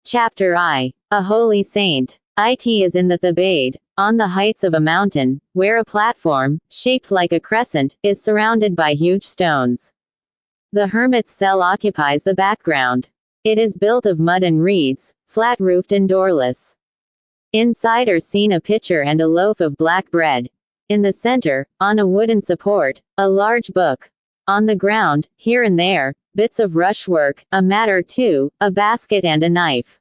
Chapter I. A Holy Saint. It is in the Thebaid, on the heights of a mountain, where a platform, shaped like a crescent, is surrounded by huge stones. The hermit's cell occupies the background. It is built of mud and reeds, flat-roofed and doorless. Inside are seen a pitcher and a loaf of black bread. In the center, on a wooden support, a large book. On the ground, here and there, bits of rushwork, a mat or two, a basket and a knife.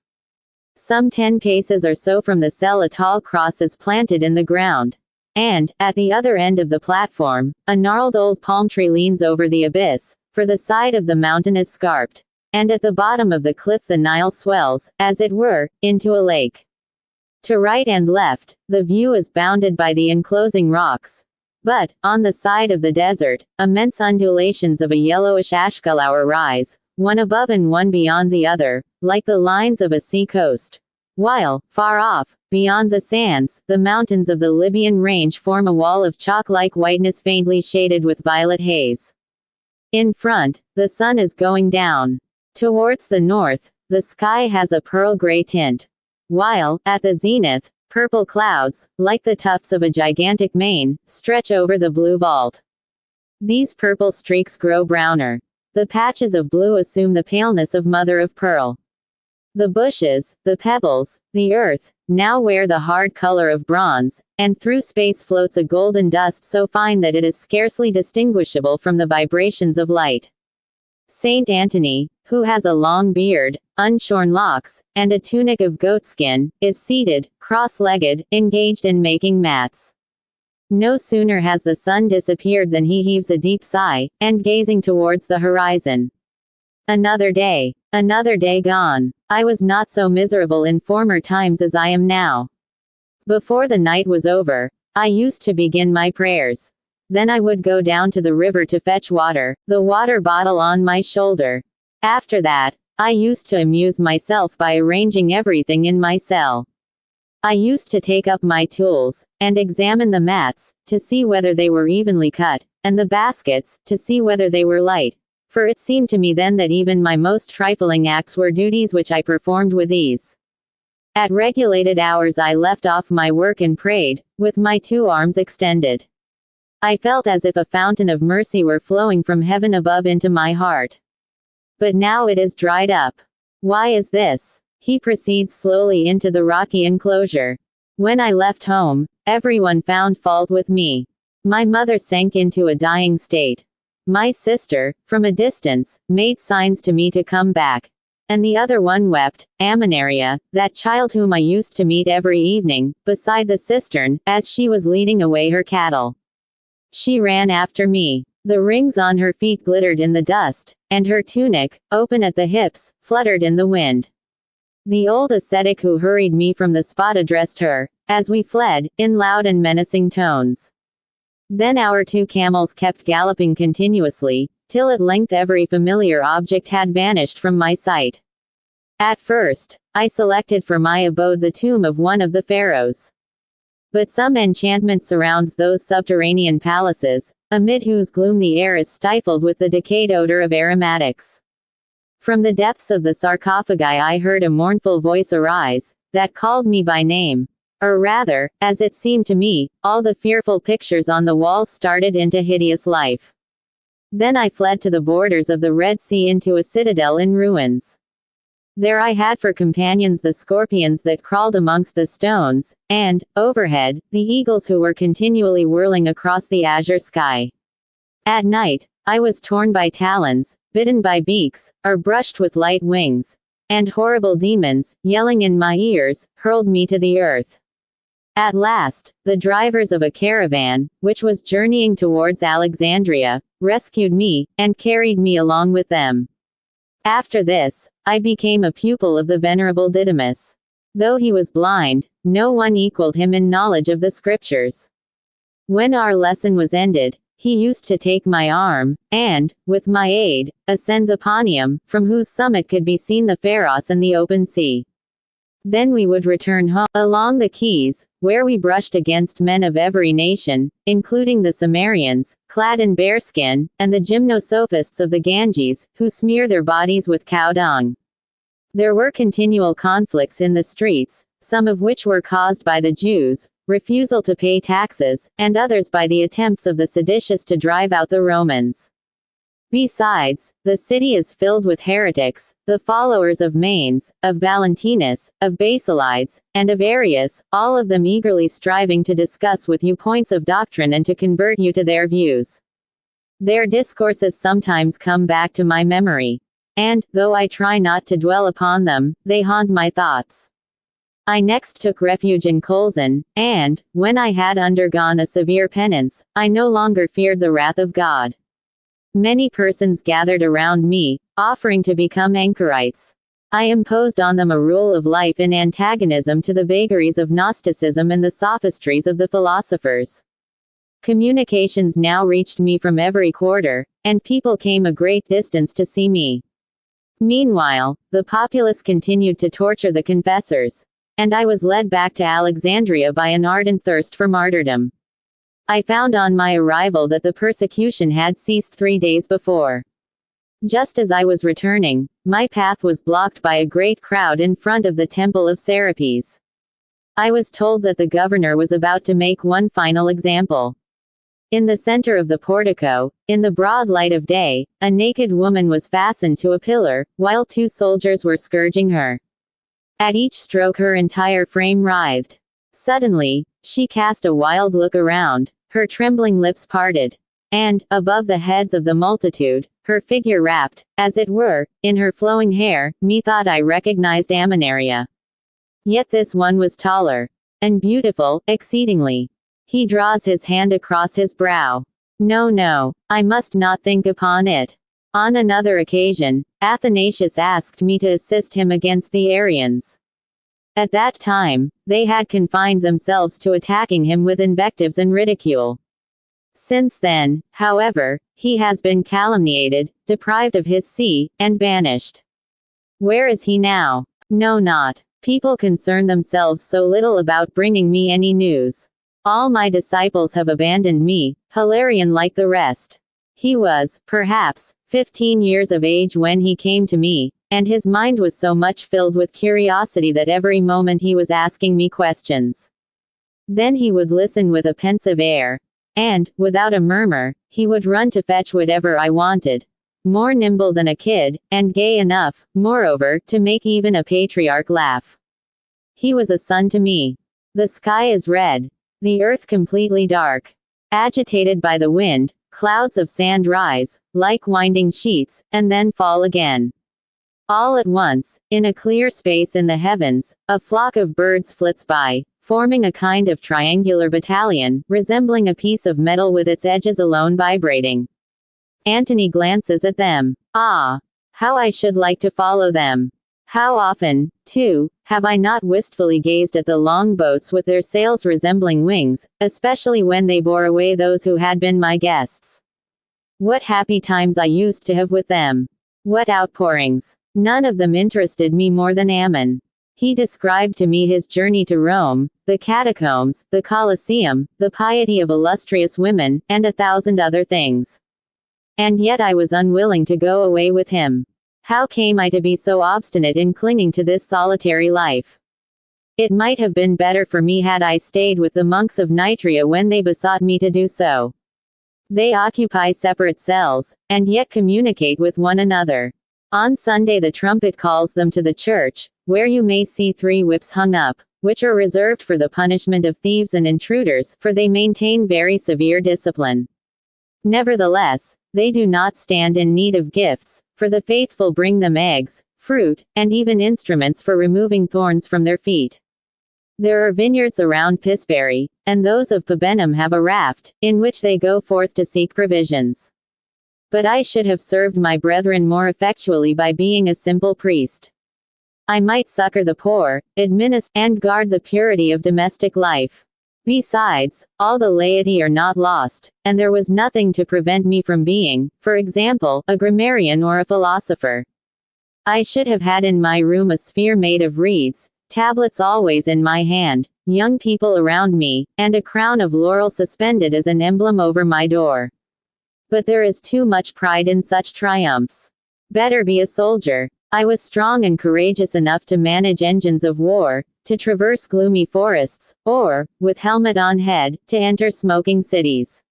Some 10 paces or so from the cell a tall cross is planted in the ground. And, at the other end of the platform, a gnarled old palm tree leans over the abyss, for the side of the mountain is scarped. And at the bottom of the cliff the Nile swells, as it were, into a lake. To right and left, the view is bounded by the enclosing rocks. But, on the side of the desert, immense undulations of a yellowish ashcolour rise, one above and one beyond the other, like the lines of a sea coast. While, far off, beyond the sands, the mountains of the Libyan range form a wall of chalk-like whiteness faintly shaded with violet haze. In front, the sun is going down. Towards the north, the sky has a pearl-gray tint. While, at the zenith, purple clouds, like the tufts of a gigantic mane, stretch over the blue vault. These purple streaks grow browner. The patches of blue assume the paleness of mother of pearl. The bushes, the pebbles, the earth, now wear the hard color of bronze, and through space floats a golden dust so fine that it is scarcely distinguishable from the vibrations of light. Saint Anthony, who has a long beard, unshorn locks, and a tunic of goatskin, is seated, cross-legged, engaged in making mats. No sooner has the sun disappeared than he heaves a deep sigh, and gazing towards the horizon. Another day gone. I was not so miserable in former times as I am now. Before the night was over, I used to begin my prayers. Then I would go down to the river to fetch water, the water bottle on my shoulder. After that, I used to amuse myself by arranging everything in my cell. I used to take up my tools, and examine the mats, to see whether they were evenly cut, and the baskets, to see whether they were light. For it seemed to me then that even my most trifling acts were duties which I performed with ease. At regulated hours I left off my work and prayed, with my 2 arms extended. I felt as if a fountain of mercy were flowing from heaven above into my heart. But now it is dried up. Why is this? He proceeds slowly into the rocky enclosure. When I left home, everyone found fault with me. My mother sank into a dying state. My sister, from a distance, made signs to me to come back. And the other one wept, Aminaria, that child whom I used to meet every evening, beside the cistern, as she was leading away her cattle. She ran after me. The rings on her feet glittered in the dust, and her tunic, open at the hips, fluttered in the wind. The old ascetic who hurried me from the spot addressed her, as we fled, in loud and menacing tones. Then our 2 camels kept galloping continuously, till at length every familiar object had vanished from my sight. At first, I selected for my abode the tomb of one of the pharaohs. But some enchantment surrounds those subterranean palaces, amid whose gloom the air is stifled with the decayed odor of aromatics. From the depths of the sarcophagi I heard a mournful voice arise, that called me by name. Or rather, as it seemed to me, all the fearful pictures on the walls started into hideous life. Then I fled to the borders of the Red Sea into a citadel in ruins. There I had for companions the scorpions that crawled amongst the stones, and, overhead, the eagles who were continually whirling across the azure sky. At night, I was torn by talons, bitten by beaks, or brushed with light wings. And horrible demons, yelling in my ears, hurled me to the earth. At last, the drivers of a caravan, which was journeying towards Alexandria, rescued me, and carried me along with them. After this, I became a pupil of the venerable Didymus. Though he was blind, no one equaled him in knowledge of the scriptures. When our lesson was ended, he used to take my arm, and, with my aid, ascend the Panium, from whose summit could be seen the Pharos and the open sea. Then we would return home, along the quays, where we brushed against men of every nation, including the Cimmerians, clad in bearskin, and the gymnosophists of the Ganges, who smear their bodies with cow dung. There were continual conflicts in the streets, some of which were caused by the Jews' refusal to pay taxes, and others by the attempts of the seditious to drive out the Romans. Besides, the city is filled with heretics, the followers of Manes, of Valentinus, of Basilides, and of Arius, all of them eagerly striving to discuss with you points of doctrine and to convert you to their views. Their discourses sometimes come back to my memory. And, though I try not to dwell upon them, they haunt my thoughts. I next took refuge in Colzin, and, when I had undergone a severe penance, I no longer feared the wrath of God. Many persons gathered around me, offering to become anchorites. I imposed on them a rule of life in antagonism to the vagaries of Gnosticism and the sophistries of the philosophers. Communications now reached me from every quarter, and people came a great distance to see me. Meanwhile, the populace continued to torture the confessors, and I was led back to Alexandria by an ardent thirst for martyrdom. I found on my arrival that the persecution had ceased 3 days before. Just as I was returning, my path was blocked by a great crowd in front of the temple of Serapis. I was told that the governor was about to make one final example. In the center of the portico, in the broad light of day, a naked woman was fastened to a pillar, while 2 soldiers were scourging her. At each stroke her entire frame writhed. Suddenly, she cast a wild look around, her trembling lips parted, and, above the heads of the multitude, her figure wrapped, as it were, in her flowing hair, methought I recognized Aminaria. Yet this one was taller, and beautiful, exceedingly. He draws his hand across his brow. No, I must not think upon it. On another occasion, Athanasius asked me to assist him against the Arians. At that time, they had confined themselves to attacking him with invectives and ridicule. Since then, however, he has been calumniated, deprived of his see, and banished. Where is he now? No, not. People concern themselves so little about bringing me any news. All my disciples have abandoned me, Hilarion like the rest. He was, perhaps, 15 years of age when he came to me, and his mind was so much filled with curiosity that every moment he was asking me questions. Then he would listen with a pensive air, and, without a murmur, he would run to fetch whatever I wanted. More nimble than a kid, and gay enough, moreover, to make even a patriarch laugh. He was a son to me. The sky is red. The earth completely dark. Agitated by the wind, clouds of sand rise, like winding sheets, and then fall again. All at once, in a clear space in the heavens, a flock of birds flits by, forming a kind of triangular battalion, resembling a piece of metal with its edges alone vibrating. Antony glances at them. Ah! How I should like to follow them! How often, too, have I not wistfully gazed at the long boats with their sails resembling wings, especially when they bore away those who had been my guests. What happy times I used to have with them! What outpourings! None of them interested me more than Ammon. He described to me his journey to Rome, the catacombs, the Colosseum, the piety of illustrious women, and 1,000 other things. And yet I was unwilling to go away with him. How came I to be so obstinate in clinging to this solitary life? It might have been better for me had I stayed with the monks of Nitria when they besought me to do so. They occupy separate cells, and yet communicate with one another. On Sunday the trumpet calls them to the church, where you may see 3 whips hung up, which are reserved for the punishment of thieves and intruders, for they maintain very severe discipline. Nevertheless, they do not stand in need of gifts, for the faithful bring them eggs, fruit, and even instruments for removing thorns from their feet. There are vineyards around Pisbury, and those of Pabenum have a raft, in which they go forth to seek provisions. But I should have served my brethren more effectually by being a simple priest. I might succor the poor, administer, and guard the purity of domestic life. Besides, all the laity are not lost, and there was nothing to prevent me from being, for example, a grammarian or a philosopher. I should have had in my room a sphere made of reeds, tablets always in my hand, young people around me, and a crown of laurel suspended as an emblem over my door. But there is too much pride in such triumphs. Better be a soldier. I was strong and courageous enough to manage engines of war, to traverse gloomy forests, or, with helmet on head, to enter smoking cities.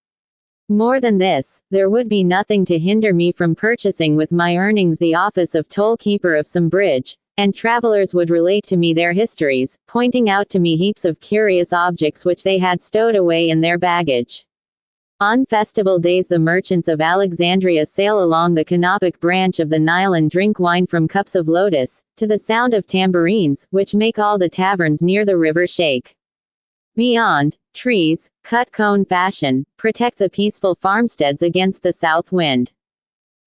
More than this, there would be nothing to hinder me from purchasing with my earnings the office of toll keeper of some bridge, and travelers would relate to me their histories, pointing out to me heaps of curious objects which they had stowed away in their baggage. On festival days the merchants of Alexandria sail along the canopic branch of the Nile and drink wine from cups of lotus, to the sound of tambourines, which make all the taverns near the river shake. Beyond, trees, cut cone fashion, protect the peaceful farmsteads against the south wind.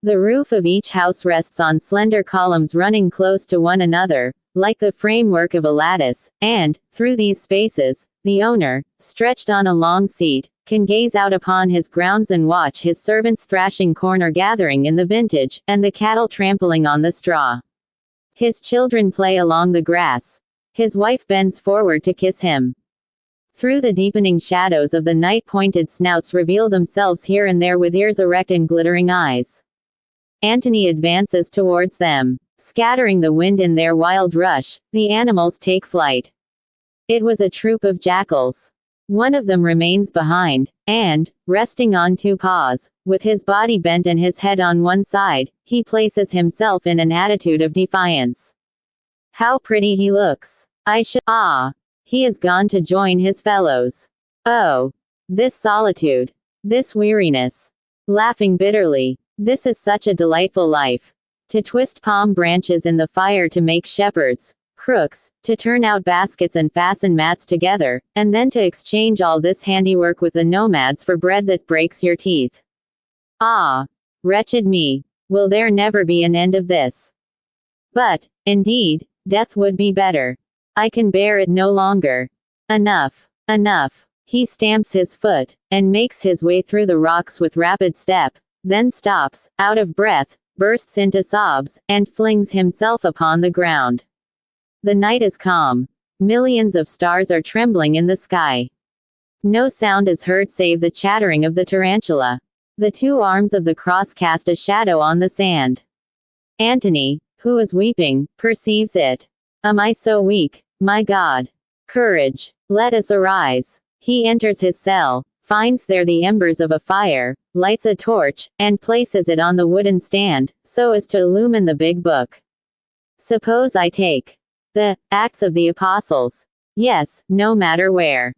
The roof of each house rests on slender columns running close to one another, like the framework of a lattice, and, through these spaces, the owner, stretched on a long seat, can gaze out upon his grounds and watch his servants thrashing corn or gathering in the vintage, and the cattle trampling on the straw. His children play along the grass. His wife bends forward to kiss him. Through the deepening shadows of the night pointed snouts reveal themselves here and there with ears erect and glittering eyes. Antony advances towards them. Scattering the wind in their wild rush, the animals take flight. It was a troop of jackals. One of them remains behind, and, resting on two paws, with his body bent and his head on one side, he places himself in an attitude of defiance. How pretty he looks! He has gone to join his fellows. Oh! This solitude! This weariness! Laughing bitterly. This is such a delightful life. To twist palm branches in the fire to make shepherds, crooks, to turn out baskets and fasten mats together, and then to exchange all this handiwork with the nomads for bread that breaks your teeth. Ah! Wretched me! Will there never be an end of this? But, indeed, death would be better. I can bear it no longer. Enough. Enough. He stamps his foot, and makes his way through the rocks with rapid step, then stops, out of breath, bursts into sobs, and flings himself upon the ground. The night is calm. Millions of stars are trembling in the sky. No sound is heard save the chattering of the tarantula. The two arms of the cross cast a shadow on the sand. Antony, who is weeping, perceives it. Am I so weak, my God? Courage! Let us arise. He enters his cell, finds there the embers of a fire, lights a torch, and places it on the wooden stand, so as to illumine the big book. Suppose I take the Acts of the Apostles. Yes, no matter where.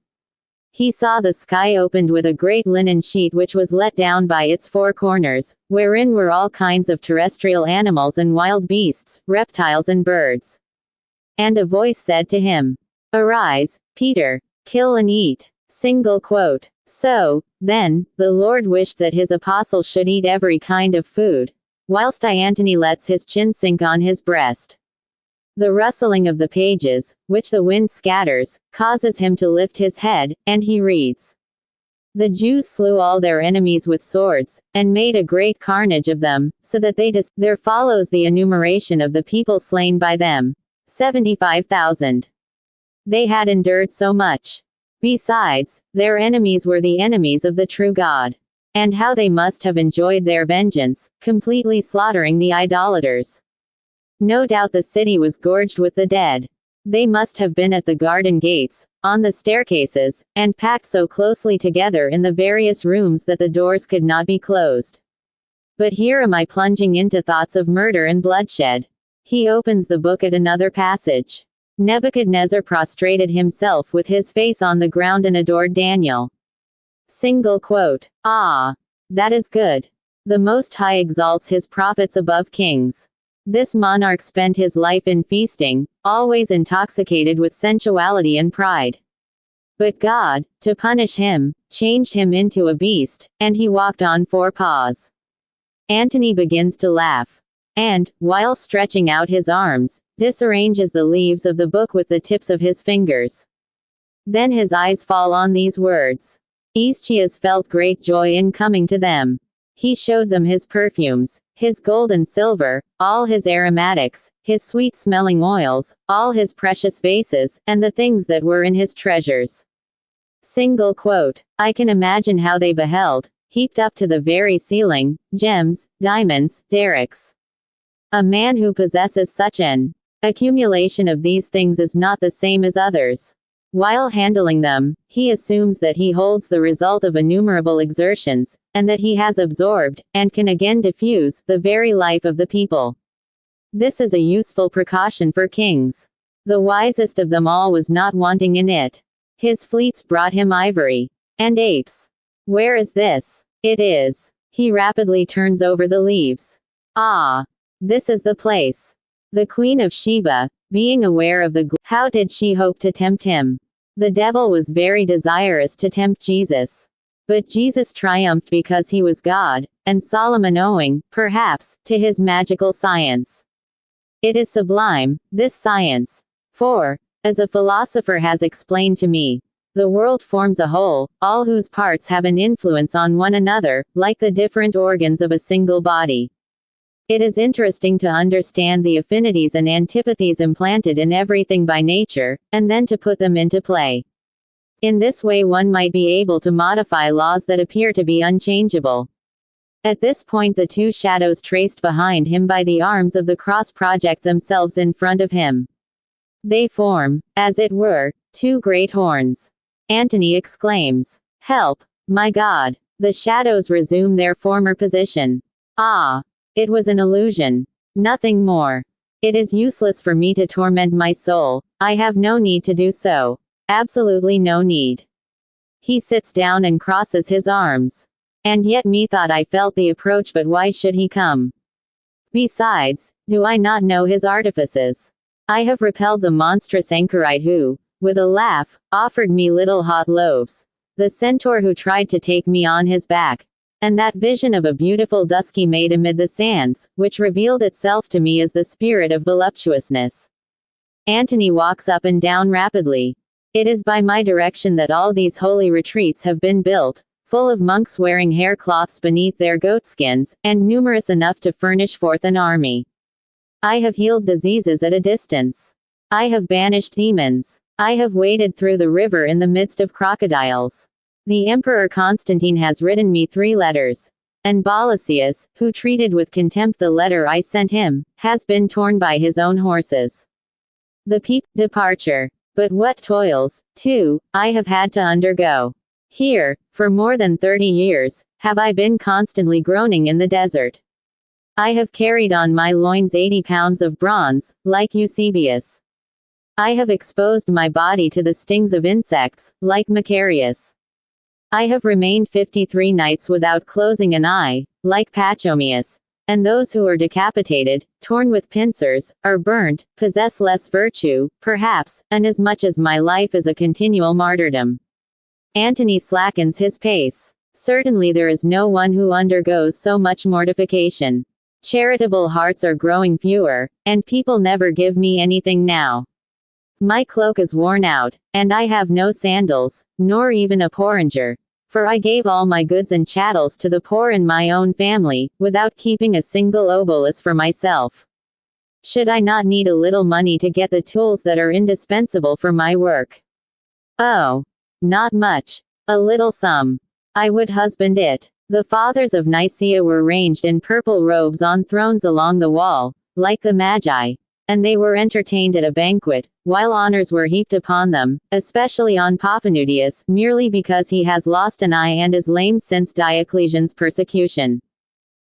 He saw the sky opened with a great linen sheet which was let down by its four corners, wherein were all kinds of terrestrial animals and wild beasts, reptiles and birds. And a voice said to him, Arise, Peter, kill and eat. Single quote. So, then, the Lord wished that his apostles should eat every kind of food, whilst Antony lets his chin sink on his breast. The rustling of the pages, which the wind scatters, causes him to lift his head, and he reads. The Jews slew all their enemies with swords, and made a great carnage of them, so that there follows the enumeration of the people slain by them. 75,000. They had endured so much. Besides, their enemies were the enemies of the true God. And how they must have enjoyed their vengeance, completely slaughtering the idolaters. No doubt the city was gorged with the dead. They must have been at the garden gates, on the staircases, and packed so closely together in the various rooms that the doors could not be closed. But here am I plunging into thoughts of murder and bloodshed. He opens the book at another passage. Nebuchadnezzar prostrated himself with his face on the ground and adored Daniel. Single quote. Ah! That is good. The Most High exalts his prophets above kings. This monarch spent his life in feasting, always intoxicated with sensuality and pride. But God, to punish him, changed him into a beast, and he walked on four paws. Antony begins to laugh. And, while stretching out his arms, disarranges the leaves of the book with the tips of his fingers. Then his eyes fall on these words. Aeschylus felt great joy in coming to them. He showed them his perfumes, his gold and silver, all his aromatics, his sweet-smelling oils, all his precious vases, and the things that were in his treasures. Single quote. I can imagine how they beheld, heaped up to the very ceiling, gems, diamonds, derricks. A man who possesses such an accumulation of these things is not the same as others. While handling them, he assumes that he holds the result of innumerable exertions, and that he has absorbed, and can again diffuse, the very life of the people. This is a useful precaution for kings. The wisest of them all was not wanting in it. His fleets brought him ivory and apes. Where is this? It is. He rapidly turns over the leaves. Ah! This is the place. The Queen of Sheba, being aware of how did she hope to tempt him? The devil was very desirous to tempt Jesus. But Jesus triumphed because he was God, and Solomon owing, perhaps, to his magical science. It is sublime, this science. For, as a philosopher has explained to me, the world forms a whole, all whose parts have an influence on one another, like the different organs of a single body. It is interesting to understand the affinities and antipathies implanted in everything by nature, and then to put them into play. In this way one might be able to modify laws that appear to be unchangeable. At this point the two shadows traced behind him by the arms of the cross project themselves in front of him. They form, as it were, two great horns. Antony exclaims, "Help, my God!" The shadows resume their former position. Ah! It was an illusion. Nothing more. It is useless for me to torment my soul. I have no need to do so. Absolutely no need. He sits down and crosses his arms. And yet methought I felt the approach, but why should he come? Besides, do I not know his artifices? I have repelled the monstrous anchorite who, with a laugh, offered me little hot loaves, the centaur who tried to take me on his back, and that vision of a beautiful dusky maid amid the sands, which revealed itself to me as the spirit of voluptuousness. Antony walks up and down rapidly. It is by my direction that all these holy retreats have been built, full of monks wearing hair cloths beneath their goatskins, and numerous enough to furnish forth an army. I have healed diseases at a distance. I have banished demons. I have waded through the river in the midst of crocodiles. The Emperor Constantine has written me 3 letters. And Bolasius, who treated with contempt the letter I sent him, has been torn by his own horses. The departure. But what toils, too, I have had to undergo. Here, for more than 30 years, have I been constantly groaning in the desert. I have carried on my loins 80 pounds of bronze, like Eusebius. I have exposed my body to the stings of insects, like Macarius. I have remained 53 nights without closing an eye, like Pachomius. And those who are decapitated, torn with pincers, or burnt, possess less virtue, perhaps, inasmuch as my life is a continual martyrdom. Antony slackens his pace. Certainly there is no one who undergoes so much mortification. Charitable hearts are growing fewer, and people never give me anything now. My cloak is worn out, and I have no sandals, nor even a porringer. For I gave all my goods and chattels to the poor in my own family, without keeping a single obolus for myself. Should I not need a little money to get the tools that are indispensable for my work? Oh! Not much. A little sum. I would husband it. The fathers of Nicaea were ranged in purple robes on thrones along the wall, like the Magi, and they were entertained at a banquet, while honors were heaped upon them, especially on Paphnutius, merely because he has lost an eye and is lame since Diocletian's persecution.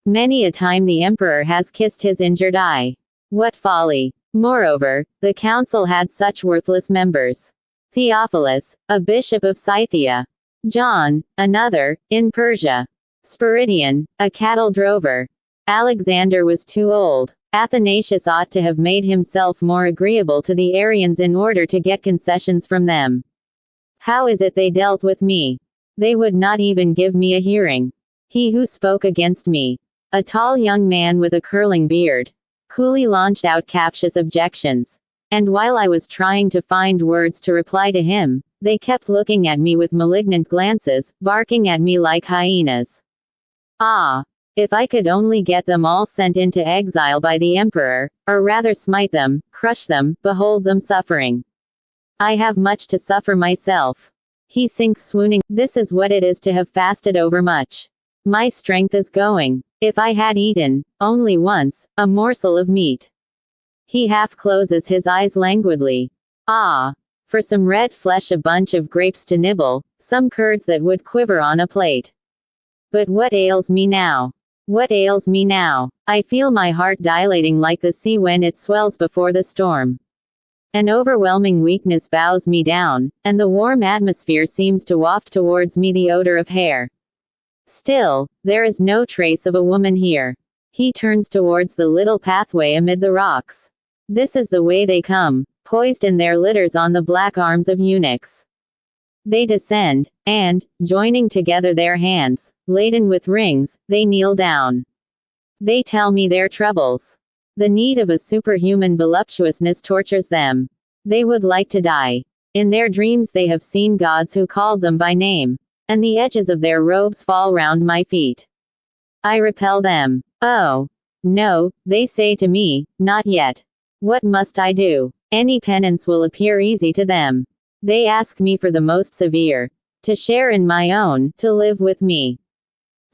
Many a time the emperor has kissed his injured eye. What folly! Moreover, the council had such worthless members. Theophilus, a bishop of Scythia. John, another, in Persia. Spiridion, a cattle drover. Alexander was too old. Athanasius ought to have made himself more agreeable to the Arians in order to get concessions from them. How is it they dealt with me? They would not even give me a hearing. He who spoke against me, a tall young man with a curling beard, coolly launched out captious objections. And while I was trying to find words to reply to him, they kept looking at me with malignant glances, barking at me like hyenas. Ah! If I could only get them all sent into exile by the emperor, or rather smite them, crush them, behold them suffering. I have much to suffer myself. He sinks swooning. This is what it is to have fasted overmuch. My strength is going. If I had eaten, only once, a morsel of meat. He half closes his eyes languidly. Ah! For some red flesh, a bunch of grapes to nibble, some curds that would quiver on a plate. But what ails me now? What ails me now? I feel my heart dilating like the sea when it swells before the storm. An overwhelming weakness bows me down, and the warm atmosphere seems to waft towards me the odor of hair. Still, there is no trace of a woman here. He turns towards the little pathway amid the rocks. This is the way they come, poised in their litters on the black arms of eunuchs. They descend, and, joining together their hands, laden with rings, they kneel down. They tell me their troubles. The need of a superhuman voluptuousness tortures them. They would like to die. In their dreams they have seen gods who called them by name, and the edges of their robes fall round my feet. I repel them. Oh, no, they say to me, not yet. What must I do? Any penance will appear easy to them. They ask me for the most severe. To share in my own, to live with me.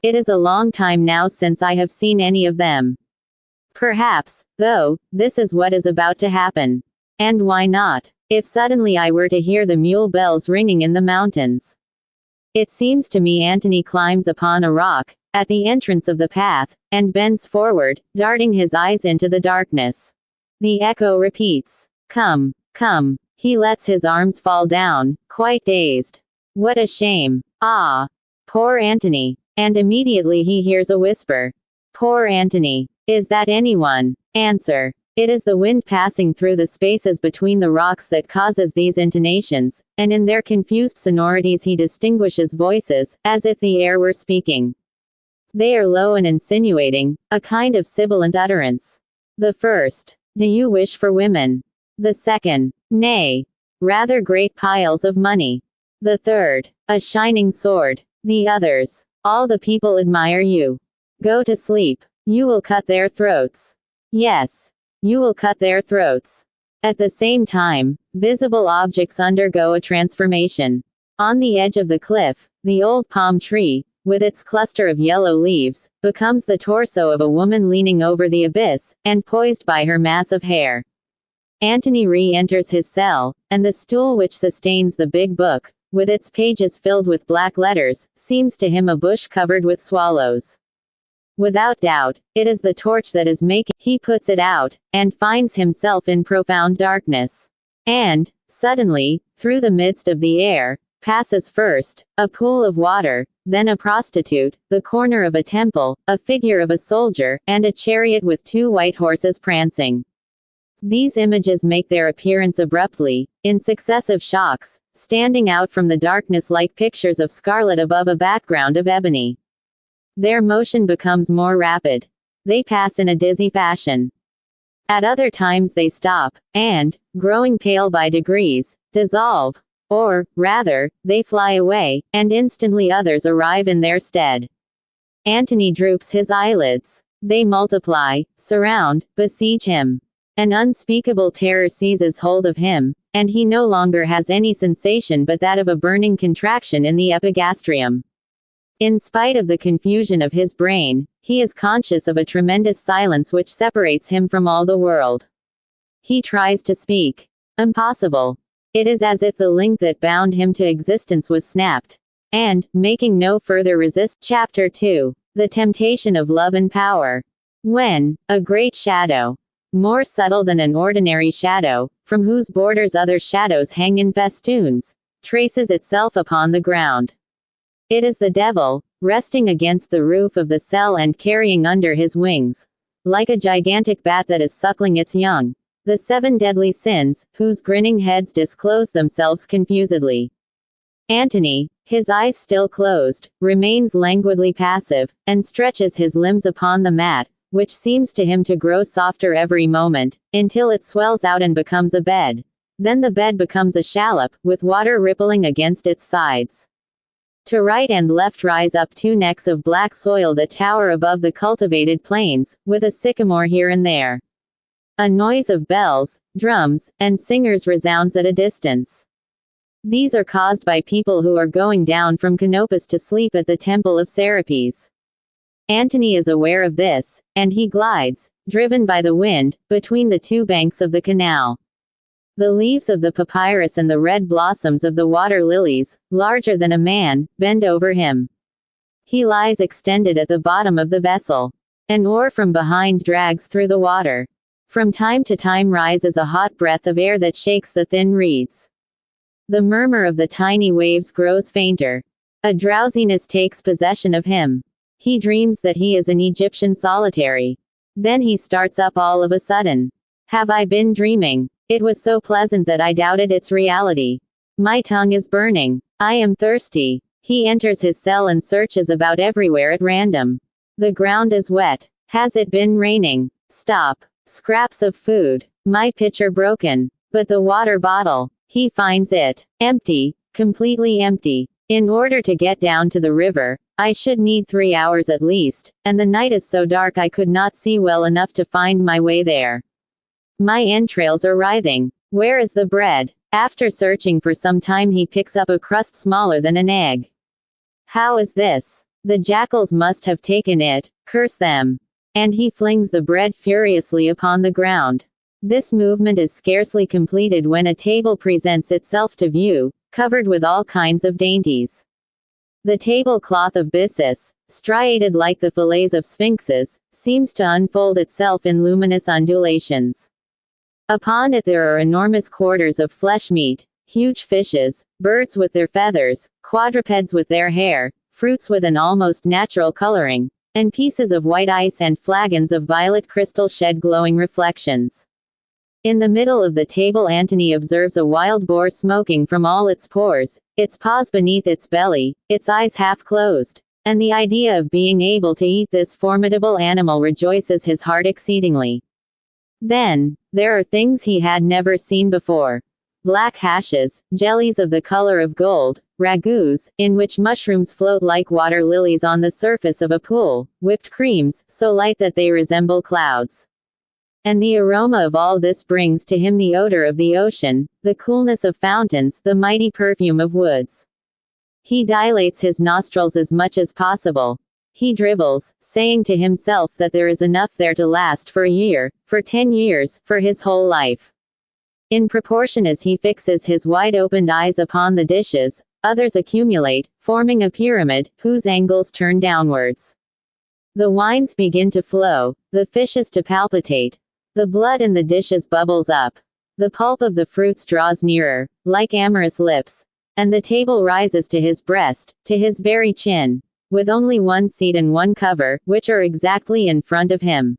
It is a long time now since I have seen any of them. Perhaps, though, this is what is about to happen. And why not? If suddenly I were to hear the mule bells ringing in the mountains. It seems to me Antony climbs upon a rock, at the entrance of the path, and bends forward, darting his eyes into the darkness. The echo repeats, "Come, come." He lets his arms fall down, quite dazed. What a shame. Ah! Poor Antony. And immediately he hears a whisper. Poor Antony. Is that anyone? Answer. It is the wind passing through the spaces between the rocks that causes these intonations, and in their confused sonorities he distinguishes voices, as if the air were speaking. They are low and insinuating, a kind of sibilant utterance. The first, "Do you wish for women?" The second, "Nay. Rather great piles of money." The third, "A shining sword." The others, "All the people admire you. Go to sleep. You will cut their throats." Yes. You will cut their throats. At the same time, visible objects undergo a transformation. On the edge of the cliff, the old palm tree, with its cluster of yellow leaves, becomes the torso of a woman leaning over the abyss, and poised by her mass of hair. Antony re-enters his cell, and the stool which sustains the big book, with its pages filled with black letters, seems to him a bush covered with swallows. Without doubt, it is the torch that is making. He puts it out, and finds himself in profound darkness. And, suddenly, through the midst of the air, passes first, a pool of water, then a prostitute, the corner of a temple, a figure of a soldier, and a chariot with 2 white horses prancing. These images make their appearance abruptly, in successive shocks, standing out from the darkness like pictures of scarlet above a background of ebony. Their motion becomes more rapid. They pass in a dizzy fashion. At other times they stop, and, growing pale by degrees, dissolve. Or, rather, they fly away, and instantly others arrive in their stead. Antony droops his eyelids. They multiply, surround, besiege him. An unspeakable terror seizes hold of him, and he no longer has any sensation but that of a burning contraction in the epigastrium. In spite of the confusion of his brain, he is conscious of a tremendous silence which separates him from all the world. He tries to speak. Impossible. It is as if the link that bound him to existence was snapped. And, making no further Chapter 2. The Temptation of Love and Power. When, a great shadow, more subtle than an ordinary shadow, from whose borders other shadows hang in festoons, traces itself upon the ground. It is the devil, resting against the roof of the cell and carrying under his wings, like a gigantic bat that is suckling its young, the 7 deadly sins, whose grinning heads disclose themselves confusedly. Antony, his eyes still closed, remains languidly passive, and stretches his limbs upon the mat, which seems to him to grow softer every moment, until it swells out and becomes a bed. Then the bed becomes a shallop, with water rippling against its sides. To right and left rise up 2 necks of black soil that tower above the cultivated plains, with a sycamore here and there. A noise of bells, drums, and singers resounds at a distance. These are caused by people who are going down from Canopus to sleep at the temple of Serapis. Antony is aware of this, and he glides, driven by the wind, between the two banks of the canal. The leaves of the papyrus and the red blossoms of the water lilies, larger than a man, bend over him. He lies extended at the bottom of the vessel. An oar from behind drags through the water. From time to time rises a hot breath of air that shakes the thin reeds. The murmur of the tiny waves grows fainter. A drowsiness takes possession of him. He dreams that he is an Egyptian solitary. Then he starts up all of a sudden. Have I been dreaming? It was so pleasant that I doubted its reality. My tongue is burning. I am thirsty. He enters his cell and searches about everywhere at random. The ground is wet. Has it been raining? Stop. Scraps of food. My pitcher broken. But the water bottle. He finds it. Empty. Completely empty. In order to get down to the river, I should need 3 hours at least, and the night is so dark I could not see well enough to find my way there. My entrails are writhing. Where is the bread? After searching for some time he picks up a crust smaller than an egg. How is this? The jackals must have taken it, curse them. And he flings the bread furiously upon the ground. This movement is scarcely completed when a table presents itself to view, covered with all kinds of dainties. The tablecloth of byssus, striated like the fillets of sphinxes, seems to unfold itself in luminous undulations. Upon it there are enormous quarters of flesh meat, huge fishes, birds with their feathers, quadrupeds with their hair, fruits with an almost natural coloring, and pieces of white ice and flagons of violet crystal shed glowing reflections. In the middle of the table Antony observes a wild boar smoking from all its pores, its paws beneath its belly, its eyes half closed, and the idea of being able to eat this formidable animal rejoices his heart exceedingly. Then, there are things he had never seen before. Black hashes, jellies of the color of gold, ragouts, in which mushrooms float like water lilies on the surface of a pool, whipped creams, so light that they resemble clouds. And the aroma of all this brings to him the odor of the ocean, the coolness of fountains, the mighty perfume of woods. He dilates his nostrils as much as possible. He drivels, saying to himself that there is enough there to last for a year, for 10 years, for his whole life. In proportion as he fixes his wide-opened eyes upon the dishes, others accumulate, forming a pyramid, whose angles turn downwards. The wines begin to flow, the fishes to palpitate. The blood in the dishes bubbles up. The pulp of the fruits draws nearer, like amorous lips. And the table rises to his breast, to his very chin, with only one seat and one cover, which are exactly in front of him.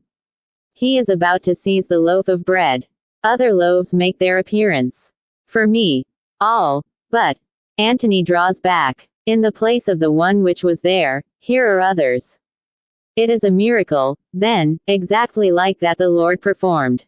He is about to seize the loaf of bread. Other loaves make their appearance. For me, all, but, Antony draws back. In the place of the one which was there, here are others. It is a miracle, then, exactly like that the Lord performed.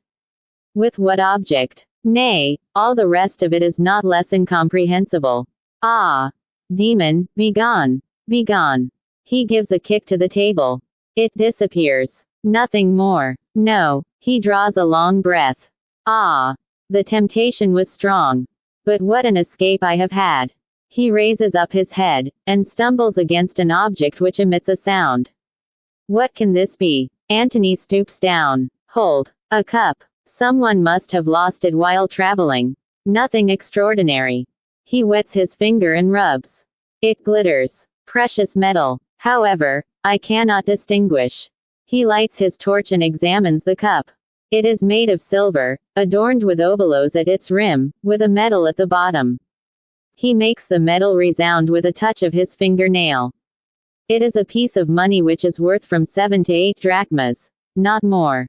With what object? Nay, all the rest of it is not less incomprehensible. Ah! Demon, begone! Begone! He gives a kick to the table. It disappears. Nothing more. No. He draws a long breath. Ah! The temptation was strong. But what an escape I have had. He raises up his head, and stumbles against an object which emits a sound. What can this be? Antony stoops down. Hold. A cup. Someone must have lost it while traveling. Nothing extraordinary. He wets his finger and rubs. It glitters. Precious metal. However, I cannot distinguish. He lights his torch and examines the cup. It is made of silver, adorned with ovolos at its rim, with a medal at the bottom. He makes the medal resound with a touch of his fingernail. It is a piece of money which is worth from 7 to 8 drachmas. Not more.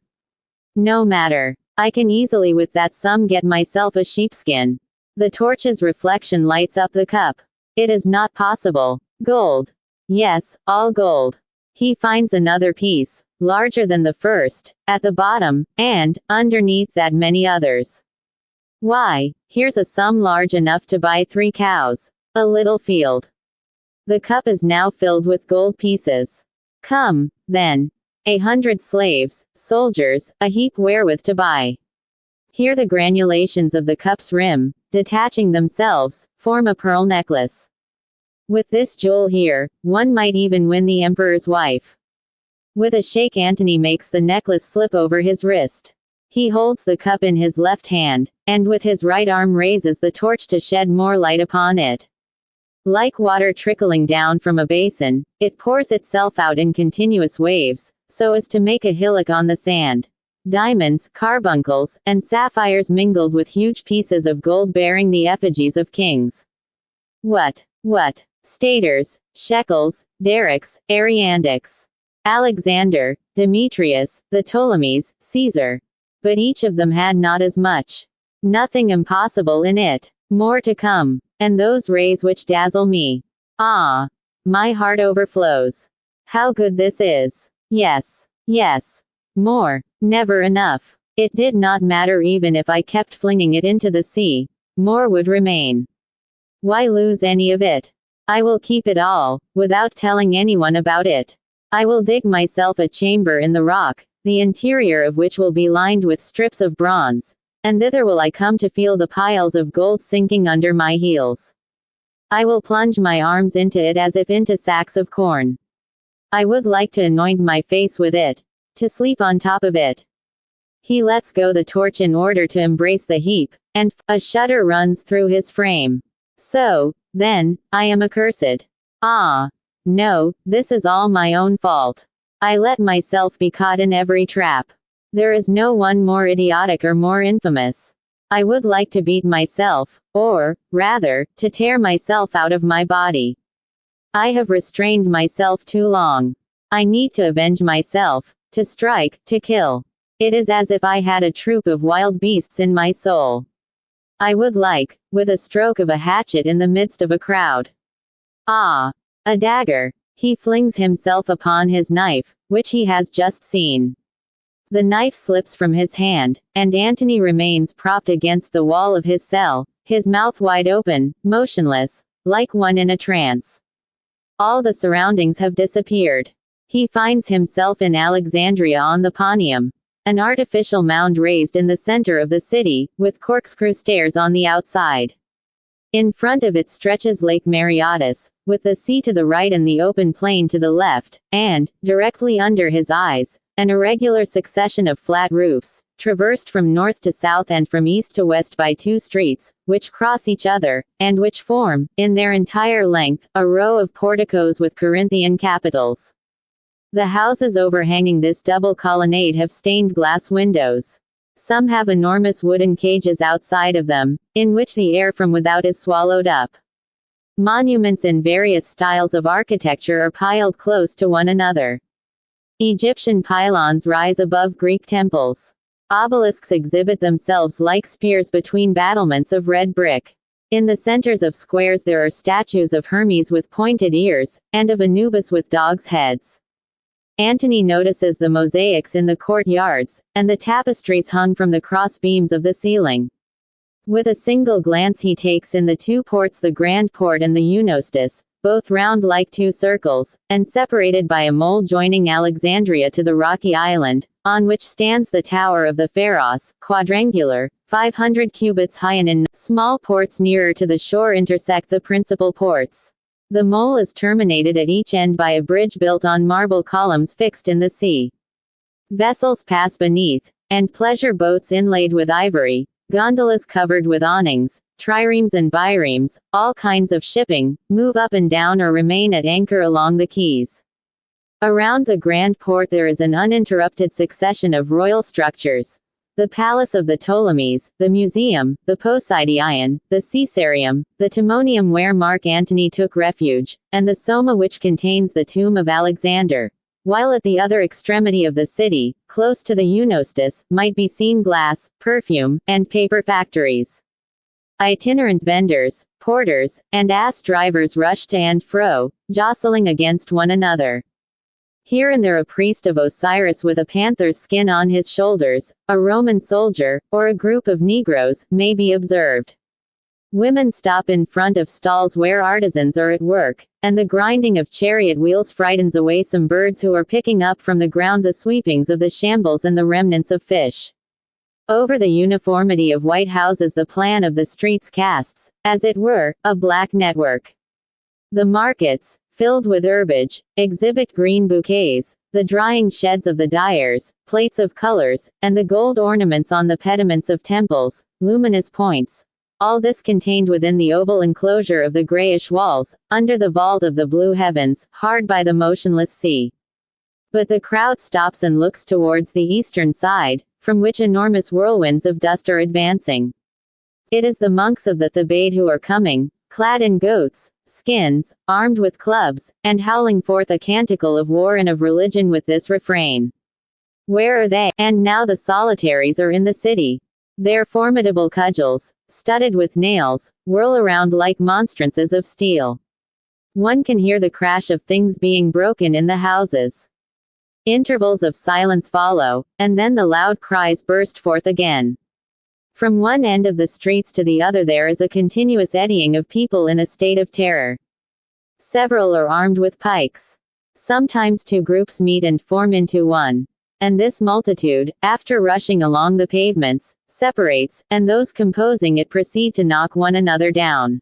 No matter. I can easily with that sum get myself a sheepskin. The torch's reflection lights up the cup. It is not possible. Gold. Yes, all gold. He finds another piece, larger than the first, at the bottom, and, underneath that many others. Why, here's a sum large enough to buy 3 cows. A little field. The cup is now filled with gold pieces. Come, then. 100 slaves, soldiers, a heap wherewith to buy. Here the granulations of the cup's rim, detaching themselves, form a pearl necklace. With this jewel here, one might even win the emperor's wife. With a shake, Antony makes the necklace slip over his wrist. He holds the cup in his left hand, and with his right arm raises the torch to shed more light upon it. Like water trickling down from a basin, it pours itself out in continuous waves, so as to make a hillock on the sand. Diamonds, carbuncles, and sapphires mingled with huge pieces of gold bearing the effigies of kings. What? Stators, shekels, derricks, Ariandics. Alexander, Demetrius, the Ptolemies, Caesar. But each of them had not as much. Nothing impossible in it. More to come. And those rays which dazzle me. Ah! My heart overflows. How good this is. Yes. More. Never enough. It did not matter even if I kept flinging it into the sea. More would remain. Why lose any of it? I will keep it all, without telling anyone about it. I will dig myself a chamber in the rock, the interior of which will be lined with strips of bronze, and thither will I come to feel the piles of gold sinking under my heels. I will plunge my arms into it as if into sacks of corn. I would like to anoint my face with it, to sleep on top of it. He lets go the torch in order to embrace the heap, and a shudder runs through his frame. So, then, I am accursed. Ah! No, this is all my own fault. I let myself be caught in every trap. There is no one more idiotic or more infamous. I would like to beat myself, or, rather, to tear myself out of my body. I have restrained myself too long. I need to avenge myself, to strike, to kill. It is as if I had a troop of wild beasts in my soul. I would like, with a stroke of a hatchet in the midst of a crowd. Ah! A dagger. He flings himself upon his knife, which he has just seen. The knife slips from his hand, and Antony remains propped against the wall of his cell, his mouth wide open, motionless, like one in a trance. All the surroundings have disappeared. He finds himself in Alexandria on the Panium, an artificial mound raised in the center of the city, with corkscrew stairs on the outside. In front of it stretches Lake Mareotis, with the sea to the right and the open plain to the left, and, directly under his eyes, an irregular succession of flat roofs, traversed from north to south and from east to west by two streets, which cross each other, and which form, in their entire length, a row of porticos with Corinthian capitals. The houses overhanging this double colonnade have stained glass windows. Some have enormous wooden cages outside of them, in which the air from without is swallowed up. Monuments in various styles of architecture are piled close to one another. Egyptian pylons rise above Greek temples. Obelisks exhibit themselves like spears between battlements of red brick. In the centers of squares there are statues of Hermes with pointed ears, and of Anubis with dogs' heads. Antony notices the mosaics in the courtyards, and the tapestries hung from the cross beams of the ceiling. With a single glance he takes in the two ports, the Grand Port and the Eunostus, both round like two circles, and separated by a mole joining Alexandria to the rocky island, on which stands the Tower of the Pharos, quadrangular, 500 cubits high, and in small ports nearer to the shore intersect the principal ports. The mole is terminated at each end by a bridge built on marble columns fixed in the sea. Vessels pass beneath, and pleasure boats inlaid with ivory, gondolas covered with awnings, triremes and biremes, all kinds of shipping, move up and down or remain at anchor along the quays. Around the Grand Port there is an uninterrupted succession of royal structures. The Palace of the Ptolemies, the Museum, the Poseidion, the Caesareum, the Timonium where Mark Antony took refuge, and the Soma which contains the tomb of Alexander. While at the other extremity of the city, close to the Eunostus, might be seen glass, perfume, and paper factories. Itinerant vendors, porters, and ass drivers rush to and fro, jostling against one another. Here and there a priest of Osiris with a panther's skin on his shoulders, a Roman soldier, or a group of Negroes, may be observed. Women stop in front of stalls where artisans are at work, and the grinding of chariot wheels frightens away some birds who are picking up from the ground the sweepings of the shambles and the remnants of fish. Over the uniformity of white houses the plan of the streets casts, as it were, a black network. The markets, filled with herbage, exhibit green bouquets, the drying sheds of the dyers, plates of colors, and the gold ornaments on the pediments of temples, luminous points. All this contained within the oval enclosure of the grayish walls, under the vault of the blue heavens, hard by the motionless sea. But the crowd stops and looks towards the eastern side, from which enormous whirlwinds of dust are advancing. It is the monks of the Thebaid who are coming, clad in goats' skins, armed with clubs, and howling forth a canticle of war and of religion with this refrain. Where are they? And now the solitaries are in the city. Their formidable cudgels, studded with nails, whirl around like monstrances of steel. One can hear the crash of things being broken in the houses. Intervals of silence follow, and then the loud cries burst forth again. From one end of the streets to the other there is a continuous eddying of people in a state of terror. Several are armed with pikes. Sometimes two groups meet and form into one. And this multitude, after rushing along the pavements, separates, and those composing it proceed to knock one another down.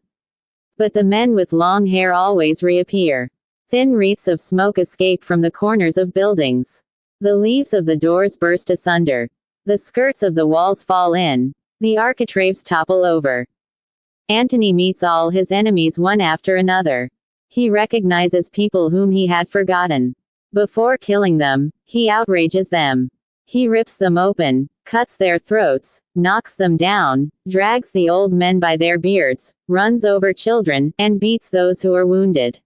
But the men with long hair always reappear. Thin wreaths of smoke escape from the corners of buildings. The leaves of the doors burst asunder. The skirts of the walls fall in. The architraves topple over. Antony meets all his enemies one after another. He recognizes people whom he had forgotten. Before killing them, he outrages them. He rips them open, cuts their throats, knocks them down, drags the old men by their beards, runs over children, and beats those who are wounded.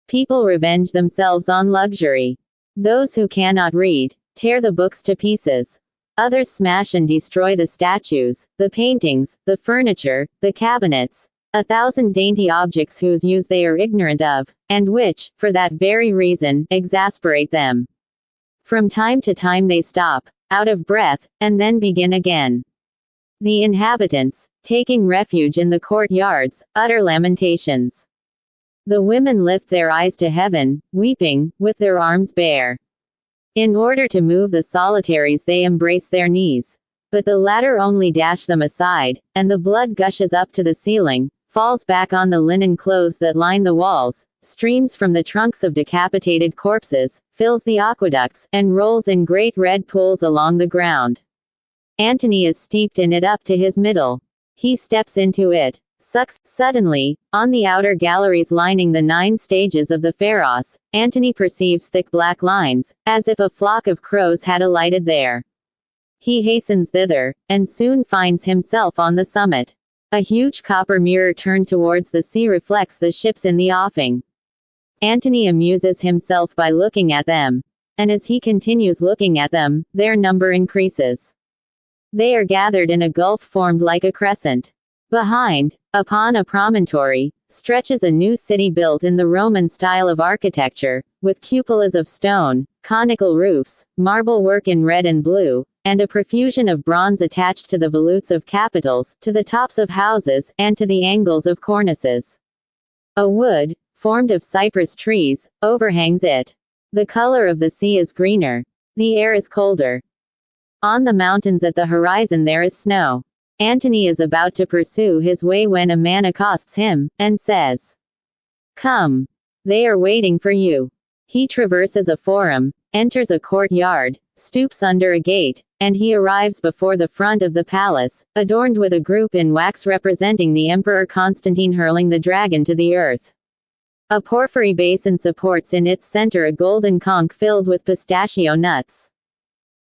People revenge themselves on luxury. Those who cannot read, tear the books to pieces. Others smash and destroy the statues, the paintings, the furniture, the cabinets, 1,000 dainty objects whose use they are ignorant of, and which, for that very reason, exasperate them. From time to time they stop, out of breath, and then begin again. The inhabitants, taking refuge in the courtyards, utter lamentations. The women lift their eyes to heaven, weeping, with their arms bare. In order to move the solitaries they embrace their knees. But the latter only dash them aside, and the blood gushes up to the ceiling, falls back on the linen clothes that line the walls, streams from the trunks of decapitated corpses, fills the aqueducts, and rolls in great red pools along the ground. Antony is steeped in it up to his middle. He steps into it, sucks. Suddenly, on the outer galleries lining the 9 stages of the Pharos, Antony perceives thick black lines, as if a flock of crows had alighted there. He hastens thither, and soon finds himself on the summit. A huge copper mirror turned towards the sea reflects the ships in the offing. Antony amuses himself by looking at them. And as he continues looking at them, their number increases. They are gathered in a gulf formed like a crescent. Behind, upon a promontory, stretches a new city built in the Roman style of architecture, with cupolas of stone, conical roofs, marble work in red and blue, and a profusion of bronze attached to the volutes of capitals, to the tops of houses, and to the angles of cornices. A wood, formed of cypress trees, overhangs it. The color of the sea is greener. The air is colder. On the mountains at the horizon there is snow. Antony is about to pursue his way when a man accosts him, and says, "Come. They are waiting for you." He traverses a forum, enters a courtyard, stoops under a gate, and he arrives before the front of the palace, adorned with a group in wax representing the Emperor Constantine hurling the dragon to the earth. A porphyry basin supports in its center a golden conch filled with pistachio nuts.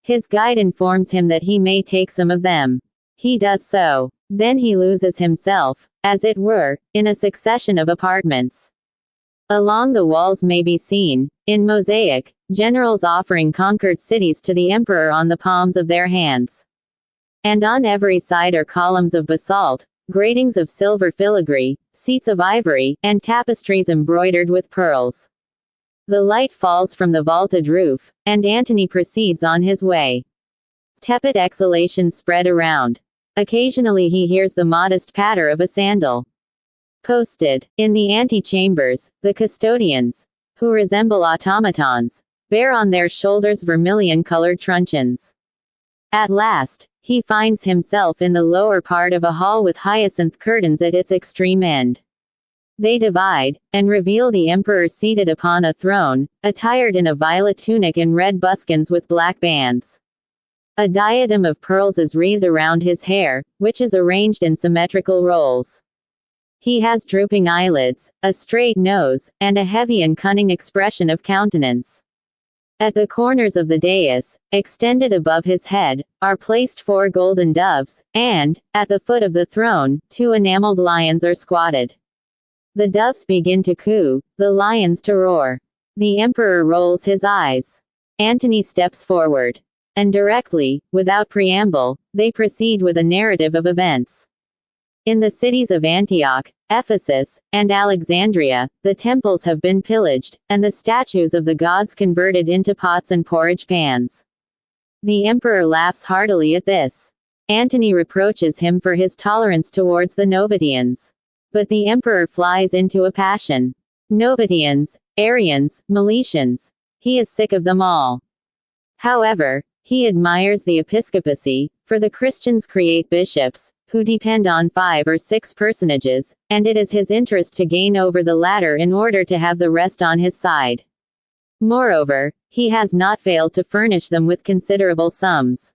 His guide informs him that he may take some of them. He does so. Then he loses himself, as it were, in a succession of apartments. Along the walls may be seen, in mosaic, generals offering conquered cities to the emperor on the palms of their hands. And on every side are columns of basalt, gratings of silver filigree, seats of ivory, and tapestries embroidered with pearls. The light falls from the vaulted roof, and Antony proceeds on his way. Tepid exhalations spread around. Occasionally he hears the modest patter of a sandal. Posted in the antechambers, the custodians, who resemble automatons, bear on their shoulders vermilion-colored truncheons. At last, he finds himself in the lower part of a hall with hyacinth curtains at its extreme end. They divide, and reveal the emperor seated upon a throne, attired in a violet tunic and red buskins with black bands. A diadem of pearls is wreathed around his hair, which is arranged in symmetrical rolls. He has drooping eyelids, a straight nose, and a heavy and cunning expression of countenance. At the corners of the dais, extended above his head, are placed 4 golden doves, and, at the foot of the throne, 2 enameled lions are squatted. The doves begin to coo, the lions to roar. The emperor rolls his eyes. Antony steps forward. And directly, without preamble, they proceed with a narrative of events. In the cities of Antioch, Ephesus, and Alexandria, the temples have been pillaged, and the statues of the gods converted into pots and porridge pans. The emperor laughs heartily at this. Antony reproaches him for his tolerance towards the Novatians. But the emperor flies into a passion. Novatians, Arians, Meletians. He is sick of them all. However, he admires the episcopacy, for the Christians create bishops, who depend on 5 or 6 personages, and it is his interest to gain over the latter in order to have the rest on his side. Moreover, he has not failed to furnish them with considerable sums.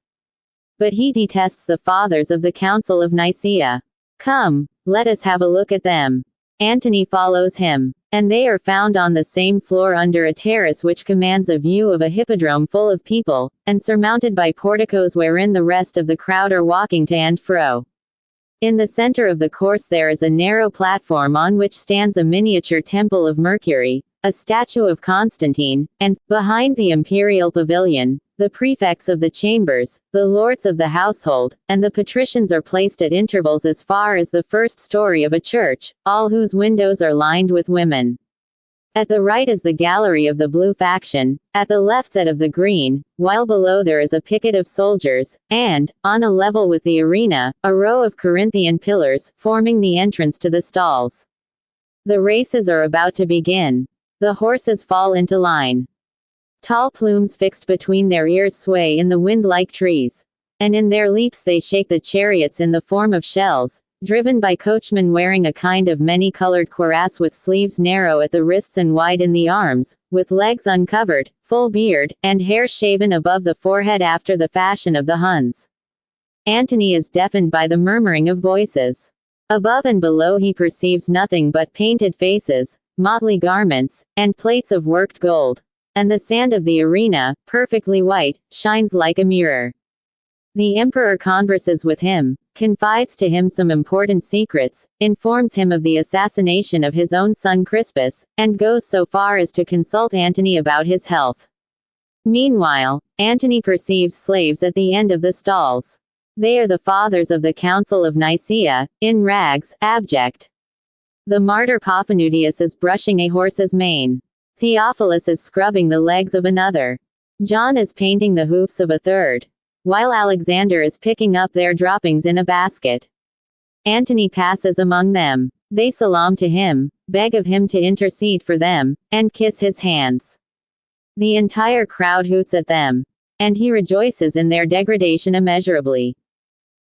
But he detests the fathers of the Council of Nicaea. Come, let us have a look at them. Antony follows him. And they are found on the same floor under a terrace which commands a view of a hippodrome full of people, and surmounted by porticos wherein the rest of the crowd are walking to and fro. In the center of the course there is a narrow platform on which stands a miniature temple of Mercury, a statue of Constantine, and, behind the imperial pavilion, the prefects of the chambers, the lords of the household, and the patricians are placed at intervals as far as the first story of a church, all whose windows are lined with women. At the right is the gallery of the blue faction, at the left that of the green, while below there is a picket of soldiers, and, on a level with the arena, a row of Corinthian pillars, forming the entrance to the stalls. The races are about to begin. The horses fall into line. Tall plumes fixed between their ears sway in the wind like trees. And in their leaps they shake the chariots in the form of shells, driven by coachmen wearing a kind of many-colored cuirass with sleeves narrow at the wrists and wide in the arms, with legs uncovered, full beard, and hair shaven above the forehead after the fashion of the Huns. Antony is deafened by the murmuring of voices. Above and below he perceives nothing but painted faces, motley garments, and plates of worked gold. And the sand of the arena, perfectly white, shines like a mirror. The emperor converses with him, confides to him some important secrets, informs him of the assassination of his own son Crispus, and goes so far as to consult Antony about his health. Meanwhile, Antony perceives slaves at the end of the stalls. They are the fathers of the Council of Nicaea, in rags, abject. The martyr Paphnutius is brushing a horse's mane. Theophilus is scrubbing the legs of another. John is painting the hoofs of a third. While Alexander is picking up their droppings in a basket. Antony passes among them. They salaam to him, beg of him to intercede for them, and kiss his hands. The entire crowd hoots at them. And he rejoices in their degradation immeasurably.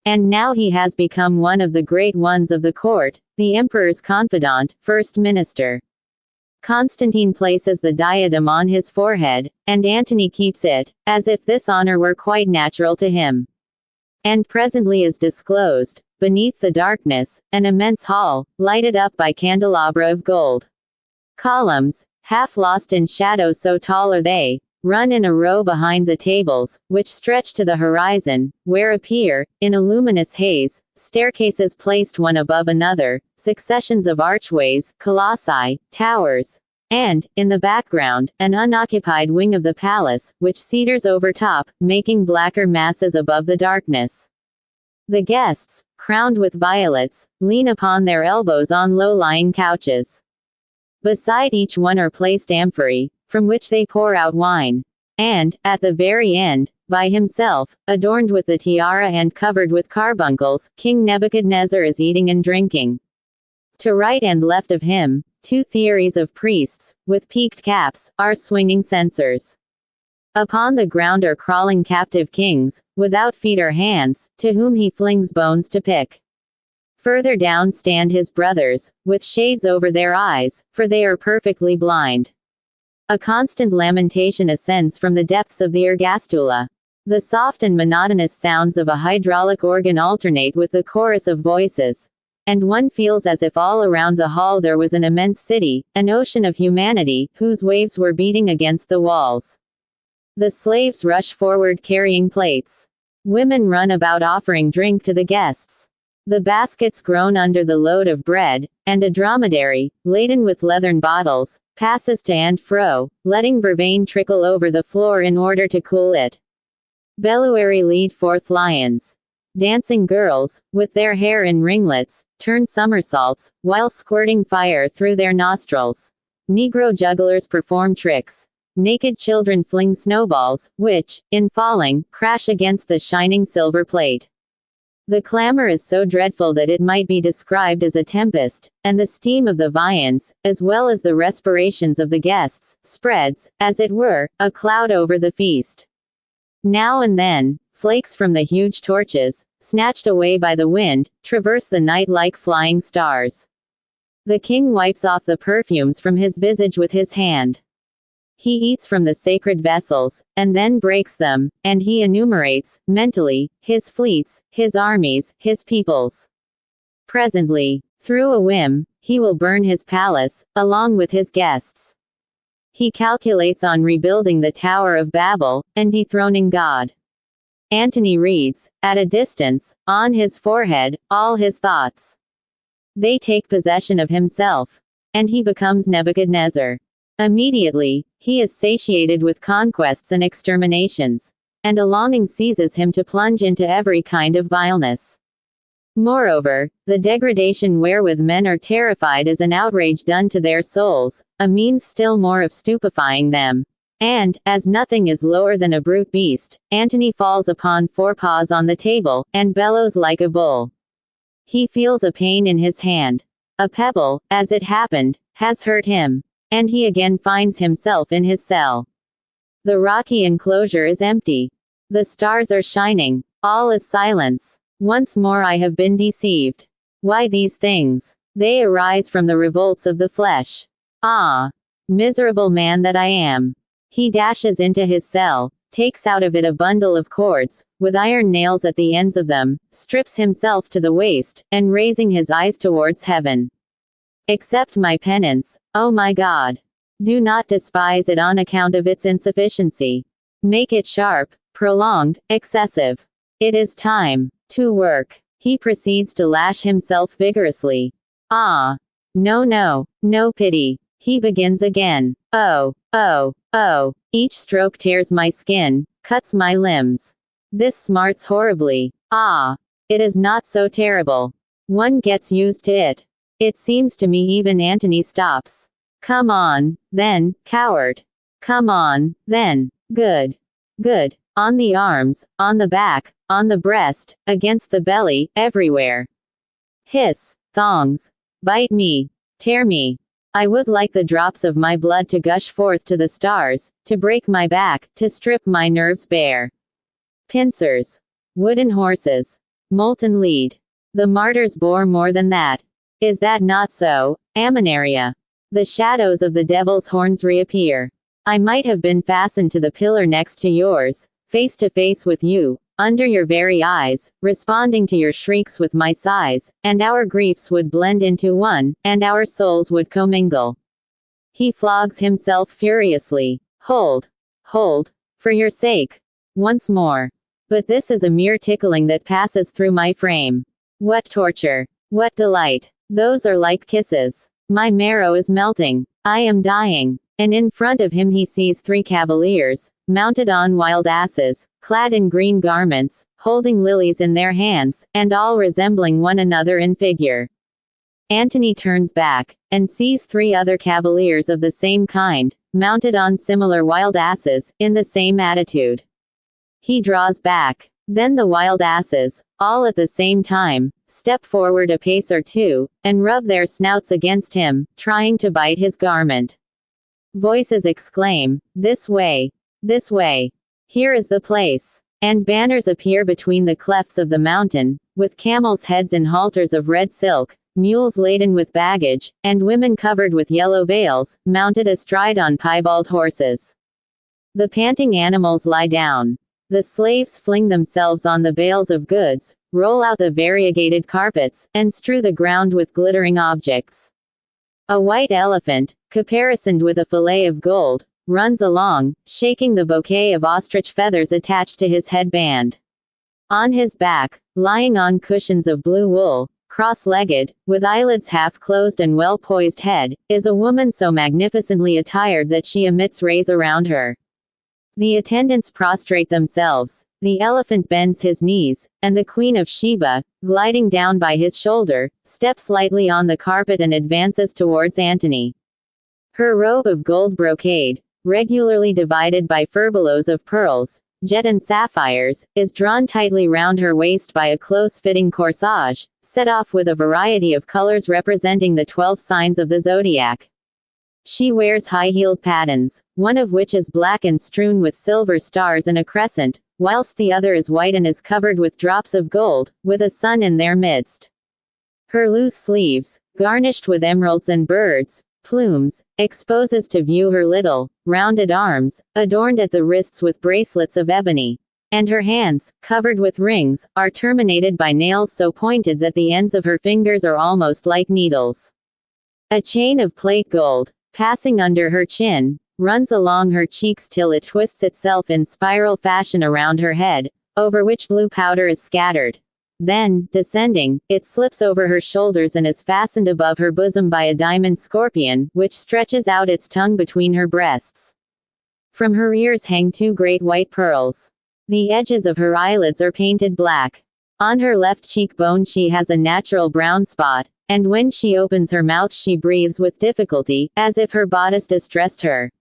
And now he has become one of the great ones of the court, the emperor's confidant, first minister. Constantine places the diadem on his forehead, and Antony keeps it, as if this honor were quite natural to him. And presently is disclosed, beneath the darkness, an immense hall, lighted up by candelabra of gold. Columns, half lost in shadow so tall are they, run in a row behind the tables, which stretch to the horizon, where appear, in a luminous haze, staircases placed one above another, successions of archways, colossi, towers, and, in the background, an unoccupied wing of the palace, which cedars overtop, making blacker masses above the darkness. The guests, crowned with violets, lean upon their elbows on low-lying couches. Beside each one are placed amphorae, from which they pour out wine. And, at the very end, by himself, adorned with the tiara and covered with carbuncles, King Nebuchadnezzar is eating and drinking. To right and left of him, 2 theories of priests, with peaked caps, are swinging censers. Upon the ground are crawling captive kings, without feet or hands, to whom he flings bones to pick. Further down stand his brothers, with shades over their eyes, for they are perfectly blind. A constant lamentation ascends from the depths of the ergastula. The soft and monotonous sounds of a hydraulic organ alternate with the chorus of voices, and one feels as if all around the hall there was an immense city, an ocean of humanity, whose waves were beating against the walls. The slaves rush forward carrying plates. Women run about offering drink to the guests. The baskets groan under the load of bread, and a dromedary, laden with leathern bottles, passes to and fro, letting vervain trickle over the floor in order to cool it. Belluary lead forth lions. Dancing girls, with their hair in ringlets, turn somersaults, while squirting fire through their nostrils. Negro jugglers perform tricks. Naked children fling snowballs, which, in falling, crash against the shining silver plate. The clamor is so dreadful that it might be described as a tempest, and the steam of the viands, as well as the respirations of the guests, spreads, as it were, a cloud over the feast. Now and then, flakes from the huge torches, snatched away by the wind, traverse the night like flying stars. The king wipes off the perfumes from his visage with his hand. He eats from the sacred vessels, and then breaks them, and he enumerates, mentally, his fleets, his armies, his peoples. Presently, through a whim, he will burn his palace, along with his guests. He calculates on rebuilding the Tower of Babel, and dethroning God. Antony reads, at a distance, on his forehead, all his thoughts. They take possession of himself, and he becomes Nebuchadnezzar. Immediately, he is satiated with conquests and exterminations, and a longing seizes him to plunge into every kind of vileness. Moreover, the degradation wherewith men are terrified is an outrage done to their souls, a means still more of stupefying them. And, as nothing is lower than a brute beast, Antony falls upon four paws on the table, and bellows like a bull. He feels a pain in his hand. A pebble, as it happened, has hurt him. And he again finds himself in his cell. The rocky enclosure is empty. The stars are shining. All is silence. Once more I have been deceived. Why these things? They arise from the revolts of the flesh. Ah! Miserable man that I am. He dashes into his cell, takes out of it a bundle of cords, with iron nails at the ends of them, strips himself to the waist, and raising his eyes towards heaven. Accept my penance, O my God. Do not despise it on account of its insufficiency. Make it sharp, prolonged, excessive. It is time to work. He proceeds to lash himself vigorously. Ah! No, no, no pity. He begins again. Oh, oh, oh. Each stroke tears my skin, cuts my limbs. This smarts horribly. Ah! It is not so terrible. One gets used to it. It seems to me even Antony stops. Come on, then, coward. Come on, then. Good. Good. On the arms, on the back, on the breast, against the belly, everywhere. Hiss, thongs. Bite me. Tear me. I would like the drops of my blood to gush forth to the stars, to break my back, to strip my nerves bare. Pincers. Wooden horses. Molten lead. The martyrs bore more than that. Is that not so, Ammonaria? The shadows of the devil's horns reappear. I might have been fastened to the pillar next to yours, face to face with you, under your very eyes, responding to your shrieks with my sighs, and our griefs would blend into one, and our souls would commingle. He flogs himself furiously. Hold. Hold. For your sake. Once more. But this is a mere tickling that passes through my frame. What torture. What delight. Those are like kisses. My marrow is melting. I am dying. And in front of him he sees three cavaliers, mounted on wild asses, clad in green garments, holding lilies in their hands, and all resembling one another in figure. Antony turns back, and sees three other cavaliers of the same kind, mounted on similar wild asses, in the same attitude. He draws back. Then the wild asses, all at the same time, step forward a pace or two, and rub their snouts against him, trying to bite his garment. Voices exclaim, "This way! This way! Here is the place! And banners appear between the clefts of the mountain, with camels' heads in halters of red silk, mules laden with baggage, and women covered with yellow veils, mounted astride on piebald horses. The panting animals lie down. The slaves fling themselves on the bales of goods, roll out the variegated carpets, and strew the ground with glittering objects. A white elephant, caparisoned with a fillet of gold, runs along, shaking the bouquet of ostrich feathers attached to his headband. On his back, lying on cushions of blue wool, cross-legged, with eyelids half closed and well-poised head, is a woman so magnificently attired that she emits rays around her. The attendants prostrate themselves, the elephant bends his knees, and the Queen of Sheba, gliding down by his shoulder, steps lightly on the carpet and advances towards Antony. Her robe of gold brocade, regularly divided by furbelows of pearls, jet and sapphires, is drawn tightly round her waist by a close-fitting corsage, set off with a variety of colors representing the 12 signs of the zodiac. She wears high-heeled pattens, one of which is black and strewn with silver stars and a crescent, whilst the other is white and is covered with drops of gold, with a sun in their midst. Her loose sleeves, garnished with emeralds and birds' plumes, exposes to view her little, rounded arms, adorned at the wrists with bracelets of ebony. And her hands, covered with rings, are terminated by nails so pointed that the ends of her fingers are almost like needles. A chain of plate gold, passing under her chin, runs along her cheeks till it twists itself in spiral fashion around her head, over which blue powder is scattered. Then, descending, it slips over her shoulders and is fastened above her bosom by a diamond scorpion, which stretches out its tongue between her breasts. From her ears hang 2 great white pearls. The edges of her eyelids are painted black. On her left cheekbone she has a natural brown spot, and when she opens her mouth she breathes with difficulty, as if her bodice distressed her.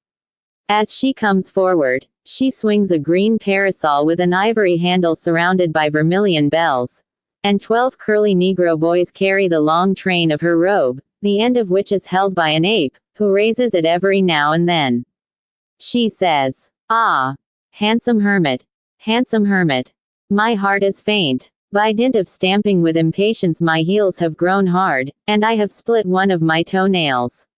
As she comes forward, she swings a green parasol with an ivory handle surrounded by vermilion bells, and 12 curly Negro boys carry the long train of her robe, the end of which is held by an ape, who raises it every now and then. She says, "Ah, handsome hermit, my heart is faint. By dint of stamping with impatience my heels have grown hard, and I have split one of my toenails.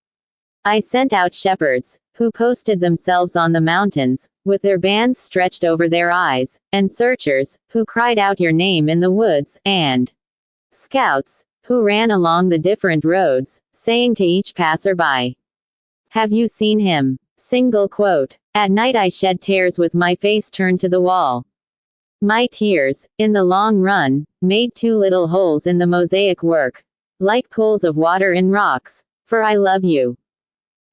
I sent out shepherds, who posted themselves on the mountains, with their bands stretched over their eyes, and searchers, who cried out your name in the woods, and scouts, who ran along the different roads, saying to each passer-by, 'Have you seen him?' Single quote. At night I shed tears with my face turned to the wall. My tears, in the long run, made 2 little holes in the mosaic work, like pools of water in rocks, for I love you.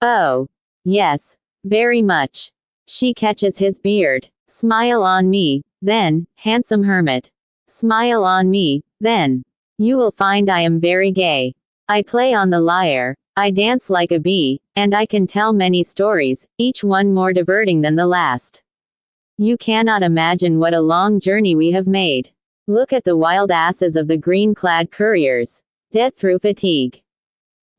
Oh, yes, very much." She catches his beard. "Smile on me, then, handsome hermit. Smile on me, then. You will find I am very gay. I play on the lyre, I dance like a bee, and I can tell many stories, each one more diverting than the last. You cannot imagine what a long journey we have made. Look at the wild asses of the green-clad couriers, dead through fatigue.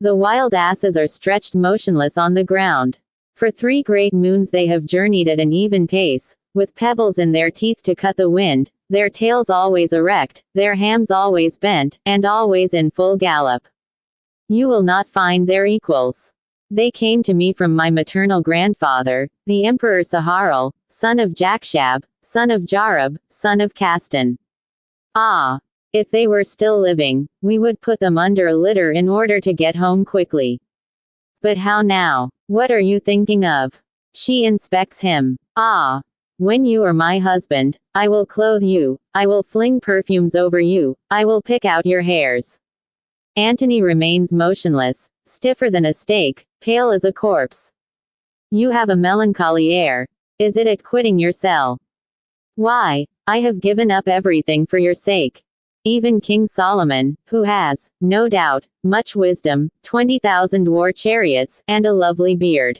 The wild asses are stretched motionless on the ground. For 3 great moons they have journeyed at an even pace, with pebbles in their teeth to cut the wind, their tails always erect, their hams always bent, and always in full gallop. You will not find their equals. They came to me from my maternal grandfather, the Emperor Saharil, son of Jakshab, son of Jarab, son of Castan. Ah! If they were still living, we would put them under a litter in order to get home quickly. But how now? What are you thinking of?" She inspects him. "Ah! When you are my husband, I will clothe you, I will fling perfumes over you, I will pick out your hairs." Antony remains motionless, stiffer than a stake, pale as a corpse. "You have a melancholy air. Is it at quitting your cell?" "Why, I have given up everything for your sake. Even King Solomon, who has, no doubt, much wisdom, 20,000 war chariots, and a lovely beard.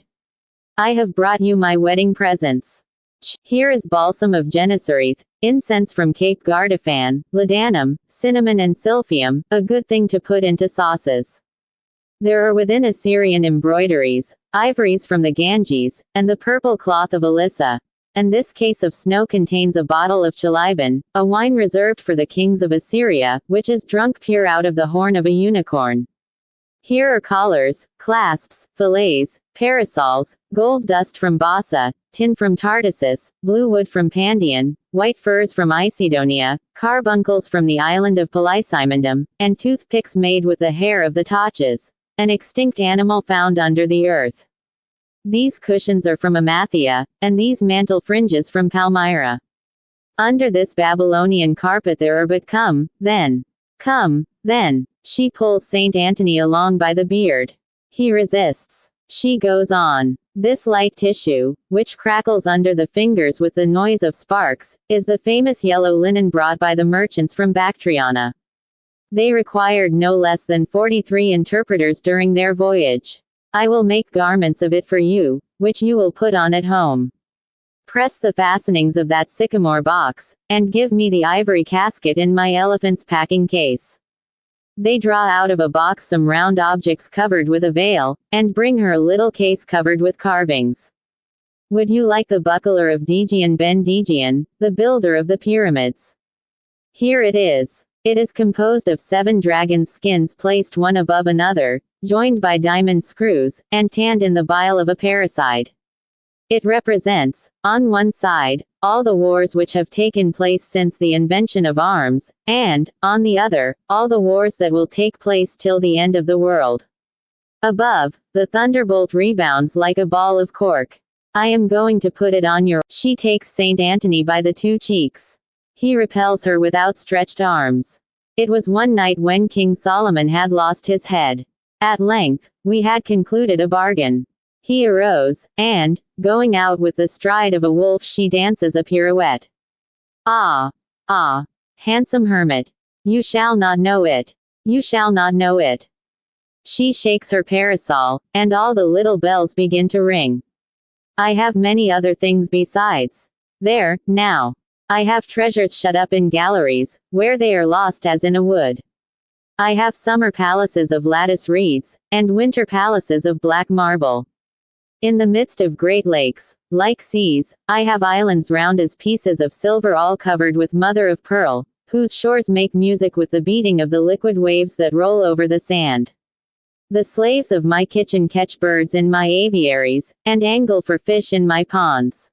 I have brought you my wedding presents. Here is balsam of Gennesareth, incense from Cape Gardafan, ladanum, cinnamon and silphium, a good thing to put into sauces. There are within Assyrian embroideries, ivories from the Ganges, and the purple cloth of Elissa. and this case of snow contains a bottle of Chalybin, a wine reserved for the kings of Assyria, which is drunk pure out of the horn of a unicorn. Here are collars, clasps, fillets, parasols, gold dust from Bassa, tin from Tartessus, blue wood from Pandion, white furs from Icedonia, carbuncles from the island of Polysimondum, and toothpicks made with the hair of the Taches, an extinct animal found under the earth. These cushions are from Amathia, and these mantle fringes from Palmyra. Under this Babylonian carpet there are but come, then. Come, then. She pulls Saint Anthony along by the beard. He resists. She goes on. This light tissue, which crackles under the fingers with the noise of sparks, is the famous yellow linen brought by the merchants from Bactriana. They required no less than 43 interpreters during their voyage. I will make garments of it for you, which you will put on at home. Press the fastenings of that sycamore box, and give me the ivory casket in my elephant's packing case. They draw out of a box some round objects covered with a veil, and bring her a little case covered with carvings. Would you like the buckler of Digian ben Digian, the builder of the pyramids? Here it is. It is composed of 7 dragons' skins placed one above another, joined by diamond screws, and tanned in the bile of a parricide. It represents, on one side, all the wars which have taken place since the invention of arms, and, on the other, all the wars that will take place till the end of the world. Above, the thunderbolt rebounds like a ball of cork. I am going to put it on your. She takes Saint Anthony by the 2 cheeks. He repels her with outstretched arms. It was one night when King Solomon had lost his head. At length, we had concluded a bargain. He arose, and, going out with the stride of a wolf, she dances a pirouette. Ah! Ah! Handsome hermit! You shall not know it. You shall not know it. She shakes her parasol, and all the little bells begin to ring. I have many other things besides. There, now. I have treasures shut up in galleries, where they are lost as in a wood. I have summer palaces of lattice reeds, and winter palaces of black marble. In the midst of great lakes, like seas, I have islands round as pieces of silver all covered with mother of pearl, whose shores make music with the beating of the liquid waves that roll over the sand. The slaves of my kitchen catch birds in my aviaries, and angle for fish in my ponds.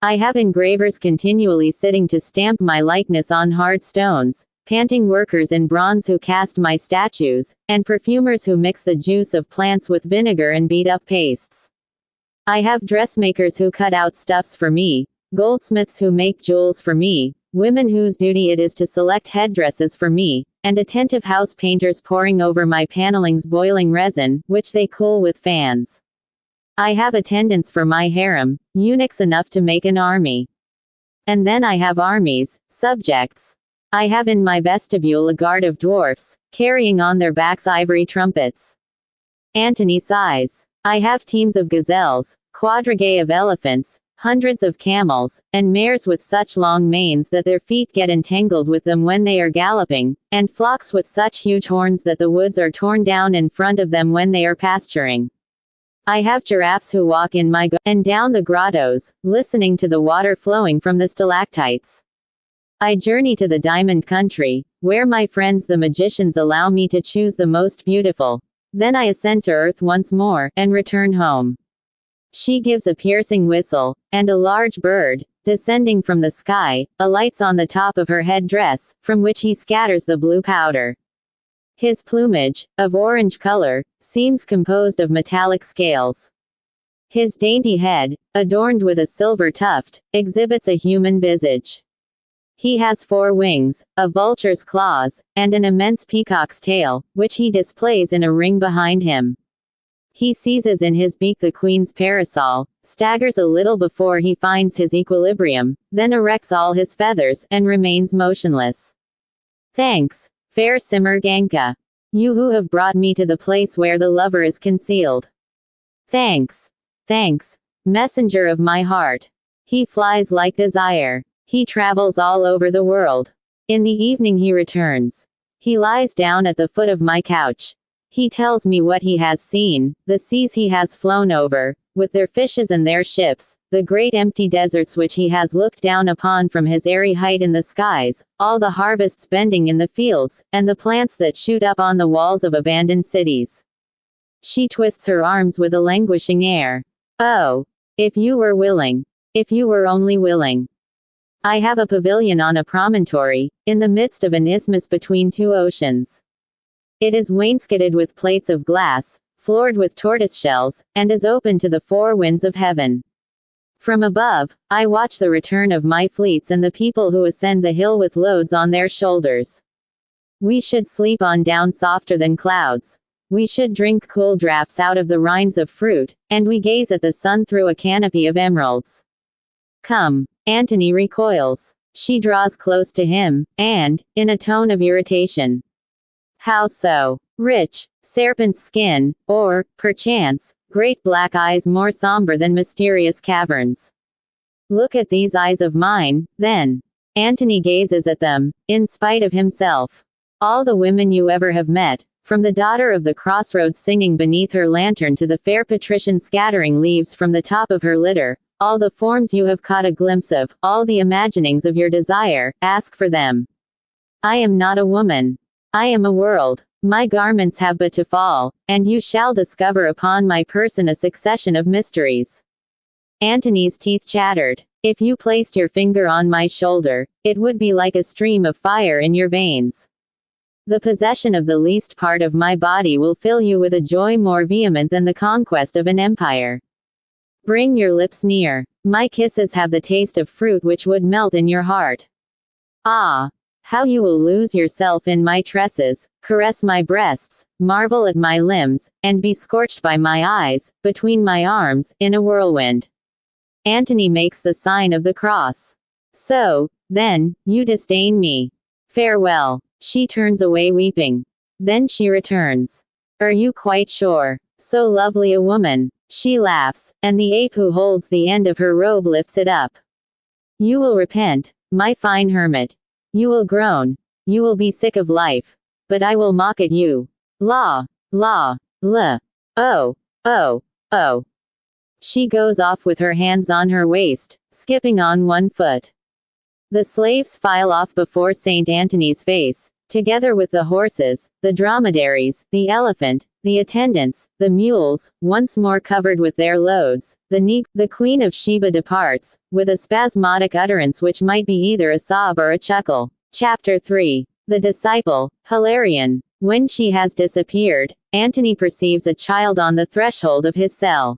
I have engravers continually sitting to stamp my likeness on hard stones, panting workers in bronze who cast my statues, and perfumers who mix the juice of plants with vinegar and beat up pastes. I have dressmakers who cut out stuffs for me, goldsmiths who make jewels for me, women whose duty it is to select headdresses for me, and attentive house painters poring over my panelings boiling resin, which they cool with fans. I have attendants for my harem, eunuchs enough to make an army. And then I have armies, subjects. I have in my vestibule a guard of dwarfs, carrying on their backs ivory trumpets. Antony sighs. I have teams of gazelles, quadrigae of elephants, hundreds of camels, and mares with such long manes that their feet get entangled with them when they are galloping, and flocks with such huge horns that the woods are torn down in front of them when they are pasturing. I have giraffes who walk in my and down the grottos, listening to the water flowing from the stalactites. I journey to the diamond country, where my friends the magicians allow me to choose the most beautiful. Then I ascend to earth once more, and return home. She gives a piercing whistle, and a large bird, descending from the sky, alights on the top of her head dress, from which he scatters the blue powder. His plumage, of orange color, seems composed of metallic scales. His dainty head, adorned with a silver tuft, exhibits a human visage. He has 4 wings, a vulture's claws, and an immense peacock's tail, which he displays in a ring behind him. He seizes in his beak the queen's parasol, staggers a little before he finds his equilibrium, then erects all his feathers, and remains motionless. Thanks, fair Simmer-Ganka. You who have brought me to the place where the lover is concealed. Thanks. Thanks, messenger of my heart. He flies like desire. He travels all over the world. In the evening he returns. He lies down at the foot of my couch. He tells me what he has seen, the seas he has flown over, with their fishes and their ships, the great empty deserts which he has looked down upon from his airy height in the skies, all the harvests bending in the fields, and the plants that shoot up on the walls of abandoned cities. She twists her arms with a languishing air. Oh, if you were willing. If you were only willing. I have a pavilion on a promontory, in the midst of an isthmus between two oceans. It is wainscoted with plates of glass, floored with tortoise shells, and is open to the four winds of heaven. From above, I watch the return of my fleets and the people who ascend the hill with loads on their shoulders. We should sleep on down softer than clouds. We should drink cool draughts out of the rinds of fruit, and we gaze at the sun through a canopy of emeralds. Come. Antony recoils. She draws close to him, and, in a tone of irritation. How so? Rich, serpent's skin, or, perchance, great black eyes more somber than mysterious caverns. Look at these eyes of mine, then. Antony gazes at them, in spite of himself. All the women you ever have met, from the daughter of the crossroads singing beneath her lantern to the fair patrician scattering leaves from the top of her litter, all the forms you have caught a glimpse of, all the imaginings of your desire, ask for them. I am not a woman. I am a world. My garments have but to fall, and you shall discover upon my person a succession of mysteries. Antony's teeth chattered. If you placed your finger on my shoulder, it would be like a stream of fire in your veins. The possession of the least part of my body will fill you with a joy more vehement than the conquest of an empire. Bring your lips near. My kisses have the taste of fruit which would melt in your heart. Ah! How you will lose yourself in my tresses, caress my breasts, marvel at my limbs, and be scorched by my eyes, between my arms, in a whirlwind. Antony makes the sign of the cross. So, then, you disdain me. Farewell. She turns away weeping. Then she returns. Are you quite sure? So lovely a woman. She laughs, and the ape who holds the end of her robe lifts it up. You will repent, my fine hermit. You will groan. You will be sick of life. But I will mock at you. La, la, la. Oh, oh, oh. She goes off with her hands on her waist, skipping on one foot. The slaves file off before St. Antony's face, together with the horses, the dromedaries, the elephant, the attendants, the mules, once more covered with their loads. The Queen of Sheba departs, with a spasmodic utterance which might be either a sob or a chuckle. Chapter 3. The disciple, Hilarion. When she has disappeared, Antony perceives a child on the threshold of his cell.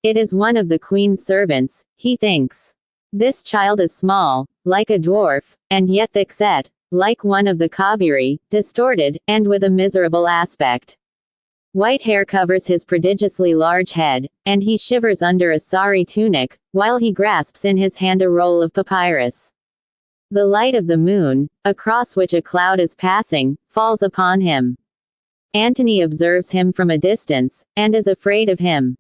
It is one of the queen's servants, he thinks. This child is small, like a dwarf, and yet thick-set, like one of the Kabiri, distorted, and with a miserable aspect. White hair covers his prodigiously large head, and he shivers under a sorry tunic, while he grasps in his hand a roll of papyrus. The light of the moon, across which a cloud is passing, falls upon him. Antony observes him from a distance, and is afraid of him.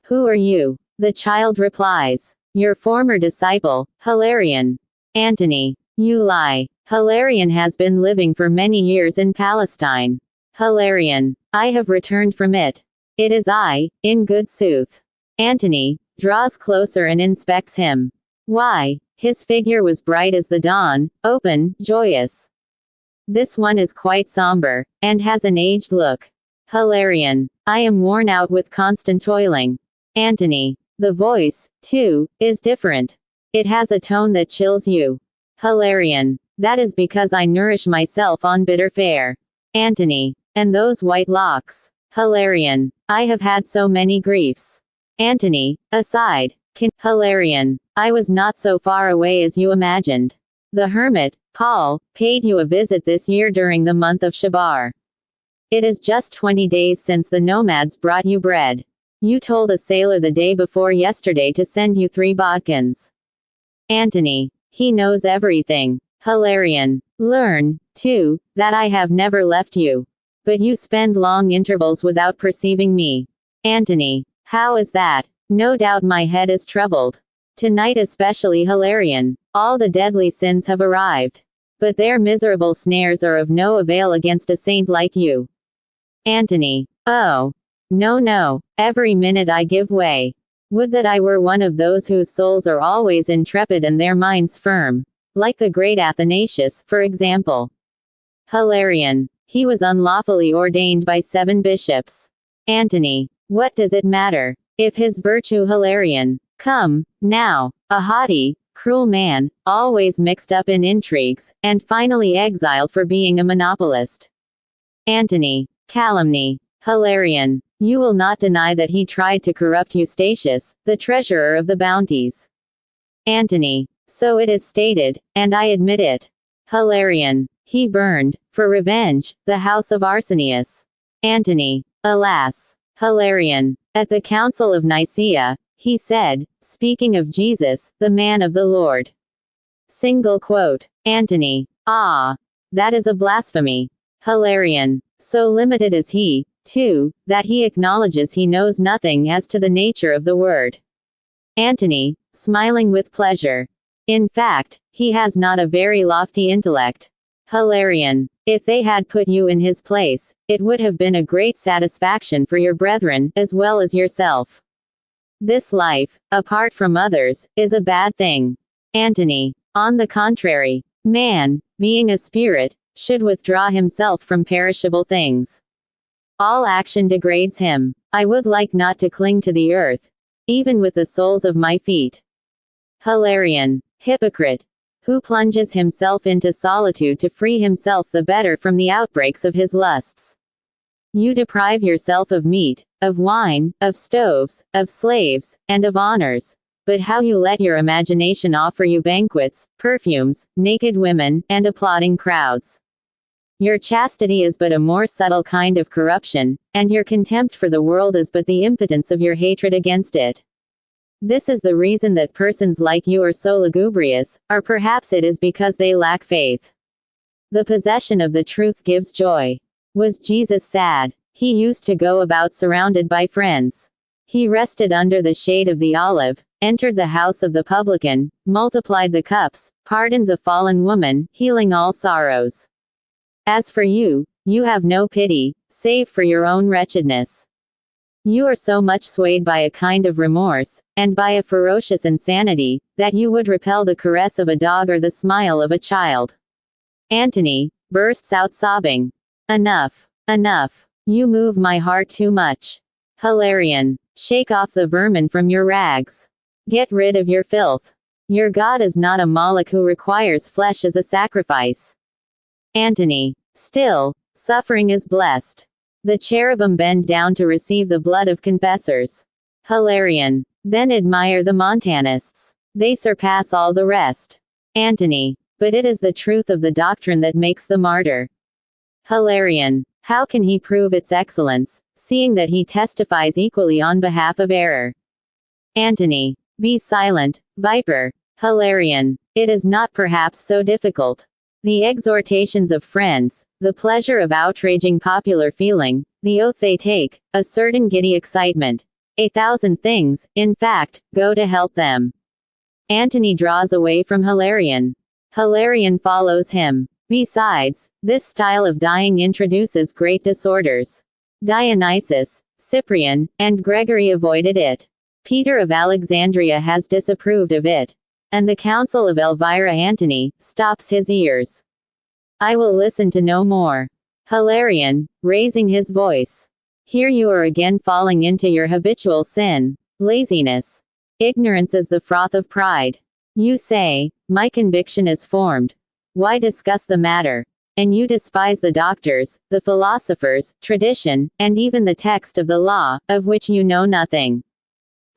Who are you? The child replies. Your former disciple, Hilarion. Antony. You lie. Hilarion has been living for many years in Palestine. Hilarion. I have returned from it. It is I, in good sooth. Antony draws closer and inspects him. Why, his figure was bright as the dawn, open, joyous. This one is quite somber, and has an aged look. Hilarion. I am worn out with constant toiling. Antony. The voice, too, is different. It has a tone that chills you. Hilarion. That is because I nourish myself on bitter fare. Antony. And those white locks. Hilarion. I have had so many griefs. Antony. Aside. Hilarion. I was not so far away as you imagined. The hermit, Paul, paid you a visit this year during the month of Shabar. It is just 20 days since the nomads brought you bread. You told a sailor the day before yesterday to send you 3 bodkins. Antony. He knows everything. Hilarion. Learn, too, that I have never left you. But you spend long intervals without perceiving me. Antony. How is that? No doubt my head is troubled. Tonight especially, Hilarion. All the deadly sins have arrived. But their miserable snares are of no avail against a saint like you. Antony. Oh. No, no. Every minute I give way. Would that I were one of those whose souls are always intrepid and their minds firm. Like the great Athanasius, for example. Hilarion. He was unlawfully ordained by 7 bishops. Antony. What does it matter? If his virtue Hilarion. Come, now. A haughty, cruel man, always mixed up in intrigues, and finally exiled for being a monopolist. Antony. Calumny. Hilarion. You will not deny that he tried to corrupt Eustachius, the treasurer of the bounties. Antony. So it is stated, and I admit it. Hilarion. He burned, for revenge, the house of Arsenius. Antony. Alas. Hilarion. At the Council of Nicaea, he said, speaking of Jesus, the man of the Lord. Single quote. Antony. Ah. That is a blasphemy. Hilarion. So limited is he, too, that he acknowledges he knows nothing as to the nature of the word. Antony, smiling with pleasure. In fact, he has not a very lofty intellect. Hilarion. If they had put you in his place, it would have been a great satisfaction for your brethren, as well as yourself. This life, apart from others, is a bad thing. Antony. On the contrary, man, being a spirit, should withdraw himself from perishable things. All action degrades him. I would like not to cling to the earth, even with the soles of my feet. Hilarion. Hypocrite. Who plunges himself into solitude to free himself the better from the outbreaks of his lusts. You deprive yourself of meat, of wine, of stoves, of slaves, and of honors. But how you let your imagination offer you banquets, perfumes, naked women, and applauding crowds. Your chastity is but a more subtle kind of corruption, and your contempt for the world is but the impotence of your hatred against it. This is the reason that persons like you are so lugubrious, or perhaps it is because they lack faith. The possession of the truth gives joy. Was Jesus sad? He used to go about surrounded by friends. He rested under the shade of the olive, entered the house of the publican, multiplied the cups, pardoned the fallen woman, healing all sorrows. As for you, you have no pity, save for your own wretchedness. You are so much swayed by a kind of remorse, and by a ferocious insanity, that you would repel the caress of a dog or the smile of a child. Antony bursts out sobbing. Enough. Enough. You move my heart too much. Hilarion. Shake off the vermin from your rags. Get rid of your filth. Your God is not a Moloch who requires flesh as a sacrifice. Antony. Still, suffering is blessed. The cherubim bend down to receive the blood of confessors. Hilarion. Then admire the Montanists. They surpass all the rest. Antony. But it is the truth of the doctrine that makes the martyr. Hilarion. How can he prove its excellence, seeing that he testifies equally on behalf of error? Antony. Be silent, viper. Hilarion. It is not perhaps so difficult. The exhortations of friends, the pleasure of outraging popular feeling, the oath they take, a certain giddy excitement, 1,000 things, in fact, go to help them. Antony draws away from Hilarion. Hilarion follows him. Besides, this style of dying introduces great disorders. Dionysius, Cyprian, and Gregory avoided it. Peter of Alexandria has disapproved of it. And the Council of Elvira Antony stops his ears. I will listen to no more. Hilarion, raising his voice. Here you are again falling into your habitual sin, laziness. Ignorance is the froth of pride. You say, my conviction is formed. Why discuss the matter? And you despise the doctors, the philosophers, tradition, and even the text of the law, of which you know nothing.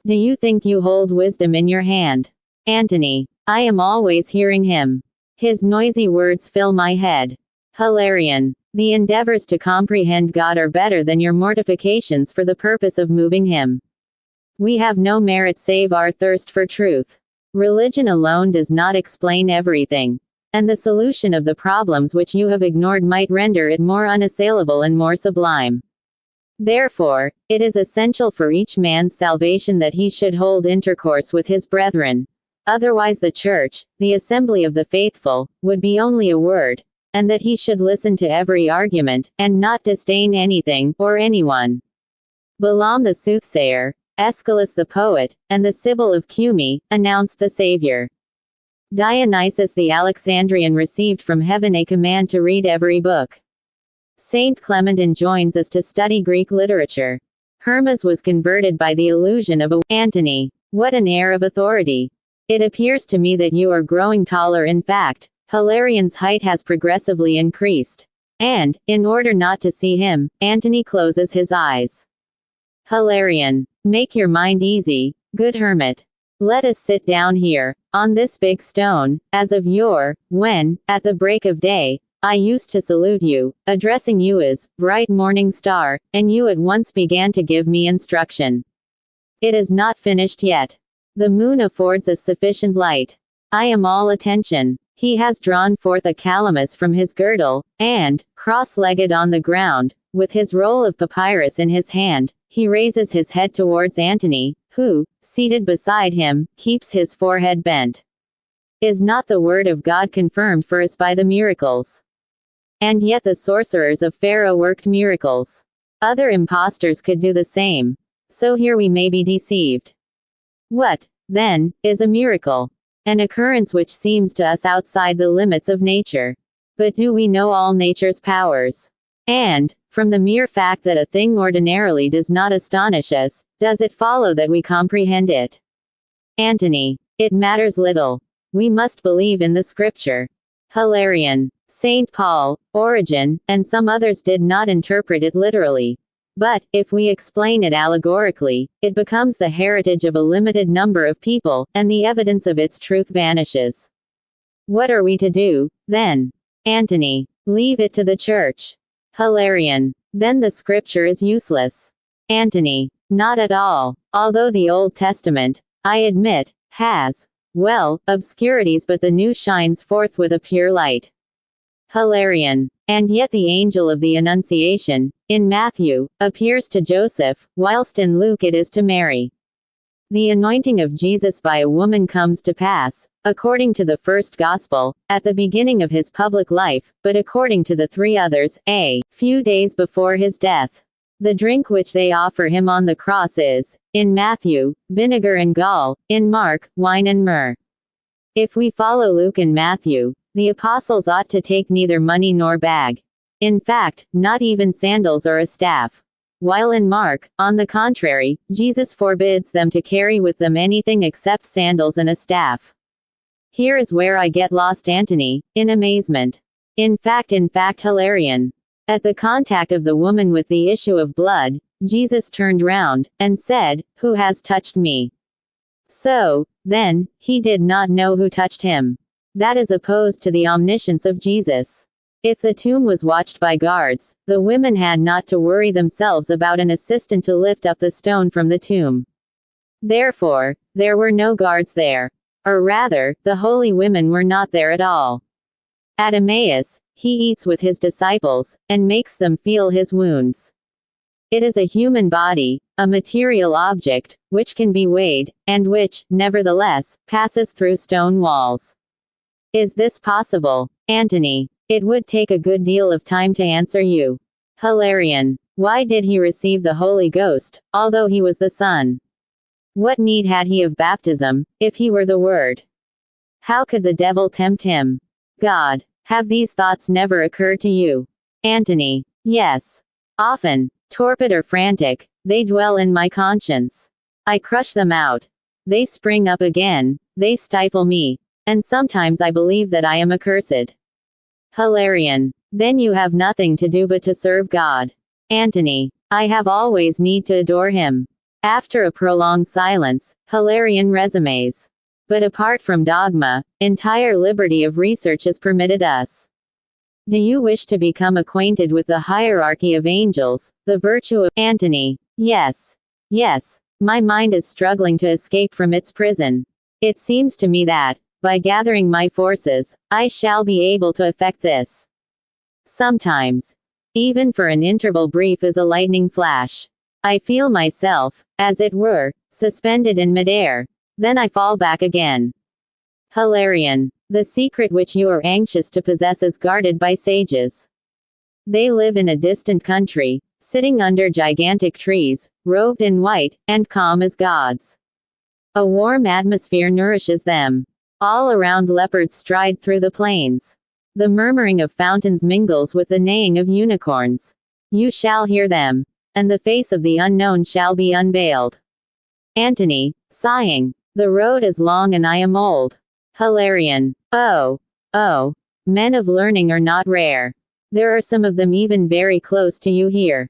Do you think you hold wisdom in your hand? Antony. I am always hearing him. His noisy words fill my head. Hilarion. The endeavors to comprehend God are better than your mortifications for the purpose of moving him. We have no merit save our thirst for truth. Religion alone does not explain everything. And the solution of the problems which you have ignored might render it more unassailable and more sublime. Therefore, it is essential for each man's salvation that he should hold intercourse with his brethren. Otherwise the Church, the assembly of the faithful, would be only a word, and that he should listen to every argument, and not disdain anything, or anyone. Balaam the soothsayer, Aeschylus the poet, and the Sibyl of Cumae, announced the Savior. Dionysius the Alexandrian received from heaven a command to read every book. Saint Clement enjoins us to study Greek literature. Hermes was converted by the illusion of a Antony. What an air of authority! It appears to me that you are growing taller. In fact, Hilarian's height has progressively increased. And, in order not to see him, Antony closes his eyes. Hilarion. Make your mind easy, good hermit. Let us sit down here, on this big stone, as of yore, when, at the break of day, I used to salute you, addressing you as, bright morning star, and you at once began to give me instruction. It is not finished yet. The moon affords us sufficient light. I am all attention. He has drawn forth a calamus from his girdle, and, cross-legged on the ground, with his roll of papyrus in his hand, he raises his head towards Antony, who, seated beside him, keeps his forehead bent. Is not the word of God confirmed for us by the miracles? And yet the sorcerers of Pharaoh worked miracles. Other impostors could do the same. So here we may be deceived. What, then, is a miracle? An occurrence which seems to us outside the limits of nature. But do we know all nature's powers? And, from the mere fact that a thing ordinarily does not astonish us, does it follow that we comprehend it? Antony. It matters little. We must believe in the scripture. Hilarion. St. Paul, Origen, and some others did not interpret it literally. But, if we explain it allegorically, it becomes the heritage of a limited number of people, and the evidence of its truth vanishes. What are we to do, then? Antony. Leave it to the church. Hilarion. Then the scripture is useless. Antony. Not at all. Although the Old Testament, I admit, has, well, obscurities, but the new shines forth with a pure light. Hilarion. And yet the angel of the Annunciation, in Matthew, appears to Joseph, whilst in Luke it is to Mary. The anointing of Jesus by a woman comes to pass, according to the first gospel, at the beginning of his public life, but according to the three others, a few days before his death. The drink which they offer him on the cross is, in Matthew, vinegar and gall, in Mark, wine and myrrh. If we follow Luke and Matthew, the apostles ought to take neither money nor bag. In fact, not even sandals or a staff. While in Mark, on the contrary, Jesus forbids them to carry with them anything except sandals and a staff. Here is where I get lost. Antony, in amazement. In fact, Hilarion. At the contact of the woman with the issue of blood, Jesus turned round, and said, "Who has touched me?" So, then, he did not know who touched him. That is opposed to the omniscience of Jesus. If the tomb was watched by guards, the women had not to worry themselves about an assistant to lift up the stone from the tomb. Therefore, there were no guards there. Or rather, the holy women were not there at all. At Emmaus, he eats with his disciples, and makes them feel his wounds. It is a human body, a material object, which can be weighed, and which, nevertheless, passes through stone walls. Is this possible? Antony. It would take a good deal of time to answer you. Hilarion. Why did he receive the Holy Ghost, although he was the Son? What need had he of baptism, if he were the Word? How could the devil tempt him? God. Have these thoughts never occurred to you? Antony. Yes. Often, torpid or frantic, they dwell in my conscience. I crush them out. They spring up again, they stifle me. And sometimes I believe that I am accursed. Hilarion. Then you have nothing to do but to serve God. Antony. I have always need to adore him. After a prolonged silence, Hilarion resumes. But apart from dogma, entire liberty of research is permitted us. Do you wish to become acquainted with the hierarchy of angels, the virtue of Antony? Yes. Yes. My mind is struggling to escape from its prison. It seems to me that, by gathering my forces, I shall be able to effect this. Sometimes, even for an interval brief as a lightning flash, I feel myself, as it were, suspended in midair. Then I fall back again. Hilarion. The secret which you are anxious to possess is guarded by sages. They live in a distant country, sitting under gigantic trees, robed in white, and calm as gods. A warm atmosphere nourishes them. All around leopards stride through the plains. The murmuring of fountains mingles with the neighing of unicorns. You shall hear them, and the face of the unknown shall be unveiled. Antony, sighing. The road is long and I am old. Hilarion. Oh, men of learning are not rare. There are some of them even very close to you here.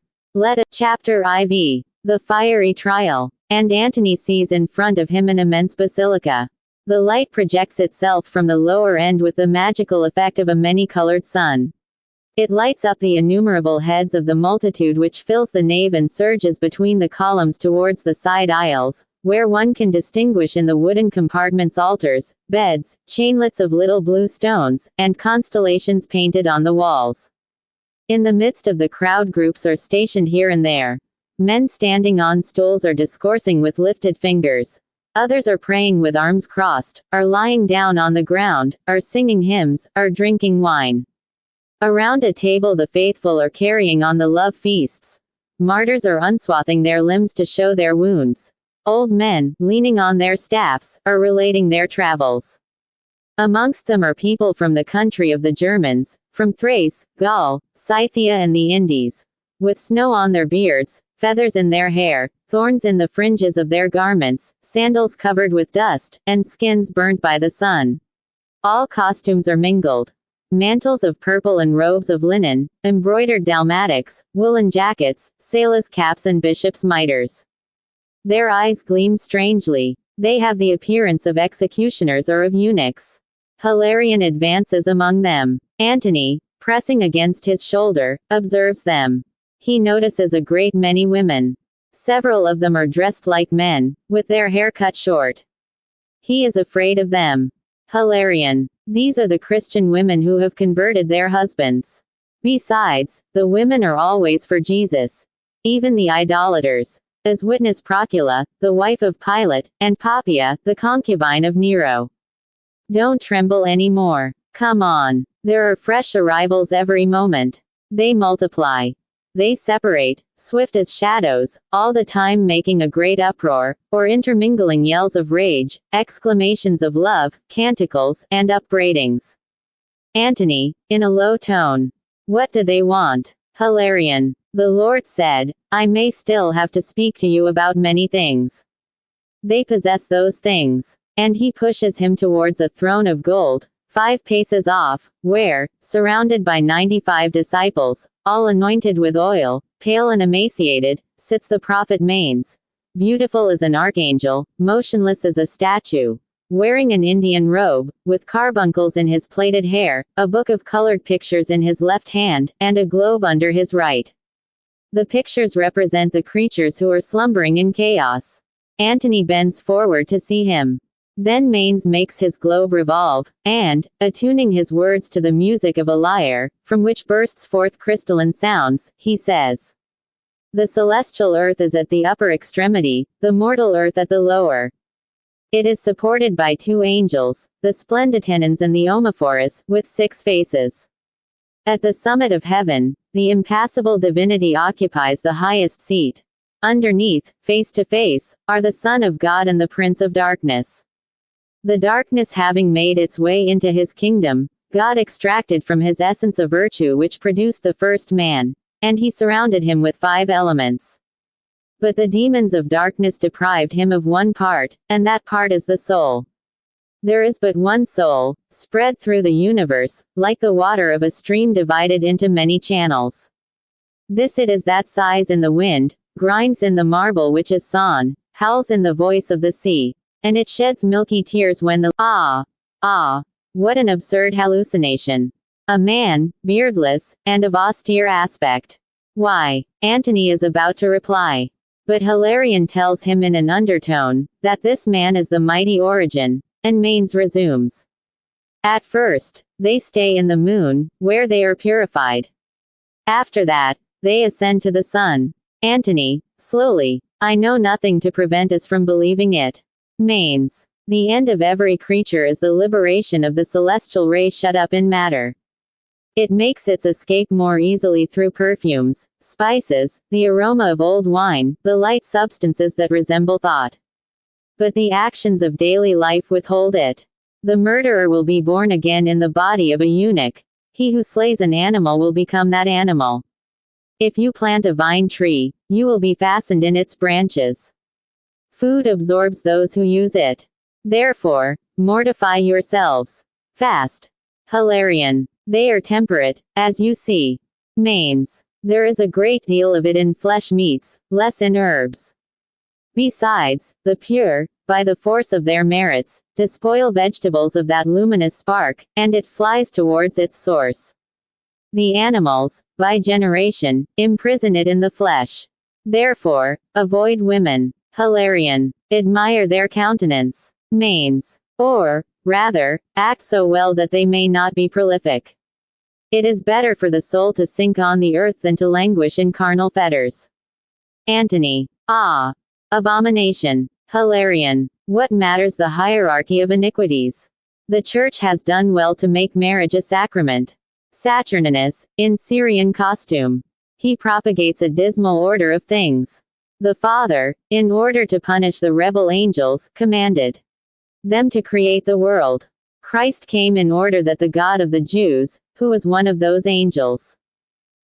Chapter IV. The fiery trial. And Antony sees in front of him an immense basilica. The light projects itself from the lower end with the magical effect of a many-colored sun. It lights up the innumerable heads of the multitude which fills the nave and surges between the columns towards the side aisles, where one can distinguish in the wooden compartments altars, beds, chainlets of little blue stones, and constellations painted on the walls. In the midst of the crowd, groups are stationed here and there. Men standing on stools are discoursing with lifted fingers. Others are praying with arms crossed, are lying down on the ground, are singing hymns, are drinking wine. Around a table the faithful are carrying on the love feasts. Martyrs are unswathing their limbs to show their wounds. Old men, leaning on their staffs, are relating their travels. Amongst them are people from the country of the Germans, from Thrace, Gaul, Scythia and the Indies. With snow on their beards, feathers in their hair, thorns in the fringes of their garments, sandals covered with dust, and skins burnt by the sun. All costumes are mingled. Mantles of purple and robes of linen, embroidered dalmatics, woolen jackets, sailors' caps and bishops' mitres. Their eyes gleam strangely. They have the appearance of executioners or of eunuchs. Hilarion advances among them. Antony, pressing against his shoulder, observes them. He notices a great many women. Several of them are dressed like men, with their hair cut short. He is afraid of them. Hilarion. These are the Christian women who have converted their husbands. Besides, the women are always for Jesus. Even the idolaters. As witness Procula, the wife of Pilate, and Poppaea, the concubine of Nero. Don't tremble any more. Come on. There are fresh arrivals every moment. They multiply. They separate, swift as shadows, all the time making a great uproar, or intermingling yells of rage, exclamations of love, canticles, and upbraidings. Antony, in a low tone. What do they want? Hilarion. The Lord said, I may still have to speak to you about many things. They possess those things. And he pushes him towards a throne of gold, 5 paces off, where, surrounded by 95 disciples, all anointed with oil, pale and emaciated, sits the prophet Manes. Beautiful as an archangel, motionless as a statue. Wearing an Indian robe, with carbuncles in his plaited hair, a book of colored pictures in his left hand, and a globe under his right. The pictures represent the creatures who are slumbering in chaos. Antony bends forward to see him. Then Manes makes his globe revolve, and, attuning his words to the music of a lyre, from which bursts forth crystalline sounds, he says, the celestial earth is at the upper extremity, the mortal earth at the lower. It is supported by 2 angels, the Splendotenons and the Omophorus, with 6 faces. At the summit of heaven, the impassible divinity occupies the highest seat. Underneath, face to face, are the Son of God and the Prince of Darkness. The darkness having made its way into his kingdom, God extracted from his essence a virtue which produced the first man, and he surrounded him with 5 elements. But the demons of darkness deprived him of one part, and that part is the soul. There is but one soul, spread through the universe, like the water of a stream divided into many channels. This it is that sighs in the wind, grinds in the marble which is sawn, howls in the voice of the sea, and it sheds milky tears when the what an absurd hallucination. A man, beardless, and of austere aspect. Why? Antony is about to reply. But Hilarion tells him in an undertone, that this man is the mighty Origen, and Manes resumes. At first, they stay in the moon, where they are purified. After that, they ascend to the sun. Antony, slowly, I know nothing to prevent us from believing it. Manes. The end of every creature is the liberation of the celestial ray shut up in matter. It makes its escape more easily through perfumes, spices, the aroma of old wine, the light substances that resemble thought. But the actions of daily life withhold it. The murderer will be born again in the body of a eunuch. He who slays an animal will become that animal. If you plant a vine tree, you will be fastened in its branches. Food absorbs those who use it. Therefore, mortify yourselves. Fast. Hilarion. They are temperate, as you see. Manes. There is a great deal of it in flesh meats, less in herbs. Besides, the pure, by the force of their merits, despoil vegetables of that luminous spark, and it flies towards its source. The animals, by generation, imprison it in the flesh. Therefore, avoid women. Hilarion. Admire their countenance. Manes. Or, rather, act so well that they may not be prolific. It is better for the soul to sink on the earth than to languish in carnal fetters. Antony. Ah! Abomination. Hilarion. What matters the hierarchy of iniquities? The Church has done well to make marriage a sacrament. Saturninus, in Syrian costume. He propagates a dismal order of things. The Father, in order to punish the rebel angels, commanded them to create the world. Christ came in order that the God of the Jews, who was one of those angels.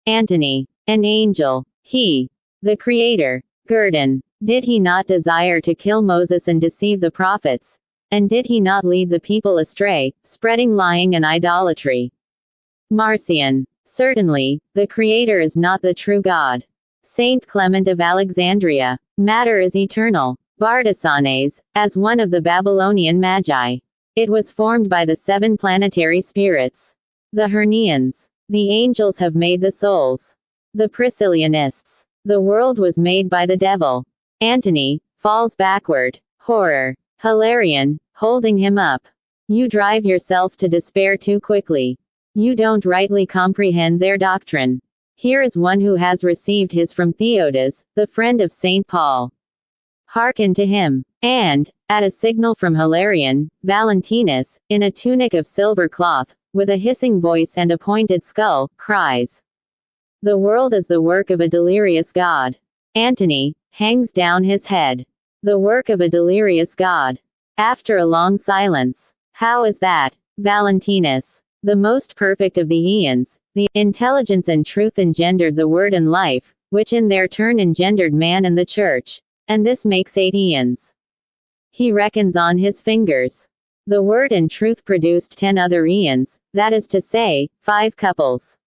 Antony. An angel. He. The Creator. Gurdon. Did he not desire to kill Moses and deceive the prophets? And did he not lead the people astray, spreading lying and idolatry? Marcion. Certainly, the Creator is not the true God. Saint Clement of Alexandria. Matter is eternal. Bardesanes, as one of the Babylonian Magi. It was formed by the 7 planetary spirits. The Hernians. The angels have made the souls. The Priscillianists. The world was made by the devil. Antony, falls backward. Horror. Hilarion, holding him up. You drive yourself to despair too quickly. You don't rightly comprehend their doctrine. Here is one who has received his from Theodas, the friend of St. Paul. Hearken to him. And, at a signal from Hilarion, Valentinus, in a tunic of silver cloth, with a hissing voice and a pointed skull, cries, "The world is the work of a delirious god." Antony hangs down his head. The work of a delirious god. After a long silence. How is that? Valentinus. The most perfect of the eons, the intelligence and truth engendered the word and life, which in their turn engendered man and the church. And this makes 8 eons. He reckons on his fingers. The word and truth produced 10 other eons, that is to say, 5 couples.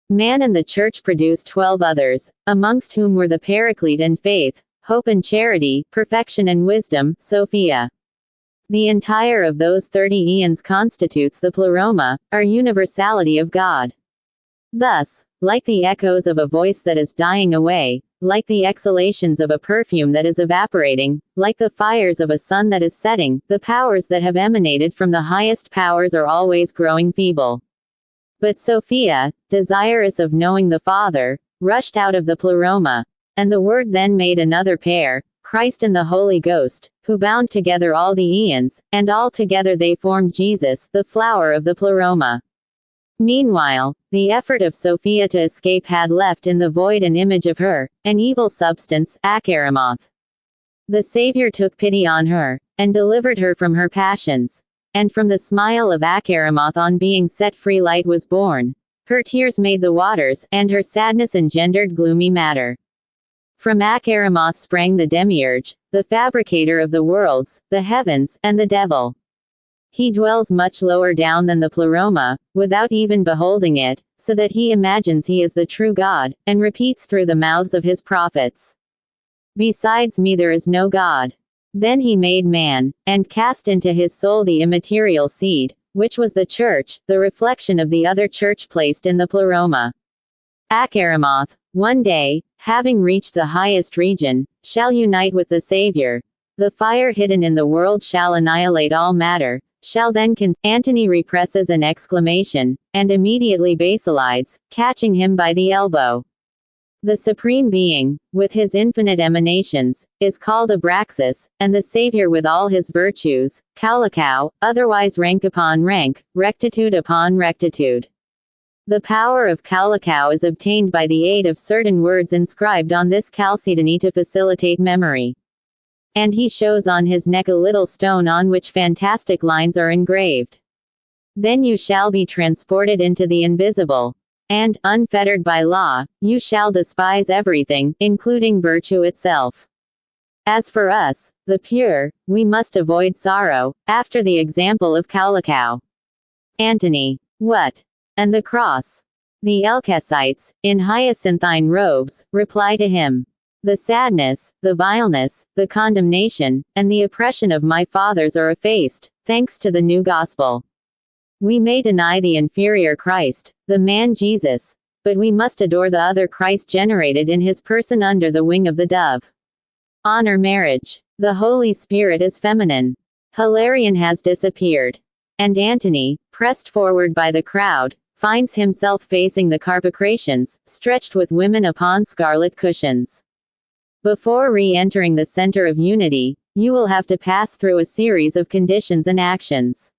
Man and the church produced 12 others, amongst whom were the Paraclete and faith, hope and charity, perfection and wisdom, Sophia. The entire of those 30 eons constitutes the pleroma, or universality of God. Thus, like the echoes of a voice that is dying away, like the exhalations of a perfume that is evaporating, like the fires of a sun that is setting, the powers that have emanated from the highest powers are always growing feeble. But Sophia, desirous of knowing the Father, rushed out of the pleroma, and the Word then made another pair, Christ and the Holy Ghost, who bound together all the eons, and all together they formed Jesus, the flower of the pleroma. Meanwhile, the effort of Sophia to escape had left in the void an image of her, an evil substance, Acharamoth. The Savior took pity on her, and delivered her from her passions. And from the smile of Acharamoth on being set free light was born. Her tears made the waters, and her sadness engendered gloomy matter. From Acharamoth sprang the Demiurge, the fabricator of the worlds, the heavens, and the devil. He dwells much lower down than the pleroma, without even beholding it, so that he imagines he is the true God, and repeats through the mouths of his prophets, "Besides me there is no God." Then he made man, and cast into his soul the immaterial seed, which was the church, the reflection of the other church placed in the pleroma. Acharamoth, one day, having reached the highest region, shall unite with the Savior. The fire hidden in the world shall annihilate all matter, shall then Antony represses an exclamation, and immediately basalides, catching him by the elbow. The Supreme Being, with his infinite emanations, is called Abraxas, and the Savior with all his virtues, Kaulakau, otherwise rank upon rank, rectitude upon rectitude. The power of Kaulakau is obtained by the aid of certain words inscribed on this chalcedony to facilitate memory. And he shows on his neck a little stone on which fantastic lines are engraved. Then you shall be transported into the invisible. And, unfettered by law, you shall despise everything, including virtue itself. As for us, the pure, we must avoid sorrow, after the example of Kaulakau. Antony. What? And the cross? The Elkesites, in hyacinthine robes, reply to him. The sadness, the vileness, the condemnation, and the oppression of my fathers are effaced, thanks to the new gospel. We may deny the inferior Christ, the man Jesus, but we must adore the other Christ generated in his person under the wing of the dove. Honor marriage. The Holy Spirit is feminine. Hilarion has disappeared. And Antony, pressed forward by the crowd, finds himself facing the Carpocratians, stretched with women upon scarlet cushions. Before re-entering the center of unity, you will have to pass through a series of conditions and actions.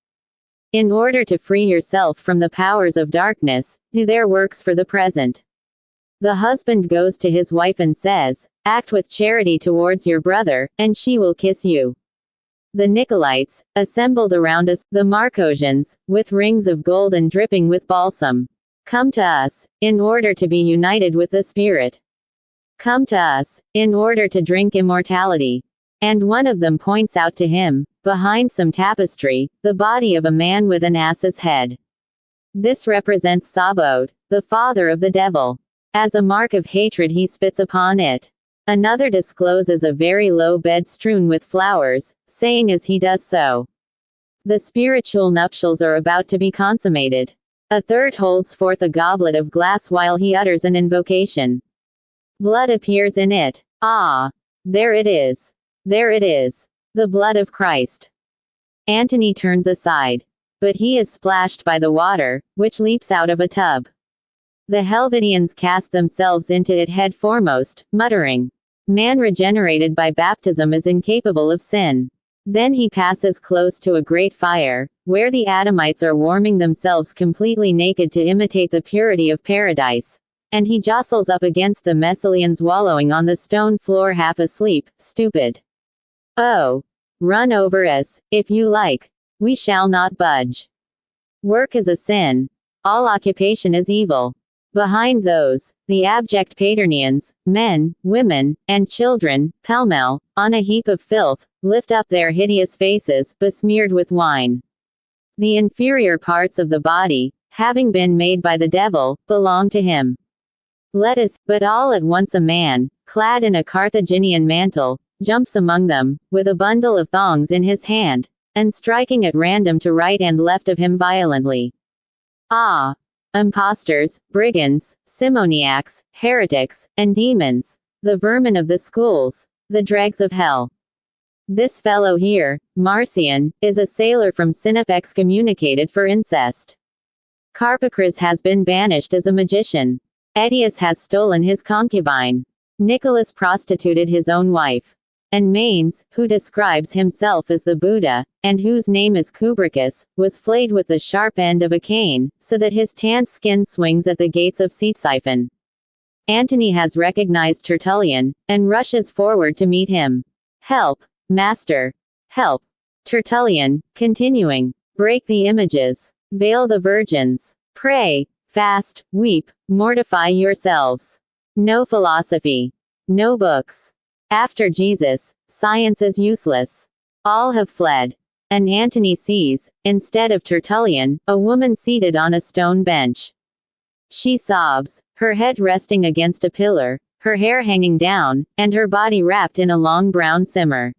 In order to free yourself from the powers of darkness, do their works for the present. The husband goes to his wife and says, "Act with charity towards your brother, and she will kiss you." The Nicolaites, assembled around us, the Marcosians, with rings of gold and dripping with balsam. Come to us, in order to be united with the Spirit. Come to us, in order to drink immortality. And one of them points out to him, behind some tapestry, the body of a man with an ass's head. This represents Sabaoth, the father of the devil. As a mark of hatred he spits upon it. Another discloses a very low bed strewn with flowers, saying as he does so, "The spiritual nuptials are about to be consummated." A third holds forth a goblet of glass while he utters an invocation. Blood appears in it. Ah! There it is. There it is. The blood of Christ. Antony turns aside. But he is splashed by the water, which leaps out of a tub. The Helvetians cast themselves into it head foremost, muttering, "Man regenerated by baptism is incapable of sin." Then he passes close to a great fire, where the Adamites are warming themselves completely naked to imitate the purity of paradise. And he jostles up against the Messalians wallowing on the stone floor half asleep, stupid. Oh! Run over us, if you like. We shall not budge. Work is a sin. All occupation is evil. Behind those, the abject Paternians, men, women, and children, pell-mell, on a heap of filth, lift up their hideous faces, besmeared with wine. The inferior parts of the body, having been made by the devil, belong to him. Let us, but all at once a man, clad in a Carthaginian mantle, jumps among them, with a bundle of thongs in his hand, and striking at random to right and left of him violently. Ah! Impostors, brigands, simoniacs, heretics, and demons, the vermin of the schools, the dregs of hell. This fellow here, Marcion, is a sailor from Sinope excommunicated for incest. Carpocras has been banished as a magician. Aetius has stolen his concubine. Nicholas prostituted his own wife. And Manes, who describes himself as the Buddha, and whose name is Kubricus, was flayed with the sharp end of a cane, so that his tanned skin swings at the gates of Ctesiphon. Antony has recognized Tertullian, and rushes forward to meet him. "Help, Master! Help!" Tertullian, continuing, "Break the images. Veil the virgins. Pray, fast, weep, mortify yourselves. No philosophy. No books. After Jesus, science is useless. All have fled." And Antony sees, instead of Tertullian, a woman seated on a stone bench. She sobs, her head resting against a pillar, her hair hanging down, and her body wrapped in a long brown simmer.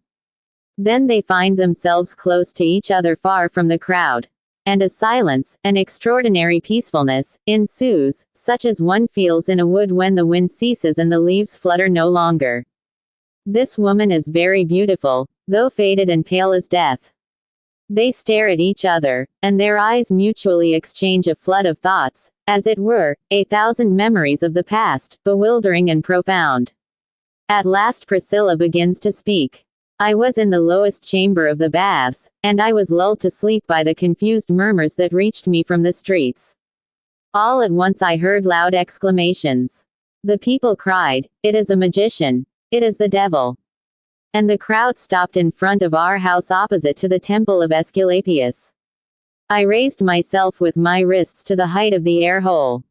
Then they find themselves close to each other far from the crowd. And a silence, an extraordinary peacefulness, ensues, such as one feels in a wood when the wind ceases and the leaves flutter no longer. This woman is very beautiful, though faded and pale as death. They stare at each other, and their eyes mutually exchange a flood of thoughts, as it were, 1,000 memories of the past, bewildering and profound. At last Priscilla begins to speak. I was in the lowest chamber of the baths, and I was lulled to sleep by the confused murmurs that reached me from the streets. All at once I heard loud exclamations. The people cried, "It is a magician! It is the devil!" And the crowd stopped in front of our house opposite to the temple of Aesculapius. I raised myself with my wrists to the height of the air hole.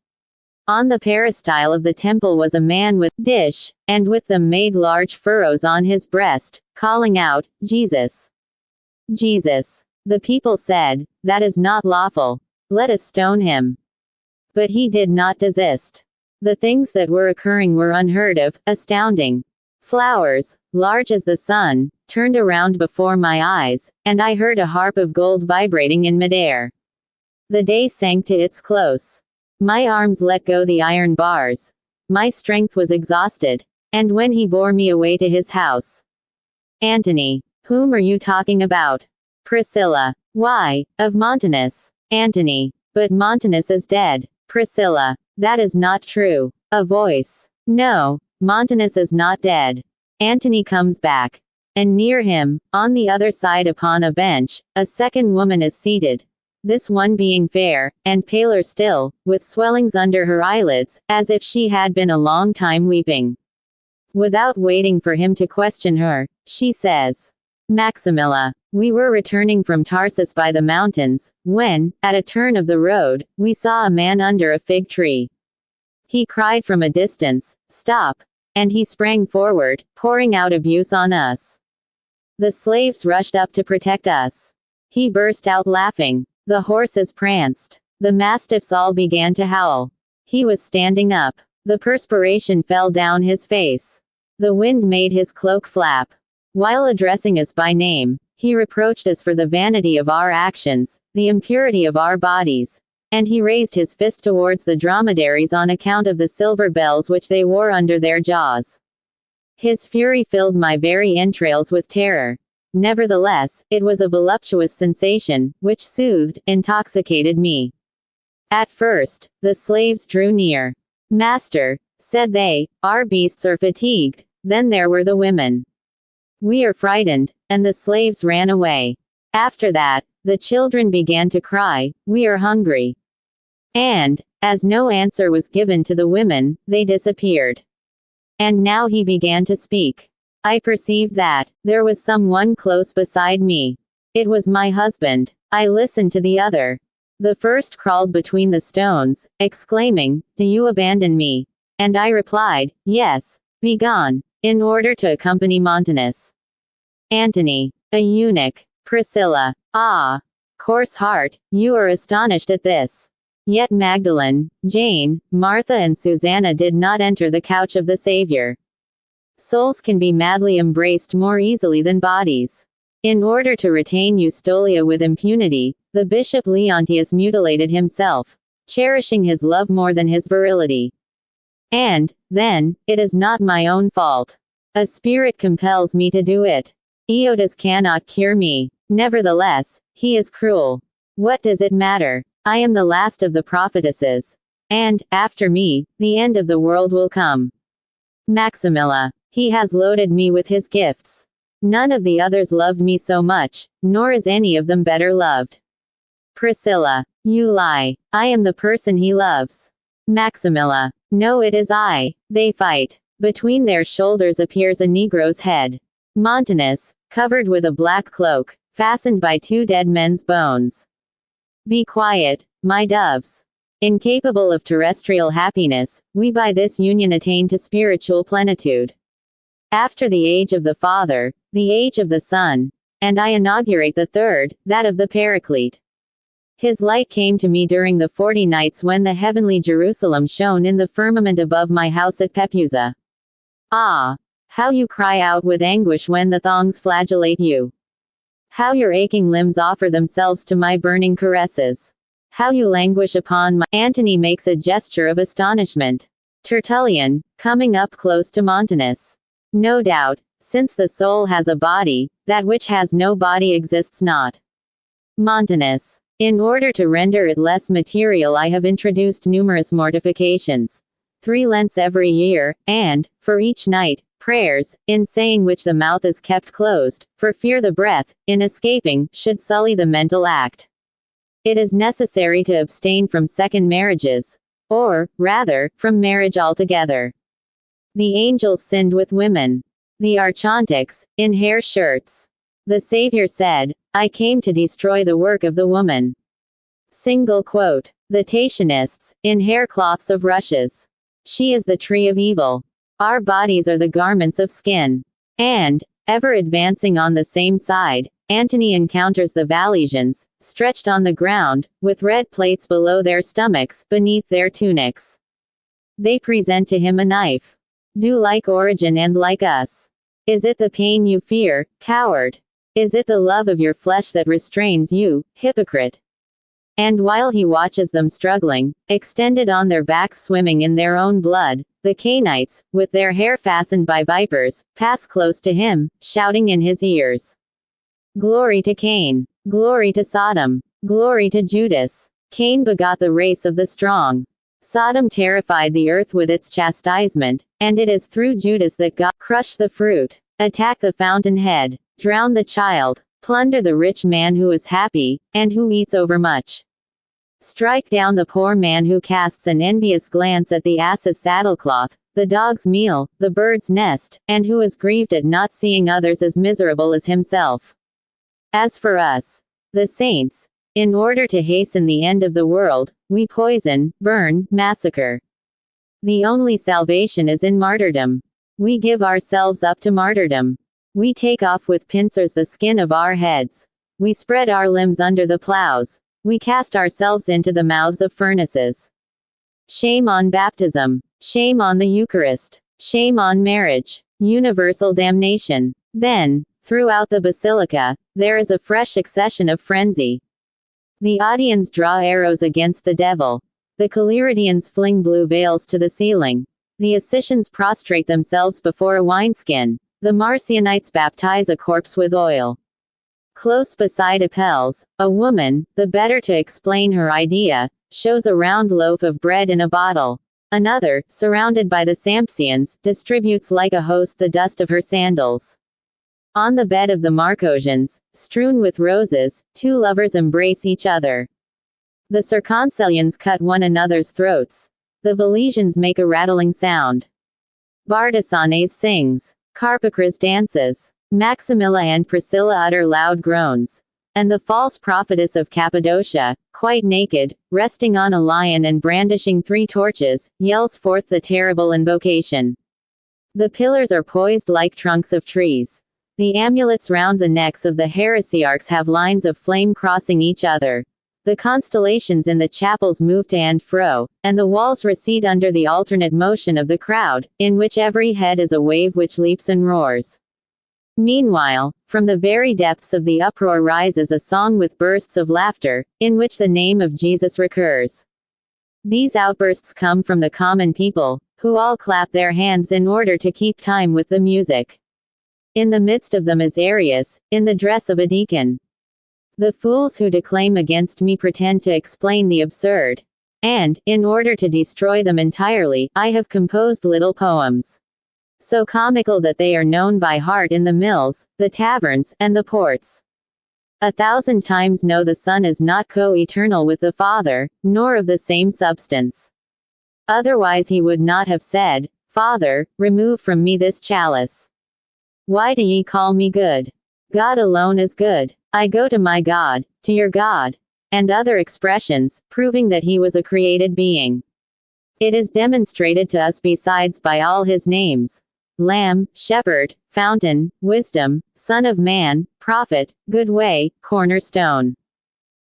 On the peristyle of the temple was a man with dish, and with them made large furrows on his breast, calling out, "Jesus! Jesus!" The people said, "That is not lawful. Let us stone him." But he did not desist. The things that were occurring were unheard of, astounding. Flowers, large as the sun, turned around before my eyes, and I heard a harp of gold vibrating in midair. The day sank to its close. My arms let go the iron bars. My strength was exhausted. And when he bore me away to his house. Antony. Whom are you talking about? Priscilla. Why, of Montanus. Antony. But Montanus is dead. Priscilla. That is not true. A voice. No, Montanus is not dead. Antony comes back. And near him, on the other side upon a bench, a second woman is seated. This one being fair, and paler still, with swellings under her eyelids, as if she had been a long time weeping. Without waiting for him to question her, she says, "Maximilla, we were returning from Tarsus by the mountains, when, at a turn of the road, we saw a man under a fig tree. He cried from a distance, 'Stop!' And he sprang forward, pouring out abuse on us. The slaves rushed up to protect us. He burst out laughing. The horses pranced. The mastiffs all began to howl. He was standing up. The perspiration fell down his face. The wind made his cloak flap. While addressing us by name, he reproached us for the vanity of our actions, the impurity of our bodies. And he raised his fist towards the dromedaries on account of the silver bells which they wore under their jaws. His fury filled my very entrails with terror. Nevertheless, it was a voluptuous sensation, which soothed, intoxicated me. At first, the slaves drew near. "Master," said they, "our beasts are fatigued." Then there were the women. "We are frightened," and the slaves ran away. After that, the children began to cry, "We are hungry." And, as no answer was given to the women, they disappeared. And now he began to speak. I perceived that there was someone close beside me. It was my husband. I listened to the other. The first crawled between the stones, exclaiming, "Do you abandon me?" And I replied, "Yes, begone," in order to accompany Montanus. Antony. A eunuch. Priscilla. Ah, coarse heart, you are astonished at this. Yet Magdalene, Jane, Martha and Susanna did not enter the couch of the Savior. Souls can be madly embraced more easily than bodies. In order to retain Eustolia with impunity, the bishop Leontius mutilated himself, cherishing his love more than his virility. And, then, it is not my own fault. A spirit compels me to do it. Eodas cannot cure me. Nevertheless, he is cruel. What does it matter? I am the last of the prophetesses. And, after me, the end of the world will come. Maximilla. He has loaded me with his gifts. None of the others loved me so much, nor is any of them better loved. Priscilla. You lie. I am the person he loves. Maximilla. No, it is I. They fight. Between their shoulders appears a Negro's head. Montanus, covered with a black cloak, fastened by 2 dead men's bones. Be quiet, my doves. Incapable of terrestrial happiness, we by this union attain to spiritual plenitude. After the age of the Father, the age of the Son, and I inaugurate the third, that of the Paraclete. His light came to me during the 40 nights when the heavenly Jerusalem shone in the firmament above my house at Pepusa. Ah! How you cry out with anguish when the thongs flagellate you! How your aching limbs offer themselves to my burning caresses! How you languish upon my— Antony makes a gesture of astonishment. Tertullian, coming up close to Montanus. No doubt, since the soul has a body, that which has no body exists not. Montanus. In order to render it less material, I have introduced numerous mortifications. 3 Lents every year, and, for each night, prayers, in saying which the mouth is kept closed, for fear the breath, in escaping, should sully the mental act. It is necessary to abstain from second marriages, or, rather, from marriage altogether. The angels sinned with women. The archontics, in hair shirts. The Savior said, I came to destroy the work of the woman. Single quote. The Tatianists, in haircloths of rushes. She is the tree of evil. Our bodies are the garments of skin. And, ever advancing on the same side, Antony encounters the Valesians, stretched on the ground, with red plates below their stomachs, beneath their tunics. They present to him a knife. Do like Origen and like us. Is it the pain you fear, coward? Is it the love of your flesh that restrains you, hypocrite? And while he watches them struggling, extended on their backs swimming in their own blood, the Cainites, with their hair fastened by vipers, pass close to him, shouting in his ears. Glory to Cain! Glory to Sodom! Glory to Judas! Cain begot the race of the strong. Sodom terrified the earth with its chastisement, and it is through Judas that God crushed the fruit, attack the fountainhead, drown the child, plunder the rich man who is happy, and who eats overmuch. Strike down the poor man who casts an envious glance at the ass's saddlecloth, the dog's meal, the bird's nest, and who is grieved at not seeing others as miserable as himself. As for us, the saints, in order to hasten the end of the world, we poison, burn, massacre. The only salvation is in martyrdom. We give ourselves up to martyrdom. We take off with pincers the skin of our heads. We spread our limbs under the plows. We cast ourselves into the mouths of furnaces. Shame on baptism. Shame on the Eucharist. Shame on marriage. Universal damnation. Then, throughout the basilica, there is a fresh accession of frenzy. The Audians draw arrows against the devil. The Collyridians fling blue veils to the ceiling. The Assicians prostrate themselves before a wineskin. The Marcionites baptize a corpse with oil. Close beside Apelles, a woman, the better to explain her idea, shows a round loaf of bread in a bottle. Another, surrounded by the Sampsians, distributes like a host the dust of her sandals. On the bed of the Marcosians, strewn with roses, 2 lovers embrace each other. The Circoncellians cut one another's throats. The Valesians make a rattling sound. Bardesanes sings. Carpocras dances. Maximilla and Priscilla utter loud groans. And the false prophetess of Cappadocia, quite naked, resting on a lion and brandishing 3 torches, yells forth the terrible invocation. The pillars are poised like trunks of trees. The amulets round the necks of the heresiarchs have lines of flame crossing each other. The constellations in the chapels move to and fro, and the walls recede under the alternate motion of the crowd, in which every head is a wave which leaps and roars. Meanwhile, from the very depths of the uproar rises a song with bursts of laughter, in which the name of Jesus recurs. These outbursts come from the common people, who all clap their hands in order to keep time with the music. In the midst of them is Arius, in the dress of a deacon. The fools who declaim against me pretend to explain the absurd. And, in order to destroy them entirely, I have composed little poems. So comical that they are known by heart in the mills, the taverns, and the ports. 1,000 times no, the Son is not co-eternal with the Father, nor of the same substance. Otherwise he would not have said, Father, remove from me this chalice. Why do ye call me good? God alone is good. I go to my God, to your God. And other expressions, proving that he was a created being. It is demonstrated to us besides by all his names. Lamb, Shepherd, Fountain, Wisdom, Son of Man, Prophet, Good Way, Cornerstone.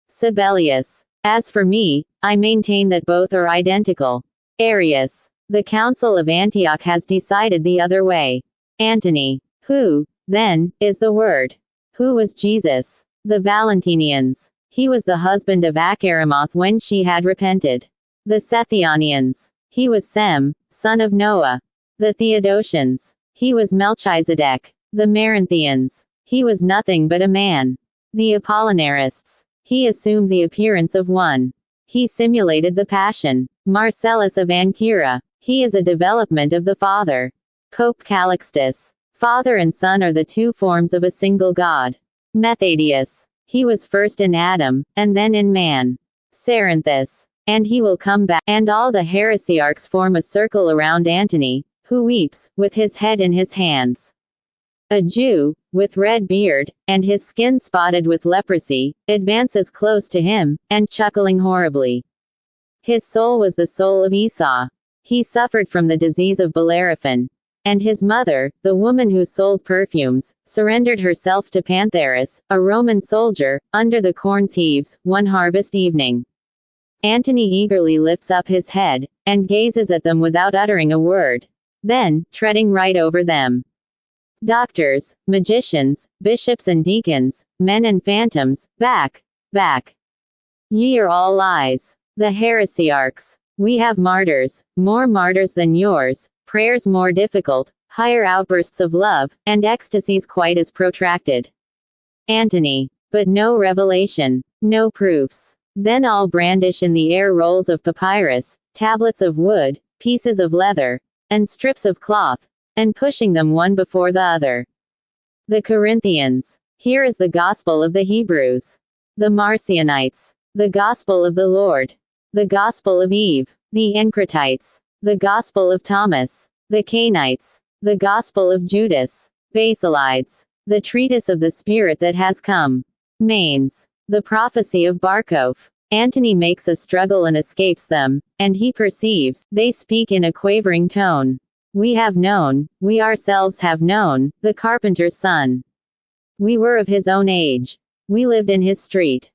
Sibelius. As for me, I maintain that both are identical. Arius. The Council of Antioch has decided the other way. Antony. Who, then, is the Word? Who was Jesus? The Valentinians. He was the husband of Acharamoth when she had repented. The Sethianians. He was Sem, son of Noah. The Theodosians. He was Melchizedek. The Marinthians. He was nothing but a man. The Apollinarists. He assumed the appearance of one. He simulated the passion. Marcellus of Ancyra. He is a development of the Father. Pope Calixtus. Father and Son are the two forms of a single God. Methodius. He was first in Adam, and then in man. Cerinthus. And he will come back. And all the heresiarchs form a circle around Antony, who weeps, with his head in his hands. A Jew, with red beard, and his skin spotted with leprosy, advances close to him, and chuckling horribly. His soul was the soul of Esau. He suffered from the disease of Bellerophon. And his mother, the woman who sold perfumes, surrendered herself to Pantherus, a Roman soldier, under the corn's heaves, one harvest evening. Antony eagerly lifts up his head, and gazes at them without uttering a word. Then, treading right over them. Doctors, magicians, bishops and deacons, men and phantoms, back, back. Ye are all lies. The heresiarchs. We have martyrs, more martyrs than yours, prayers more difficult, higher outbursts of love, and ecstasies quite as protracted. Antony. But no revelation, no proofs. Then all brandish in the air rolls of papyrus, tablets of wood, pieces of leather, and strips of cloth, and pushing them one before the other. The Corinthians. Here is the gospel of the Hebrews. The Marcionites. The gospel of the Lord. The gospel of Eve. The Encratites. The gospel of Thomas. The Cainites. The gospel of Judas. Basilides. The treatise of the Spirit that has come. Manes. The prophecy of Barkov. Antony makes a struggle and escapes them, and he perceives, they speak in a quavering tone. We have known, we ourselves have known, the carpenter's son. We were of his own age. We lived in his street.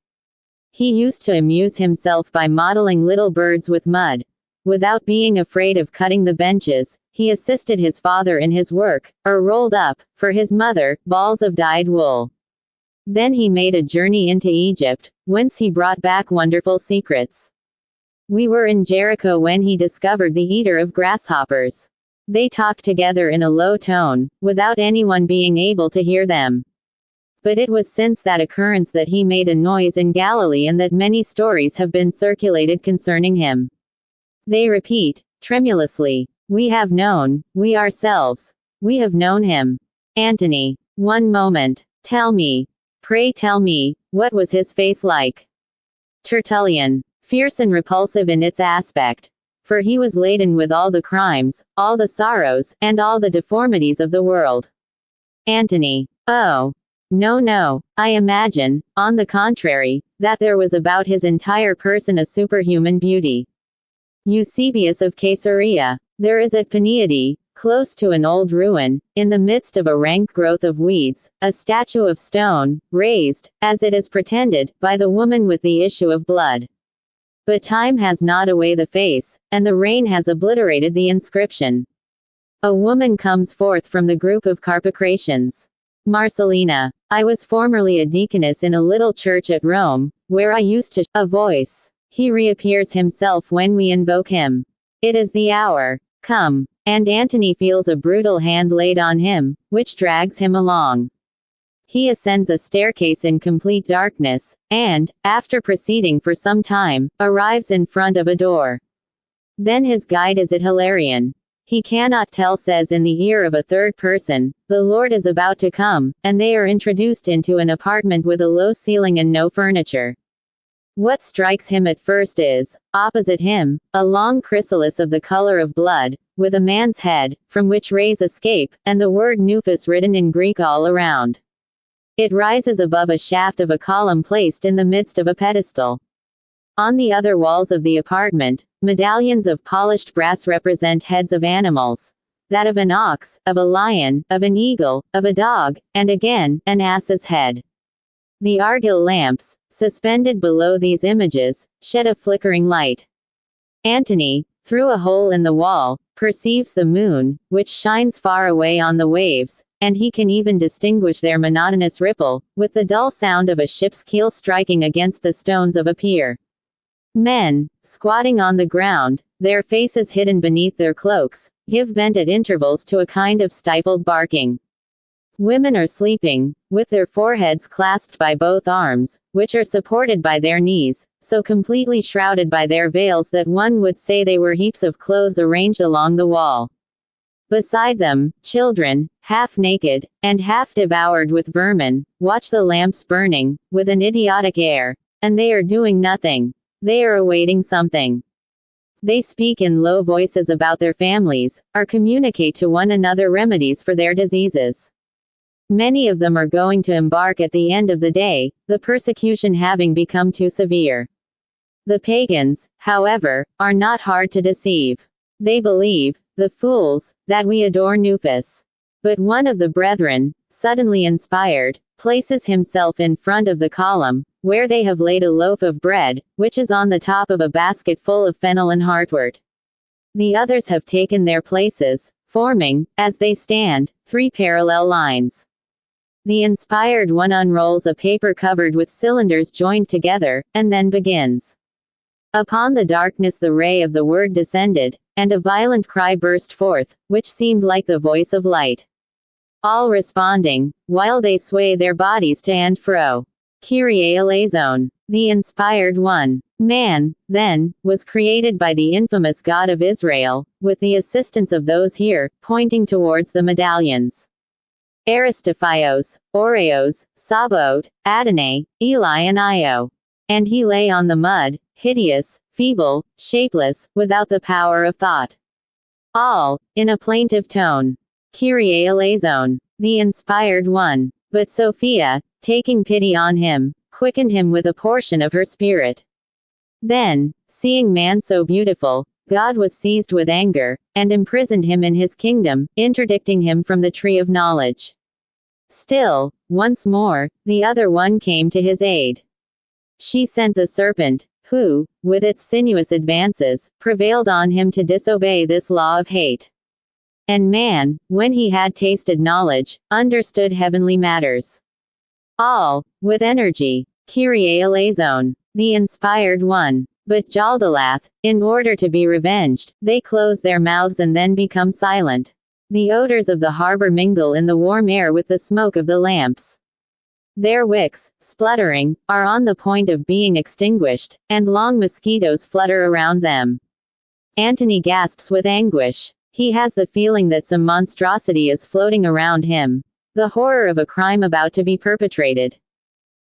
He used to amuse himself by modeling little birds with mud. Without being afraid of cutting the benches, he assisted his father in his work, or rolled up, for his mother, balls of dyed wool. Then he made a journey into Egypt, whence he brought back wonderful secrets. We were in Jericho when he discovered the eater of grasshoppers. They talked together in a low tone, without anyone being able to hear them. But it was since that occurrence that he made a noise in Galilee, and that many stories have been circulated concerning him. They repeat, tremulously, we have known, we ourselves. We have known him. Antony. One moment. Tell me. Pray tell me, what was his face like? Tertullian. Fierce and repulsive in its aspect. For he was laden with all the crimes, all the sorrows, and all the deformities of the world. Antony. Oh. No, I imagine, on the contrary, that there was about his entire person a superhuman beauty. Eusebius of Caesarea. There is at Peneade, close to an old ruin, in the midst of a rank growth of weeds, a statue of stone, raised, as it is pretended, by the woman with the issue of blood. But time has gnawed away the face, and the rain has obliterated the inscription. A woman comes forth from the group of Carpocratians. Marcellina. I was formerly a deaconess in a little church at Rome, where I used to, a voice. He reappears himself when we invoke him. It is the hour. Come. And Antony feels a brutal hand laid on him, which drags him along. He ascends a staircase in complete darkness, and, after proceeding for some time, arrives in front of a door. Then his guide is it Hilarion. He cannot tell, says in the ear of a third person, the Lord is about to come, and they are introduced into an apartment with a low ceiling and no furniture. What strikes him at first is, opposite him, a long chrysalis of the color of blood, with a man's head, from which rays escape, and the word Nuphus written in Greek all around. It rises above a shaft of a column placed in the midst of a pedestal. On the other walls of the apartment, medallions of polished brass represent heads of animals. That of an ox, of a lion, of an eagle, of a dog, and again, an ass's head. The Argil lamps, suspended below these images, shed a flickering light. Antony, through a hole in the wall, perceives the moon, which shines far away on the waves, and he can even distinguish their monotonous ripple, with the dull sound of a ship's keel striking against the stones of a pier. Men, squatting on the ground, their faces hidden beneath their cloaks, give vent at intervals to a kind of stifled barking. Women are sleeping, with their foreheads clasped by both arms, which are supported by their knees, so completely shrouded by their veils that one would say they were heaps of clothes arranged along the wall. Beside them, children, half naked, and half devoured with vermin, watch the lamps burning, with an idiotic air. And they are doing nothing. They are awaiting something. They speak in low voices about their families, or communicate to one another remedies for their diseases. Many of them are going to embark at the end of the day, the persecution having become too severe. The pagans, however, are not hard to deceive. They believe, the fools, that we adore Nuphis. But one of the brethren, suddenly inspired, places himself in front of the column, where they have laid a loaf of bread, which is on the top of a basket full of fennel and heartwort. The others have taken their places, forming, as they stand, 3 parallel lines. The inspired one unrolls a paper covered with cylinders joined together, and then begins. Upon the darkness the ray of the word descended, and a violent cry burst forth, which seemed like the voice of light. All responding, while they sway their bodies to and fro. Kyrie eleison. The inspired one. Man, then, was created by the infamous God of Israel, with the assistance of those here, pointing towards the medallions. Aristophios, Oreos, Sabaoth, Adonai, Eli and Io. And he lay on the mud, hideous, feeble, shapeless, without the power of thought. All, in a plaintive tone. Kyrie eleison. The inspired one. But Sophia, taking pity on him, quickened him with a portion of her spirit. Then, seeing man so beautiful, God was seized with anger, and imprisoned him in his kingdom, interdicting him from the tree of knowledge. Still, once more, the other one came to his aid. She sent the serpent, who, with its sinuous advances, prevailed on him to disobey this law of hate. And man, when he had tasted knowledge, understood heavenly matters. All, with energy. Kyrie eleison. The inspired one. But Jaldallath, in order to be revenged, they close their mouths and then become silent. The odors of the harbor mingle in the warm air with the smoke of the lamps. Their wicks, spluttering, are on the point of being extinguished, and long mosquitoes flutter around them. Antony gasps with anguish. He has the feeling that some monstrosity is floating around him. The horror of a crime about to be perpetrated.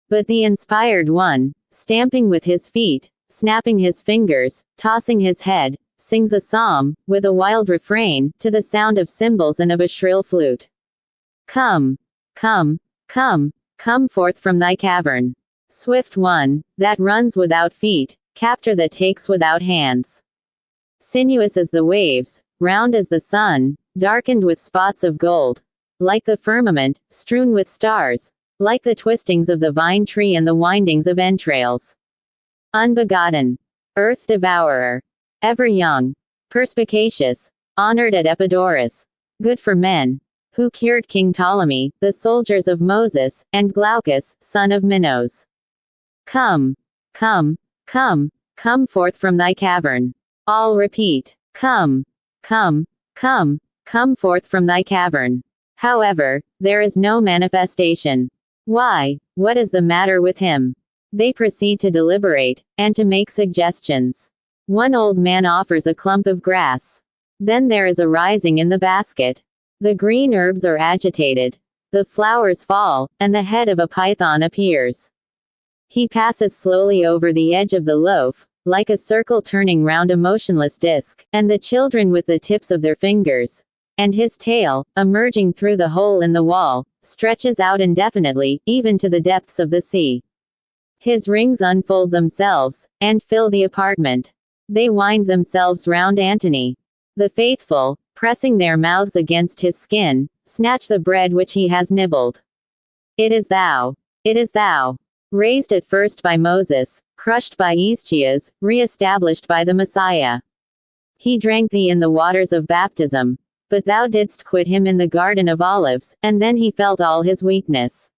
But the inspired one, stamping with his feet, snapping his fingers, tossing his head, sings a psalm, with a wild refrain, to the sound of cymbals and of a shrill flute. Come, come, come, come forth from thy cavern. Swift one, that runs without feet, captor that takes without hands. Sinuous as the waves, round as the sun, darkened with spots of gold. Like the firmament, strewn with stars. Like the twistings of the vine tree and the windings of entrails. Unbegotten. Earth devourer. Ever young. Perspicacious. Honored at Epidaurus. Good for men. Who cured King Ptolemy, the soldiers of Moses, and Glaucus, son of Minos. Come. Come. Come. Come forth from thy cavern. All repeat. Come. Come. Come. Come forth from thy cavern. However, there is no manifestation. Why? What is the matter with him? They proceed to deliberate, and to make suggestions. One old man offers a clump of grass. Then there is a rising in the basket. The green herbs are agitated. The flowers fall, and the head of a python appears. He passes slowly over the edge of the loaf, like a circle turning round a motionless disc, and the children with the tips of their fingers. And his tail, emerging through the hole in the wall, stretches out indefinitely, even to the depths of the sea. His rings unfold themselves, and fill the apartment. They wind themselves round Antony. The faithful, pressing their mouths against his skin, snatch the bread which he has nibbled. It is thou. It is thou. Raised at first by Moses, crushed by Aeschines, re-established by the Messiah. He drank thee in the waters of baptism. But thou didst quit him in the Garden of Olives, and then he felt all his weakness.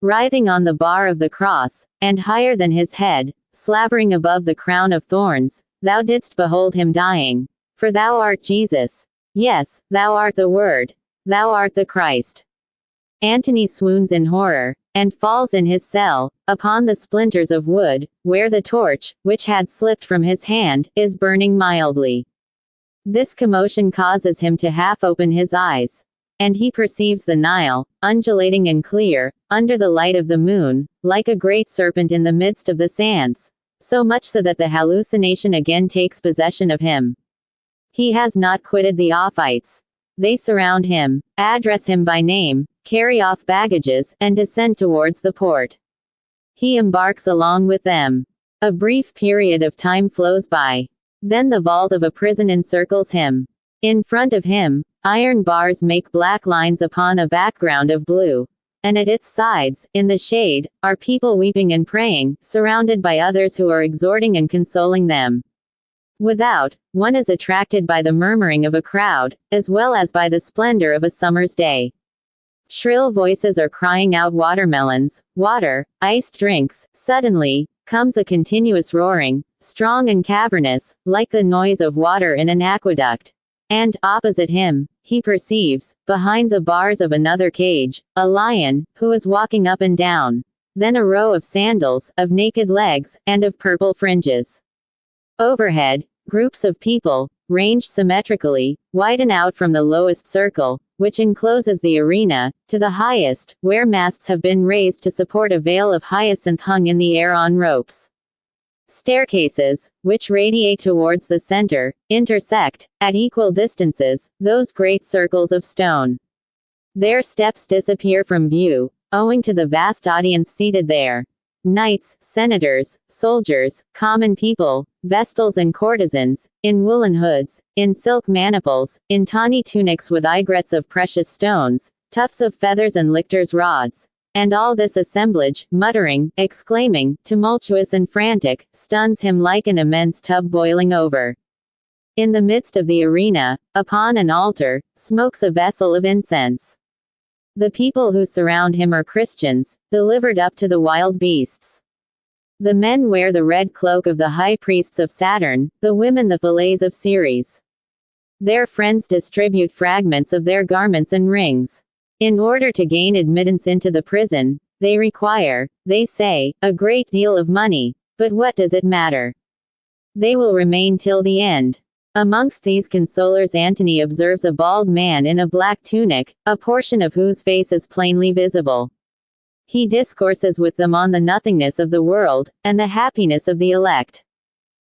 Writhing on the bar of the cross, and higher than his head, slavering above the crown of thorns, thou didst behold him dying. For thou art Jesus. Yes, thou art the Word. Thou art the Christ. Antony swoons in horror, and falls in his cell, upon the splinters of wood, where the torch, which had slipped from his hand, is burning mildly. This commotion causes him to half open his eyes, and he perceives the Nile, undulating and clear, under the light of the moon, like a great serpent in the midst of the sands, so much so that the hallucination again takes possession of him. He has not quitted the Ophites. They surround him, address him by name, carry off baggages, and descend towards the port. He embarks along with them. A brief period of time flows by. Then the vault of a prison encircles him. In front of him, iron bars make black lines upon a background of blue. And at its sides, in the shade, are people weeping and praying, surrounded by others who are exhorting and consoling them. Without, one is attracted by the murmuring of a crowd, as well as by the splendor of a summer's day. Shrill voices are crying out watermelons, water, iced drinks. Suddenly, comes a continuous roaring, strong and cavernous, like the noise of water in an aqueduct. And, opposite him, he perceives, behind the bars of another cage, a lion, who is walking up and down. Then a row of sandals, of naked legs, and of purple fringes. Overhead, groups of people, ranged symmetrically, widen out from the lowest circle, which encloses the arena, to the highest, where masts have been raised to support a veil of hyacinth hung in the air on ropes. Staircases, which radiate towards the center, intersect, at equal distances, those great circles of stone. Their steps disappear from view, owing to the vast audience seated there. Knights, senators, soldiers, common people, vestals and courtesans, in woolen hoods, in silk maniples, in tawny tunics with aigrettes of precious stones, tufts of feathers and lictors' rods. And all this assemblage, muttering, exclaiming, tumultuous and frantic, stuns him like an immense tub boiling over. In the midst of the arena, upon an altar, smokes a vessel of incense. The people who surround him are Christians, delivered up to the wild beasts. The men wear the red cloak of the high priests of Saturn, the women the fillets of Ceres. Their friends distribute fragments of their garments and rings. In order to gain admittance into the prison, they require, they say, a great deal of money, but what does it matter? They will remain till the end. Amongst these consolers Antony observes a bald man in a black tunic, a portion of whose face is plainly visible. He discourses with them on the nothingness of the world, and the happiness of the elect.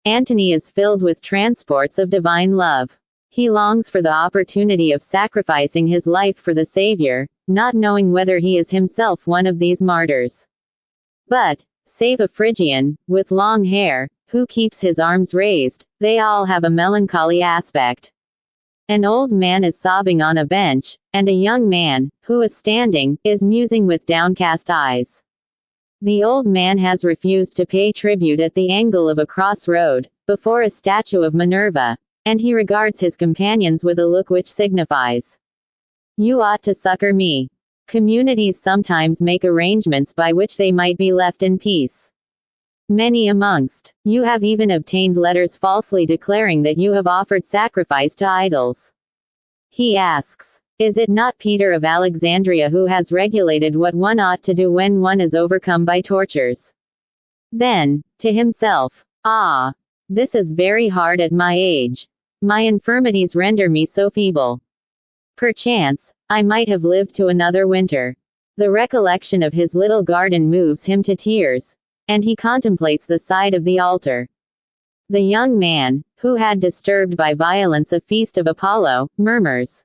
Antony is filled with transports of divine love. He longs for the opportunity of sacrificing his life for the Savior, not knowing whether he is himself one of these martyrs. But, save a Phrygian, with long hair, who keeps his arms raised, they all have a melancholy aspect. An old man is sobbing on a bench, and a young man, who is standing, is musing with downcast eyes. The old man has refused to pay tribute at the angle of a cross-road, before a statue of Minerva, and he regards his companions with a look which signifies, "You ought to succor me." Communities sometimes make arrangements by which they might be left in peace. Many amongst you have even obtained letters falsely declaring that you have offered sacrifice to idols. He asks, is it not Peter of Alexandria who has regulated what one ought to do when one is overcome by tortures? Then, to himself, ah, this is very hard at my age. My infirmities render me so feeble. Perchance, I might have lived to another winter. The recollection of his little garden moves him to tears, and he contemplates the side of the altar. The young man, who had disturbed by violence a feast of Apollo, murmurs,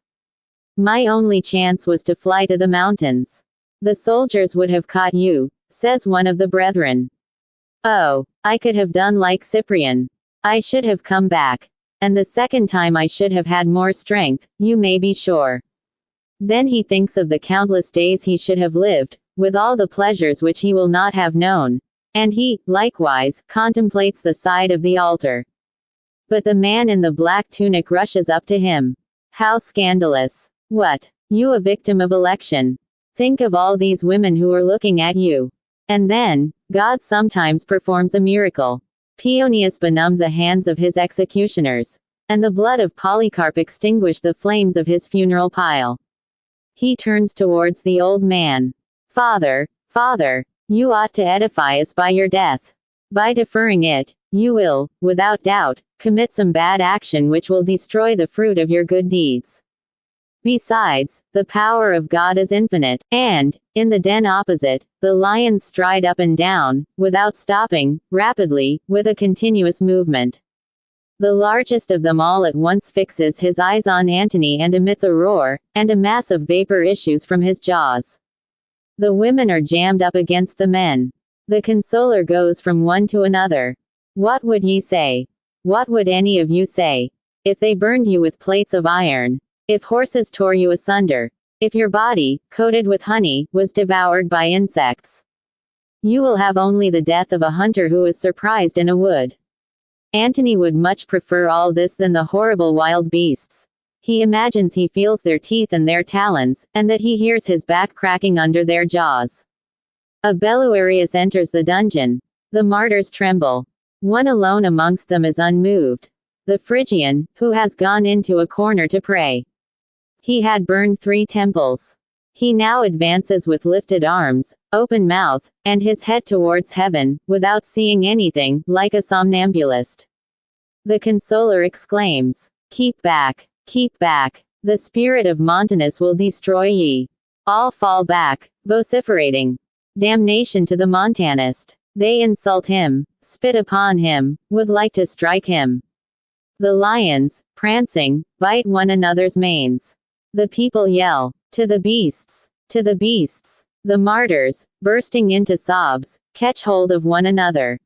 "My only chance was to fly to the mountains. The soldiers would have caught you," says one of the brethren. "Oh, I could have done like Cyprian. I should have come back. And the second time I should have had more strength, you may be sure." Then he thinks of the countless days he should have lived, with all the pleasures which he will not have known. And he, likewise, contemplates the side of the altar. But the man in the black tunic rushes up to him. How scandalous! What? You a victim of election? Think of all these women who are looking at you. And then, God sometimes performs a miracle. Paeonius benumbed the hands of his executioners, and the blood of Polycarp extinguished the flames of his funeral pile. He turns towards the old man. Father, father, you ought to edify us by your death. By deferring it, you will, without doubt, commit some bad action which will destroy the fruit of your good deeds. Besides, the power of God is infinite, and, in the den opposite, the lions stride up and down, without stopping, rapidly, with a continuous movement. The largest of them all at once fixes his eyes on Antony and emits a roar, and a mass of vapor issues from his jaws. The women are jammed up against the men. The consoler goes from one to another. What would ye say? What would any of you say? If they burned you with plates of iron? If horses tore you asunder? If your body, coated with honey, was devoured by insects? You will have only the death of a hunter who is surprised in a wood. Antony would much prefer all this than the horrible wild beasts. He imagines he feels their teeth and their talons, and that he hears his back cracking under their jaws. A Beluarius enters the dungeon. The martyrs tremble. One alone amongst them is unmoved. The Phrygian, who has gone into a corner to pray. He had burned 3 temples. He now advances with lifted arms, open mouth, and his head towards heaven, without seeing anything, like a somnambulist. The consoler exclaims, keep back, the spirit of Montanus will destroy ye. All fall back, vociferating, damnation to the Montanist. They insult him, spit upon him, would like to strike him. The lions, prancing, bite one another's manes. The people yell, to the beasts, to the beasts. The martyrs, bursting into sobs, catch hold of one another.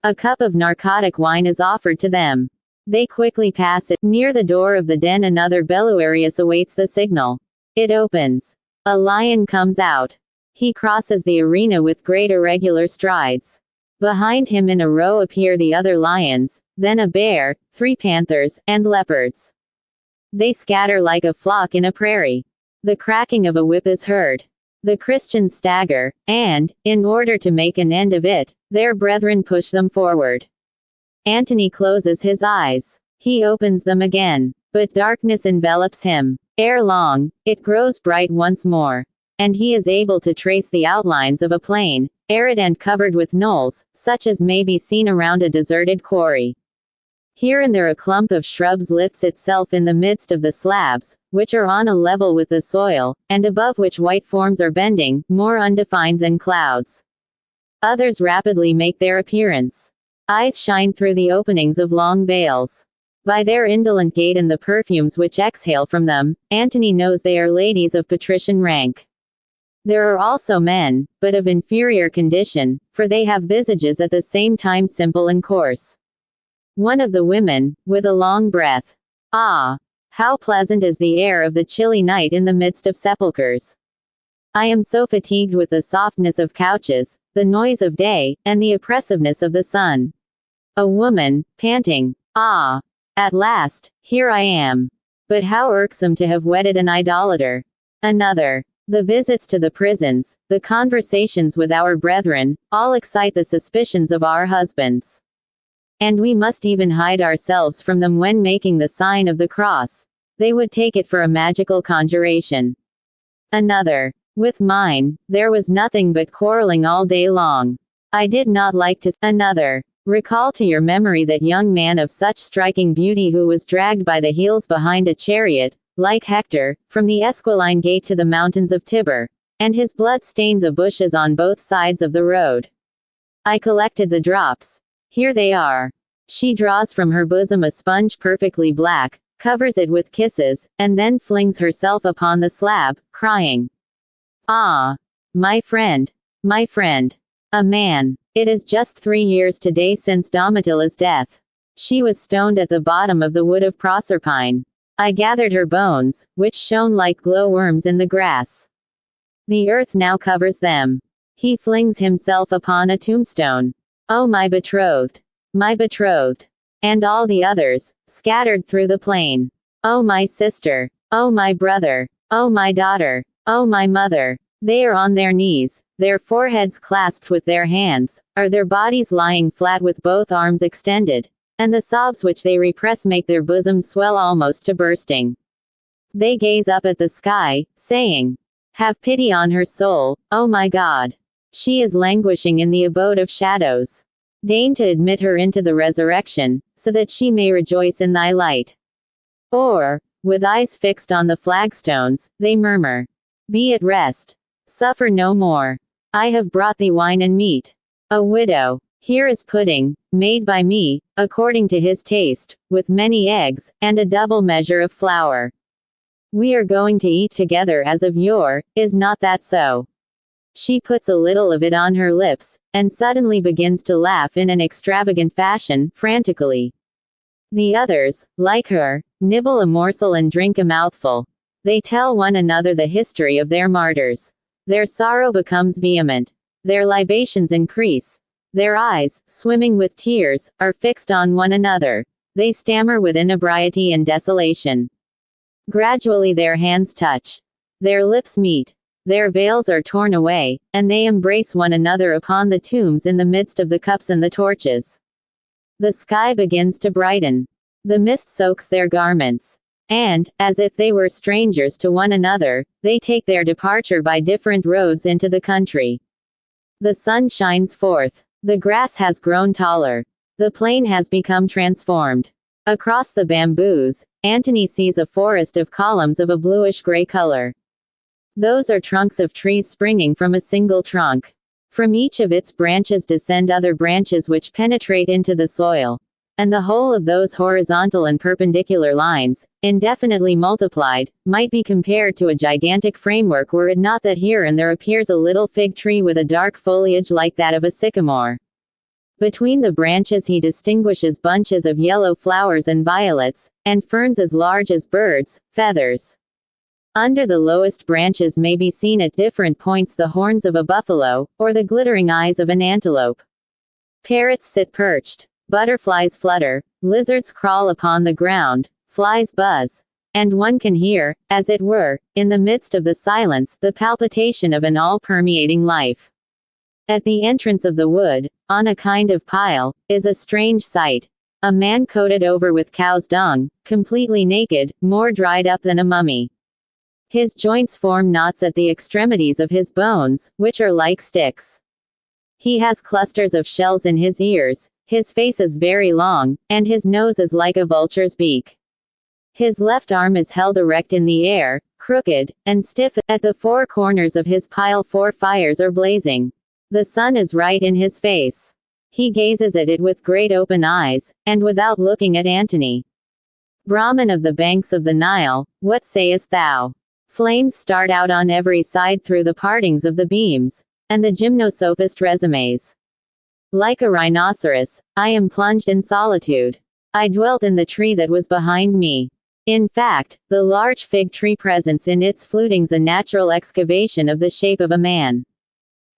A cup of narcotic wine is offered to them. They quickly pass it. Near the door of the den another Beluarius awaits the signal. It opens. A lion comes out. He crosses the arena with great irregular strides. Behind him in a row appear the other lions, then a bear, 3 panthers, and leopards. They scatter like a flock in a prairie. The cracking of a whip is heard. The Christians stagger, and, in order to make an end of it, their brethren push them forward. Antony closes his eyes. He opens them again, but darkness envelops him. Ere long, it grows bright once more, and he is able to trace the outlines of a plain, arid and covered with knolls, such as may be seen around a deserted quarry. Here and there a clump of shrubs lifts itself in the midst of the slabs, which are on a level with the soil, and above which white forms are bending, more undefined than clouds. Others rapidly make their appearance. Eyes shine through the openings of long veils. By their indolent gait and the perfumes which exhale from them, Antony knows they are ladies of patrician rank. There are also men, but of inferior condition, for they have visages at the same time simple and coarse. One of the women, with a long breath. Ah! How pleasant is the air of the chilly night in the midst of sepulchres! I am so fatigued with the softness of couches, the noise of day, and the oppressiveness of the sun. A woman, panting. Ah! At last, here I am. But how irksome to have wedded an idolater. Another. The visits to the prisons, the conversations with our brethren, all excite the suspicions of our husbands. And we must even hide ourselves from them when making the sign of the cross. They would take it for a magical conjuration. Another. With mine, there was nothing but quarreling all day long. I did not like to. Another. Recall to your memory that young man of such striking beauty who was dragged by the heels behind a chariot, like Hector, from the Esquiline Gate to the mountains of Tibur, and his blood stained the bushes on both sides of the road. I collected the drops. Here they are. She draws from her bosom a sponge perfectly black, covers it with kisses, and then flings herself upon the slab, crying, ah! My friend! My friend! A man! It is just 3 years today since Domitilla's death. She was stoned at the bottom of the wood of Proserpine. I gathered her bones, which shone like glowworms in the grass. The earth now covers them. He flings himself upon a tombstone. Oh my betrothed! My betrothed! And all the others, scattered through the plain. Oh my sister! Oh my brother! Oh my daughter! Oh my mother! They are on their knees, their foreheads clasped with their hands, or their bodies lying flat with both arms extended, and the sobs which they repress make their bosoms swell almost to bursting. They gaze up at the sky, saying, "Have pity on her soul, O my God. She is languishing in the abode of shadows. Deign to admit her into the resurrection, so that she may rejoice in thy light." Or, with eyes fixed on the flagstones, they murmur, "Be at rest. Suffer no more. I have brought thee wine and meat. O widow, here is pudding, made by me, according to his taste, with many eggs, and a double measure of flour. We are going to eat together as of yore, is not that so?" She puts a little of it on her lips, and suddenly begins to laugh in an extravagant fashion, frantically. The others, like her, nibble a morsel and drink a mouthful. They tell one another the history of their martyrs. Their sorrow becomes vehement. Their libations increase. Their eyes, swimming with tears, are fixed on one another. They stammer with inebriety and desolation. Gradually their hands touch. Their lips meet. Their veils are torn away, and they embrace one another upon the tombs in the midst of the cups and the torches. The sky begins to brighten. The mist soaks their garments. And, as if they were strangers to one another, they take their departure by different roads into the country. The sun shines forth. The grass has grown taller. The plain has become transformed. Across the bamboos, Antony sees a forest of columns of a bluish-gray color. Those are trunks of trees springing from a single trunk. From each of its branches descend other branches which penetrate into the soil. And the whole of those horizontal and perpendicular lines, indefinitely multiplied, might be compared to a gigantic framework were it not that here and there appears a little fig tree with a dark foliage like that of a sycamore. Between the branches he distinguishes bunches of yellow flowers and violets, and ferns as large as birds' feathers. Under the lowest branches may be seen at different points the horns of a buffalo, or the glittering eyes of an antelope. Parrots sit perched. Butterflies flutter, lizards crawl upon the ground, flies buzz. And one can hear, as it were, in the midst of the silence, the palpitation of an all-permeating life. At the entrance of the wood, on a kind of pile, is a strange sight. A man coated over with cow's dung, completely naked, more dried up than a mummy. His joints form knots at the extremities of his bones, which are like sticks. He has clusters of shells in his ears. His face is very long, and his nose is like a vulture's beak. His left arm is held erect in the air, crooked, and stiff. At the four corners of his pile 4 fires are blazing. The sun is right in his face. He gazes at it with great open eyes, and without looking at Antony. "Brahman of the banks of the Nile, what sayest thou?" Flames start out on every side through the partings of the beams, and the gymnosophist resumes. "Like a rhinoceros, I am plunged in solitude. I dwelt in the tree that was behind me." In fact, the large fig tree presents in its flutings a natural excavation of the shape of a man.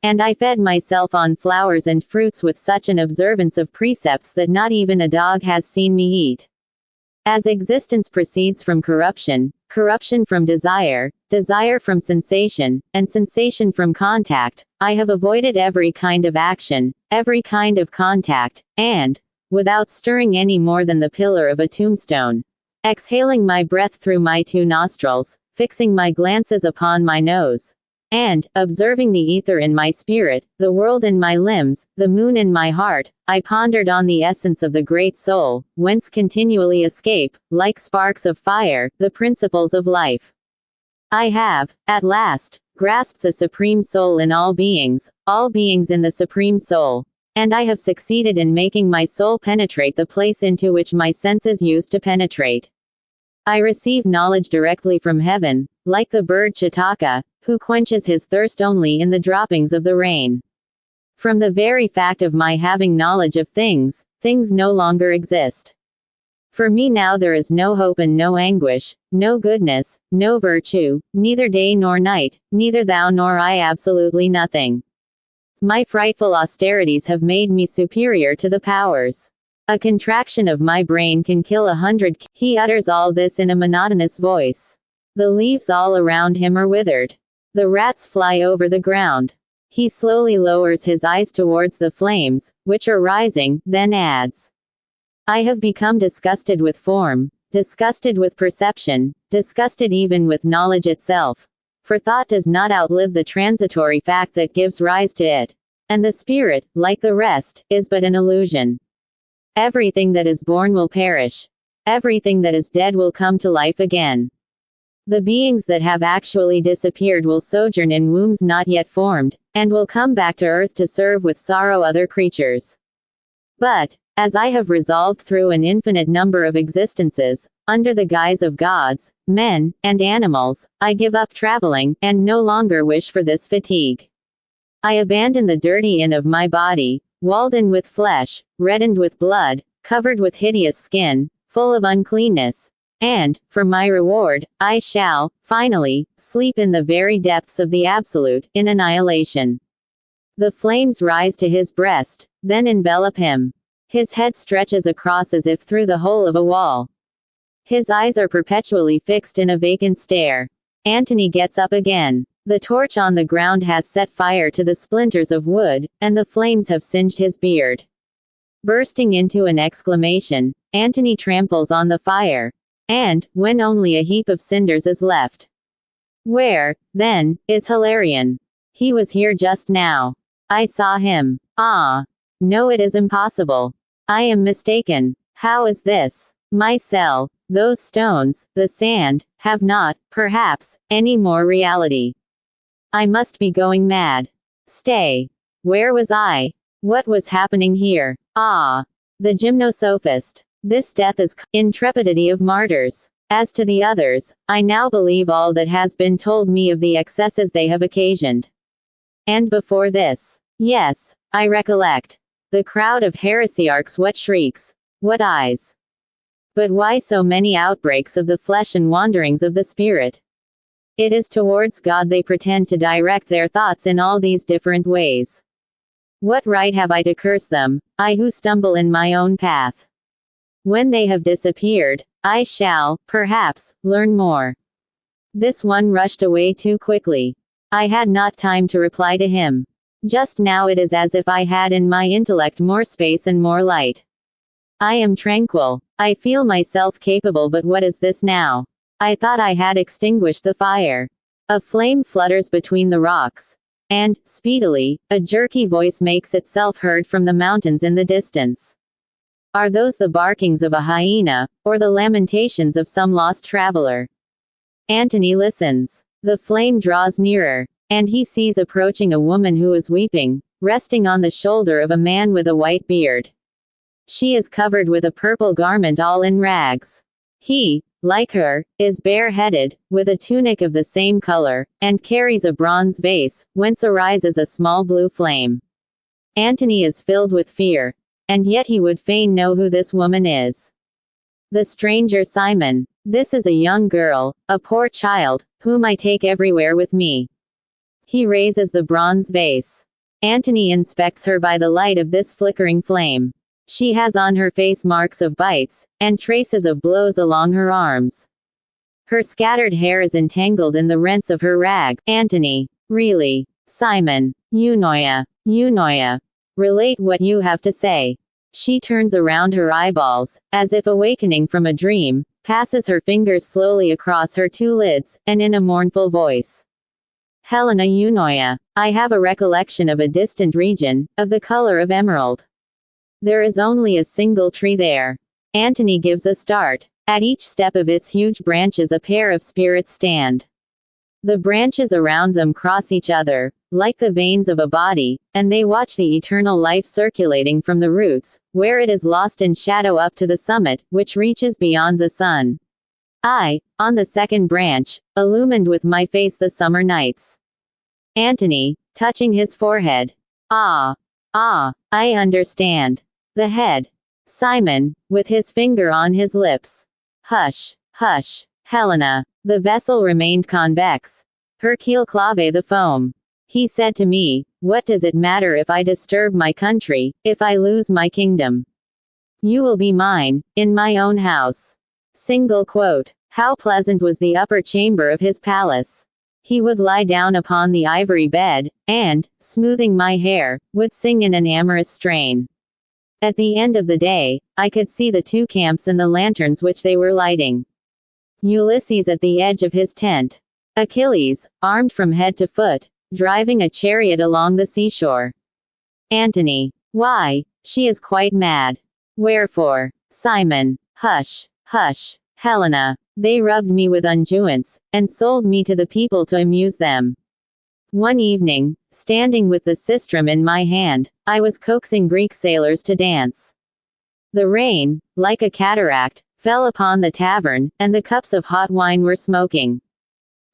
"And I fed myself on flowers and fruits with such an observance of precepts that not even a dog has seen me eat." As existence proceeds from corruption, corruption from desire, desire from sensation, and sensation from contact, I have avoided every kind of action, every kind of contact, and, without stirring any more than the pillar of a tombstone, exhaling my breath through my 2 nostrils, fixing my glances upon my nose, and, observing the ether in my spirit, the world in my limbs, the moon in my heart, I pondered on the essence of the great soul, whence continually escape, like sparks of fire, the principles of life. I have, at last, grasped the Supreme Soul in all beings in the Supreme Soul. And I have succeeded in making my soul penetrate the place into which my senses used to penetrate. I receive knowledge directly from heaven, like the bird Chataka, who quenches his thirst only in the droppings of the rain. From the very fact of my having knowledge of things, things no longer exist. For me now there is no hope and no anguish, no goodness, no virtue, neither day nor night, neither thou nor I, absolutely nothing. My frightful austerities have made me superior to the powers. A contraction of my brain can kill 100. He utters all this in a monotonous voice. The leaves all around him are withered. The rats fly over the ground. He slowly lowers his eyes towards the flames, which are rising, then adds, "I have become disgusted with form, disgusted with perception, disgusted even with knowledge itself. For thought does not outlive the transitory fact that gives rise to it. And the spirit, like the rest, is but an illusion. Everything that is born will perish. Everything that is dead will come to life again. The beings that have actually disappeared will sojourn in wombs not yet formed, and will come back to earth to serve with sorrow other creatures. But, as I have resolved through an infinite number of existences, under the guise of gods, men, and animals, I give up traveling, and no longer wish for this fatigue. I abandon the dirty inn of my body, walled in with flesh, reddened with blood, covered with hideous skin, full of uncleanness. And, for my reward, I shall, finally, sleep in the very depths of the Absolute, in annihilation. The flames rise to his breast, then envelop him. His head stretches across as if through the hole of a wall. His eyes are perpetually fixed in a vacant stare. Antony gets up again. The torch on the ground has set fire to the splinters of wood, and the flames have singed his beard. Bursting into an exclamation, Antony tramples on the fire. And, when only a heap of cinders is left. Where, then, is Hilarion? He was here just now. I saw him. Ah. No, it is impossible. I am mistaken. How is this? My cell, those stones, the sand, have not, perhaps, any more reality. I must be going mad. Stay. Where was I? What was happening here? Ah. The gymnosophist. This death is intrepidity of martyrs. As to the others, I now believe all that has been told me of the excesses they have occasioned. And before this, yes, I recollect. The crowd of heresiarchs, what shrieks, what eyes. But why so many outbreaks of the flesh and wanderings of the spirit? It is towards God they pretend to direct their thoughts in all these different ways. What right have I to curse them, I who stumble in my own path? When they have disappeared, I shall, perhaps, learn more. This one rushed away too quickly. I had not time to reply to him. Just now it is as if I had in my intellect more space and more light. I am tranquil. I feel myself capable, but what is this now? I thought I had extinguished the fire. A flame flutters between the rocks. And, speedily, a jerky voice makes itself heard from the mountains in the distance. Are those the barkings of a hyena, or the lamentations of some lost traveler? Antony listens. The flame draws nearer, and he sees approaching a woman who is weeping, resting on the shoulder of a man with a white beard. She is covered with a purple garment all in rags. He, like her, is bare-headed, with a tunic of the same color, and carries a bronze vase, whence arises a small blue flame. Antony is filled with fear. And yet he would fain know who this woman is. The stranger Simon. This is a young girl, a poor child, whom I take everywhere with me. He raises the bronze vase. Antony inspects her by the light of this flickering flame. She has on her face marks of bites, and traces of blows along her arms. Her scattered hair is entangled in the rents of her rags. Antony. Really. Simon. Eunoia. Relate what you have to say. She turns around her eyeballs, as if awakening from a dream, passes her fingers slowly across her two lids, and in a mournful voice. Helena Eunoia, I have a recollection of a distant region, of the color of emerald. There is only a single tree there. Antony gives a start. At each step of its huge branches a pair of spirits stand. The branches around them cross each other, like the veins of a body, and they watch the eternal life circulating from the roots, where it is lost in shadow up to the summit, which reaches beyond the sun. I, on the second branch, illumined with my face the summer nights. Antony, touching his forehead. Ah, I understand. The head. Simon, with his finger on his lips. Hush, Helena. The vessel remained convex. Her keel clave the foam. He said to me, what does it matter if I disturb my country, if I lose my kingdom? You will be mine, in my own house. Single quote. How pleasant was the upper chamber of his palace. He would lie down upon the ivory bed, and, smoothing my hair, would sing in an amorous strain. At the end of the day, I could see the two camps and the lanterns which they were lighting. Ulysses at the edge of his tent. Achilles, armed from head to foot, driving a chariot along the seashore. Antony. Why, she is quite mad. Wherefore? Simon. Hush, hush. Helena. They rubbed me with unguents, and sold me to the people to amuse them. One evening, standing with the sistrum in my hand, I was coaxing Greek sailors to dance. The rain, like a cataract, fell upon the tavern, and the cups of hot wine were smoking.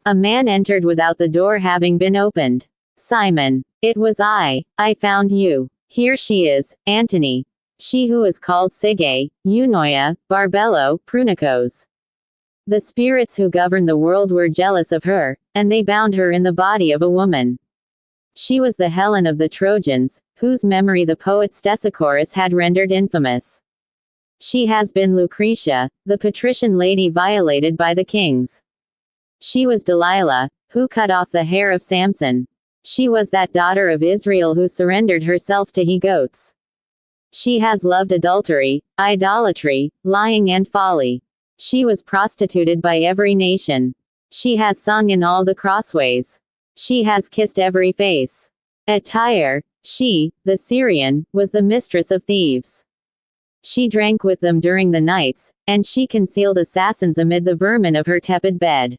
A man entered without the door having been opened. Simon. It was I found you. Here she is, Antony. She who is called Sige, Eunoia, Barbello, Prunikos. The spirits who govern the world were jealous of her, and they bound her in the body of a woman. She was the Helen of the Trojans, whose memory the poet Stesichorus had rendered infamous. She has been Lucretia, the patrician lady violated by the kings. She was Delilah, who cut off the hair of Samson. She was that daughter of Israel who surrendered herself to he-goats. She has loved adultery, idolatry, lying and folly. She was prostituted by every nation. She has sung in all the crossways. She has kissed every face. At Tyre, she, the Syrian, was the mistress of thieves. She drank with them during the nights, and she concealed assassins amid the vermin of her tepid bed.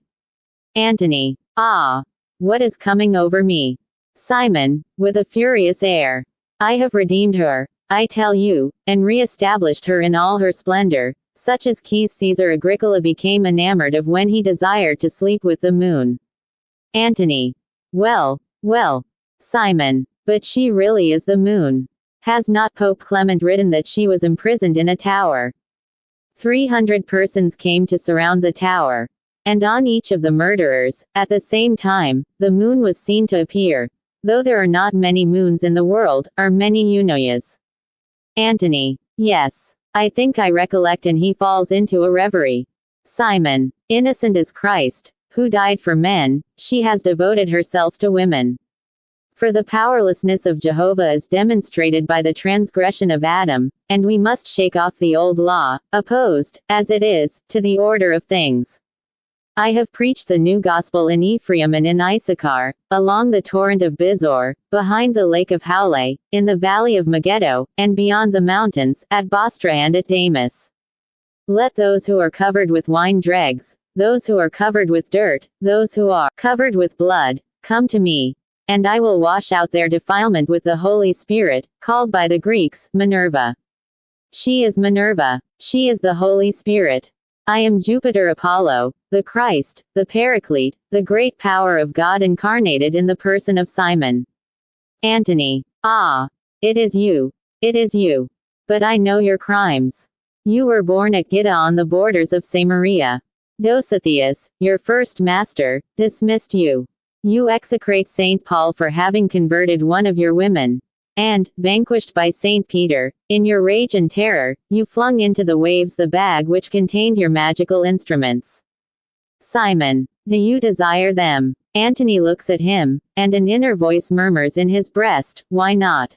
Antony. Ah! What is coming over me? Simon, with a furious air. I have redeemed her, I tell you, and re-established her in all her splendor, such as Caesar Agricola became enamored of when he desired to sleep with the moon. Antony. Well, well. Simon. But she really is the moon. Has not Pope Clement written that she was imprisoned in a tower? 300 persons came to surround the tower. And on each of the murderers, at the same time, the moon was seen to appear. Though there are not many moons in the world, are many Eunoias. Antony. Yes. I think I recollect, and he falls into a reverie. Simon. Innocent as Christ, who died for men, she has devoted herself to women. For the powerlessness of Jehovah is demonstrated by the transgression of Adam, and we must shake off the old law, opposed, as it is, to the order of things. I have preached the new gospel in Ephraim and in Issachar, along the torrent of Bizor, behind the lake of Haule, in the valley of Megiddo, and beyond the mountains, at Bostra and at Damas. Let those who are covered with wine dregs, those who are covered with dirt, those who are covered with blood, come to me, and I will wash out their defilement with the Holy Spirit, called by the Greeks, Minerva. She is Minerva. She is the Holy Spirit. I am Jupiter Apollo, the Christ, the Paraclete, the great power of God incarnated in the person of Simon. Antony. Ah! It is you. It is you. But I know your crimes. You were born at Gidda on the borders of Samaria. Dositheus, your first master, dismissed you. You execrate St. Paul for having converted one of your women. And, vanquished by St. Peter, in your rage and terror, you flung into the waves the bag which contained your magical instruments. Simon. Do you desire them? Antony looks at him, and an inner voice murmurs in his breast, why not?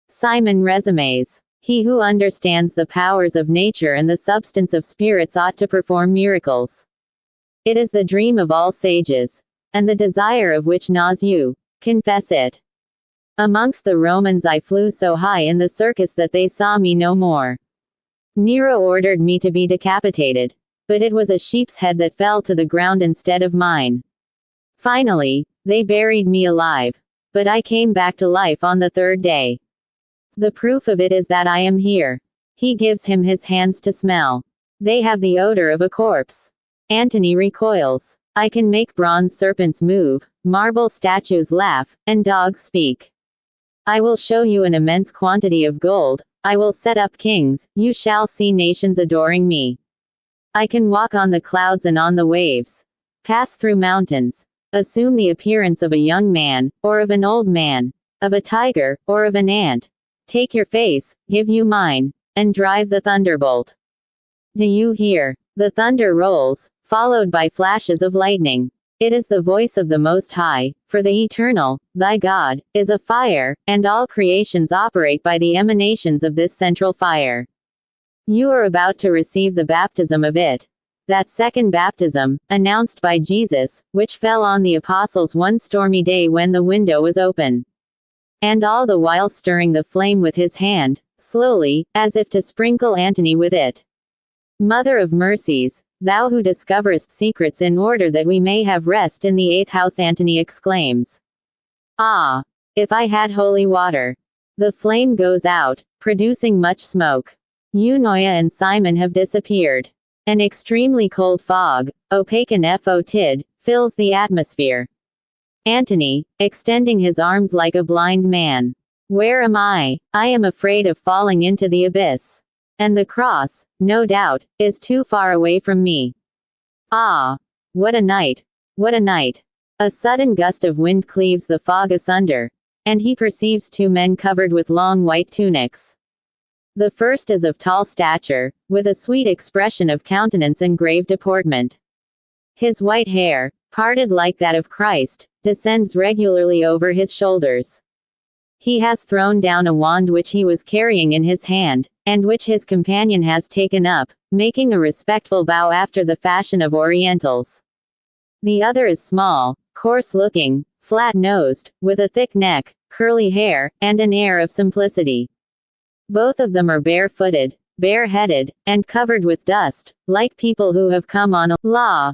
Simon resumes. He who understands the powers of nature and the substance of spirits ought to perform miracles. It is the dream of all sages, and the desire of which gnaws you. Confess it. Amongst the Romans I flew so high in the circus that they saw me no more. Nero ordered me to be decapitated, but it was a sheep's head that fell to the ground instead of mine. Finally, they buried me alive, but I came back to life on the third day. The proof of it is that I am here. He gives him his hands to smell. They have the odor of a corpse. Antony recoils. I can make bronze serpents move, marble statues laugh, and dogs speak. I will show you an immense quantity of gold, I will set up kings, you shall see nations adoring me. I can walk on the clouds and on the waves, pass through mountains, assume the appearance of a young man, or of an old man, of a tiger, or of an ant, take your face, give you mine, and drive the thunderbolt. Do you hear? The thunder rolls, followed by flashes of lightning. It is the voice of the Most High, for the Eternal, thy God, is a fire, and all creations operate by the emanations of this central fire. You are about to receive the baptism of it. That second baptism, announced by Jesus, which fell on the apostles one stormy day when the window was open. And all the while stirring the flame with his hand, slowly, as if to sprinkle Antony with it. Mother of mercies, thou who discoverest secrets in order that we may have rest in the eighth house, Antony exclaims. Ah! If I had holy water! The flame goes out, producing much smoke. Eunoia and Simon have disappeared. An extremely cold fog, opaque and fotid, fills the atmosphere. Antony, extending his arms like a blind man. Where am I? I am afraid of falling into the abyss. And the cross, no doubt, is too far away from me. Ah! What a night! What a night! A sudden gust of wind cleaves the fog asunder, and he perceives two men covered with long white tunics. The first is of tall stature, with a sweet expression of countenance and grave deportment. His white hair, parted like that of Christ, descends regularly over his shoulders. He has thrown down a wand which he was carrying in his hand, and which his companion has taken up, making a respectful bow after the fashion of Orientals. The other is small, coarse-looking, flat-nosed, with a thick neck, curly hair, and an air of simplicity. Both of them are bare-footed, bare-headed, and covered with dust, like people who have come on a la.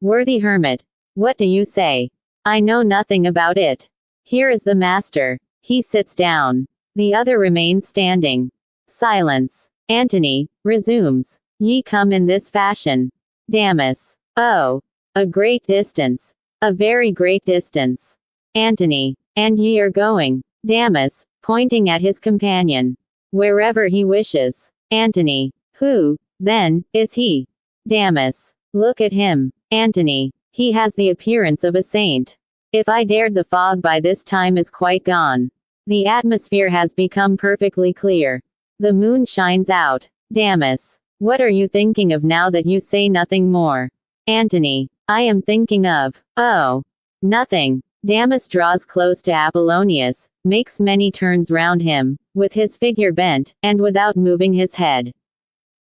Worthy hermit, what do you say? I know nothing about it. Here is the master. He sits down. The other remains standing. Silence. Antony resumes. Ye come in this fashion. Damis. Oh! A great distance. A very great distance. Antony. And ye are going. Damis, pointing at his companion. Wherever he wishes. Antony. Who, then, is he? Damis. Look at him. Antony. He has the appearance of a saint. If I dared, the fog by this time is quite gone. The atmosphere has become perfectly clear. The moon shines out. Damis. What are you thinking of now that you say nothing more? Antony. I am thinking of, oh, nothing. Damis draws close to Apollonius, makes many turns round him, with his figure bent, and without moving his head.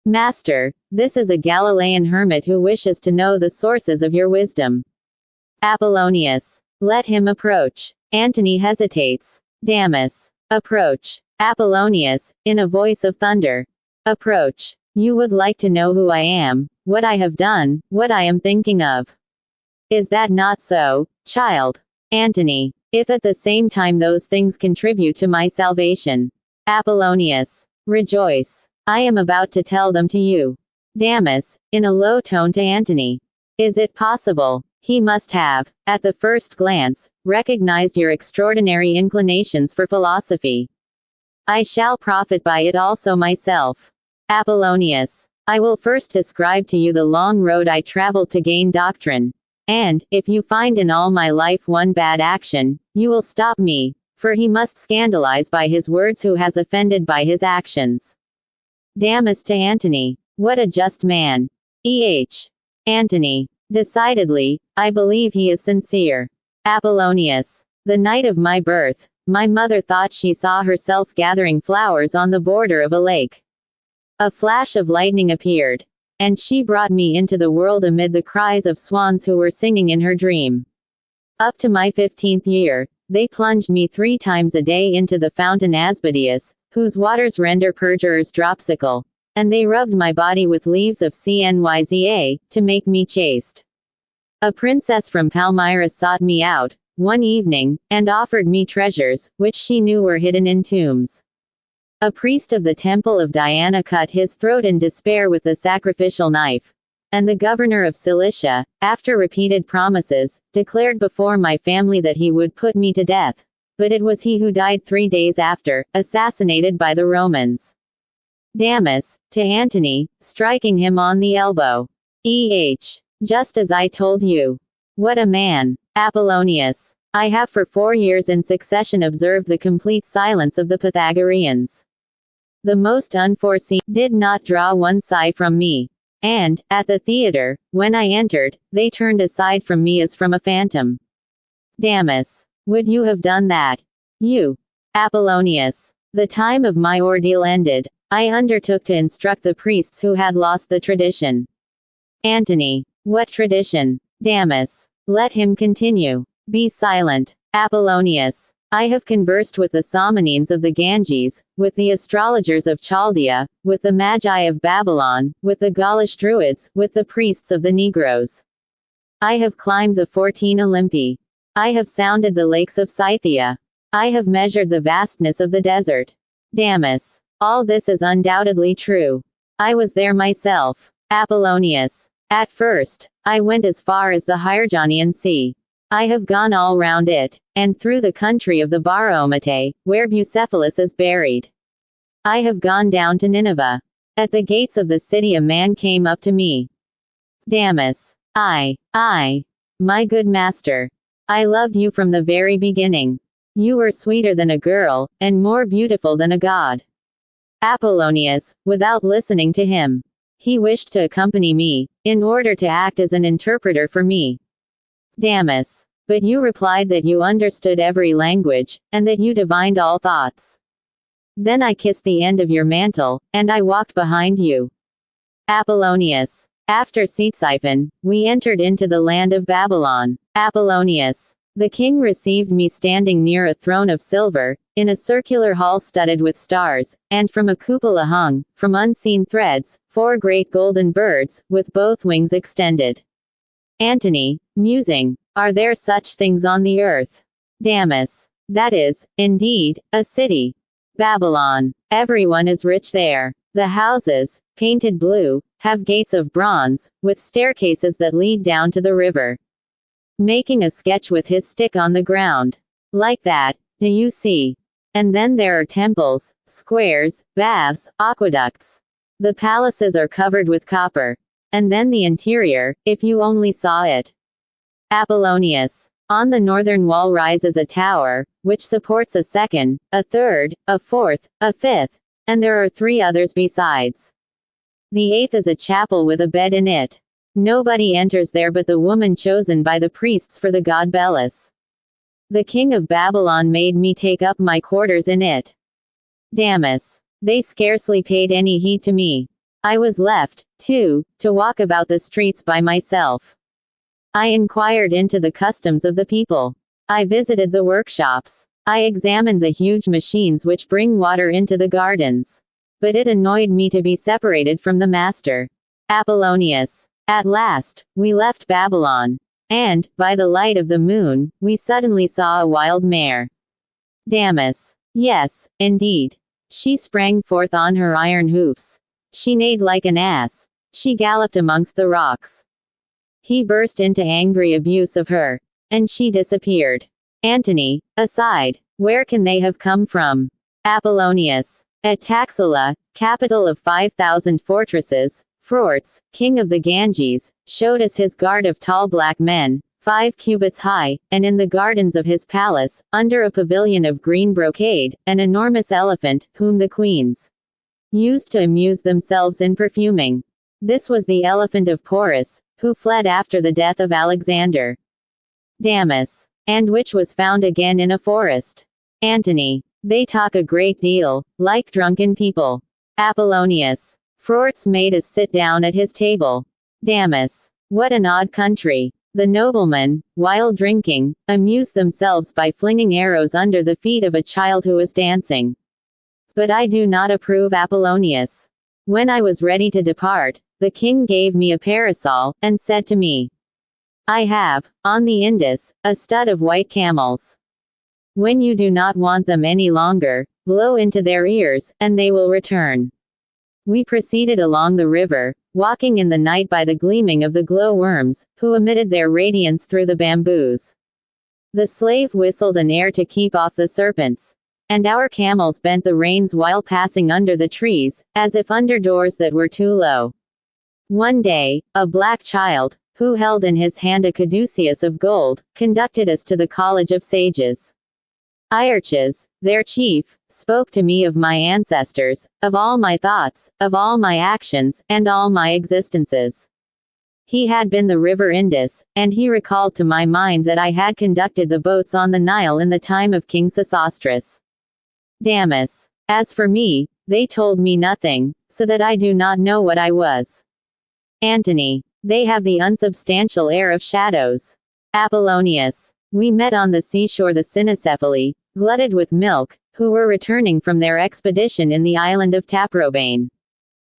Master, this is a Galilean hermit who wishes to know the sources of your wisdom. Apollonius. Let him approach. Antony hesitates. Damis. Approach. Apollonius, in a voice of thunder. Approach. You would like to know who I am, what I have done, what I am thinking of. Is that not so, child? Antony. If at the same time those things contribute to my salvation. Apollonius. Rejoice. I am about to tell them to you. Damis, in a low tone to Antony. Is it possible? He must have, at the first glance, recognized your extraordinary inclinations for philosophy. I shall profit by it also myself. Apollonius. I will first describe to you the long road I traveled to gain doctrine. And, if you find in all my life one bad action, you will stop me, for he must scandalize by his words who has offended by his actions. Damis to Antony. What a just man. Antony. Decidedly, I believe he is sincere. Apollonius. The night of my birth, my mother thought she saw herself gathering flowers on the border of a lake. A flash of lightning appeared, and she brought me into the world amid the cries of swans who were singing in her dream. Up to my 15th year, they plunged me 3 times a day into the fountain Asmodeus, whose waters render perjurers dropsical, and they rubbed my body with leaves of Cnyza, to make me chaste. A princess from Palmyra sought me out, one evening, and offered me treasures, which she knew were hidden in tombs. A priest of the temple of Diana cut his throat in despair with the sacrificial knife, and the governor of Cilicia, after repeated promises, declared before my family that he would put me to death. But it was he who died 3 days after, assassinated by the Romans. Damis, to Antony, striking him on the elbow. Just as I told you. What a man. Apollonius. I have for 4 years in succession observed the complete silence of the Pythagoreans. The most unforeseen did not draw one sigh from me. And, at the theater, when I entered, they turned aside from me as from a phantom. Damis. Would you have done that? You. Apollonius. The time of my ordeal ended. I undertook to instruct the priests who had lost the tradition. Antony. What tradition? Damis. Let him continue. Be silent. Apollonius. I have conversed with the Samanes of the Ganges, with the astrologers of Chaldea, with the Magi of Babylon, with the Gaulish Druids, with the priests of the Negroes. I have climbed the 14 Olympi. I have sounded the lakes of Scythia. I have measured the vastness of the desert. Damis. All this is undoubtedly true. I was there myself. Apollonius. At first, I went as far as the Hyrjanian Sea. I have gone all round it, and through the country of the Baromate, where Bucephalus is buried. I have gone down to Nineveh. At the gates of the city a man came up to me. Damis. I, my good master. I loved you from the very beginning. You were sweeter than a girl, and more beautiful than a god. Apollonius, without listening to him. He wished to accompany me, in order to act as an interpreter for me. Damis. But you replied that you understood every language, and that you divined all thoughts. Then I kissed the end of your mantle, and I walked behind you. Apollonius. After Ctesiphon, we entered into the land of Babylon. Apollonius. The king received me standing near a throne of silver, in a circular hall studded with stars, and from a cupola hung, from unseen threads, 4 great golden birds, with both wings extended. Antony, musing. Are there such things on the earth? Damis. That is, indeed, a city. Babylon. Everyone is rich there. The houses, painted blue, have gates of bronze, with staircases that lead down to the river. Making a sketch with his stick on the ground. Like that, do you see? And then there are temples, squares, baths, aqueducts. The palaces are covered with copper. And then the interior, if you only saw it. Apollonius. On the northern wall rises a tower, which supports a second, a third, a fourth, a fifth, and there are 3 others besides. The 8th is a chapel with a bed in it. Nobody enters there but the woman chosen by the priests for the god Belus. The king of Babylon made me take up my quarters in it. Damis. They scarcely paid any heed to me. I was left, too, to walk about the streets by myself. I inquired into the customs of the people. I visited the workshops. I examined the huge machines which bring water into the gardens. But it annoyed me to be separated from the master. Apollonius. At last, we left Babylon. And, by the light of the moon, we suddenly saw a wild mare. Damis. Yes, indeed. She sprang forth on her iron hoofs. She neighed like an ass. She galloped amongst the rocks. He burst into angry abuse of her. And she disappeared. Antony. Aside. Where can they have come from? Apollonius. At Taxila, capital of 5,000 fortresses, Phraortes, king of the Ganges, showed us his guard of tall black men, 5 cubits high, and in the gardens of his palace, under a pavilion of green brocade, an enormous elephant, whom the queens used to amuse themselves in perfuming. This was the elephant of Porus, who fled after the death of Alexander. Damis. And which was found again in a forest. Antony. They talk a great deal, like drunken people. Apollonius. Phraortes made us sit down at his table. Damis. What an odd country. The noblemen, while drinking, amuse themselves by flinging arrows under the feet of a child who is dancing. But I do not approve. Apollonius. When I was ready to depart, the king gave me a parasol, and said to me, I have, on the Indus, a stud of white camels. When you do not want them any longer, blow into their ears, and they will return. We proceeded along the river, walking in the night by the gleaming of the glow-worms, who emitted their radiance through the bamboos. The slave whistled an air to keep off the serpents. And our camels bent the reins while passing under the trees, as if under doors that were too low. One day, a black child, who held in his hand a caduceus of gold, conducted us to the college of sages. Iarchas, their chief, spoke to me of my ancestors, of all my thoughts, of all my actions, and all my existences. He had been the river Indus, and he recalled to my mind that I had conducted the boats on the Nile in the time of King Sesostris. Damis. As for me, they told me nothing, so that I do not know what I was. Antony. They have the unsubstantial air of shadows. Apollonius. We met on the seashore the Cynocephali, glutted with milk, who were returning from their expedition in the island of Taprobane.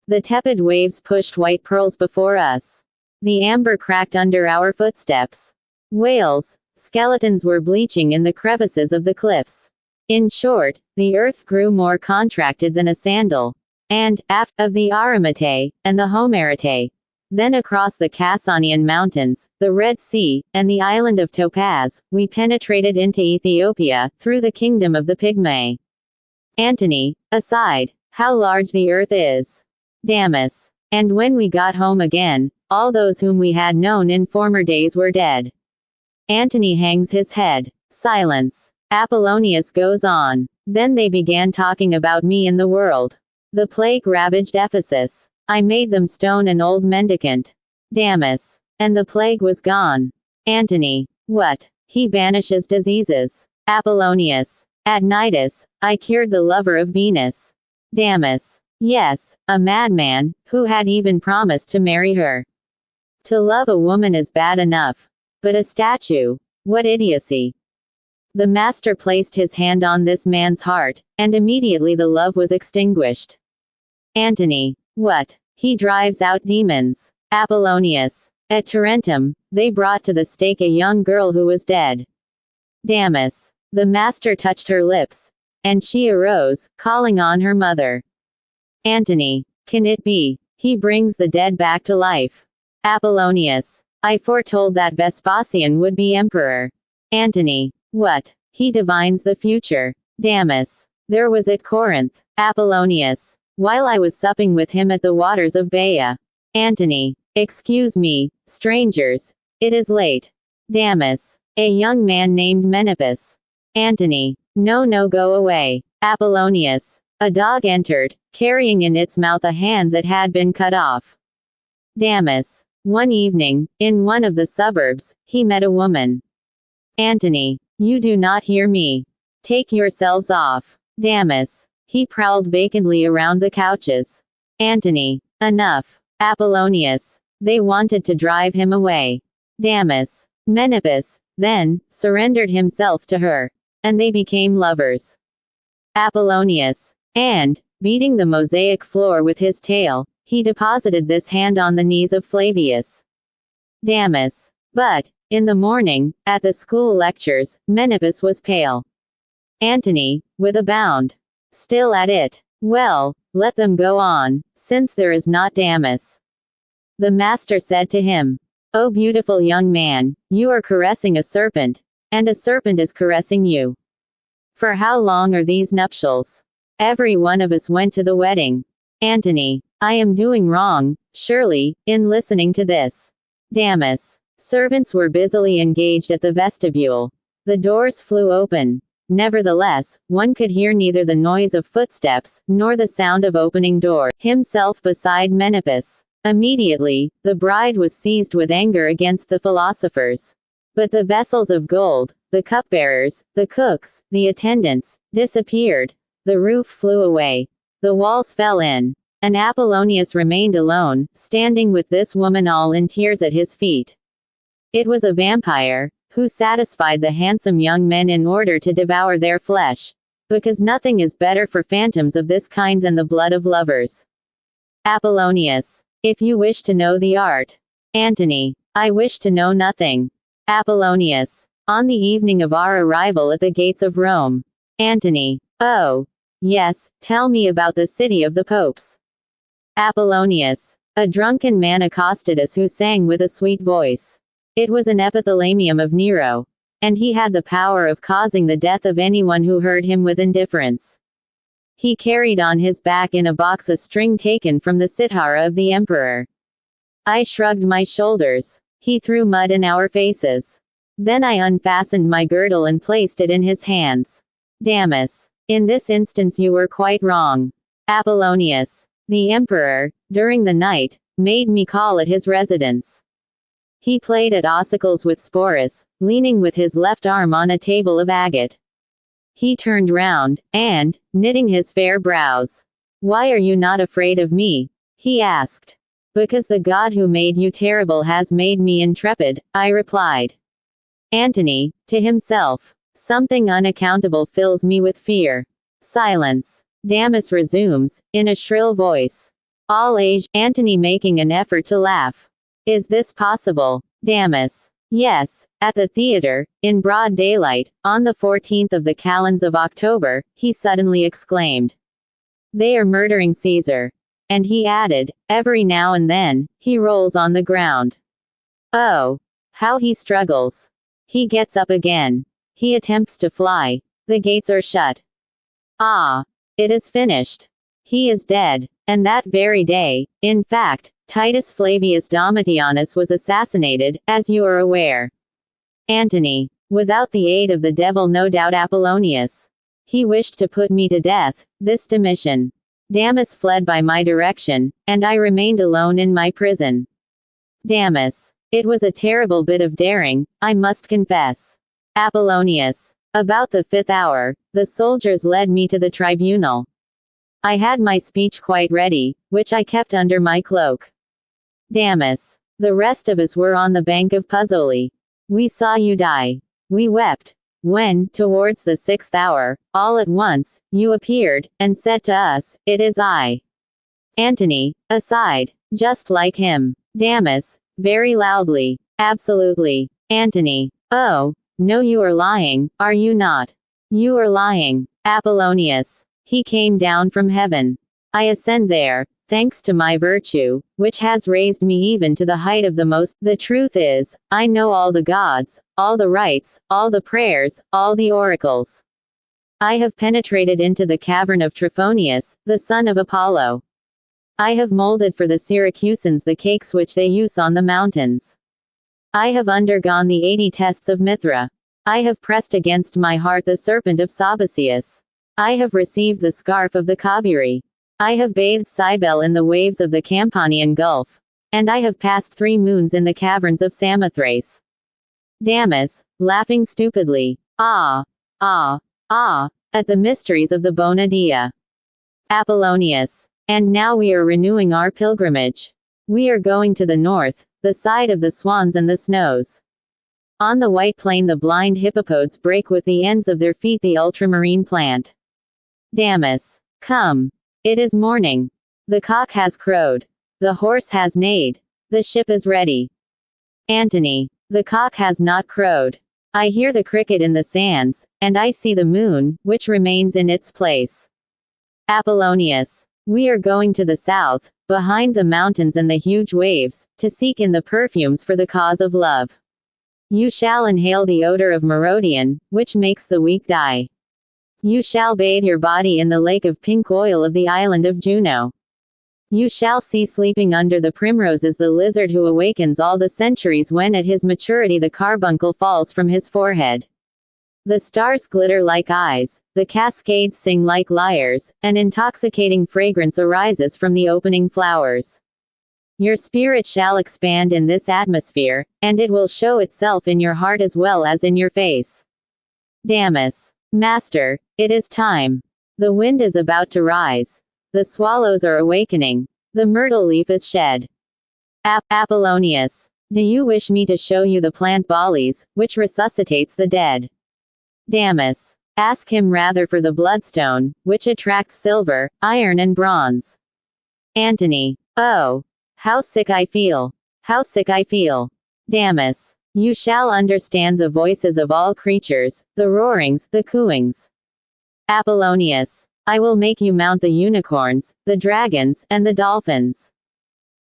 The tepid waves pushed white pearls before us. The amber cracked under our footsteps. Whales, skeletons were bleaching in the crevices of the cliffs. In short, the earth grew more contracted than a sandal. And, aft of the Aramate, and the Homerite, then across the Cassanian mountains, the Red Sea, and the island of Topaz, we penetrated into Ethiopia, through the kingdom of the Pygmae. Antony, aside, how large the earth is. Damis. And when we got home again, all those whom we had known in former days were dead. Antony hangs his head. Silence. Apollonius goes on. Then they began talking about me in the world. The plague ravaged Ephesus. I made them stone an old mendicant. Damis. And the plague was gone. Antony. What? He banishes diseases. Apollonius. At Cnidus, I cured the lover of Venus. Damis. Yes, a madman, who had even promised to marry her. To love a woman is bad enough. But a statue? What idiocy. The master placed his hand on this man's heart, and immediately the love was extinguished. Antony. What? He drives out demons. Apollonius. At Tarentum, they brought to the stake a young girl who was dead. Damis. The master touched her lips, and she arose, calling on her mother. Antony. Can it be? He brings the dead back to life. Apollonius. I foretold that Vespasian would be emperor. Antony. What? He divines the future. Damis. There was at Corinth. Apollonius. While I was supping with him at the waters of Baia. Antony. Excuse me, strangers. It is late. Damis. A young man named Menippus. Antony. No, go away. Apollonius. A dog entered, carrying in its mouth a hand that had been cut off. Damis. One evening, in one of the suburbs, he met a woman. Antony. You do not hear me. Take yourselves off. Damis. He prowled vacantly around the couches. Antony. Enough. Apollonius. They wanted to drive him away. Damis. Menippus, then, surrendered himself to her. And they became lovers. Apollonius. And, beating the mosaic floor with his tail, he deposited this hand on the knees of Flavius. Damis. But, in the morning, at the school lectures, Menippus was pale. Antony, with a bound. Still at it. Well, let them go on, since there is not Damis. The master said to him, O beautiful young man, you are caressing a serpent, and a serpent is caressing you. For how long are these nuptials? Every one of us went to the wedding. Antony. I am doing wrong, surely, in listening to this. Damis. Servants were busily engaged at the vestibule. The doors flew open. Nevertheless, one could hear neither the noise of footsteps, nor the sound of opening door, himself beside Menippus. Immediately, the bride was seized with anger against the philosophers. But the vessels of gold, the cupbearers, the cooks, the attendants, disappeared. The roof flew away. The walls fell in. And Apollonius remained alone, standing with this woman all in tears at his feet. It was a vampire, who satisfied the handsome young men in order to devour their flesh. Because nothing is better for phantoms of this kind than the blood of lovers. Apollonius. If you wish to know the art. Antony. I wish to know nothing. Apollonius. On the evening of our arrival at the gates of Rome. Antony. Oh. Yes, tell me about the city of the popes. Apollonius. A drunken man accosted us who sang with a sweet voice. It was an epithalamium of Nero. And he had the power of causing the death of anyone who heard him with indifference. He carried on his back in a box a string taken from the cithara of the emperor. I shrugged my shoulders. He threw mud in our faces. Then I unfastened my girdle and placed it in his hands. Damis. In this instance you were quite wrong. Apollonius, the emperor, during the night, made me call at his residence. He played at ossicles with Sporus, leaning with his left arm on a table of agate. He turned round, and, knitting his fair brows, "Why are you not afraid of me?" he asked. "Because the God who made you terrible has made me intrepid," I replied. Antony, to himself, "Something unaccountable fills me with fear." Silence. Damis resumes, in a shrill voice. "All age," Antony making an effort to laugh. "Is this possible?" Damis. "Yes, at the theater, in broad daylight, on the 14th of the calends of October," he suddenly exclaimed. "They are murdering Caesar." And he added, "Every now and then, he rolls on the ground. Oh, how he struggles. He gets up again. He attempts to fly. The gates are shut. Ah, it is finished. He is dead." And that very day, in fact, Titus Flavius Domitianus was assassinated, as you are aware. Antony. "Without the aid of the devil, no doubt. Apollonius. He wished to put me to death, this Domitian. Damis fled by my direction, and I remained alone in my prison." Damis. "It was a terrible bit of daring, I must confess." Apollonius. "About the 5th hour, the soldiers led me to the tribunal. I had my speech quite ready, which I kept under my cloak." Damis. "The rest of us were on the bank of Puzzoli. We saw you die. We wept. When, towards the 6th hour, all at once, you appeared, and said to us, 'It is I.'" Antony, aside. "Just like him." Damis, very loudly. "Absolutely." Antony. "Oh, no, you are lying, are you not? You are lying." Apollonius. "He came down from heaven. I ascend there, thanks to my virtue, which has raised me even to the height of the most. The truth is, I know all the gods, all the rites, all the prayers, all the oracles. I have penetrated into the cavern of Trophonius, the son of Apollo. I have molded for the Syracusans the cakes which they use on the mountains. I have undergone the 80 tests of Mithra. I have pressed against my heart the serpent of Sabacius. I have received the scarf of the Kabiri. I have bathed Cybele in the waves of the Campanian Gulf. And I have passed 3 moons in the caverns of Samothrace." Damis, laughing stupidly. "Ah, ah, ah, at the mysteries of the Bona Dea." Apollonius. "And now we are renewing our pilgrimage. We are going to the north, the side of the swans and the snows. On the white plain the blind hippopodes break with the ends of their feet the ultramarine plant." Damis. "Come. It is morning. The cock has crowed. The horse has neighed. The ship is ready." Antony. "The cock has not crowed. I hear the cricket in the sands, and I see the moon, which remains in its place." Apollonius. "We are going to the south, behind the mountains and the huge waves, to seek in the perfumes for the cause of love. You shall inhale the odor of Merodeon, which makes the weak die. You shall bathe your body in the lake of pink oil of the island of Juno. You shall see sleeping under the primroses the lizard who awakens all the centuries when at his maturity the carbuncle falls from his forehead. The stars glitter like eyes, the cascades sing like lyres, an intoxicating fragrance arises from the opening flowers. Your spirit shall expand in this atmosphere, and it will show itself in your heart as well as in your face." Damis. "Master, it is time. The wind is about to rise. The swallows are awakening. The myrtle leaf is shed." Apollonius. "Do you wish me to show you the plant Bales, which resuscitates the dead?" Damis. "Ask him rather for the bloodstone, which attracts silver, iron and bronze." Antony. "Oh, how sick I feel! How sick I feel!" Damis. "You shall understand the voices of all creatures, the roarings, the cooings." Apollonius. "I will make you mount the unicorns, the dragons, and the dolphins."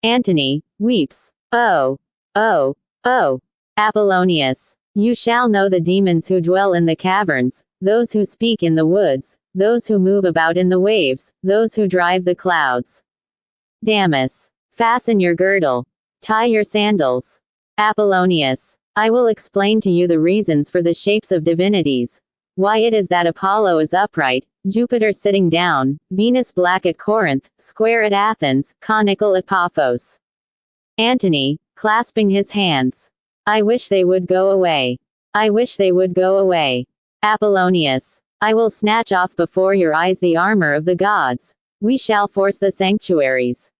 Antony weeps. "Oh, oh, oh." Apollonius. "You shall know the demons who dwell in the caverns, those who speak in the woods, those who move about in the waves, those who drive the clouds." Damis. "Fasten your girdle. Tie your sandals." Apollonius. "I will explain to you the reasons for the shapes of divinities. Why it is that Apollo is upright, Jupiter sitting down, Venus black at Corinth, square at Athens, conical at Paphos. Antony, clasping his hands. I wish they would go away. I wish they would go away. Apollonius. I will snatch off before your eyes the armor of the gods. We shall force the sanctuaries.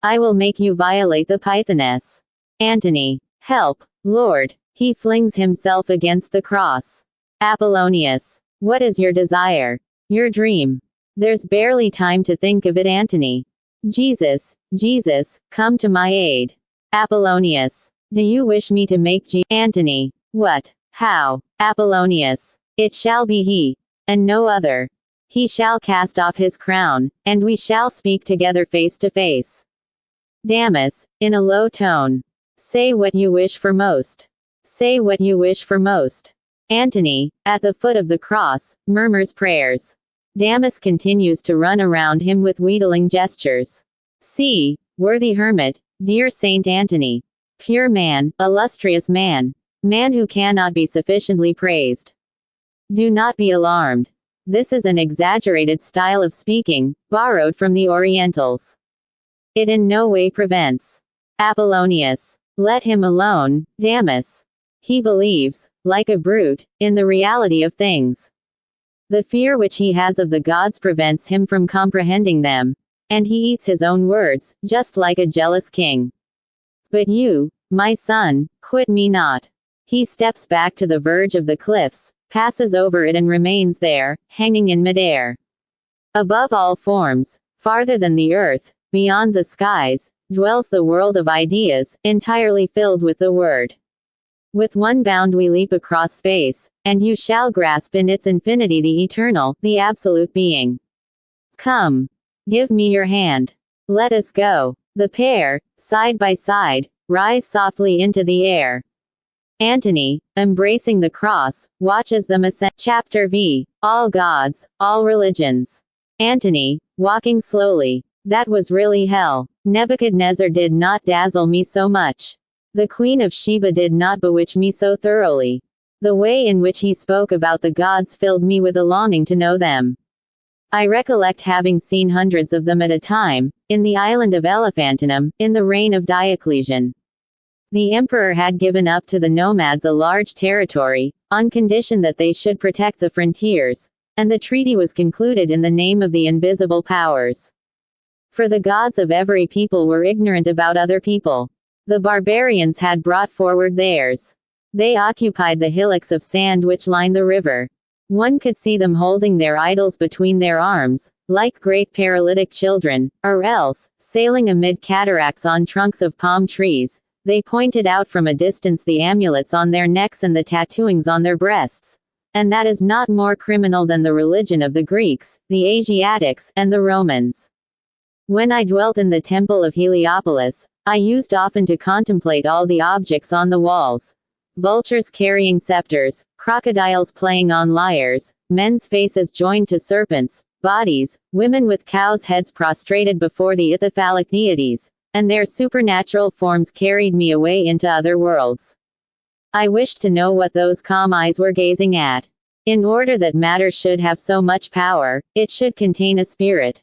I will make you violate the Pythoness. Antony. Help, Lord. He flings himself against the cross. Apollonius. What is your desire? Your dream. There's barely time to think of it, Antony. Jesus, Jesus, come to my aid. Apollonius. Do you wish me to make Antony. What? How? Apollonius. It shall be he, and no other. He shall cast off his crown, and we shall speak together face to face. Damis, in a low tone. Say what you wish for most. Say what you wish for most. Antony, at the foot of the cross, murmurs prayers. Damis continues to run around him with wheedling gestures. See, worthy hermit, dear Saint Antony. Pure man, illustrious man. Man who cannot be sufficiently praised. Do not be alarmed. This is an exaggerated style of speaking, borrowed from the Orientals. It in no way prevents. Apollonius. Let him alone, Damis. He believes, like a brute, in the reality of things. The fear which he has of the gods prevents him from comprehending them, and he eats his own words, just like a jealous king. But you, my son, quit me not. He steps back to the verge of the cliffs, passes over it and remains there, hanging in midair. Above all forms, farther than the earth, beyond the skies, dwells the world of ideas, entirely filled with the word. With one bound we leap across space, and you shall grasp in its infinity the eternal, the absolute being. Come. Give me your hand. Let us go. The pair, side by side, rise softly into the air. Antony, embracing the cross, watches them ascend. Chapter V. All gods, all religions. Antony, walking slowly. That was really hell. Nebuchadnezzar did not dazzle me so much. The Queen of Sheba did not bewitch me so thoroughly. The way in which he spoke about the gods filled me with a longing to know them. I recollect having seen hundreds of them at a time, in the island of Elephantinum, in the reign of Diocletian. The emperor had given up to the nomads a large territory, on condition that they should protect the frontiers, and the treaty was concluded in the name of the invisible powers. For the gods of every people were ignorant about other people. The barbarians had brought forward theirs. They occupied the hillocks of sand which lined the river. One could see them holding their idols between their arms, like great paralytic children, or else, sailing amid cataracts on trunks of palm trees. They pointed out from a distance the amulets on their necks and the tattooings on their breasts. And that is not more criminal than the religion of the Greeks, the Asiatics, and the Romans. When I dwelt in the temple of Heliopolis, I used often to contemplate all the objects on the walls. Vultures carrying scepters, crocodiles playing on lyres, men's faces joined to serpents' bodies, women with cows' heads prostrated before the ithyphallic deities, and their supernatural forms carried me away into other worlds. I wished to know what those calm eyes were gazing at. In order that matter should have so much power, it should contain a spirit.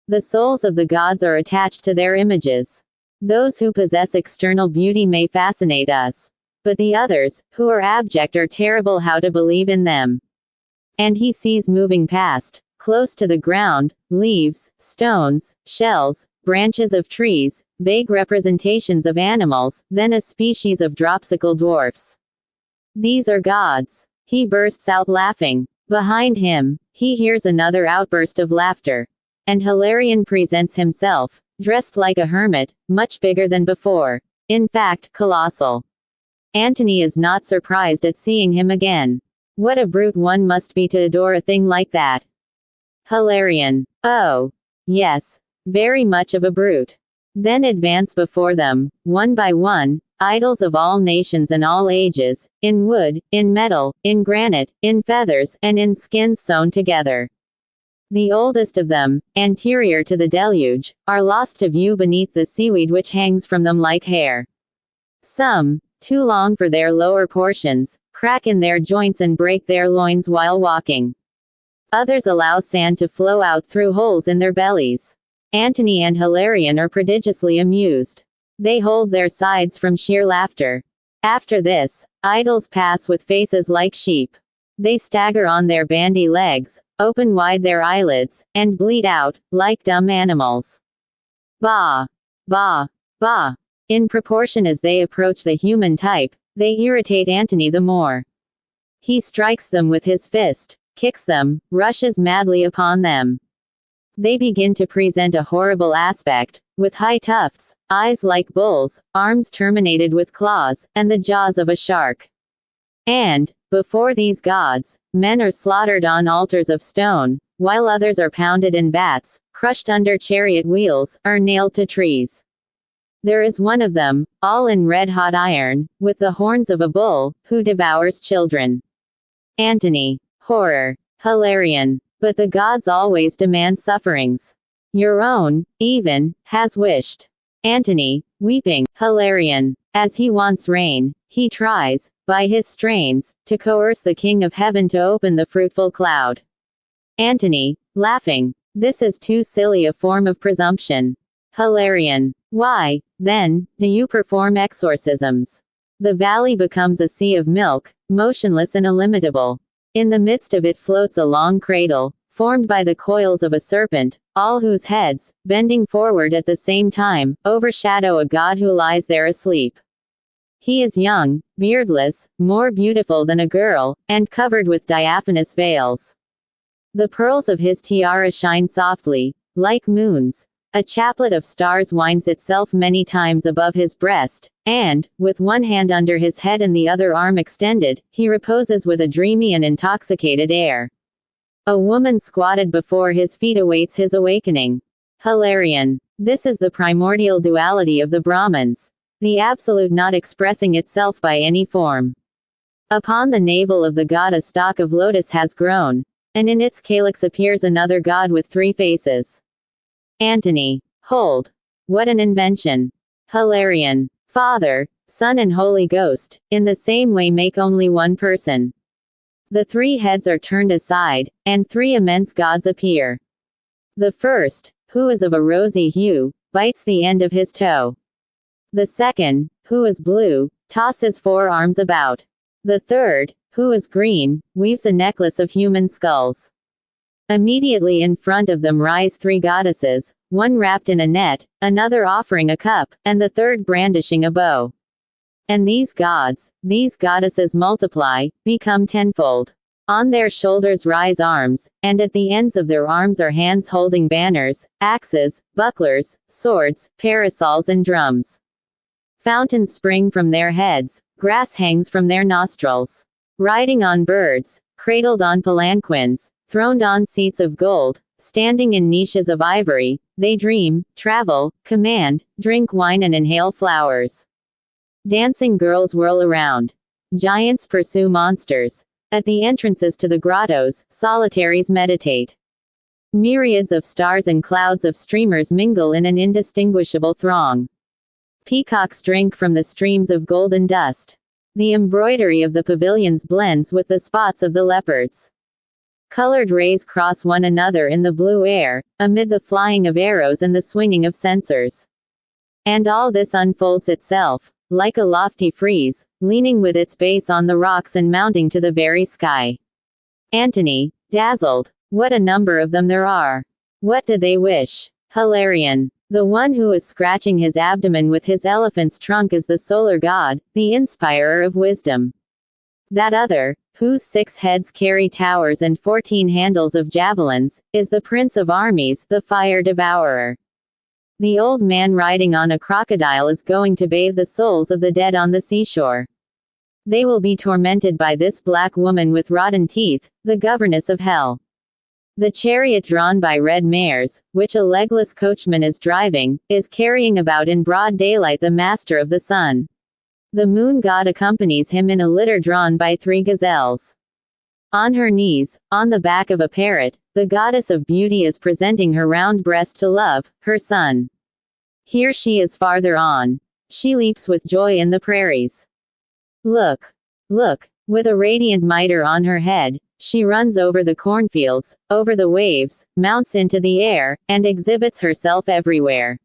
The souls of the gods are attached to their images. Those who possess external beauty may fascinate us. But the others, who are abject or terrible, how to believe in them? And he sees moving past, close to the ground, leaves, stones, shells, branches of trees, vague representations of animals, then a species of dropsical dwarfs. These are gods. He bursts out laughing. Behind him, he hears another outburst of laughter. And Hilarion presents himself, dressed like a hermit, much bigger than before. In fact, colossal. Antony is not surprised at seeing him again. What a brute one must be to adore a thing like that. Hilarion. Oh. Yes. Very much of a brute. Then advance before them, one by one, idols of all nations and all ages, in wood, in metal, in granite, in feathers, and in skins sewn together. The oldest of them, anterior to the deluge, are lost to view beneath the seaweed which hangs from them like hair. Some, too long for their lower portions, crack in their joints and break their loins while walking. Others allow sand to flow out through holes in their bellies. Antony and Hilarion are prodigiously amused. They hold their sides from sheer laughter. After this, idols pass with faces like sheep. They stagger on their bandy legs, open wide their eyelids, and bleat out, like dumb animals. Bah! Bah! Bah! In proportion as they approach the human type, they irritate Antony the more. He strikes them with his fist, kicks them, rushes madly upon them. They begin to present a horrible aspect, with high tufts, eyes like bulls, arms terminated with claws, and the jaws of a shark. And, before these gods, men are slaughtered on altars of stone, while others are pounded in vats, crushed under chariot wheels, or nailed to trees. There is one of them, all in red-hot iron, with the horns of a bull, who devours children. Antony. Horror. Hilarion. But the gods always demand sufferings. Your own, even, has wished. Antony, weeping. Hilarion. As he wants rain, he tries, by his strains, to coerce the king of heaven to open the fruitful cloud. Antony, laughing. This is too silly a form of presumption. Hilarion. Why, then, do you perform exorcisms? The valley becomes a sea of milk, motionless and illimitable. In the midst of it floats a long cradle, formed by the coils of a serpent, all whose heads, bending forward at the same time, overshadow a god who lies there asleep. He is young, beardless, more beautiful than a girl, and covered with diaphanous veils. The pearls of his tiara shine softly, like moons. A chaplet of stars winds itself many times above his breast, and, with one hand under his head and the other arm extended, he reposes with a dreamy and intoxicated air. A woman squatted before his feet awaits his awakening. Hilarion. This is the primordial duality of the Brahmins. The absolute not expressing itself by any form. Upon the navel of the god a stalk of lotus has grown, and in its calyx appears another god with 3 faces. Antony. Hold. What an invention. Hilarion. Father, Son and Holy Ghost, in the same way make only one person. The 3 heads are turned aside, and 3 immense gods appear. The first, who is of a rosy hue, bites the end of his toe. The second, who is blue, tosses 4 arms about. The third, who is green, weaves a necklace of human skulls. Immediately in front of them rise 3 goddesses, one wrapped in a net, another offering a cup, and the third brandishing a bow. And these gods, these goddesses multiply, become tenfold. On their shoulders rise arms, and at the ends of their arms are hands holding banners, axes, bucklers, swords, parasols and drums. Fountains spring from their heads, grass hangs from their nostrils. Riding on birds, cradled on palanquins, throned on seats of gold, standing in niches of ivory, they dream, travel, command, drink wine and inhale flowers. Dancing girls whirl around. Giants pursue monsters. At the entrances to the grottos, solitaries meditate. Myriads of stars and clouds of streamers mingle in an indistinguishable throng. Peacocks drink from the streams of golden dust. The embroidery of the pavilions blends with the spots of the leopards. Colored rays cross one another in the blue air, amid the flying of arrows and the swinging of censers. And all this unfolds itself, like a lofty frieze, leaning with its base on the rocks and mounting to the very sky. Antony, dazzled. What a number of them there are. What did they wish? Hilarion. The one who is scratching his abdomen with his elephant's trunk is the solar god, the inspirer of wisdom. That other, whose 6 heads carry towers and 14 handles of javelins, is the prince of armies, the fire devourer. The old man riding on a crocodile is going to bathe the souls of the dead on the seashore. They will be tormented by this black woman with rotten teeth, the governess of hell. The chariot drawn by red mares, which a legless coachman is driving, is carrying about in broad daylight the master of the sun. The moon god accompanies him in a litter drawn by 3 gazelles. On her knees, on the back of a parrot, the goddess of beauty is presenting her round breast to Love, her son. Here she is farther on. She leaps with joy in the prairies. Look! Look! With a radiant mitre on her head, she runs over the cornfields, over the waves, mounts into the air, and exhibits herself everywhere.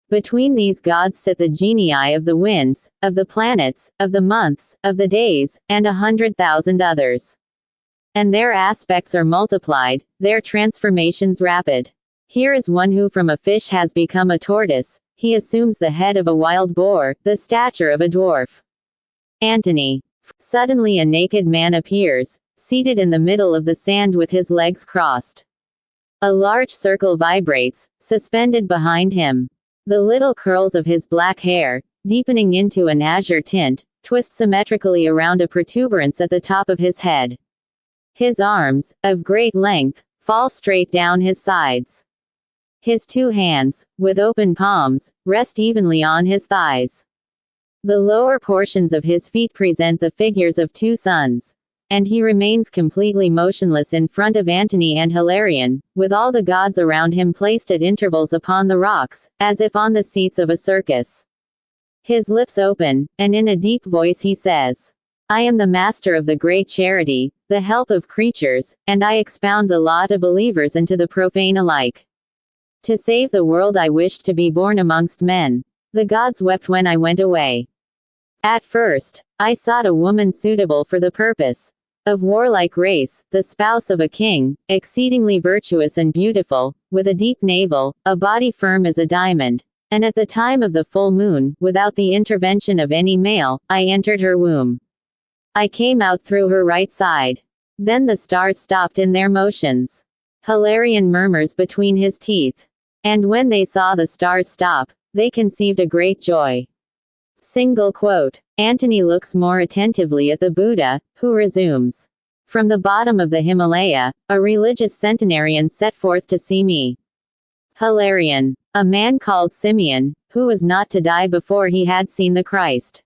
Between these gods sit the genii of the winds, of the planets, of the months, of the days, and 100,000 others. And their aspects are multiplied, their transformations rapid. Here is one who from a fish has become a tortoise, he assumes the head of a wild boar, the stature of a dwarf. Antony. Suddenly a naked man appears, seated in the middle of the sand with his legs crossed. A large circle vibrates, suspended behind him. The little curls of his black hair, deepening into an azure tint, twist symmetrically around a protuberance at the top of his head. His arms, of great length, fall straight down his sides. His two hands, with open palms, rest evenly on his thighs. The lower portions of his feet present the figures of two suns. And he remains completely motionless in front of Antony and Hilarion, with all the gods around him placed at intervals upon the rocks, as if on the seats of a circus. His lips open, and in a deep voice he says, I am the master of the great charity, the help of creatures, and I expound the law to believers and to the profane alike. To save the world I wished to be born amongst men. The gods wept when I went away. At first, I sought a woman suitable for the purpose. Of warlike race, the spouse of a king, exceedingly virtuous and beautiful, with a deep navel, a body firm as a diamond. And at the time of the full moon, without the intervention of any male, I entered her womb. I came out through her right side. Then the stars stopped in their motions. Hilarion murmurs between his teeth. And when they saw the stars stop, they conceived a great joy. Single quote. Antony looks more attentively at the Buddha, who resumes. From the bottom of the Himalaya, a religious centenarian set forth to see me. Hilarion. A man called Simeon, who was not to die before he had seen the Christ.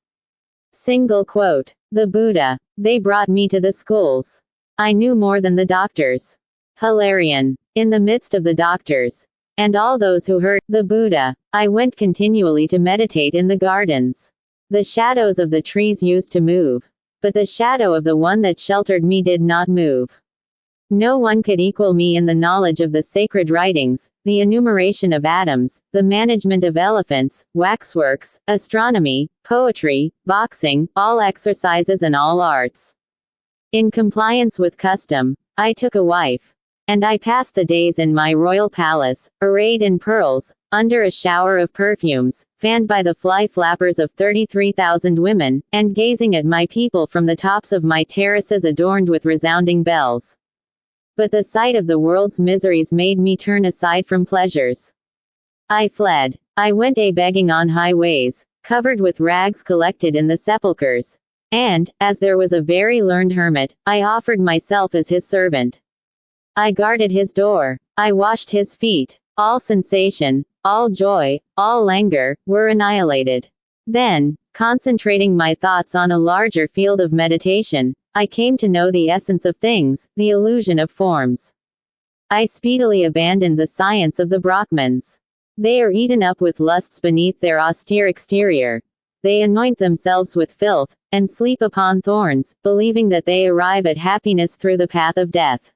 Single quote. The Buddha. They brought me to the schools. I knew more than the doctors. Hilarion. In the midst of the doctors, and all those who heard the Buddha, I went continually to meditate in the gardens. The shadows of the trees used to move, but the shadow of the one that sheltered me did not move. No one could equal me in the knowledge of the sacred writings, the enumeration of atoms, the management of elephants, waxworks, astronomy, poetry, boxing, all exercises and all arts. In compliance with custom, I took a wife. And I passed the days in my royal palace, arrayed in pearls, under a shower of perfumes, fanned by the fly flappers of 33,000 women, and gazing at my people from the tops of my terraces adorned with resounding bells. But the sight of the world's miseries made me turn aside from pleasures. I fled. I went a-begging on highways, covered with rags collected in the sepulchres. And, as there was a very learned hermit, I offered myself as his servant. I guarded his door. I washed his feet. All sensation, all joy, all languor, were annihilated. Then, concentrating my thoughts on a larger field of meditation, I came to know the essence of things, the illusion of forms. I speedily abandoned the science of the Brahmins. They are eaten up with lusts beneath their austere exterior. They anoint themselves with filth, and sleep upon thorns, believing that they arrive at happiness through the path of death.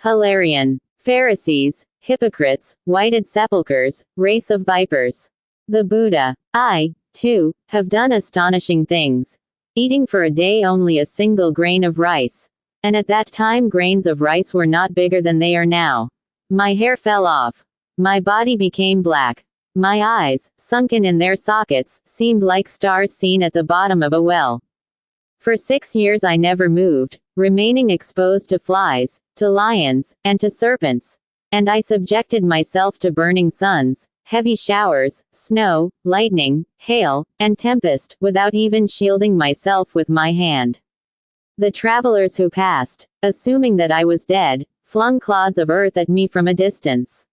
Hilarion. Pharisees, hypocrites, whited sepulchres, race of vipers. The Buddha. I, too, have done astonishing things. Eating for a day only a single grain of rice. And at that time grains of rice were not bigger than they are now. My hair fell off. My body became black. My eyes, sunken in their sockets, seemed like stars seen at the bottom of a well. For 6 years I never moved, remaining exposed to flies, to lions, and to serpents. And I subjected myself to burning suns, heavy showers, snow, lightning, hail, and tempest, without even shielding myself with my hand. The travelers who passed, assuming that I was dead, flung clods of earth at me from a distance.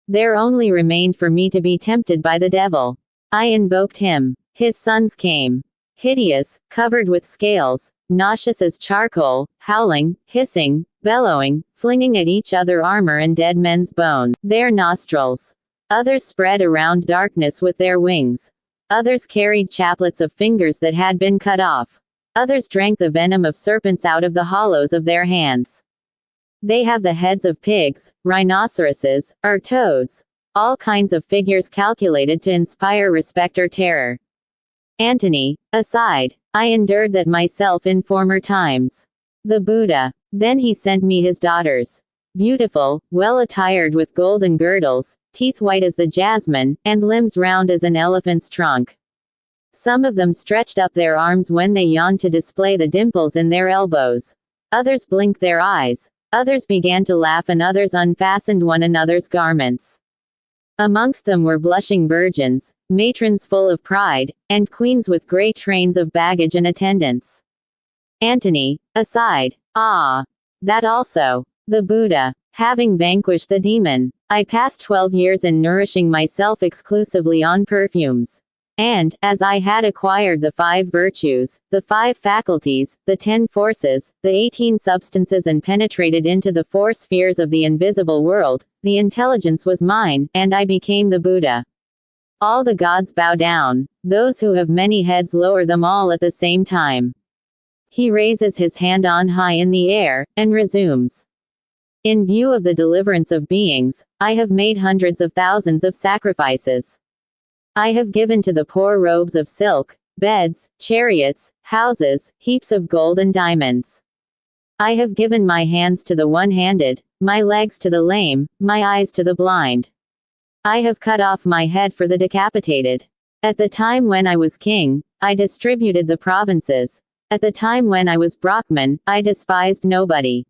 There only remained for me to be tempted by the devil. I invoked him. His sons came. Hideous, covered with scales, nauseous as charcoal, howling, hissing, bellowing, flinging at each other armor and dead men's bones. Their nostrils. Others spread around darkness with their wings. Others carried chaplets of fingers that had been cut off. Others drank the venom of serpents out of the hollows of their hands. They have the heads of pigs, rhinoceroses, or toads. All kinds of figures calculated to inspire respect or terror. Antony, aside, I endured that myself in former times. The Buddha. Then he sent me his daughters. Beautiful, well attired with golden girdles, teeth white as the jasmine, and limbs round as an elephant's trunk. Some of them stretched up their arms when they yawned to display the dimples in their elbows. Others blinked their eyes. Others began to laugh, and others unfastened one another's garments. Amongst them were blushing virgins, matrons full of pride, and queens with great trains of baggage and attendants. Antony, aside, ah, that also. The Buddha. Having vanquished the demon, I passed 12 years in nourishing myself exclusively on perfumes. And, as I had acquired the 5 virtues, the 5 faculties, the 10 forces, the 18 substances, and penetrated into the 4 spheres of the invisible world, the intelligence was mine, and I became the Buddha. All the gods bow down. Those who have many heads lower them all at the same time. He raises his hand on high in the air, and resumes. In view of the deliverance of beings, I have made hundreds of thousands of sacrifices. I have given to the poor robes of silk, beds, chariots, houses, heaps of gold and diamonds. I have given my hands to the one-handed, my legs to the lame, my eyes to the blind. I have cut off my head for the decapitated. At the time when I was king, I distributed the provinces. At the time when I was Brahman, I despised nobody.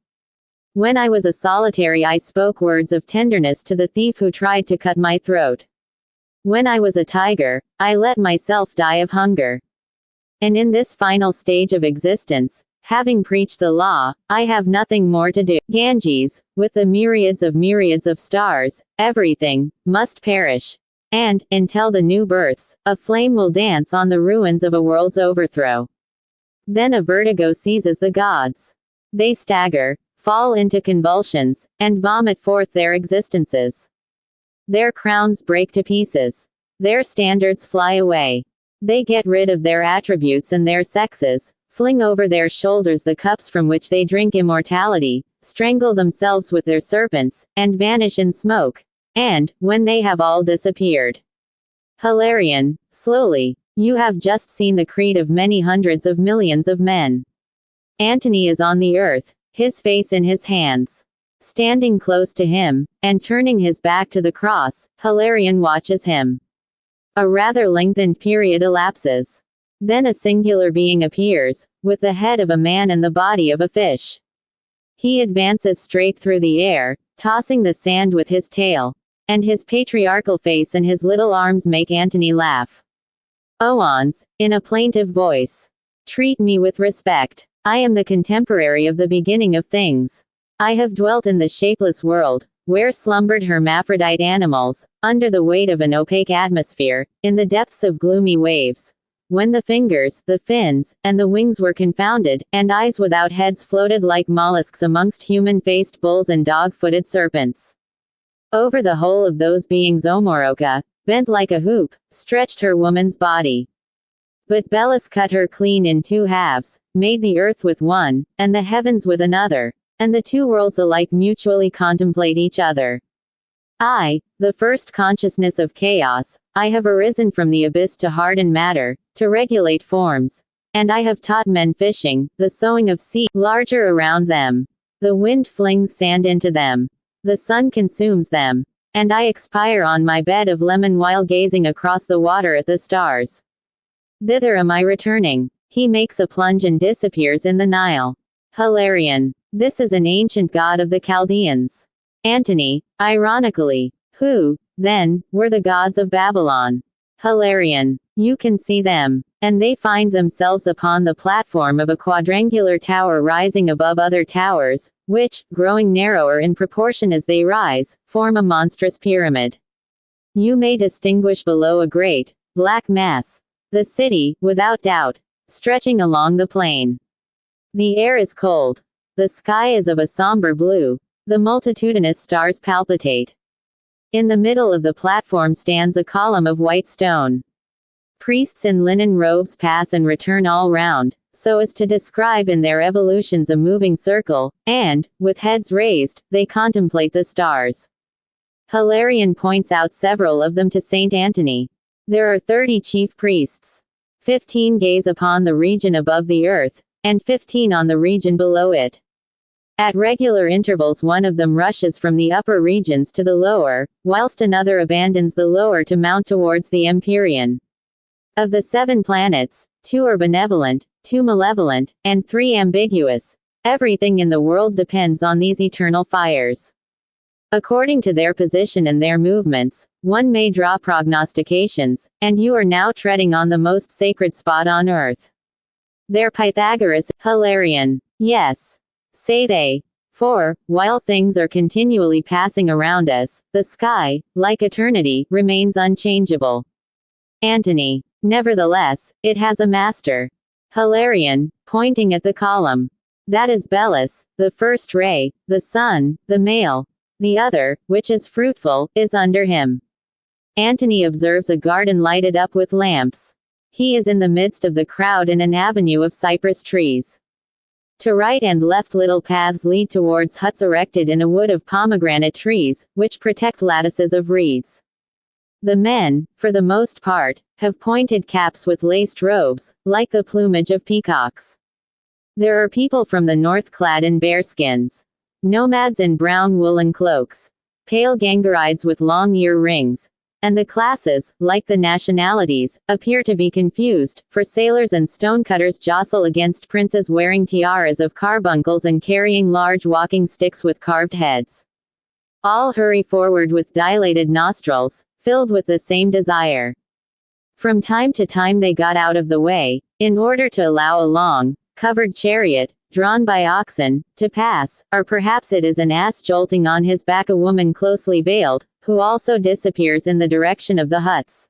When I was a solitary, I spoke words of tenderness to the thief who tried to cut my throat. When I was a tiger, I let myself die of hunger. And in this final stage of existence, having preached the law, I have nothing more to do. Ganges, with the myriads of stars, everything must perish. And, until the new births, a flame will dance on the ruins of a world's overthrow. Then a vertigo seizes the gods. They stagger, fall into convulsions, and vomit forth their existences. Their crowns break to pieces. Their standards fly away. They get rid of their attributes and their sexes, fling over their shoulders the cups from which they drink immortality, strangle themselves with their serpents, and vanish in smoke. And, when they have all disappeared. Hilarion, slowly, you have just seen the creed of many hundreds of millions of men. Antony is on the earth, his face in his hands. Standing close to him, and turning his back to the cross, Hilarion watches him. A rather lengthened period elapses. Then a singular being appears, with the head of a man and the body of a fish. He advances straight through the air, tossing the sand with his tail. And his patriarchal face and his little arms make Antony laugh. Oans, in a plaintive voice. Treat me with respect. I am the contemporary of the beginning of things. I have dwelt in the shapeless world, where slumbered hermaphrodite animals, under the weight of an opaque atmosphere, in the depths of gloomy waves. When the fingers, the fins, and the wings were confounded, and eyes without heads floated like mollusks amongst human-faced bulls and dog-footed serpents. Over the whole of those beings Omoroka, bent like a hoop, stretched her woman's body. But Belus cut her clean in 2 halves, made the earth with one, and the heavens with another. And the 2 worlds alike mutually contemplate each other. I, the first consciousness of chaos, I have arisen from the abyss to harden matter, to regulate forms. And I have taught men fishing, the sowing of seed, larger around them. The wind flings sand into them. The sun consumes them. And I expire on my bed of lemon while gazing across the water at the stars. Thither am I returning. He makes a plunge and disappears in the Nile. Hilarion. This is an ancient god of the Chaldeans. Antony, ironically. Who, then, were the gods of Babylon? Hilarion. You can see them. And they find themselves upon the platform of a quadrangular tower rising above other towers, which, growing narrower in proportion as they rise, form a monstrous pyramid. You may distinguish below a great, black mass. The city, without doubt, stretching along the plain. The air is cold. The sky is of a somber blue. The multitudinous stars palpitate. In the middle of the platform stands a column of white stone. Priests in linen robes pass and return all round, so as to describe in their evolutions a moving circle, and, with heads raised, they contemplate the stars. Hilarion points out several of them to Saint Antony. There are 30 chief priests. 15 gaze upon the region above the earth, and 15 on the region below it. At regular intervals one of them rushes from the upper regions to the lower, whilst another abandons the lower to mount towards the empyrean. Of the 7 planets, 2 are benevolent, 2 malevolent, and 3 ambiguous. Everything in the world depends on these eternal fires. According to their position and their movements, one may draw prognostications, and you are now treading on the most sacred spot on earth. Their Pythagoras, Hilarion. Yes, say they. For, while things are continually passing around us, the sky, like eternity, remains unchangeable. Antony. Nevertheless, it has a master. Hilarion, pointing at the column. That is Belus, the first ray, the sun, the male. The other, which is fruitful, is under him. Antony observes a garden lighted up with lamps. He is in the midst of the crowd in an avenue of cypress trees. To right and left little paths lead towards huts erected in a wood of pomegranate trees, which protect lattices of reeds. The men, for the most part, have pointed caps with laced robes, like the plumage of peacocks. There are people from the north clad in bearskins. Nomads in brown woolen cloaks. Pale Gangarides with long ear rings. And the classes, like the nationalities, appear to be confused, for sailors and stonecutters jostle against princes wearing tiaras of carbuncles and carrying large walking sticks with carved heads. All hurry forward with dilated nostrils, filled with the same desire. From time to time they got out of the way, in order to allow a long, covered chariot, drawn by oxen, to pass, or perhaps it is an ass jolting on his back a woman closely veiled, who also disappears in the direction of the huts.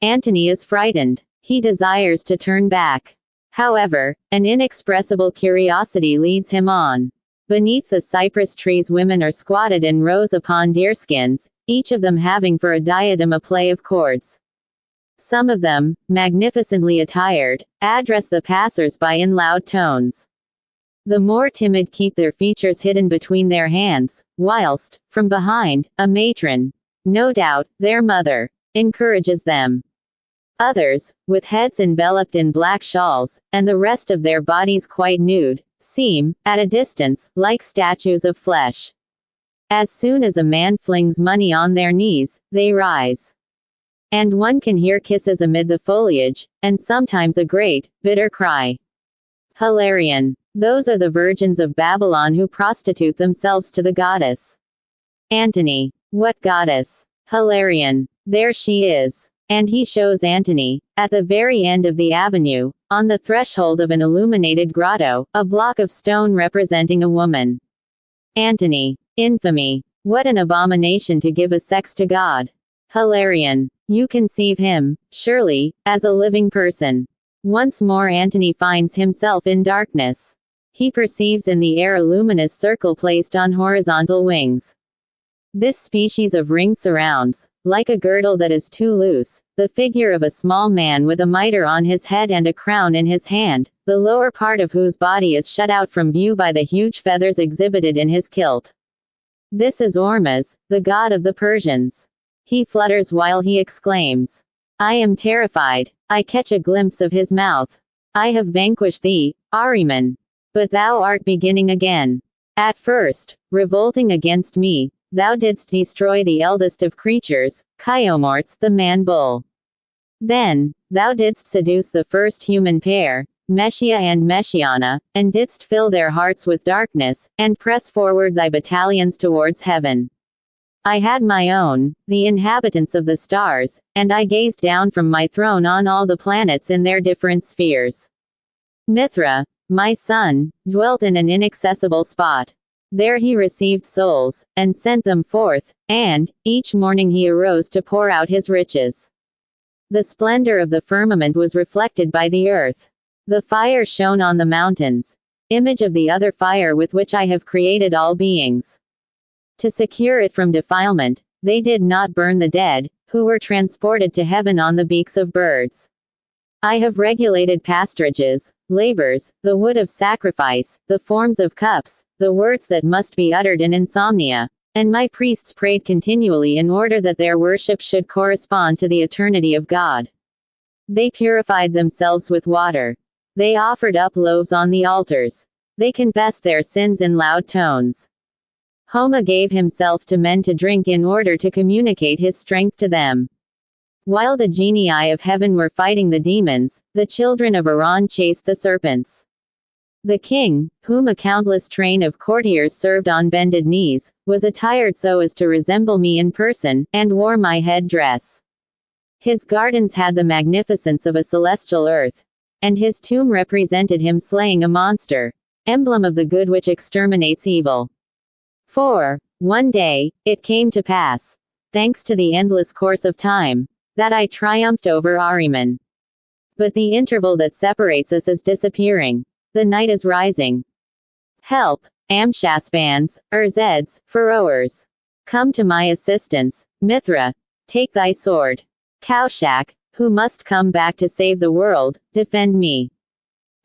Antony is frightened. He desires to turn back. However, an inexpressible curiosity leads him on. Beneath the cypress trees women are squatted in rows upon deerskins, each of them having for a diadem a play of cords. Some of them, magnificently attired, address the passers-by in loud tones. The more timid keep their features hidden between their hands, whilst, from behind, a matron, no doubt, their mother, encourages them. Others, with heads enveloped in black shawls, and the rest of their bodies quite nude, seem, at a distance, like statues of flesh. As soon as a man flings money on their knees, they rise. And one can hear kisses amid the foliage, and sometimes a great, bitter cry. Hilarion. Those are the virgins of Babylon who prostitute themselves to the goddess. Antony. What goddess? Hilarion. There she is. And he shows Antony, at the very end of the avenue, on the threshold of an illuminated grotto, a block of stone representing a woman. Antony. Infamy. What an abomination to give a sex to God. Hilarion. You conceive him, surely, as a living person. Once more Antony finds himself in darkness. He perceives in the air a luminous circle placed on horizontal wings. This species of ring surrounds, like a girdle that is too loose, the figure of a small man with a mitre on his head and a crown in his hand, the lower part of whose body is shut out from view by the huge feathers exhibited in his kilt. This is Ormuzd, the god of the Persians. He flutters while he exclaims, I am terrified. I catch a glimpse of his mouth. I have vanquished thee, Ahriman. But thou art beginning again. At first, revolting against me, thou didst destroy the eldest of creatures, Chiomorts, the man-bull. Then, thou didst seduce the first human pair, Meshia and Meshiana, and didst fill their hearts with darkness, and press forward thy battalions towards heaven. I had my own, the inhabitants of the stars, and I gazed down from my throne on all the planets in their different spheres. Mithra, my son, dwelt in an inaccessible spot. There he received souls, and sent them forth, and, each morning he arose to pour out his riches. The splendor of the firmament was reflected by the earth. The fire shone on the mountains. Image of the other fire with which I have created all beings. To secure it from defilement, They did not burn the dead, who were transported to heaven on the beaks of birds. I have regulated pasturages, labors, the wood of sacrifice, the forms of cups, the words that must be uttered in insomnia, and my priests prayed continually in order that their worship should correspond to the eternity of God. They purified themselves with water. They offered up loaves on the altars. They confessed their sins in loud tones. Homa gave himself to men to drink in order to communicate his strength to them. While the genii of heaven were fighting the demons, the children of Iran chased the serpents. The king, whom a countless train of courtiers served on bended knees, was attired so as to resemble me in person, and wore my head dress. His gardens had the magnificence of a celestial earth, and his tomb represented him slaying a monster, emblem of the good which exterminates evil. 4. One day, it came to pass, thanks to the endless course of time, that I triumphed over Ahriman. But the interval that separates us is disappearing. The night is rising. Help, Amshaspands, Urzeds, Furrowers. Come to my assistance, Mithra. Take thy sword. Kaushak, who must come back to save the world, defend me.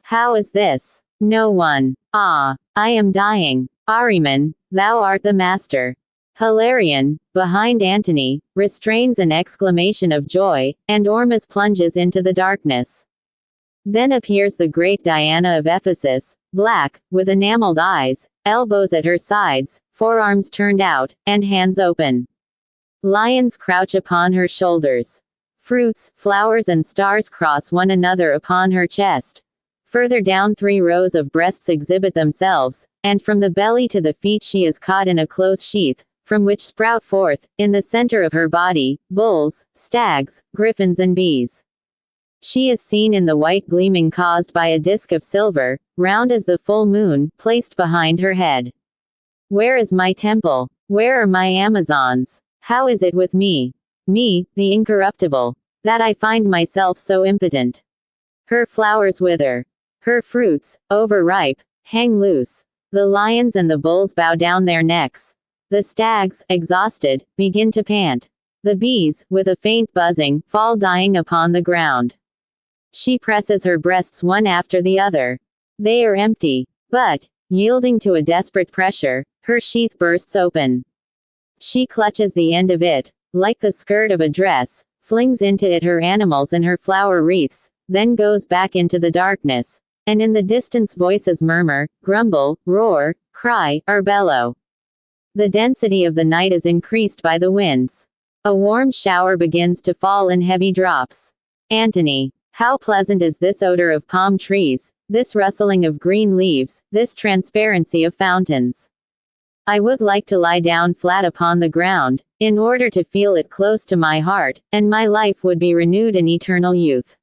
How is this? No one. Ah, I am dying. Ahriman, thou art the master. Hilarion, behind Antony, restrains an exclamation of joy, and Ormus plunges into the darkness. Then appears the great Diana of Ephesus, black, with enameled eyes, elbows at her sides, forearms turned out, and hands open. Lions crouch upon her shoulders. Fruits, flowers and stars cross one another upon her chest. Further down 3 rows of breasts exhibit themselves, and from the belly to the feet she is caught in a close sheath, from which sprout forth, in the center of her body, bulls, stags, griffins and bees. She is seen in the white gleaming caused by a disk of silver, round as the full moon, placed behind her head. Where is my temple? Where are my Amazons? How is it with me? Me, the incorruptible, that I find myself so impotent? Her flowers wither. Her fruits, overripe, hang loose. The lions and the bulls bow down their necks. The stags, exhausted, begin to pant. The bees, with a faint buzzing, fall dying upon the ground. She presses her breasts one after the other. They are empty. But, yielding to a desperate pressure, her sheath bursts open. She clutches the end of it, like the skirt of a dress, flings into it her animals and her flower wreaths, then goes back into the darkness. And in the distance voices murmur, grumble, roar, cry, or bellow. The density of the night is increased by the winds. A warm shower begins to fall in heavy drops. Antony. How pleasant is this odor of palm trees, this rustling of green leaves, this transparency of fountains. I would like to lie down flat upon the ground, in order to feel it close to my heart, and my life would be renewed in eternal youth.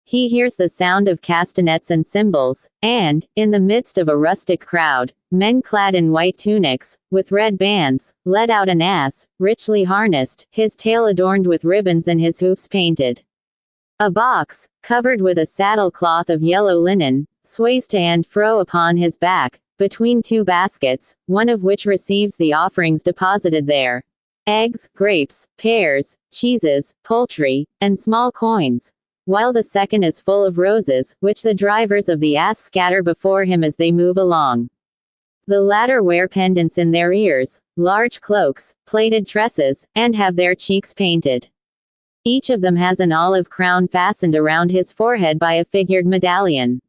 He hears the sound of castanets and cymbals, and, in the midst of a rustic crowd, men clad in white tunics, with red bands, led out an ass, richly harnessed, his tail adorned with ribbons and his hoofs painted. A box, covered with a saddle cloth of yellow linen, sways to and fro upon his back, between 2 baskets, one of which receives the offerings deposited there. Eggs, grapes, pears, cheeses, poultry, and small coins. While the second is full of roses, which the drivers of the ass scatter before him as they move along. The latter wear pendants in their ears, large cloaks, plaited tresses, and have their cheeks painted. Each of them has an olive crown fastened around his forehead by a figured medallion.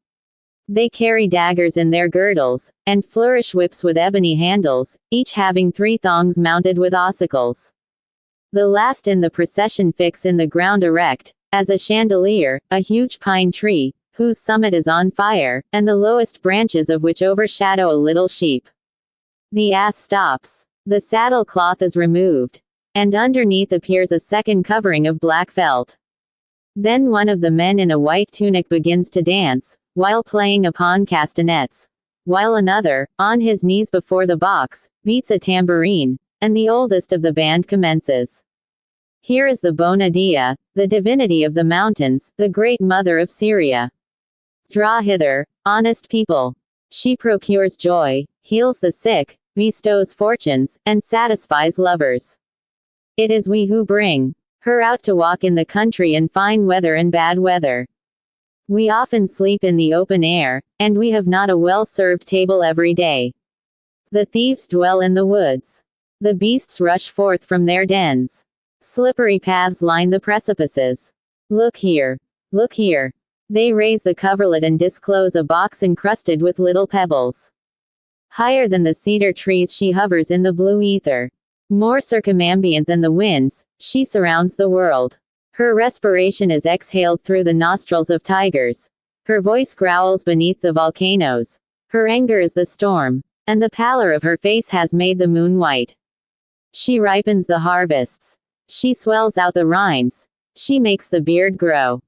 They carry daggers in their girdles, and flourish whips with ebony handles, each having 3 thongs mounted with ossicles. The last in the procession fix in the ground erect, as a chandelier, a huge pine tree, whose summit is on fire, and the lowest branches of which overshadow a little sheep. The ass stops. The saddle cloth is removed, and underneath appears a second covering of black felt. Then one of the men in a white tunic begins to dance, while playing upon castanets, while another, on his knees before the box, beats a tambourine, and the oldest of the band commences. Here is the Bona Dea, the divinity of the mountains, the great mother of Syria. Draw hither, honest people. She procures joy, heals the sick, bestows fortunes, and satisfies lovers. It is we who bring her out to walk in the country in fine weather and bad weather. We often sleep in the open air, and we have not a well-served table every day. The thieves dwell in the woods. The beasts rush forth from their dens. Slippery paths line the precipices. Look here. Look here. They raise the coverlet and disclose a box encrusted with little pebbles. Higher than the cedar trees she hovers in the blue ether. More circumambient than the winds, she surrounds the world. Her respiration is exhaled through the nostrils of tigers. Her voice growls beneath the volcanoes. Her anger is the storm, and the pallor of her face has made the moon white. She ripens the harvests. She swells out the rinds. She makes the beard grow.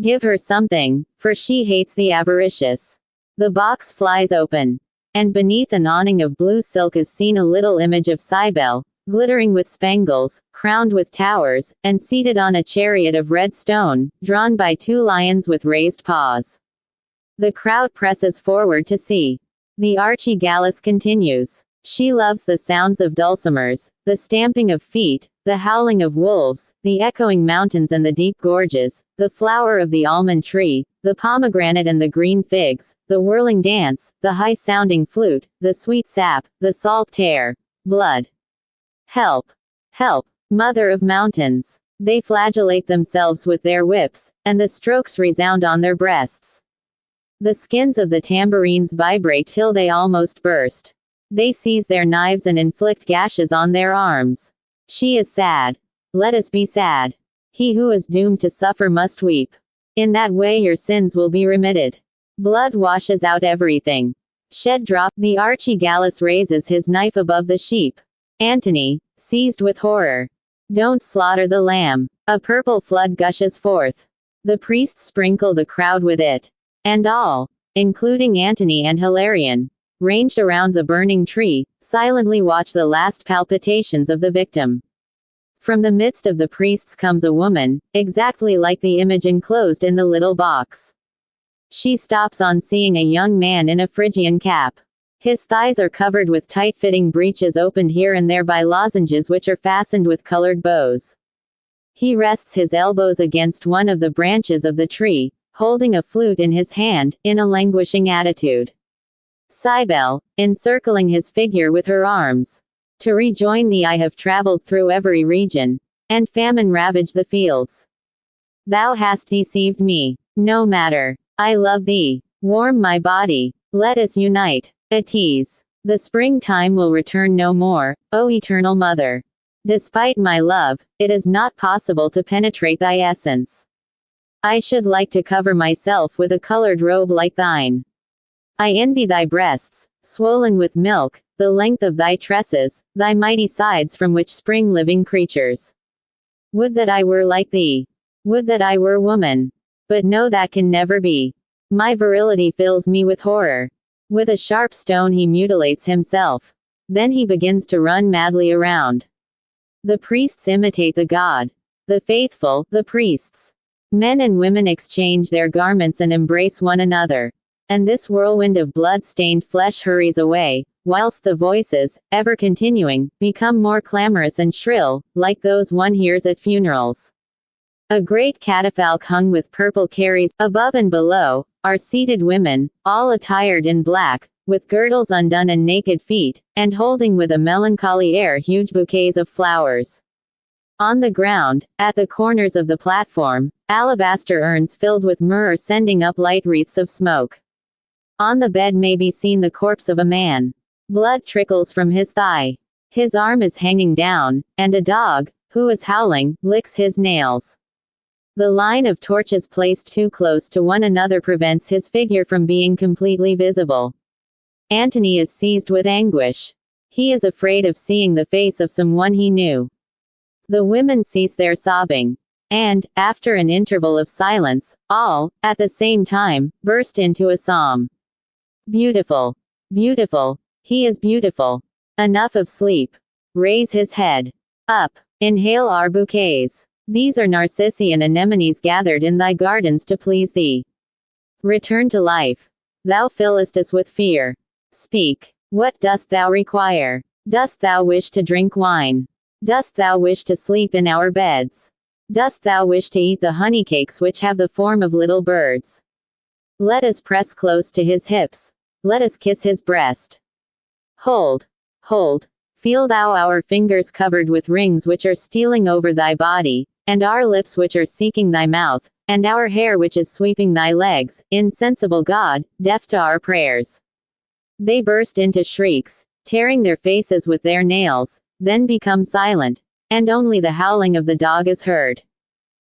Give her something, for she hates the avaricious. The box flies open, and beneath an awning of blue silk is seen a little image of Cybele, glittering with spangles, crowned with towers, and seated on a chariot of red stone, drawn by 2 lions with raised paws. The crowd presses forward to see. The Archie Gallus continues. She loves the sounds of dulcimers, the stamping of feet, the howling of wolves, the echoing mountains and the deep gorges, the flower of the almond tree, the pomegranate and the green figs, the whirling dance, the high-sounding flute, the sweet sap, the salt tear. Blood. Help! Help! Mother of mountains! They flagellate themselves with their whips, and the strokes resound on their breasts. The skins of the tambourines vibrate till they almost burst. They seize their knives and inflict gashes on their arms. She is sad. Let us be sad. He who is doomed to suffer must weep. In that way your sins will be remitted. Blood washes out everything. Shed drop. The Archie Gallus raises his knife above the sheep. Antony, seized with horror. Don't slaughter the lamb. A purple flood gushes forth. The priests sprinkle the crowd with it. And all, including Antony and Hilarion, ranged around the burning tree, silently watch the last palpitations of the victim. From the midst of the priests comes a woman, exactly like the image enclosed in the little box. She stops on seeing a young man in a Phrygian cap. His thighs are covered with tight-fitting breeches opened here and there by lozenges which are fastened with colored bows. He rests his elbows against one of the branches of the tree, holding a flute in his hand, in a languishing attitude. Cybele, encircling his figure with her arms. To rejoin thee I have traveled through every region, and famine ravaged the fields. Thou hast deceived me. No matter. I love thee. Warm my body. Let us unite. Atees. The springtime will return no more, O eternal mother. Despite my love, it is not possible to penetrate thy essence. I should like to cover myself with a colored robe like thine. I envy thy breasts, swollen with milk, the length of thy tresses, thy mighty sides from which spring living creatures. Would that I were like thee. Would that I were woman. But no, that can never be. My virility fills me with horror. With a sharp stone he mutilates himself. Then he begins to run madly around. The priests imitate the god. The faithful, the priests. Men and women exchange their garments and embrace one another. And this whirlwind of blood-stained flesh hurries away, whilst the voices, ever continuing, become more clamorous and shrill, like those one hears at funerals. A great catafalque hung with purple carries, above and below, are seated women, all attired in black, with girdles undone and naked feet, and holding with a melancholy air huge bouquets of flowers. On the ground, at the corners of the platform, alabaster urns filled with myrrh are sending up light wreaths of smoke. On the bed may be seen the corpse of a man. Blood trickles from his thigh. His arm is hanging down, and a dog, who is howling, licks his nails. The line of torches placed too close to one another prevents his figure from being completely visible. Antony is seized with anguish. He is afraid of seeing the face of someone he knew. The women cease their sobbing. And, after an interval of silence, all, at the same time, burst into a psalm. Beautiful. Beautiful. He is beautiful. Enough of sleep. Raise his head. Up. Inhale our bouquets. These are narcissi and anemones gathered in thy gardens to please thee. Return to life. Thou fillest us with fear. Speak. What dost thou require? Dost thou wish to drink wine? Dost thou wish to sleep in our beds? Dost thou wish to eat the honeycakes which have the form of little birds? Let us press close to his hips. Let us kiss his breast. Hold, hold. Feel thou our fingers covered with rings which are stealing over thy body, and our lips which are seeking thy mouth, and our hair which is sweeping thy legs, insensible God, deaf to our prayers. They burst into shrieks, tearing their faces with their nails, then become silent, and only the howling of the dog is heard.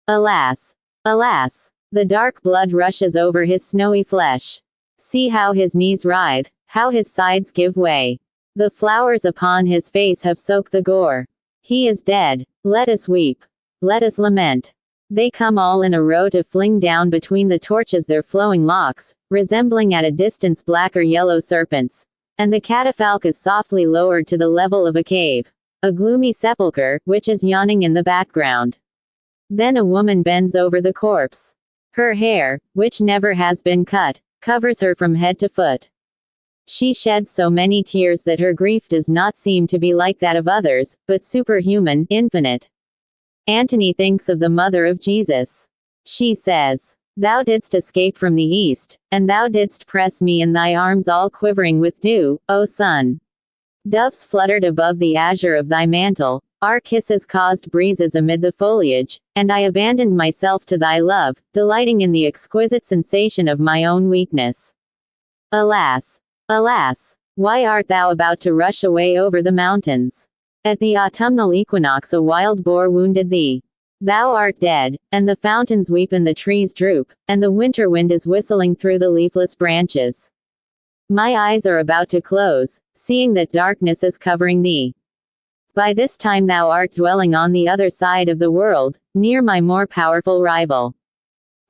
Alas! Alas! The dark blood rushes over his snowy flesh. See how his knees writhe, how his sides give way. The flowers upon his face have soaked the gore. He is dead. Let us weep. Let us lament. They come all in a row to fling down between the torches their flowing locks, resembling at a distance black or yellow serpents. And the catafalque is softly lowered to the level of a cave. A gloomy sepulchre, which is yawning in the background. Then a woman bends over the corpse. Her hair, which never has been cut, covers her from head to foot. She sheds so many tears that her grief does not seem to be like that of others, but superhuman, infinite. Antony thinks of the mother of Jesus. She says, "Thou didst escape from the east, and thou didst press me in thy arms all quivering with dew, O sun. Doves fluttered above the azure of thy mantle, our kisses caused breezes amid the foliage, and I abandoned myself to thy love, delighting in the exquisite sensation of my own weakness. Alas! Alas! Why art thou about to rush away over the mountains? At the autumnal equinox a wild boar wounded thee. Thou art dead, and the fountains weep and the trees droop, and the winter wind is whistling through the leafless branches. My eyes are about to close, seeing that darkness is covering thee. By this time thou art dwelling on the other side of the world, near my more powerful rival.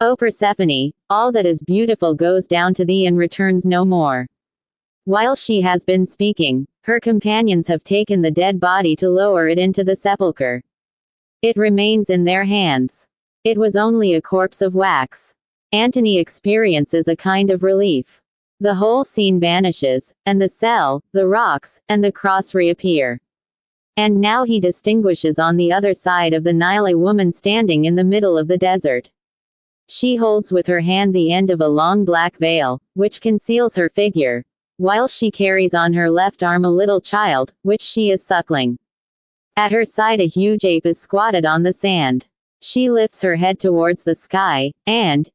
O Persephone, all that is beautiful goes down to thee and returns no more." While she has been speaking, her companions have taken the dead body to lower it into the sepulchre. It remains in their hands. It was only a corpse of wax. Antony experiences a kind of relief. The whole scene vanishes, and the cell, the rocks, and the cross reappear. And now he distinguishes on the other side of the Nile a woman standing in the middle of the desert. She holds with her hand the end of a long black veil, which conceals her figure, while she carries on her left arm a little child, which she is suckling. At her side a huge ape is squatted on the sand. She lifts her head towards the sky, and,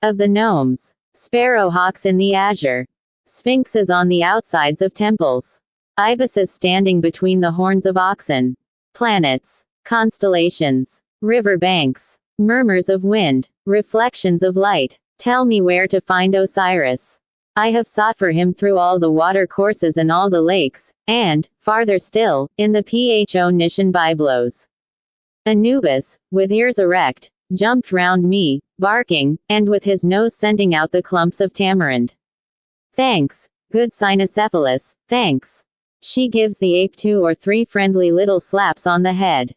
of the gnomes, sparrowhawks in the azure, sphinxes on the outsides of temples, ibises standing between the horns of oxen, planets, constellations, river banks, murmurs of wind, reflections of light. Tell me where to find Osiris. I have sought for him through all the water courses and all the lakes, and, farther still, in the Pho-Nician Byblos. Anubis, with ears erect, jumped round me, barking, and with his nose sending out the clumps of tamarind. Thanks, good Cynocephalus, thanks. She gives the ape 2 or 3 friendly little slaps on the head.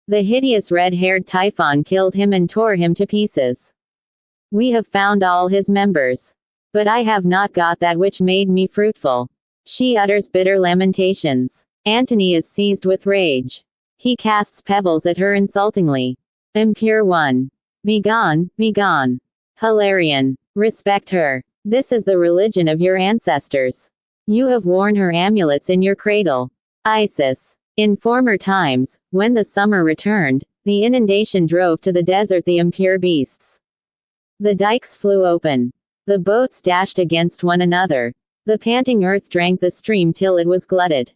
The hideous red-haired Typhon killed him and tore him to pieces. We have found all his members. But I have not got that which made me fruitful. She utters bitter lamentations. Antony is seized with rage. He casts pebbles at her insultingly. Impure one. Begone, begone. Hilarion. Respect her. This is the religion of your ancestors. You have worn her amulets in your cradle. Isis. In former times, when the summer returned, the inundation drove to the desert the impure beasts. The dikes flew open. The boats dashed against one another. The panting earth drank the stream till it was glutted.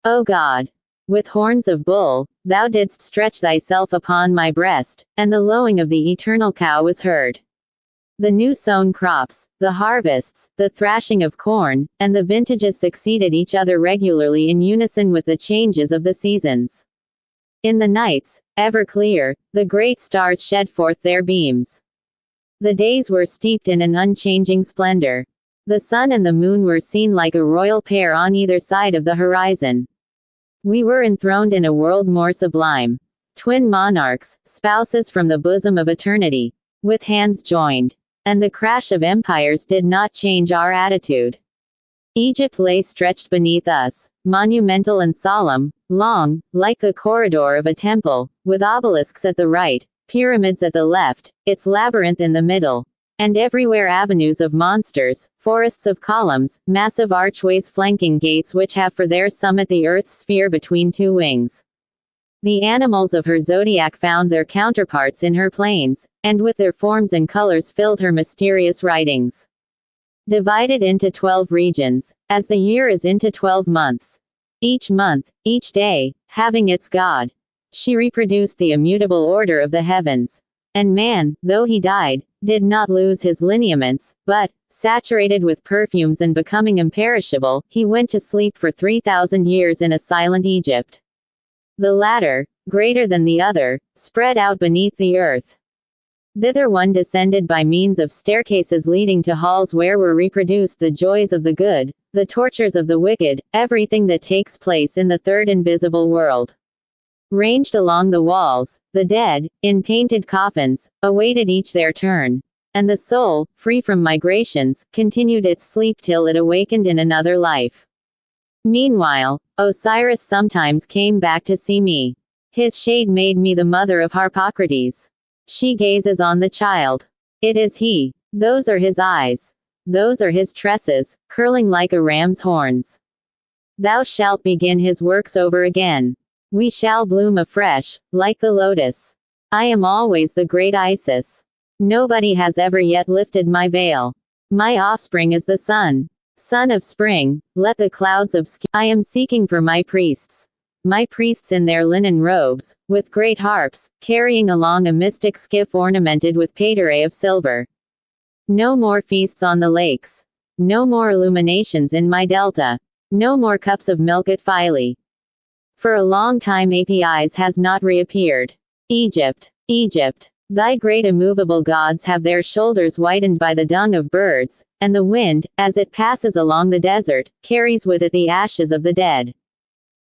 O God! With horns of bull, thou didst stretch thyself upon my breast, and the lowing of the eternal cow was heard. The new sown crops, the harvests, the thrashing of corn, and the vintages succeeded each other regularly in unison with the changes of the seasons. In the nights, ever clear, the great stars shed forth their beams. The days were steeped in an unchanging splendor. The sun and the moon were seen like a royal pair on either side of the horizon. We were enthroned in a world more sublime. Twin monarchs, spouses from the bosom of eternity, with hands joined. And the crash of empires did not change our attitude. Egypt lay stretched beneath us, monumental and solemn, long, like the corridor of a temple, with obelisks at the right, pyramids at the left, its labyrinth in the middle, and everywhere avenues of monsters, forests of columns, massive archways flanking gates which have for their summit the earth's sphere between two wings. The animals of her zodiac found their counterparts in her plains, and with their forms and colors filled her mysterious writings. Divided into 12 regions, as the year is into 12 months. Each month, each day, having its god. She reproduced the immutable order of the heavens. And man, though he died, did not lose his lineaments, but, saturated with perfumes and becoming imperishable, he went to sleep for 3,000 years in a silent Egypt. The latter, greater than the other, spread out beneath the earth. Thither one descended by means of staircases leading to halls where were reproduced the joys of the good, the tortures of the wicked, everything that takes place in the third invisible world. Ranged along the walls, the dead, in painted coffins, awaited each their turn. And the soul, free from migrations, continued its sleep till it awakened in another life. Meanwhile, Osiris sometimes came back to see me. His shade made me the mother of Harpocrates. She gazes on the child. It is he. Those are his eyes. Those are his tresses, curling like a ram's horns. Thou shalt begin his works over again. We shall bloom afresh, like the lotus. I am always the great Isis. Nobody has ever yet lifted my veil. My offspring is the sun. Son of spring, let the clouds obscure. I am seeking for my priests. My priests in their linen robes, with great harps, carrying along a mystic skiff ornamented with pateray of silver. No more feasts on the lakes. No more illuminations in my delta. No more cups of milk at Philae. For a long time Apis has not reappeared. Egypt, Egypt, thy great immovable gods have their shoulders whitened by the dung of birds, and the wind, as it passes along the desert, carries with it the ashes of the dead.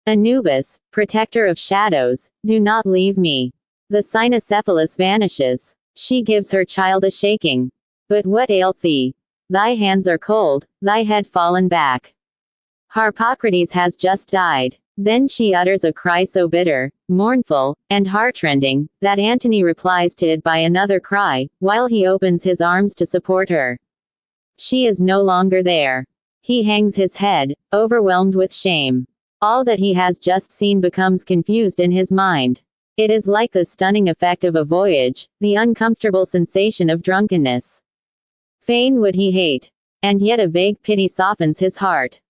Anubis, protector of shadows, do not leave me. The cynocephalus vanishes. She gives her child a shaking. But what aileth thee? Thy hands are cold, thy head fallen back. Harpocrates has just died. Then she utters a cry so bitter, mournful, and heartrending, that Antony replies to it by another cry, while he opens his arms to support her. She is no longer there. He hangs his head, overwhelmed with shame. All that he has just seen becomes confused in his mind. It is like the stunning effect of a voyage, the uncomfortable sensation of drunkenness. Fain would he hate. And yet a vague pity softens his heart.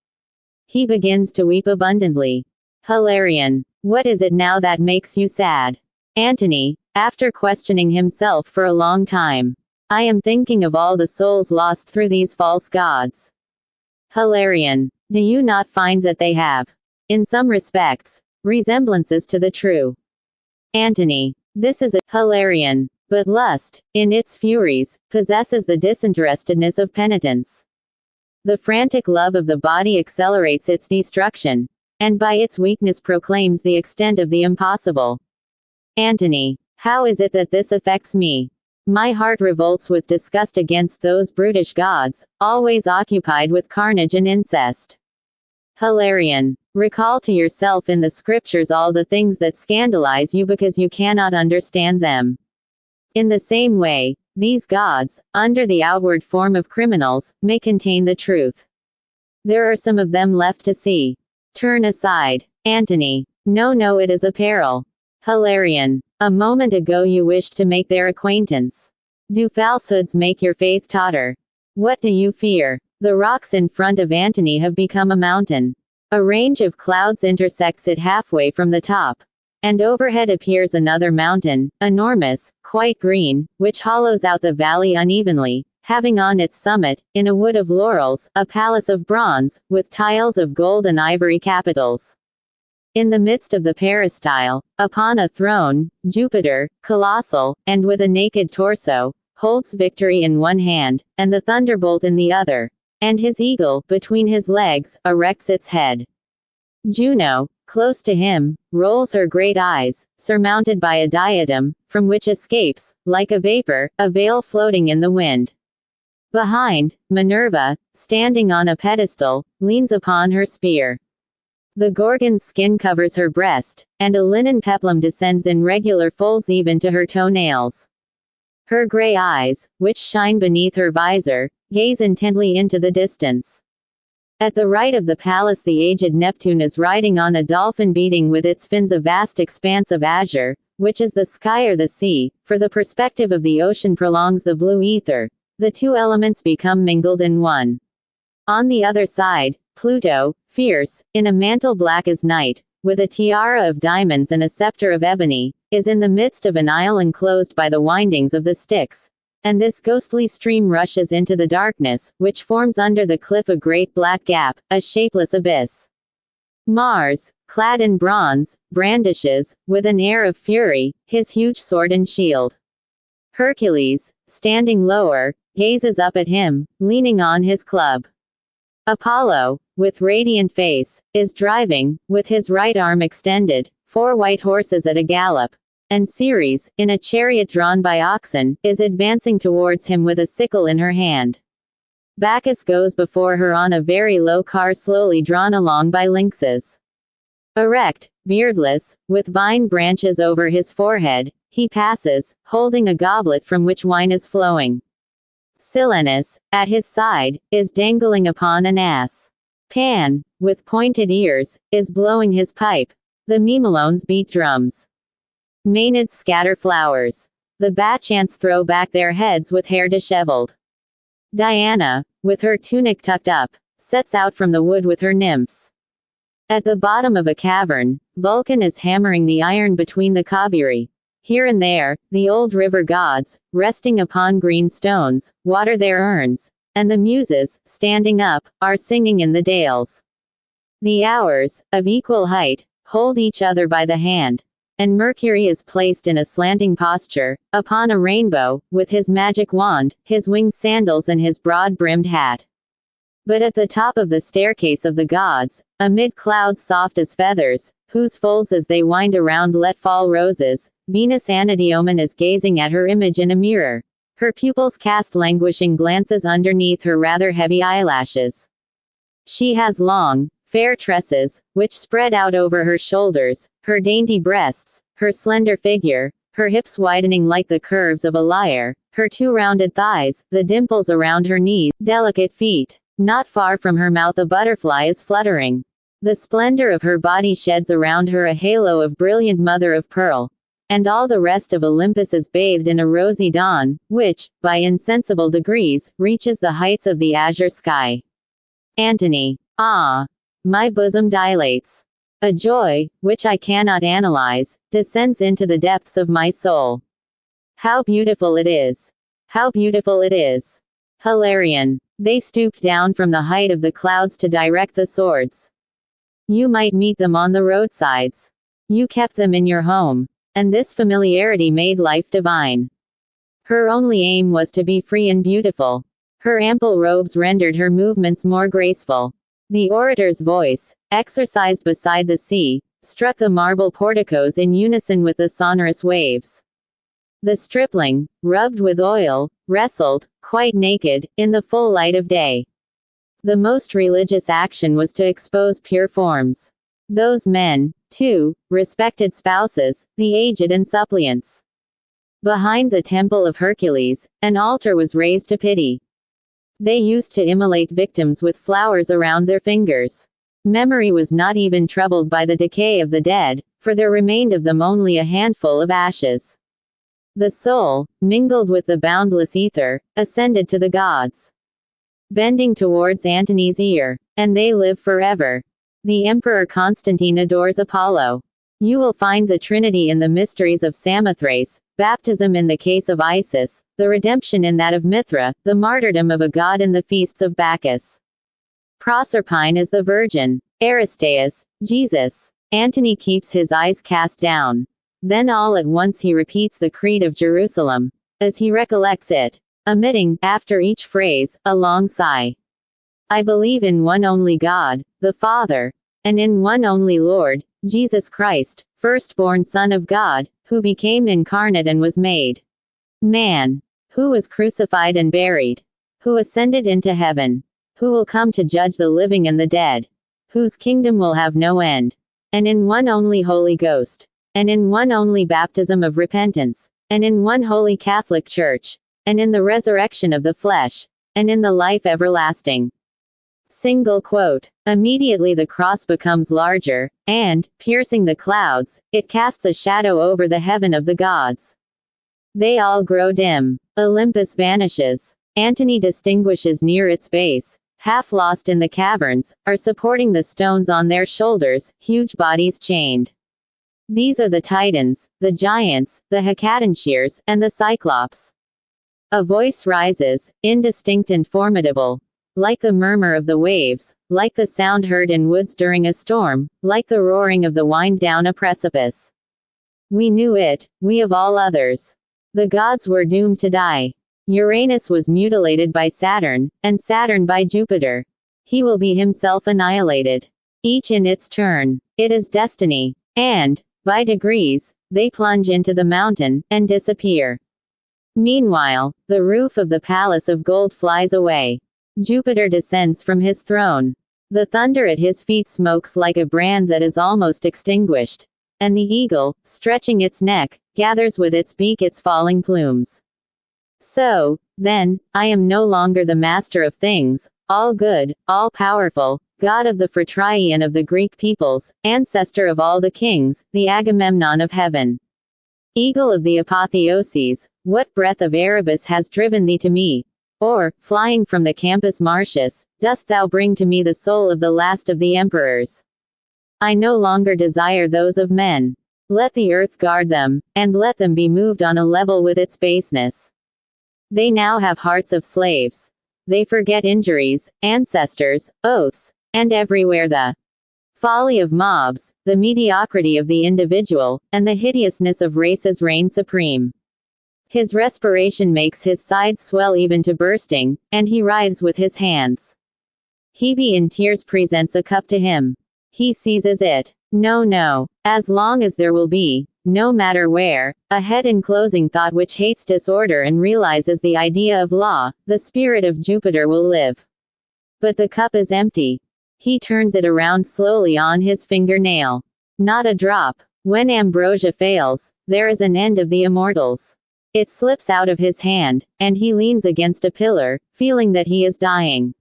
He begins to weep abundantly. Hilarion, what is it now that makes you sad? Antony, after questioning himself for a long time. I am thinking of all the souls lost through these false gods. Hilarion, do you not find that they have, in some respects, resemblances to the true? Antony, this is a Hilarion, but lust, in its furies, possesses the disinterestedness of penitence. The frantic love of the body accelerates its destruction, and by its weakness proclaims the extent of the impossible. Antony, how is it that this affects me? My heart revolts with disgust against those brutish gods, always occupied with carnage and incest. Hilarion, recall to yourself in the scriptures all the things that scandalize you because you cannot understand them. In the same way, these gods, under the outward form of criminals, may contain the truth. There are some of them left to see. Turn aside. Antony, no, it is a peril. Hilarion, a moment ago you wished to make their acquaintance. Do falsehoods make your faith totter? What do you fear? The rocks in front of Antony have become a mountain. A range of clouds intersects it halfway from the top. And overhead appears another mountain, enormous, quite green, which hollows out the valley unevenly, having on its summit, in a wood of laurels, a palace of bronze, with tiles of gold and ivory capitals. In the midst of the peristyle, upon a throne, Jupiter, colossal, and with a naked torso, holds victory in one hand, and the thunderbolt in the other, and his eagle, between his legs, erects its head. Juno, close to him, rolls her great eyes, surmounted by a diadem, from which escapes, like a vapor, a veil floating in the wind. Behind, Minerva, standing on a pedestal, leans upon her spear. The Gorgon's skin covers her breast, and a linen peplum descends in regular folds even to her toenails. Her gray eyes, which shine beneath her visor, gaze intently into the distance. At the right of the palace the aged Neptune is riding on a dolphin beating with its fins a vast expanse of azure, which is the sky or the sea, for the perspective of the ocean prolongs the blue ether. The two elements become mingled in one. On the other side, Pluto, fierce, in a mantle black as night, with a tiara of diamonds and a scepter of ebony, is in the midst of an isle enclosed by the windings of the Styx. And this ghostly stream rushes into the darkness, which forms under the cliff a great black gap, a shapeless abyss. Mars, clad in bronze, brandishes, with an air of fury, his huge sword and shield. Hercules, standing lower, gazes up at him, leaning on his club. Apollo, with radiant face, is driving, with his right arm extended, 4 white horses at a gallop. And Ceres, in a chariot drawn by oxen, is advancing towards him with a sickle in her hand. Bacchus goes before her on a very low car slowly drawn along by lynxes. Erect, beardless, with vine branches over his forehead, he passes, holding a goblet from which wine is flowing. Silenus, at his side, is dangling upon an ass. Pan, with pointed ears, is blowing his pipe. The Mimelones beat drums. Maenads scatter flowers. The Bacchants throw back their heads with hair disheveled. Diana, with her tunic tucked up, sets out from the wood with her nymphs. At the bottom of a cavern, Vulcan is hammering the iron between the Kabiri. Here and there, the old river gods, resting upon green stones, water their urns, and the Muses, standing up, are singing in the dales. The Hours, of equal height, hold each other by the hand, and Mercury is placed in a slanting posture, upon a rainbow, with his magic wand, his winged sandals and his broad-brimmed hat. But at the top of the staircase of the gods, amid clouds soft as feathers, whose folds as they wind around let fall roses, Venus Anadyomene is gazing at her image in a mirror. Her pupils cast languishing glances underneath her rather heavy eyelashes. She has long, fair tresses, which spread out over her shoulders, her dainty breasts, her slender figure, her hips widening like the curves of a lyre, her 2 rounded thighs, the dimples around her knees, delicate feet. Not far from her mouth a butterfly is fluttering. The splendor of her body sheds around her a halo of brilliant mother of pearl. And all the rest of Olympus is bathed in a rosy dawn, which, by insensible degrees, reaches the heights of the azure sky. Antony. Ah! My bosom dilates. A joy, which I cannot analyze, descends into the depths of my soul. How beautiful it is! How beautiful it is! Hilarion. They stooped down from the height of the clouds to direct the swords. You might meet them on the roadsides. You kept them in your home. And this familiarity made life divine. Her only aim was to be free and beautiful. Her ample robes rendered her movements more graceful. The orator's voice, exercised beside the sea, struck the marble porticos in unison with the sonorous waves. The stripling, rubbed with oil, wrestled, quite naked, in the full light of day. The most religious action was to expose pure forms. Those men, too, respected spouses, the aged and suppliants. Behind the temple of Hercules, an altar was raised to Pity. They used to immolate victims with flowers around their fingers. Memory was not even troubled by the decay of the dead, for there remained of them only a handful of ashes. The soul, mingled with the boundless ether, ascended to the gods. Bending towards Antony's ear, and they live forever. The Emperor Constantine adores Apollo. You will find the Trinity in the mysteries of Samothrace, baptism in the case of Isis, the redemption in that of Mithra, the martyrdom of a god in the feasts of Bacchus. Proserpine is the Virgin. Aristeus, Jesus. Antony keeps his eyes cast down. Then all at once he repeats the Creed of Jerusalem, as he recollects it, emitting, after each phrase, a long sigh. I believe in one only God, the Father, and in one only Lord, Jesus Christ, firstborn Son of God, who became incarnate and was made man, who was crucified and buried, who ascended into heaven, who will come to judge the living and the dead, whose kingdom will have no end, and in one only Holy Ghost, and in one only baptism of repentance, and in one holy Catholic Church, and in the resurrection of the flesh, and in the life everlasting. Single quote. Immediately the cross becomes larger, and, piercing the clouds, it casts a shadow over the heaven of the gods. They all grow dim. Olympus vanishes. Antony distinguishes near its base, half lost in the caverns, are supporting the stones on their shoulders, huge bodies chained. These are the Titans, the giants, the Hecatoncheires, and the Cyclops. A voice rises, indistinct and formidable, like the murmur of the waves, like the sound heard in woods during a storm, like the roaring of the wind down a precipice. We knew it, we of all others. The gods were doomed to die. Uranus was mutilated by Saturn, and Saturn by Jupiter. He will be himself annihilated. Each in its turn. It is destiny. And, by degrees, they plunge into the mountain, and disappear. Meanwhile, the roof of the palace of gold flies away. Jupiter descends from his throne. The thunder at his feet smokes like a brand that is almost extinguished. And the eagle, stretching its neck, gathers with its beak its falling plumes. So, then, I am no longer the master of things, all good, all powerful, God of the Phrytrii and of the Greek peoples, ancestor of all the kings, the Agamemnon of heaven. Eagle of the apotheoses, what breath of Erebus has driven thee to me? Or, flying from the Campus Martius, dost thou bring to me the soul of the last of the emperors? I no longer desire those of men. Let the earth guard them, and let them be moved on a level with its baseness. They now have hearts of slaves. They forget injuries, ancestors, oaths, and everywhere the folly of mobs, the mediocrity of the individual, and the hideousness of races reign supreme. His respiration makes his sides swell even to bursting, and he writhes with his hands. Hebe in tears presents a cup to him. He seizes it. No, as long as there will be, no matter where, a head enclosing thought which hates disorder and realizes the idea of law, the spirit of Jupiter will live. But the cup is empty. He turns it around slowly on his fingernail. Not a drop. When ambrosia fails, there is an end of the immortals. It slips out of his hand, and he leans against a pillar, feeling that he is dying.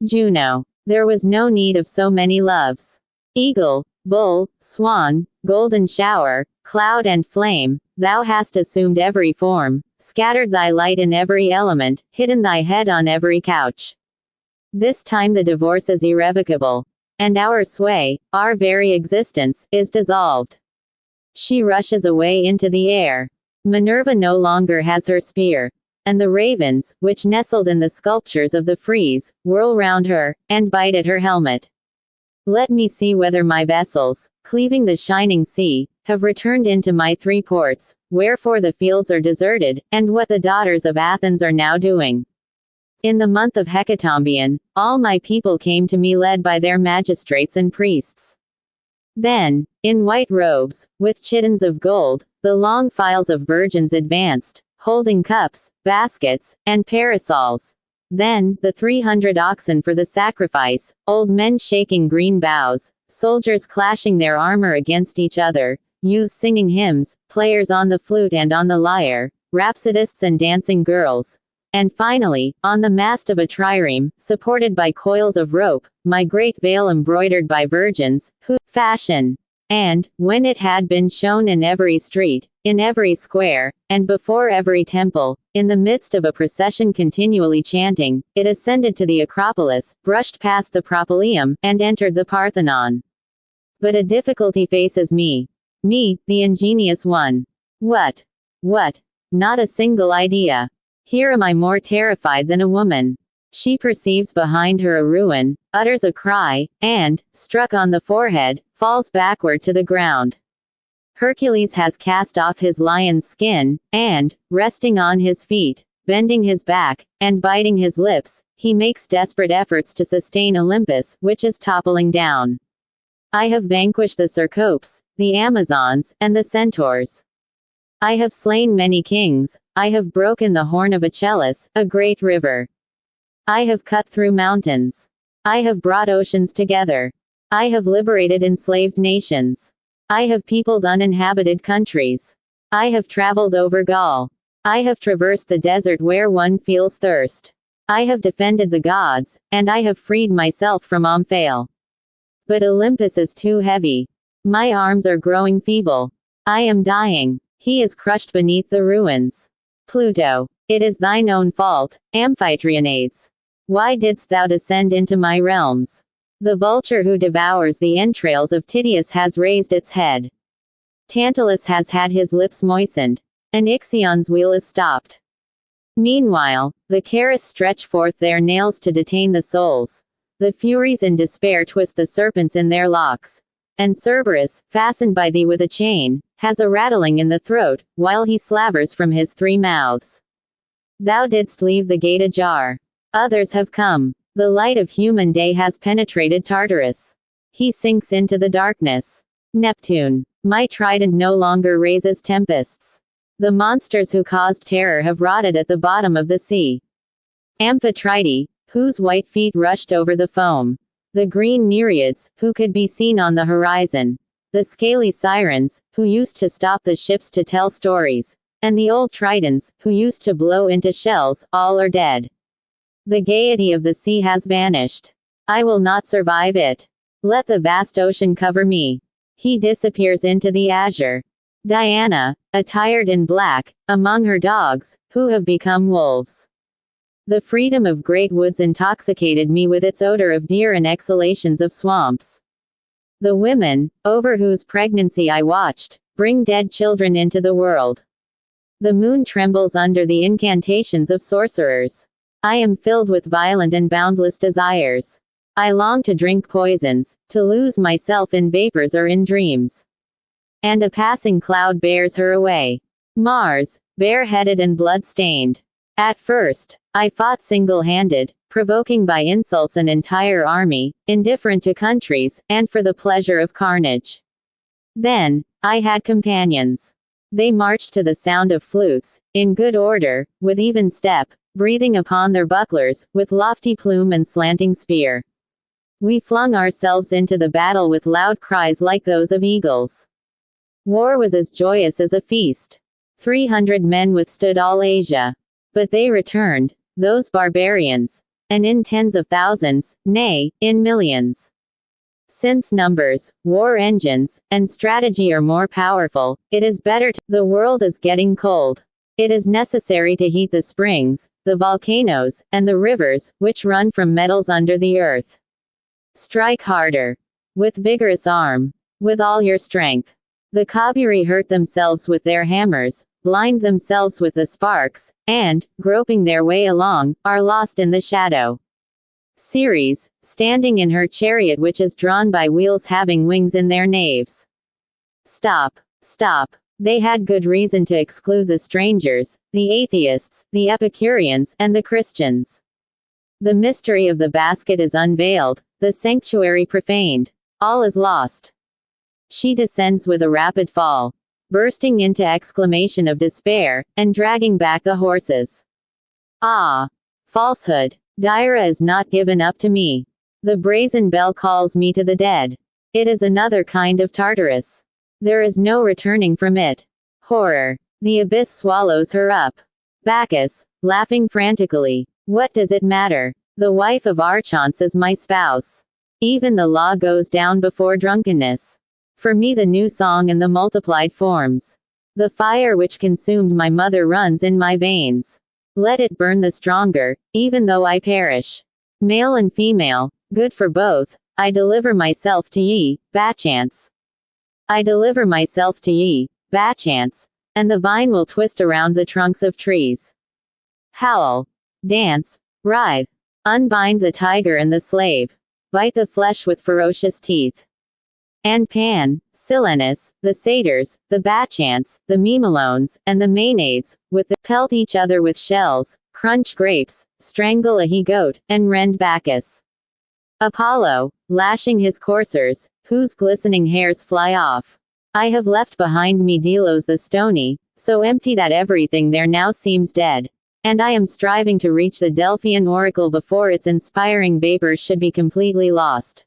Juno. There was no need of so many loves. Eagle, bull, swan, golden shower, cloud and flame, thou hast assumed every form, scattered thy light in every element, hidden thy head on every couch. This time the divorce is irrevocable. And our sway, our very existence, is dissolved. She rushes away into the air. Minerva no longer has her spear. And the ravens, which nestled in the sculptures of the frieze, whirl round her, and bite at her helmet. Let me see whether my vessels, cleaving the shining sea, have returned into my three ports, wherefore the fields are deserted, and what the daughters of Athens are now doing. In the month of Hecatombion, all my people came to me led by their magistrates and priests. Then, in white robes, with chitons of gold, the long files of virgins advanced, holding cups, baskets, and parasols. Then, the 300 oxen for the sacrifice, old men shaking green boughs, soldiers clashing their armor against each other, youths singing hymns, players on the flute and on the lyre, rhapsodists and dancing girls. And finally, on the mast of a trireme, supported by coils of rope, my great veil embroidered by virgins, who fashion. And, when it had been shown in every street, in every square, and before every temple, in the midst of a procession continually chanting, it ascended to the Acropolis, brushed past the Propylaeum, and entered the Parthenon. But a difficulty faces me. Me, the ingenious one. What? Not a single idea. Here am I more terrified than a woman. She perceives behind her a ruin, utters a cry, and, struck on the forehead, falls backward to the ground. Hercules has cast off his lion's skin, and, resting on his feet, bending his back, and biting his lips, he makes desperate efforts to sustain Olympus, which is toppling down. I have vanquished the Cercopes, the Amazons, and the Centaurs. I have slain many kings, I have broken the horn of Achilles, a great river. I have cut through mountains. I have brought oceans together. I have liberated enslaved nations. I have peopled uninhabited countries. I have traveled over Gaul. I have traversed the desert where one feels thirst. I have defended the gods, and I have freed myself from Omphale. But Olympus is too heavy. My arms are growing feeble. I am dying. He is crushed beneath the ruins. Pluto. It is thine own fault, Amphitrionades. Why didst thou descend into my realms? The vulture who devours the entrails of Tydeus has raised its head. Tantalus has had his lips moistened, and Ixion's wheel is stopped. Meanwhile, the Keres stretch forth their nails to detain the souls. The Furies in despair twist the serpents in their locks. And Cerberus, fastened by thee with a chain, has a rattling in the throat, while he slavers from his 3 mouths. Thou didst leave the gate ajar. Others have come. The light of human day has penetrated Tartarus. He sinks into the darkness. Neptune. My trident no longer raises tempests. The monsters who caused terror have rotted at the bottom of the sea. Amphitrite, whose white feet rushed over the foam. The green Nereids, who could be seen on the horizon. The scaly sirens, who used to stop the ships to tell stories. And the old tritons, who used to blow into shells, all are dead. The gaiety of the sea has vanished. I will not survive it. Let the vast ocean cover me. He disappears into the azure. Diana, attired in black, among her dogs, who have become wolves. The freedom of great woods intoxicated me with its odor of deer and exhalations of swamps. The women, over whose pregnancy I watched, bring dead children into the world. The moon trembles under the incantations of sorcerers. I am filled with violent and boundless desires. I long to drink poisons, to lose myself in vapors or in dreams. And a passing cloud bears her away. Mars, bareheaded and blood-stained. At first, I fought single-handed, provoking by insults an entire army, indifferent to countries, and for the pleasure of carnage. Then, I had companions. They marched to the sound of flutes, in good order, with even step, breathing upon their bucklers, with lofty plume and slanting spear. We flung ourselves into the battle with loud cries like those of eagles. War was as joyous as a feast. 300 men withstood all Asia. But they returned, those barbarians, and in tens of thousands, nay, in millions. Since numbers, war engines, and strategy are more powerful, it is better to. The world is getting cold. It is necessary to heat the springs, the volcanoes, and the rivers, which run from metals under the earth. Strike harder. With vigorous arm. With all your strength. The Kabiri hurt themselves with their hammers, blind themselves with the sparks, and, groping their way along, are lost in the shadow. Ceres, standing in her chariot which is drawn by wheels having wings in their naves. Stop. Stop. They had good reason to exclude the strangers, the atheists, the Epicureans, and the Christians. The mystery of the basket is unveiled, the sanctuary profaned. All is lost. She descends with a rapid fall, bursting into exclamation of despair, and dragging back the horses. Ah! Falsehood! Daira is not given up to me. The brazen bell calls me to the dead. It is another kind of Tartarus. There is no returning from it. Horror! The abyss swallows her up. Bacchus, laughing frantically. What does it matter? The wife of Archonce is my spouse. Even the law goes down before drunkenness. For me the new song and the multiplied forms. The fire which consumed my mother runs in my veins. Let it burn the stronger, even though I perish. Male and female, good for both, I deliver myself to ye, Bacchants. I deliver myself to ye, Bacchants, and the vine will twist around the trunks of trees. Howl. Dance. Writhe. Unbind the tiger and the slave. Bite the flesh with ferocious teeth. And Pan, Silenus, the satyrs, the Bacchants, the Mimelones, and the Maenades, with the pelt each other with shells, crunch grapes, strangle a he-goat, and rend Bacchus. Apollo, lashing his coursers, whose glistening hairs fly off. I have left behind me Delos the stony, so empty that everything there now seems dead. And I am striving to reach the Delphian oracle before its inspiring vapors should be completely lost.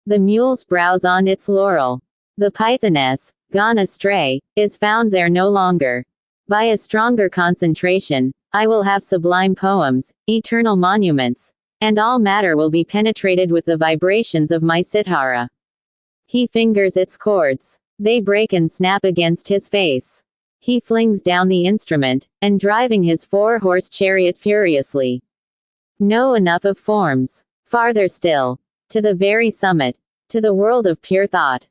The mules browse on its laurel. The pythoness, gone astray, is found there no longer. By a stronger concentration, I will have sublime poems, eternal monuments, and all matter will be penetrated with the vibrations of my cithara. He fingers its chords. They break and snap against his face. He flings down the instrument, and driving his 4-horse chariot furiously. Know enough of forms. Farther still. To the very summit. To the world of pure thought.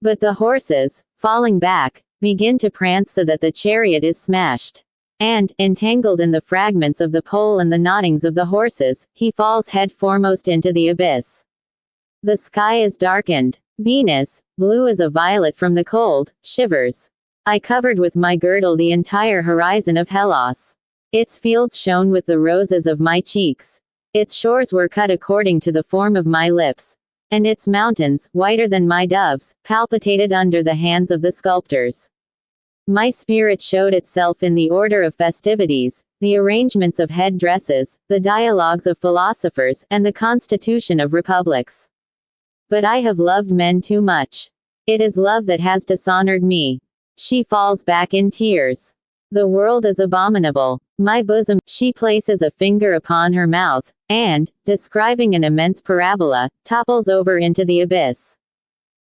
But the horses, falling back, begin to prance so that the chariot is smashed. And, entangled in the fragments of the pole and the knottings of the horses, he falls head foremost into the abyss. The sky is darkened. Venus, blue as a violet from the cold, shivers. I covered with my girdle the entire horizon of Hellas. Its fields shone with the roses of my cheeks. Its shores were cut according to the form of my lips. And its mountains, whiter than my doves, palpitated under the hands of the sculptors. My spirit showed itself in the order of festivities, the arrangements of head-dresses, the dialogues of philosophers, and the constitution of republics. But I have loved men too much. It is love that has dishonored me. She falls back in tears. The world is abominable. My bosom. She places a finger upon her mouth, and, describing an immense parabola, topples over into the abyss.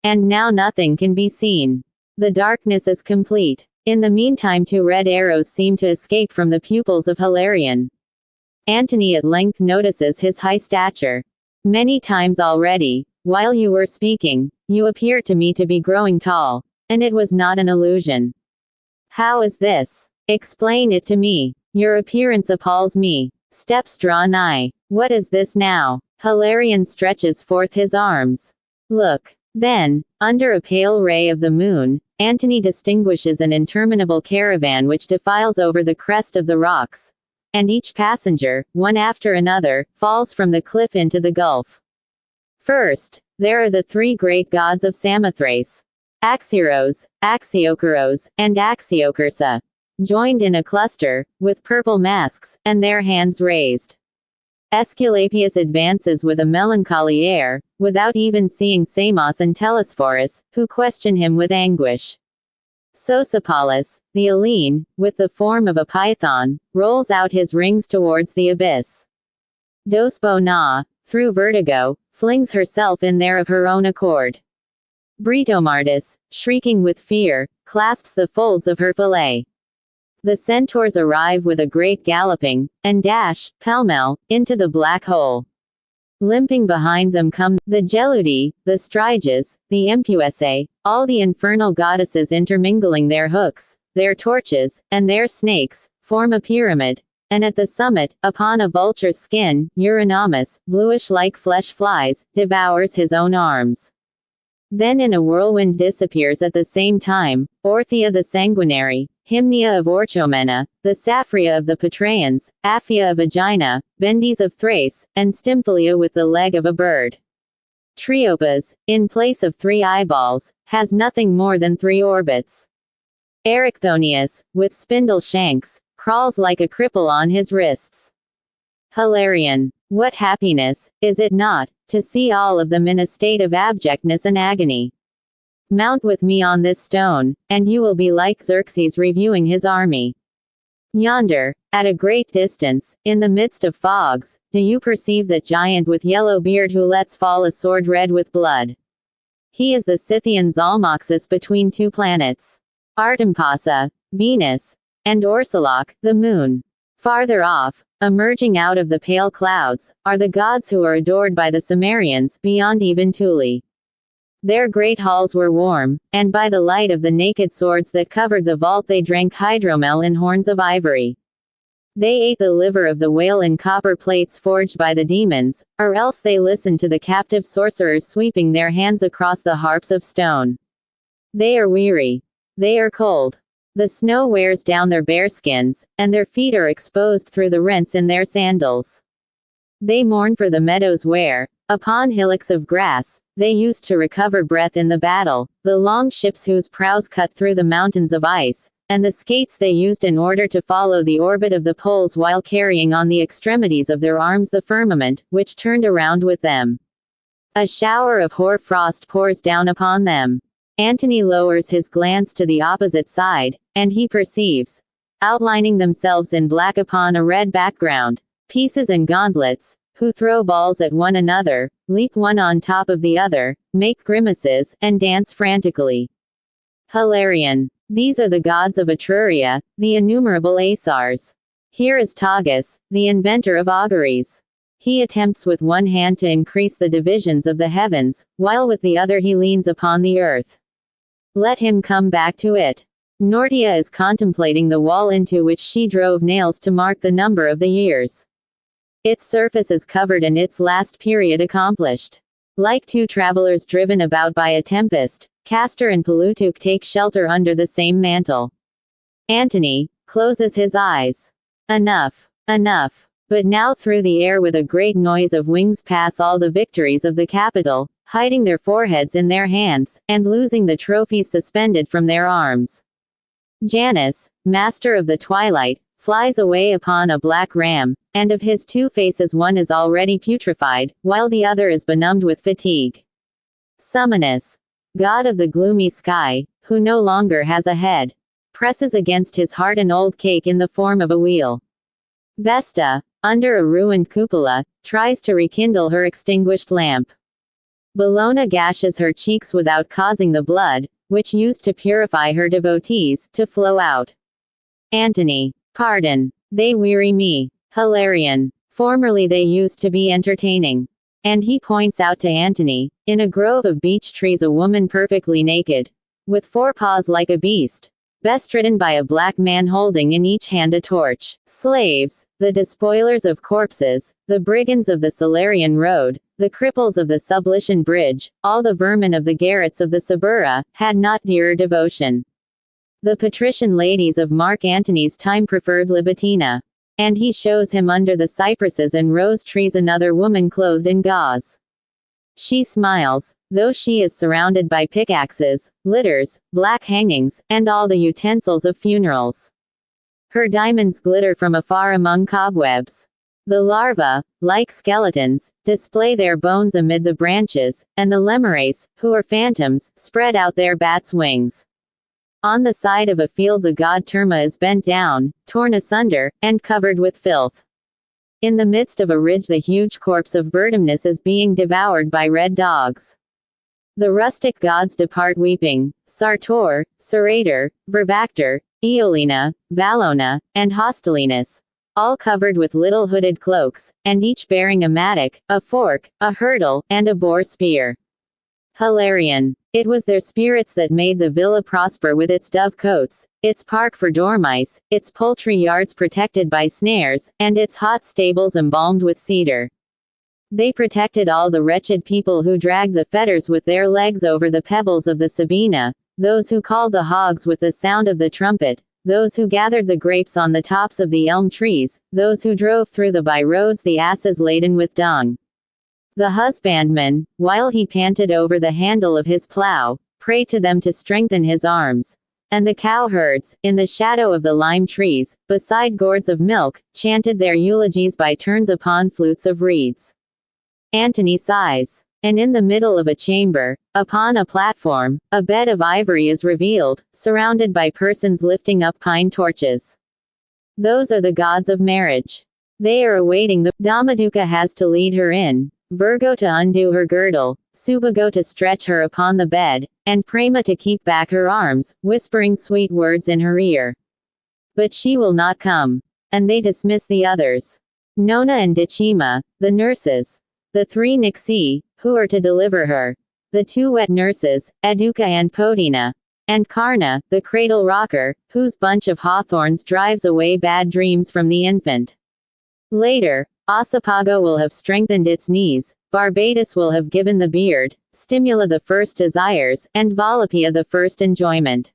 And now nothing can be seen. The darkness is complete. In the meantime 2 red arrows seem to escape from the pupils of Hilarion. Antony at length notices his high stature. Many times already, while you were speaking, you appeared to me to be growing tall. And it was not an illusion. How is this? Explain it to me. Your appearance appalls me. Steps draw nigh. What is this now? Hilarion stretches forth his arms. Look. Then, under a pale ray of the moon, Antony distinguishes an interminable caravan which defiles over the crest of the rocks. And each passenger, one after another, falls from the cliff into the gulf. First, there are the 3 great gods of Samothrace. Axios, Axiokeros, and Axiokersa. Joined in a cluster, with purple masks, and their hands raised. Aesculapius advances with a melancholy air, without even seeing Samos and Telesphorus, who question him with anguish. Sosipalis, the Hellene, with the form of a python, rolls out his rings towards the abyss. Dospo through vertigo, flings herself in there of her own accord. Britomardis, shrieking with fear, clasps the folds of her fillet. The centaurs arrive with a great galloping, and dash, pell-mell, into the black hole. Limping behind them come, the Geludi, the Striges, the Empusae, all the infernal goddesses intermingling their hooks, their torches, and their snakes, form a pyramid, and at the summit, upon a vulture's skin, Eurynomus, bluish like flesh flies, devours his own arms. Then in a whirlwind disappears at the same time, Orthia the Sanguinary, Hymnia of Orchomena, the Saphria of the Petraeans, Aphia of Aegina, Bendes of Thrace, and Stymphalia with the leg of a bird. Triopas, in place of 3 eyeballs, has nothing more than 3 orbits. Erichthonius, with spindle shanks, crawls like a cripple on his wrists. Hilarion. What happiness, is it not, to see all of them in a state of abjectness and agony? Mount with me on this stone, and you will be like Xerxes reviewing his army. Yonder, at a great distance, in the midst of fogs, do you perceive that giant with yellow beard who lets fall a sword red with blood? He is the Scythian Zalmoxis between 2 planets. Artimpasa, Venus, and Orsiloch, the moon. Farther off, emerging out of the pale clouds, are the gods who are adored by the Cimmerians, beyond even Thule. Their great halls were warm, and by the light of the naked swords that covered the vault they drank hydromel in horns of ivory. They ate the liver of the whale in copper plates forged by the demons, or else they listened to the captive sorcerers sweeping their hands across the harps of stone. They are weary. They are cold. The snow wears down their bare skins, and their feet are exposed through the rents in their sandals. They mourn for the meadows where, upon hillocks of grass, they used to recover breath in the battle, the long ships whose prows cut through the mountains of ice, and the skates they used in order to follow the orbit of the poles while carrying on the extremities of their arms the firmament, which turned around with them. A shower of hoar frost pours down upon them. Antony lowers his glance to the opposite side, and he perceives, outlining themselves in black upon a red background, pieces and gauntlets, who throw balls at one another, leap one on top of the other, make grimaces, and dance frantically. Hilarion. These are the gods of Etruria, the innumerable Asars. Here is Tagus, the inventor of auguries. He attempts with one hand to increase the divisions of the heavens, while with the other he leans upon the earth. Let him come back to it. Nortia is contemplating the wall into which she drove nails to mark the number of the years. Its surface is covered and its last period accomplished. Like two travelers driven about by a tempest, Castor and Palutuk take shelter under the same mantle. Antony closes his eyes. Enough. Enough. But now through the air with a great noise of wings pass all the victories of the capital, hiding their foreheads in their hands, and losing the trophies suspended from their arms. Janus, master of the twilight, flies away upon a black ram, and of his two faces one is already putrefied, while the other is benumbed with fatigue. Summonus, god of the gloomy sky, who no longer has a head, presses against his heart an old cake in the form of a wheel. Vesta, under a ruined cupola, tries to rekindle her extinguished lamp. Bellona gashes her cheeks without causing the blood, which used to purify her devotees, to flow out. Antony. Pardon. They weary me. Hilarion. Formerly they used to be entertaining. And he points out to Antony, in a grove of beech trees a woman perfectly naked, with four paws like a beast, bestridden by a black man holding in each hand a torch. Slaves, the despoilers of corpses, the brigands of the Salarian road, the cripples of the Sublician bridge, all the vermin of the garrets of the Suburra, had not dearer devotion. The patrician ladies of Mark Antony's time preferred Libitina. And he shows him under the cypresses and rose trees another woman clothed in gauze. She smiles, though she is surrounded by pickaxes, litters, black hangings, and all the utensils of funerals. Her diamonds glitter from afar among cobwebs. The larvae, like skeletons, display their bones amid the branches, and the lemures, who are phantoms, spread out their bats' wings. On the side of a field the god Terma is bent down, torn asunder, and covered with filth. In the midst of a ridge the huge corpse of Vertumnus is being devoured by red dogs. The rustic gods depart weeping, Sartor, Serator, Vervactor, Eolina, Valona, and Hostilinus, all covered with little hooded cloaks, and each bearing a mattock, a fork, a hurdle, and a boar spear. Hilarion. It was their spirits that made the villa prosper with its dove-cotes, its park for dormice, its poultry yards protected by snares, and its hot stables embalmed with cedar. They protected all the wretched people who dragged the fetters with their legs over the pebbles of the Sabina, those who called the hogs with the sound of the trumpet, those who gathered the grapes on the tops of the elm trees, those who drove through the by-roads the asses laden with dung. The husbandman, while he panted over the handle of his plough, prayed to them to strengthen his arms. And the cowherds, in the shadow of the lime trees, beside gourds of milk, chanted their eulogies by turns upon flutes of reeds. Antony sighs. And in the middle of a chamber, upon a platform, a bed of ivory is revealed, surrounded by persons lifting up pine torches. Those are the gods of marriage. They are awaiting the Damaduka has to lead her in, Virgo to undo her girdle, Subago to stretch her upon the bed, and Prema to keep back her arms, whispering sweet words in her ear. But she will not come. And they dismiss the others. Nona and Decima, the nurses. The three Nixi, who are to deliver her. The two wet nurses, Educa and Podina. And Karna, the cradle rocker, whose bunch of hawthorns drives away bad dreams from the infant. Later, Ossipago will have strengthened its knees, Barbatus will have given the beard, Stimula the first desires, and Volupia the first enjoyment.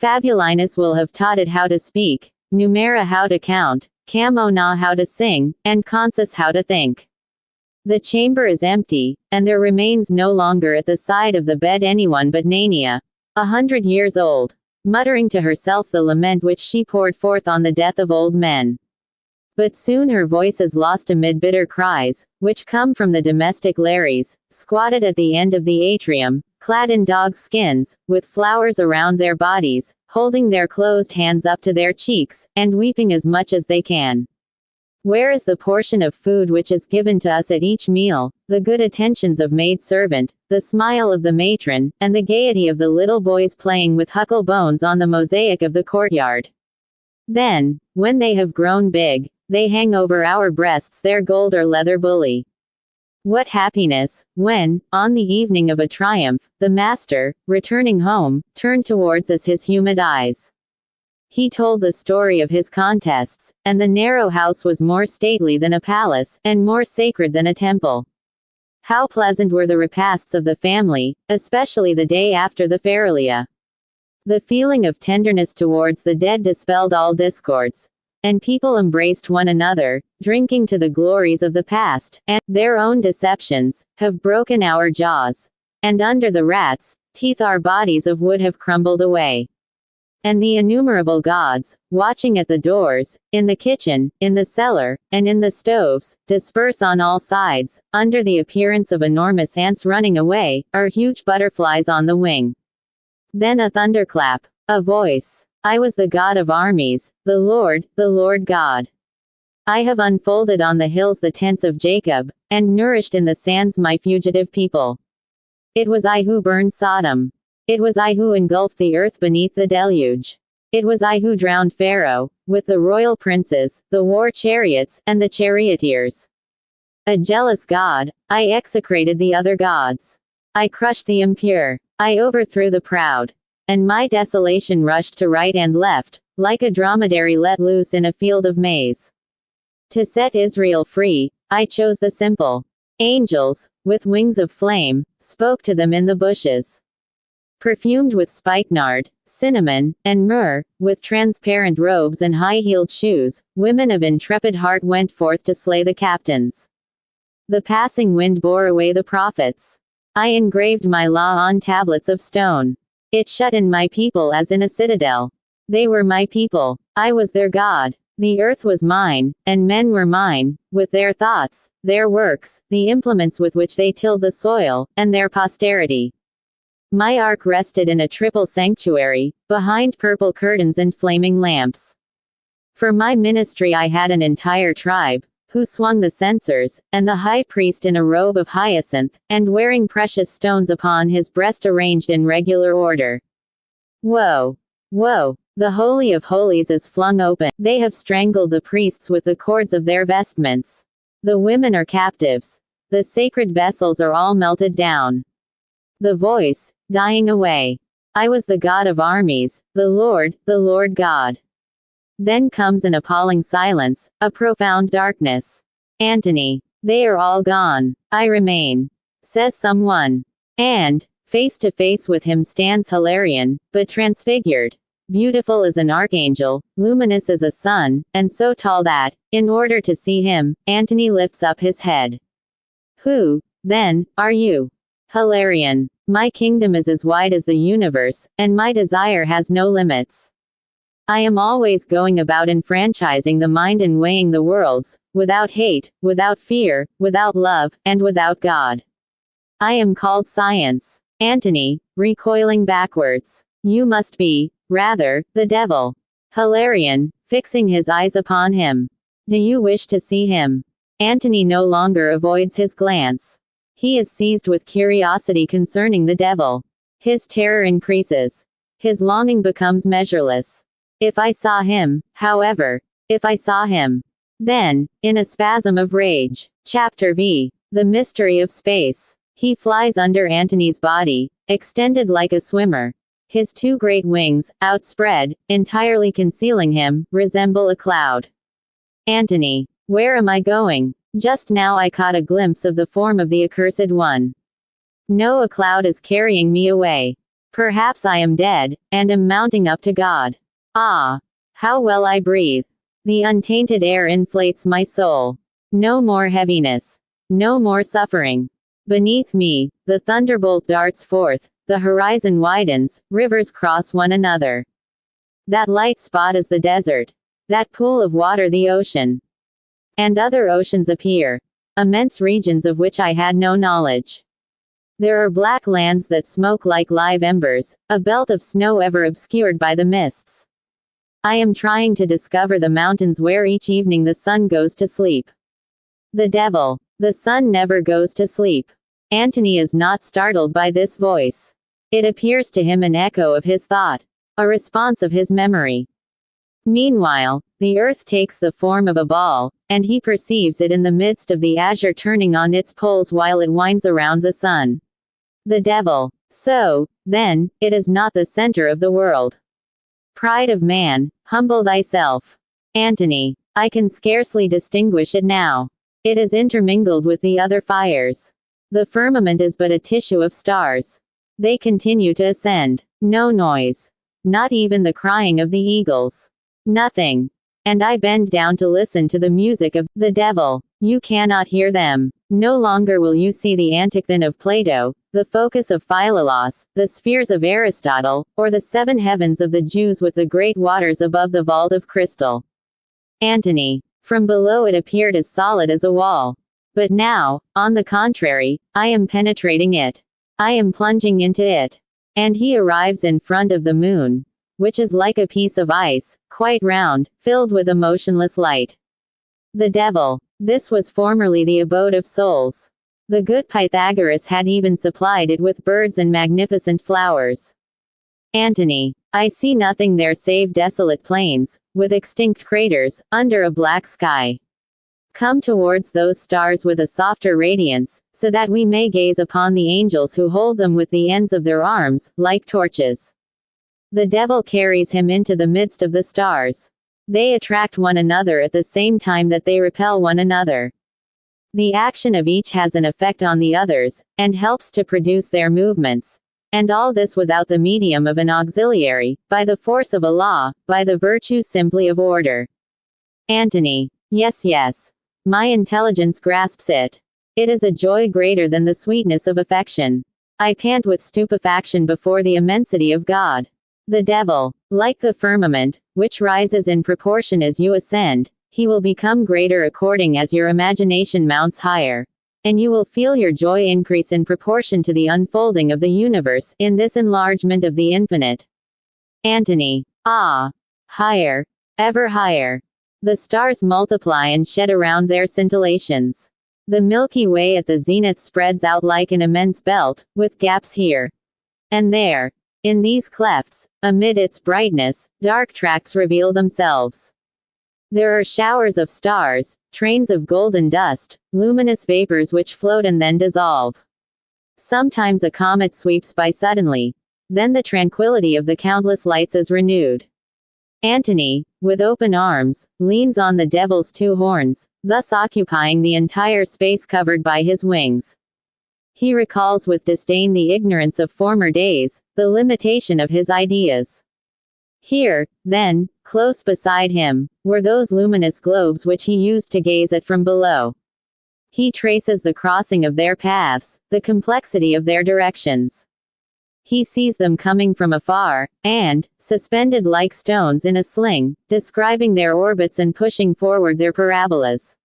Fabulinus will have taught it how to speak, Numera how to count, Camo na how to sing, and Consus how to think. The chamber is empty, and there remains no longer at the side of the bed anyone but Nania, 100 years old, muttering to herself the lament which she poured forth on the death of old men. But soon her voice is lost amid bitter cries, which come from the domestic Lares, squatted at the end of the atrium, clad in dogs' skins, with flowers around their bodies, holding their closed hands up to their cheeks, and weeping as much as they can. Where is the portion of food which is given to us at each meal, the good attentions of maid-servant, the smile of the matron, and the gaiety of the little boys playing with huckle bones on the mosaic of the courtyard? Then, when they have grown big, they hang over our breasts their gold or leather bully. What happiness, when, on the evening of a triumph, the master, returning home, turned towards us his humid eyes. He told the story of his contests, and the narrow house was more stately than a palace, and more sacred than a temple. How pleasant were the repasts of the family, especially the day after the Feralia. The feeling of tenderness towards the dead dispelled all discords, and people embraced one another, drinking to the glories of the past, and their own deceptions have broken our jaws, and under the rats' teeth our bodies of wood have crumbled away. And the innumerable gods, watching at the doors, in the kitchen, in the cellar, and in the stoves, disperse on all sides, under the appearance of enormous ants running away, or huge butterflies on the wing. Then a thunderclap, a voice. I was the God of armies, the Lord God. I have unfolded on the hills the tents of Jacob, and nourished in the sands my fugitive people. It was I who burned Sodom. It was I who engulfed the earth beneath the deluge. It was I who drowned Pharaoh, with the royal princes, the war chariots, and the charioteers. A jealous God, I execrated the other gods. I crushed the impure. I overthrew the proud. And my desolation rushed to right and left, like a dromedary let loose in a field of maize. To set Israel free, I chose the simple. Angels, with wings of flame, spoke to them in the bushes. Perfumed with spikenard, cinnamon, and myrrh, with transparent robes and high-heeled shoes, women of intrepid heart went forth to slay the captains. The passing wind bore away the prophets. I engraved my law on tablets of stone. It shut in my people as in a citadel. They were my people. I was their God. The earth was mine, and men were mine, with their thoughts, their works, the implements with which they tilled the soil, and their posterity. My ark rested in a triple sanctuary, behind purple curtains and flaming lamps. For my ministry I had an entire tribe, who swung the censers, and the high priest in a robe of hyacinth, and wearing precious stones upon his breast arranged in regular order. Woe! Woe! The Holy of Holies is flung open. They have strangled the priests with the cords of their vestments. The women are captives. The sacred vessels are all melted down. The voice, dying away. I was the God of armies, the Lord God. Then comes an appalling silence, a profound darkness. Antony. They are all gone. I remain. Says someone. And, face to face with him stands Hilarion, but transfigured. Beautiful as an archangel, luminous as a sun, and so tall that, in order to see him, Antony lifts up his head. Who, then, are you? Hilarion. My kingdom is as wide as the universe, and my desire has no limits. I am always going about enfranchising the mind and weighing the worlds, without hate, without fear, without love, and without God. I am called science. Antony, recoiling backwards. You must be, rather, the devil. Hilarion, fixing his eyes upon him. Do you wish to see him? Antony no longer avoids his glance. He is seized with curiosity concerning the devil. His terror increases. His longing becomes measureless. If I saw him, however, if I saw him, then, in a spasm of rage. Chapter V. The mystery of space. He flies under Antony's body, extended like a swimmer. His two great wings, outspread, entirely concealing him, resemble a cloud. Antony. Where am I going? Just now I caught a glimpse of the form of the accursed one. No, a cloud is carrying me away. Perhaps I am dead, and am mounting up to God. Ah! How well I breathe. The untainted air inflates my soul. No more heaviness. No more suffering. Beneath me, the thunderbolt darts forth, the horizon widens, rivers cross one another. That light spot is the desert. That pool of water the ocean. And other oceans appear. Immense regions of which I had no knowledge. There are black lands that smoke like live embers, a belt of snow ever obscured by the mists. I am trying to discover the mountains where each evening the sun goes to sleep. The devil. The sun never goes to sleep. Antony is not startled by this voice. It appears to him an echo of his thought, a response of his memory. Meanwhile, the earth takes the form of a ball, and he perceives it in the midst of the azure turning on its poles while it winds around the sun. The devil. So, then, it is not the center of the world. Pride of man, humble thyself. Antony. I can scarcely distinguish it now. It is intermingled with the other fires. The firmament is but a tissue of stars. They continue to ascend. No noise. Not even the crying of the eagles. Nothing. And I bend down to listen to the music of the devil. You cannot hear them. No longer will you see the Antichthon of Plato, the focus of Philolaus, the spheres of Aristotle, or the seven heavens of the Jews with the great waters above the vault of crystal. Antony. From below it appeared as solid as a wall. But now, on the contrary, I am penetrating it. I am plunging into it. And he arrives in front of the moon, which is like a piece of ice, quite round, filled with a motionless light. The devil. This was formerly the abode of souls. The good Pythagoras had even supplied it with birds and magnificent flowers. Antony. I see nothing there save desolate plains, with extinct craters, under a black sky. Come towards those stars with a softer radiance, so that we may gaze upon the angels who hold them with the ends of their arms, like torches. The devil carries him into the midst of the stars. They attract one another at the same time that they repel one another. The action of each has an effect on the others, and helps to produce their movements. And all this without the medium of an auxiliary, by the force of a law, by the virtue simply of order. Antony. Yes, yes. My intelligence grasps it. It is a joy greater than the sweetness of affection. I pant with stupefaction before the immensity of God. The devil. Like the firmament, which rises in proportion as you ascend, he will become greater according as your imagination mounts higher. And you will feel your joy increase in proportion to the unfolding of the universe, in this enlargement of the infinite. Antony. Ah! Higher. Ever higher. The stars multiply and shed around their scintillations. The Milky Way at the zenith spreads out like an immense belt, with gaps here and there. In these clefts, amid its brightness, dark tracts reveal themselves. There are showers of stars, trains of golden dust, luminous vapors which float and then dissolve. Sometimes a comet sweeps by suddenly. Then the tranquility of the countless lights is renewed. Antony, with open arms, leans on the devil's two horns, thus occupying the entire space covered by his wings. He recalls with disdain the ignorance of former days, the limitation of his ideas. Here, then, close beside him, were those luminous globes which he used to gaze at from below. He traces the crossing of their paths, the complexity of their directions. He sees them coming from afar, and, suspended like stones in a sling, describing their orbits and pushing forward their parabolas.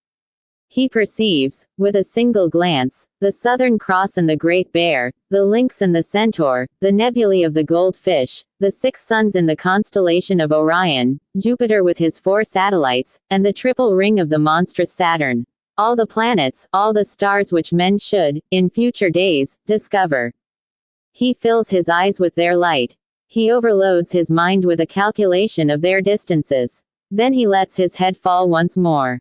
He perceives, with a single glance, the Southern Cross and the Great Bear, the Lynx and the Centaur, the nebulae of the Goldfish, the 6 suns in the constellation of Orion, Jupiter with his 4 satellites, and the triple ring of the monstrous Saturn. All the planets, all the stars which men should, in future days, discover. He fills his eyes with their light. He overloads his mind with a calculation of their distances. Then he lets his head fall once more.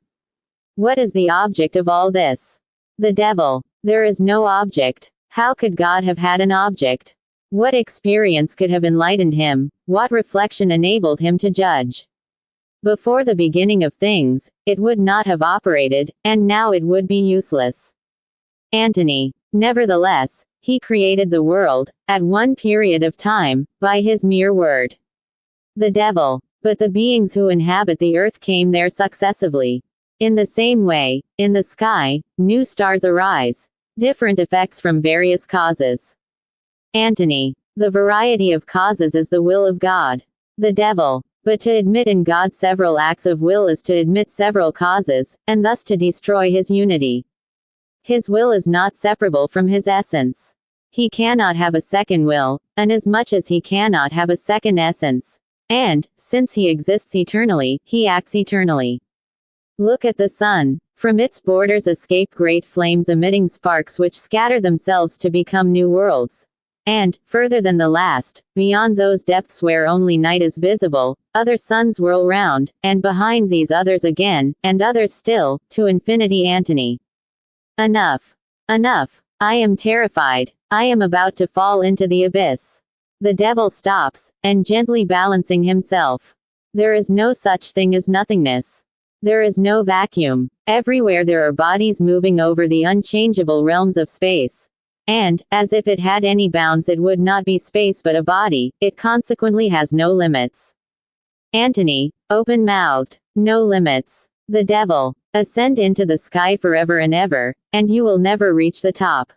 What is the object of all this? The devil. There is no object. How could God have had an object? What experience could have enlightened him? What reflection enabled him to judge? Before the beginning of things, it would not have operated, and now it would be useless. Antony. Nevertheless, he created the world, at one period of time, by his mere word. The devil. But the beings who inhabit the earth came there successively. In the same way, in the sky, new stars arise. Different effects from various causes. Antony. The variety of causes is the will of God. The devil. But to admit in God several acts of will is to admit several causes, and thus to destroy his unity. His will is not separable from his essence. He cannot have a second will, inasmuch as he cannot have a second essence. And, since he exists eternally, he acts eternally. Look at the sun. From its borders escape great flames emitting sparks which scatter themselves to become new worlds. And, further than the last, beyond those depths where only night is visible, other suns whirl round, and behind these others again, and others still, to infinity. Antony. Enough. Enough. I am terrified. I am about to fall into the abyss. The devil stops, and gently balancing himself. There is no such thing as nothingness. There is no vacuum. Everywhere there are bodies moving over the unchangeable realms of space. And, as if it had any bounds, it would not be space but a body, it consequently has no limits. Antony, open-mouthed. No limits. The devil. Ascend into the sky forever and ever, and you will never reach the top.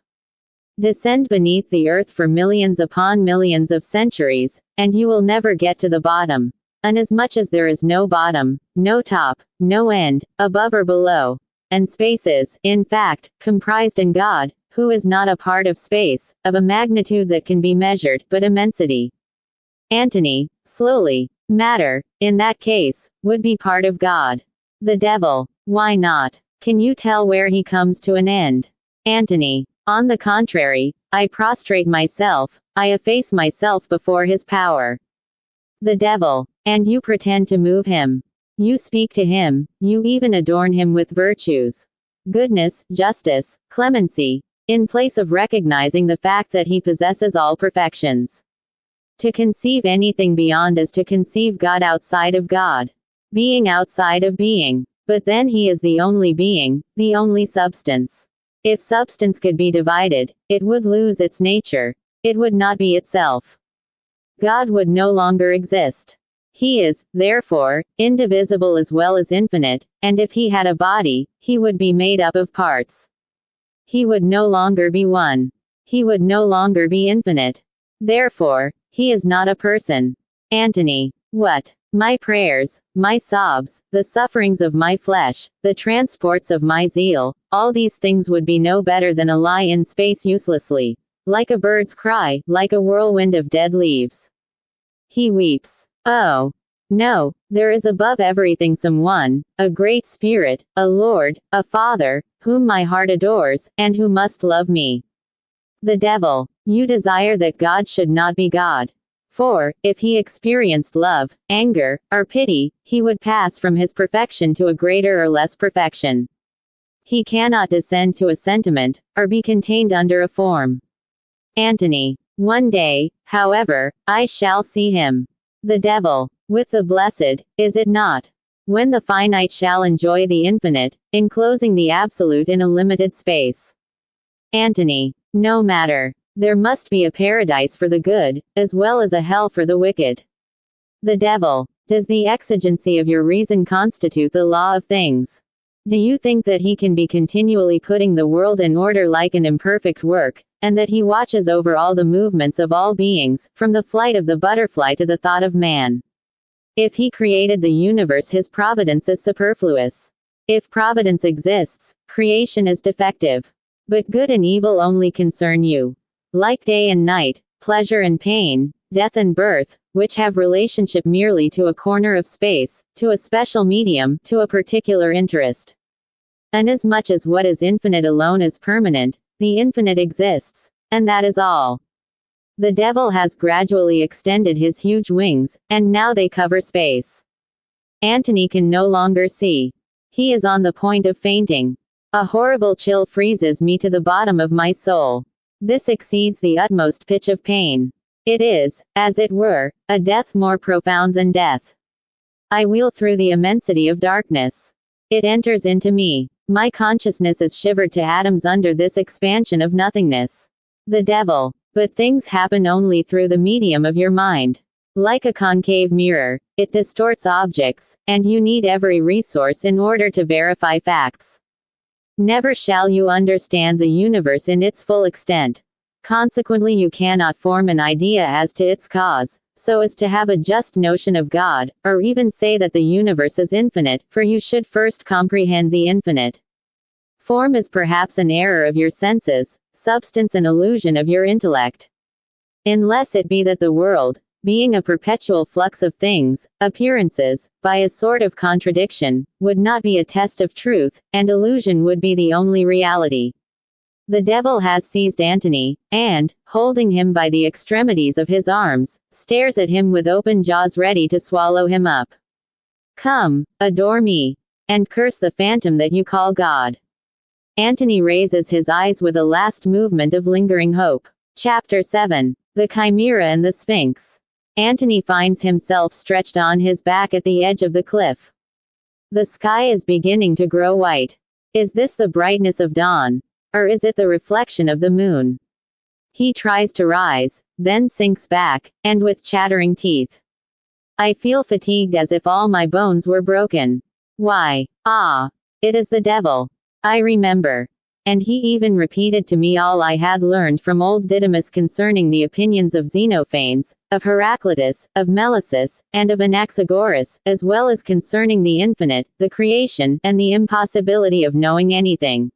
Descend beneath the earth for millions upon millions of centuries, and you will never get to the bottom. Inasmuch as there is no bottom, no top, no end, above or below. And space is, in fact, comprised in God, who is not a part of space, of a magnitude that can be measured, but immensity. Antony, slowly. Matter, in that case, would be part of God. The devil. Why not? Can you tell where he comes to an end? Antony. On the contrary, I prostrate myself, I efface myself before his power. The devil. And you pretend to move him. You speak to him, you even adorn him with virtues. Goodness, justice, clemency, in place of recognizing the fact that he possesses all perfections. To conceive anything beyond is to conceive God outside of God. Being outside of being. But then he is the only being, the only substance. If substance could be divided, it would lose its nature. It would not be itself. God would no longer exist. He is, therefore, indivisible as well as infinite, and if he had a body, he would be made up of parts. He would no longer be one. He would no longer be infinite. Therefore, he is not a person. Antony. What? My prayers, my sobs, the sufferings of my flesh, the transports of my zeal, all these things would be no better than a lie in space uselessly. Like a bird's cry, like a whirlwind of dead leaves. He weeps. Oh. No, there is above everything someone, a great spirit, a Lord, a Father, whom my heart adores, and who must love me. The devil. You desire that God should not be God. For, if he experienced love, anger, or pity, he would pass from his perfection to a greater or less perfection. He cannot descend to a sentiment, or be contained under a form. Antony. One day, however, I shall see him. The devil. With the blessed, is it not? When the finite shall enjoy the infinite, enclosing the absolute in a limited space. Antony. No matter. There must be a paradise for the good, as well as a hell for the wicked. The devil. Does the exigency of your reason constitute the law of things? Do you think that he can be continually putting the world in order like an imperfect work, and that he watches over all the movements of all beings, from the flight of the butterfly to the thought of man? If he created the universe, his providence is superfluous. If providence exists, creation is defective. But good and evil only concern you. Like day and night, pleasure and pain, death and birth, which have relationship merely to a corner of space, to a special medium, to a particular interest. Inasmuch as what is infinite alone is permanent, the infinite exists, and that is all. The devil has gradually extended his huge wings, and now they cover space. Antony can no longer see. He is on the point of fainting. A horrible chill freezes me to the bottom of my soul. This exceeds the utmost pitch of pain. It is, as it were, a death more profound than death. I wheel through the immensity of darkness. It enters into me. My consciousness is shivered to atoms under this expansion of nothingness. The devil. But things happen only through the medium of your mind. Like a concave mirror, it distorts objects, and you need every resource in order to verify facts. Never shall you understand the universe in its full extent. Consequently, you cannot form an idea as to its cause, so as to have a just notion of God, or even say that the universe is infinite, for you should first comprehend the infinite. Form is perhaps an error of your senses, substance an illusion of your intellect. Unless it be that the world, being a perpetual flux of things, appearances, by a sort of contradiction, would not be a test of truth, and illusion would be the only reality. The devil has seized Antony, and, holding him by the extremities of his arms, stares at him with open jaws ready to swallow him up. Come, adore me, and curse the phantom that you call God. Antony raises his eyes with a last movement of lingering hope. Chapter 7. The Chimera and the Sphinx. Antony finds himself stretched on his back at the edge of the cliff. The sky is beginning to grow white. Is this the brightness of dawn? Or is it the reflection of the moon? He tries to rise, then sinks back, and with chattering teeth. I feel fatigued as if all my bones were broken. Why? Ah! It is the devil. I remember. And he even repeated to me all I had learned from old Didymus concerning the opinions of Xenophanes, of Heraclitus, of Melissus, and of Anaxagoras, as well as concerning the infinite, the creation, and the impossibility of knowing anything.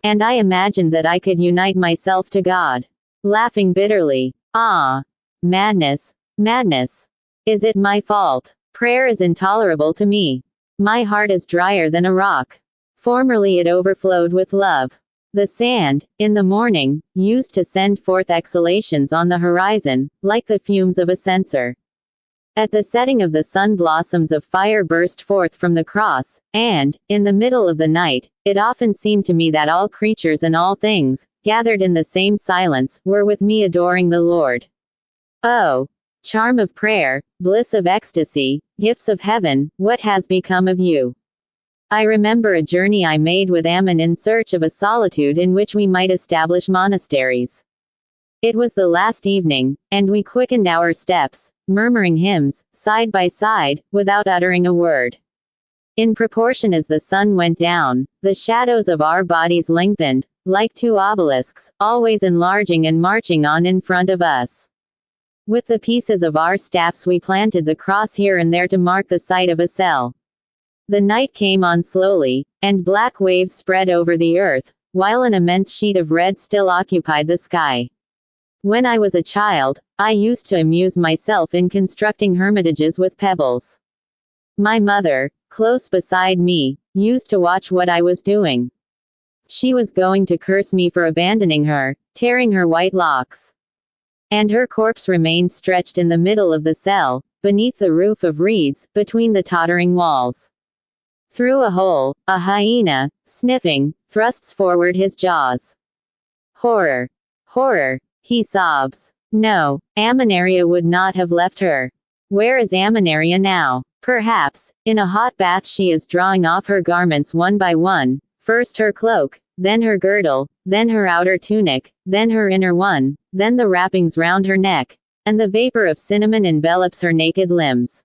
And I imagined that I could unite myself to God. Laughing bitterly. Ah! Madness! Madness! Is it my fault? Prayer is intolerable to me. My heart is drier than a rock. Formerly it overflowed with love. The sand, in the morning, used to send forth exhalations on the horizon, like the fumes of a censer. At the setting of the sun blossoms of fire burst forth from the cross, and, in the middle of the night, it often seemed to me that all creatures and all things, gathered in the same silence, were with me adoring the Lord. Oh! Charm of prayer, bliss of ecstasy, gifts of heaven, what has become of you? I remember a journey I made with Ammon in search of a solitude in which we might establish monasteries. It was the last evening, and we quickened our steps, murmuring hymns, side by side, without uttering a word. In proportion as the sun went down, the shadows of our bodies lengthened, like two obelisks, always enlarging and marching on in front of us. With the pieces of our staffs we planted the cross here and there to mark the site of a cell. The night came on slowly, and black waves spread over the earth, while an immense sheet of red still occupied the sky. When I was a child, I used to amuse myself in constructing hermitages with pebbles. My mother, close beside me, used to watch what I was doing. She was going to curse me for abandoning her, tearing her white locks. And her corpse remained stretched in the middle of the cell, beneath the roof of reeds, between the tottering walls. Through a hole, a hyena, sniffing, thrusts forward his jaws. Horror! Horror! He sobs. No, Ammonaria would not have left her. Where is Ammonaria now? Perhaps, in a hot bath she is drawing off her garments one by one, first her cloak, then her girdle, then her outer tunic, then her inner one, then the wrappings round her neck, and the vapor of cinnamon envelops her naked limbs.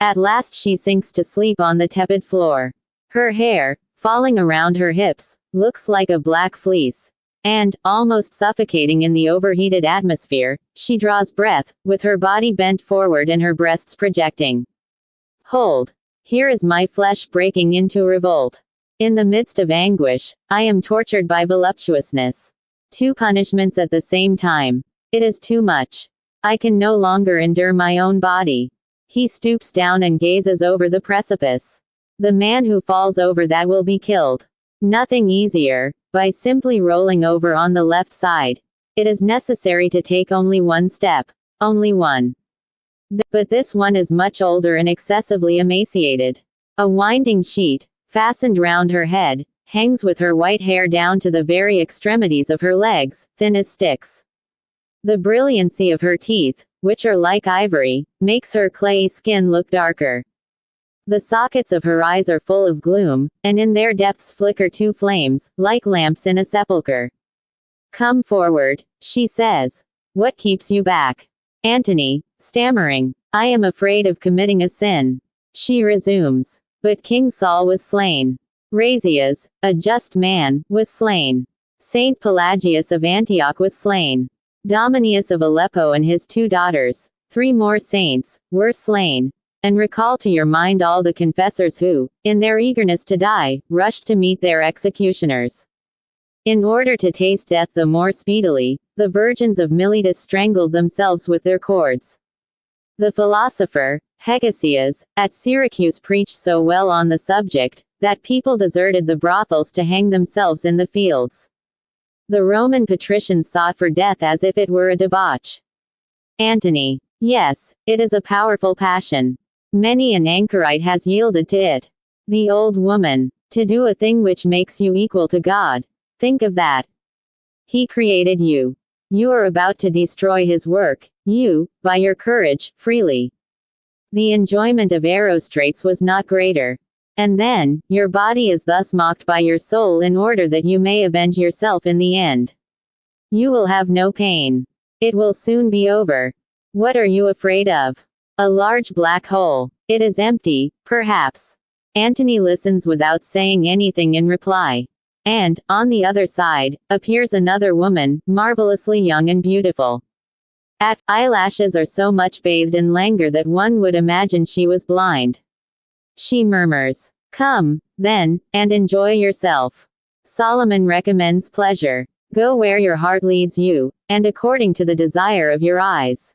At last she sinks to sleep on the tepid floor. Her hair, falling around her hips, looks like a black fleece. And, almost suffocating in the overheated atmosphere, she draws breath, with her body bent forward and her breasts projecting. Hold! Here is my flesh breaking into revolt. In the midst of anguish, I am tortured by voluptuousness. Two punishments at the same time. It is too much. I can no longer endure my own body. He stoops down and gazes over the precipice. The man who falls over that will be killed. Nothing easier, by simply rolling over on the left side. It is necessary to take only one step. Only one. But this one is much older and excessively emaciated. A winding sheet, fastened round her head, hangs with her white hair down to the very extremities of her legs, thin as sticks. The brilliancy of her teeth, which are like ivory, makes her clayey skin look darker. The sockets of her eyes are full of gloom, and in their depths flicker two flames, like lamps in a sepulchre. Come forward, she says. What keeps you back? Antony, Stammering, I am afraid of committing a sin. She resumes, but King Saul was slain. Rhasias, a just man, was slain. Saint Pelagius of Antioch was slain. Dominius of Aleppo and his 2 daughters, 3 more saints, were slain. And recall to your mind all the confessors who, in their eagerness to die, rushed to meet their executioners. In order to taste death the more speedily, the virgins of Miletus strangled themselves with their cords. The philosopher, Hegesias, at Syracuse preached so well on the subject, that people deserted the brothels to hang themselves in the fields. The Roman patricians sought for death as if it were a debauch. Antony. Yes, it is a powerful passion. Many an anchorite has yielded to it. The old woman. To do a thing which makes you equal to God. Think of that. He created you. You are about to destroy his work, you, by your courage, freely. The enjoyment of Erostrates was not greater. And then, your body is thus mocked by your soul in order that you may avenge yourself in the end. You will have no pain. It will soon be over. What are you afraid of? A large black hole. It is empty, perhaps. Antony listens without saying anything in reply. And, on the other side, appears another woman, marvelously young and beautiful. Eyelashes are so much bathed in languor that one would imagine she was blind. She murmurs, "Come, then, and enjoy yourself." Solomon recommends pleasure. Go where your heart leads you, and according to the desire of your eyes.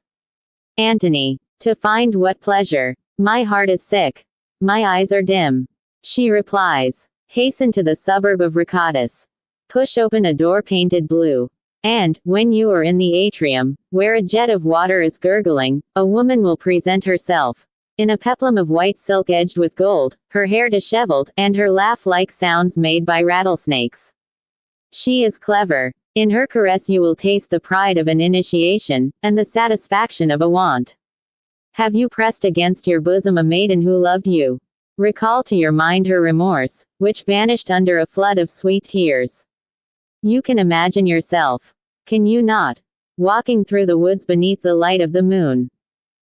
Antony. To find what pleasure? My heart is sick. My eyes are dim. She replies. Hasten to the suburb of Rhacotis. Push open a door painted blue. And, when you are in the atrium, where a jet of water is gurgling, a woman will present herself. In a peplum of white silk edged with gold, her hair disheveled, and her laugh like sounds made by rattlesnakes. She is clever. In her caress you will taste the pride of an initiation, and the satisfaction of a want. Have you pressed against your bosom a maiden who loved you? Recall to your mind her remorse, which vanished under a flood of sweet tears. You can imagine yourself. Can you not? Walking through the woods beneath the light of the moon.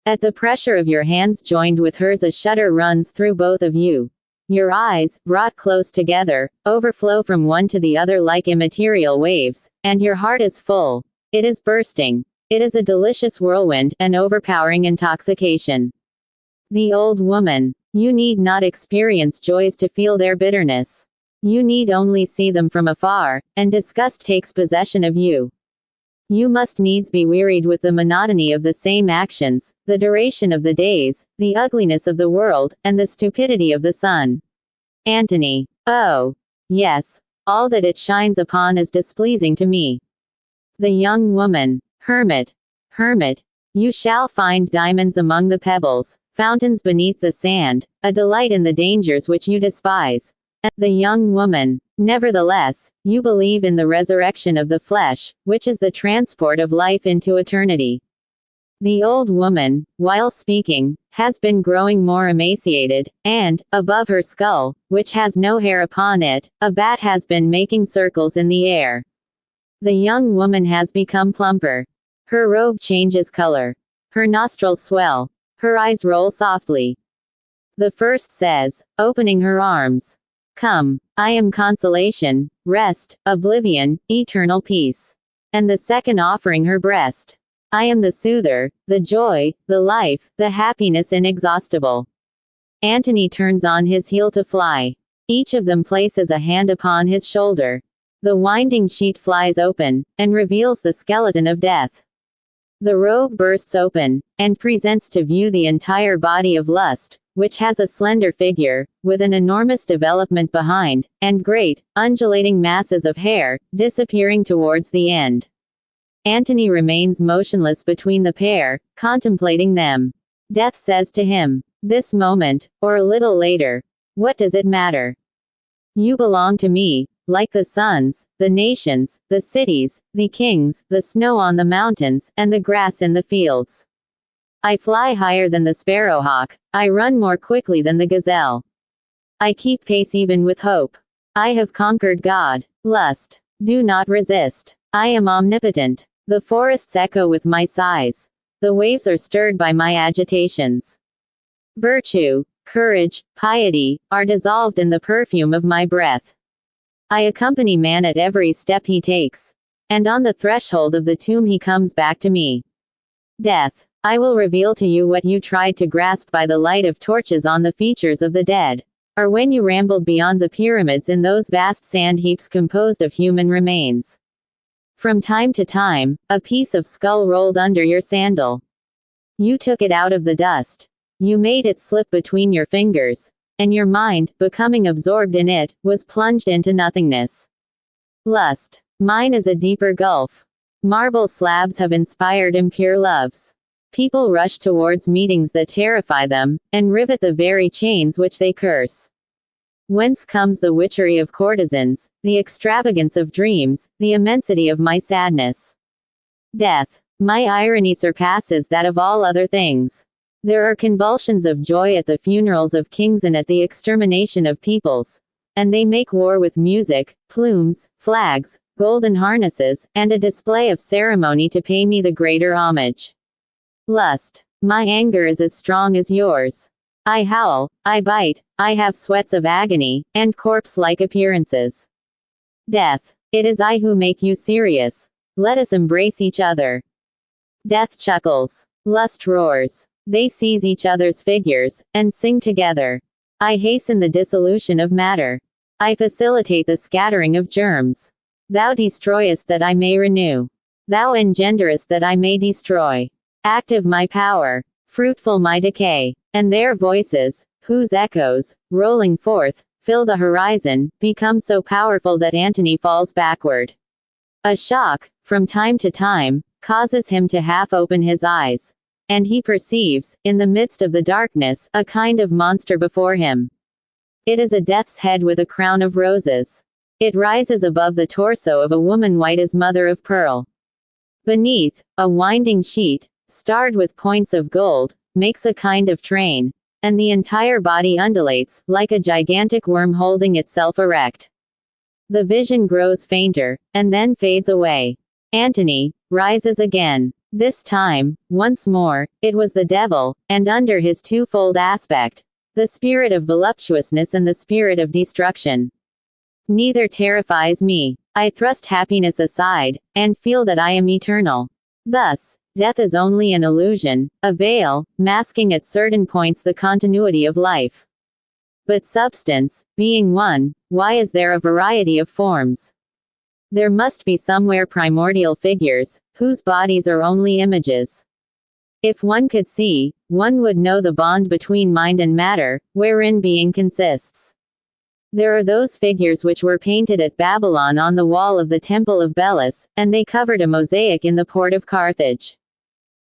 At the pressure of your hands joined with hers a shudder runs through both of you. Your eyes, brought close together, overflow from one to the other like immaterial waves, and your heart is full. It is bursting. It is a delicious whirlwind, an overpowering intoxication. The old woman. You need not experience joys to feel their bitterness. You need only see them from afar, and disgust takes possession of you. You must needs be wearied with the monotony of the same actions, the duration of the days, the ugliness of the world, and the stupidity of the sun. Antony. Oh, yes, all that it shines upon is displeasing to me. The young woman. Hermit. Hermit. You shall find diamonds among the pebbles, fountains beneath the sand, a delight in the dangers which you despise. The young woman. Nevertheless, you believe in the resurrection of the flesh, which is the transport of life into eternity. The old woman, while speaking, has been growing more emaciated, and, above her skull, which has no hair upon it, a bat has been making circles in the air. The young woman has become plumper. Her robe changes color. Her nostrils swell. Her eyes roll softly. The first says, opening her arms, "Come, I am consolation, rest, oblivion, eternal peace." And the second offering her breast, "I am the soother, the joy, the life, the happiness inexhaustible." Antony turns on his heel to fly. Each of them places a hand upon his shoulder. The winding sheet flies open, and reveals the skeleton of death. The robe bursts open, and presents to view the entire body of lust, which has a slender figure, with an enormous development behind, and great, undulating masses of hair, disappearing towards the end. Antony remains motionless between the pair, contemplating them. Death says to him, "This moment, or a little later, what does it matter? You belong to me, like the suns, the nations, the cities, the kings, the snow on the mountains, and the grass in the fields. I fly higher than the sparrowhawk, I run more quickly than the gazelle. I keep pace even with hope. I have conquered God. Lust. Do not resist. I am omnipotent. The forests echo with my sighs. The waves are stirred by my agitations. Virtue, courage, piety, are dissolved in the perfume of my breath. I accompany man at every step he takes. And on the threshold of the tomb he comes back to me. Death, I will reveal to you what you tried to grasp by the light of torches on the features of the dead. Or when you rambled beyond the pyramids in those vast sand heaps composed of human remains. From time to time, a piece of skull rolled under your sandal. You took it out of the dust. You made it slip between your fingers. And your mind, becoming absorbed in it, was plunged into nothingness. Lust. Mine is a deeper gulf. Marble slabs have inspired impure loves. People rush towards meetings that terrify them, and rivet the very chains which they curse. Whence comes the witchery of courtesans, the extravagance of dreams, the immensity of my sadness? Death. My irony surpasses that of all other things. There are convulsions of joy at the funerals of kings and at the extermination of peoples. And they make war with music, plumes, flags, golden harnesses, and a display of ceremony to pay me the greater homage. Lust. My anger is as strong as yours. I howl, I bite, I have sweats of agony, and corpse-like appearances. Death. It is I who make you serious. Let us embrace each other. Death chuckles. Lust roars. They seize each other's figures, and sing together. I hasten the dissolution of matter. I facilitate the scattering of germs. Thou destroyest that I may renew. Thou engenderest that I may destroy. Active my power, fruitful my decay. And their voices, whose echoes, rolling forth, fill the horizon, become so powerful that Antony falls backward. A shock, from time to time, causes him to half open his eyes. And he perceives, in the midst of the darkness, a kind of monster before him. It is a death's head with a crown of roses. It rises above the torso of a woman white as mother of pearl. Beneath, a winding sheet, starred with points of gold, makes a kind of train, and the entire body undulates, like a gigantic worm holding itself erect. The vision grows fainter, and then fades away. Antony rises again. This time, once more, it was the devil, and under his twofold aspect, the spirit of voluptuousness and the spirit of destruction. Neither terrifies me. I thrust happiness aside, and feel that I am eternal. Thus, death is only an illusion, a veil, masking at certain points the continuity of life. But substance, being one, why is there a variety of forms? There must be somewhere primordial figures, whose bodies are only images. If one could see, one would know the bond between mind and matter, wherein being consists. There are those figures which were painted at Babylon on the wall of the Temple of Belus, and they covered a mosaic in the port of Carthage.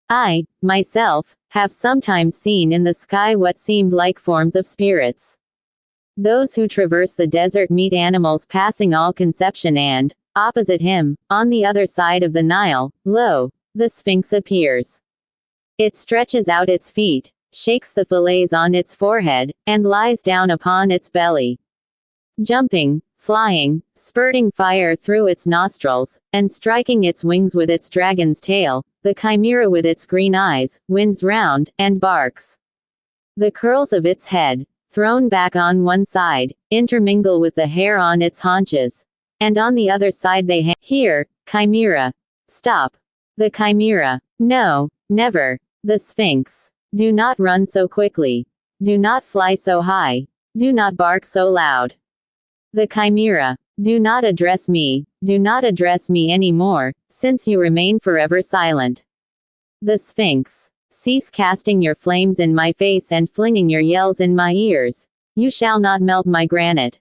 I, myself, have sometimes seen in the sky what seemed like forms of spirits. Those who traverse the desert meet animals passing all conception and, opposite him, on the other side of the Nile, lo, the Sphinx appears. It stretches out its feet, shakes the fillets on its forehead, and lies down upon its belly. Jumping, flying, spurting fire through its nostrils, and striking its wings with its dragon's tail, the chimera with its green eyes, winds round, and barks. The curls of its head, thrown back on one side, intermingle with the hair on its haunches, and on the other side they hang. Here, chimera. Stop. The chimera. No, never. The Sphinx. Do not run so quickly. Do not fly so high. Do not bark so loud. The chimera. Do not address me any more, since you remain forever silent. The Sphinx. Cease casting your flames in my face and flinging your yells in my ears. You shall not melt my granite.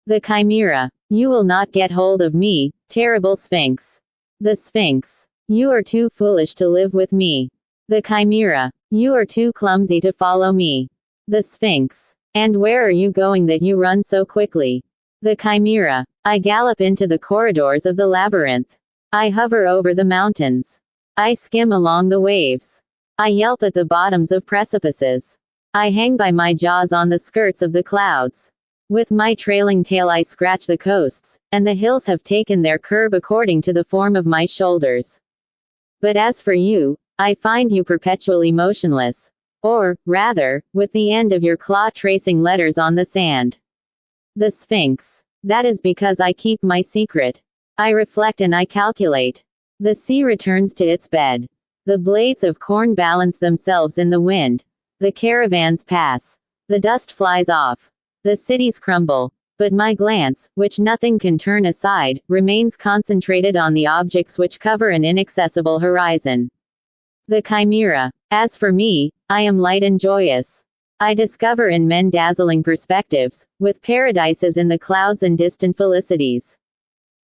The chimera. You will not get hold of me, terrible Sphinx. The Sphinx. You are too foolish to live with me. The chimera. You are too clumsy to follow me. The Sphinx. And where are you going that you run so quickly? The chimera. I gallop into the corridors of the labyrinth. I hover over the mountains. I skim along the waves. I yelp at the bottoms of precipices. I hang by my jaws on the skirts of the clouds. With my trailing tail I scratch the coasts, and the hills have taken their curb according to the form of my shoulders. But as for you, I find you perpetually motionless. Or, rather, with the end of your claw tracing letters on the sand. The Sphinx. That is because I keep my secret. I reflect and I calculate. The sea returns to its bed. The blades of corn balance themselves in the wind. The caravans pass. The dust flies off. The cities crumble. But my glance, which nothing can turn aside, remains concentrated on the objects which cover an inaccessible horizon. The Chimera. As for me, I am light and joyous. I discover in men dazzling perspectives, with paradises in the clouds and distant felicities.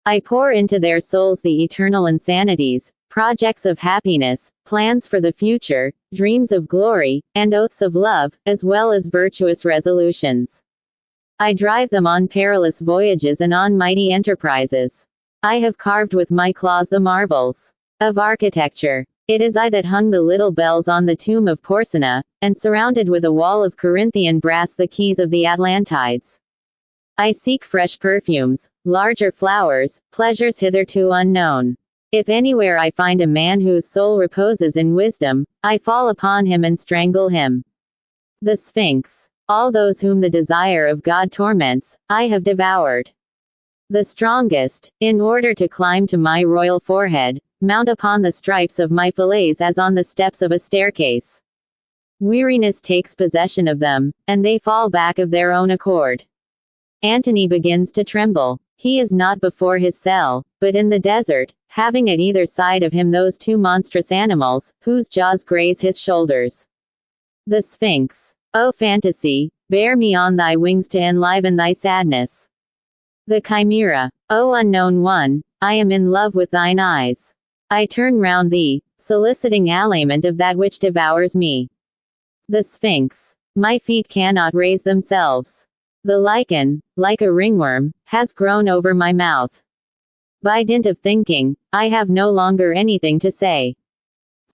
I pour into their souls the eternal insanities, projects of happiness, plans for the future, dreams of glory, and oaths of love, as well as virtuous resolutions. I drive them on perilous voyages and on mighty enterprises. I have carved with my claws the marvels of architecture. It is I that hung the little bells on the tomb of Porsenna, and surrounded with a wall of Corinthian brass the keys of the Atlantides. I seek fresh perfumes, larger flowers, pleasures hitherto unknown. If anywhere I find a man whose soul reposes in wisdom, I fall upon him and strangle him. The Sphinx. All those whom the desire of God torments, I have devoured. The strongest, in order to climb to my royal forehead, mount upon the stripes of my fillets as on the steps of a staircase. Weariness takes possession of them, and they fall back of their own accord. Antony begins to tremble. He is not before his cell, but in the desert, having at either side of him those two monstrous animals, whose jaws graze his shoulders. The Sphinx. O fantasy, bear me on thy wings to enliven thy sadness. The Chimera. O unknown one, I am in love with thine eyes. I turn round thee, soliciting allayment of that which devours me. The Sphinx. My feet cannot raise themselves. The lichen, like a ringworm, has grown over my mouth. By dint of thinking, I have no longer anything to say.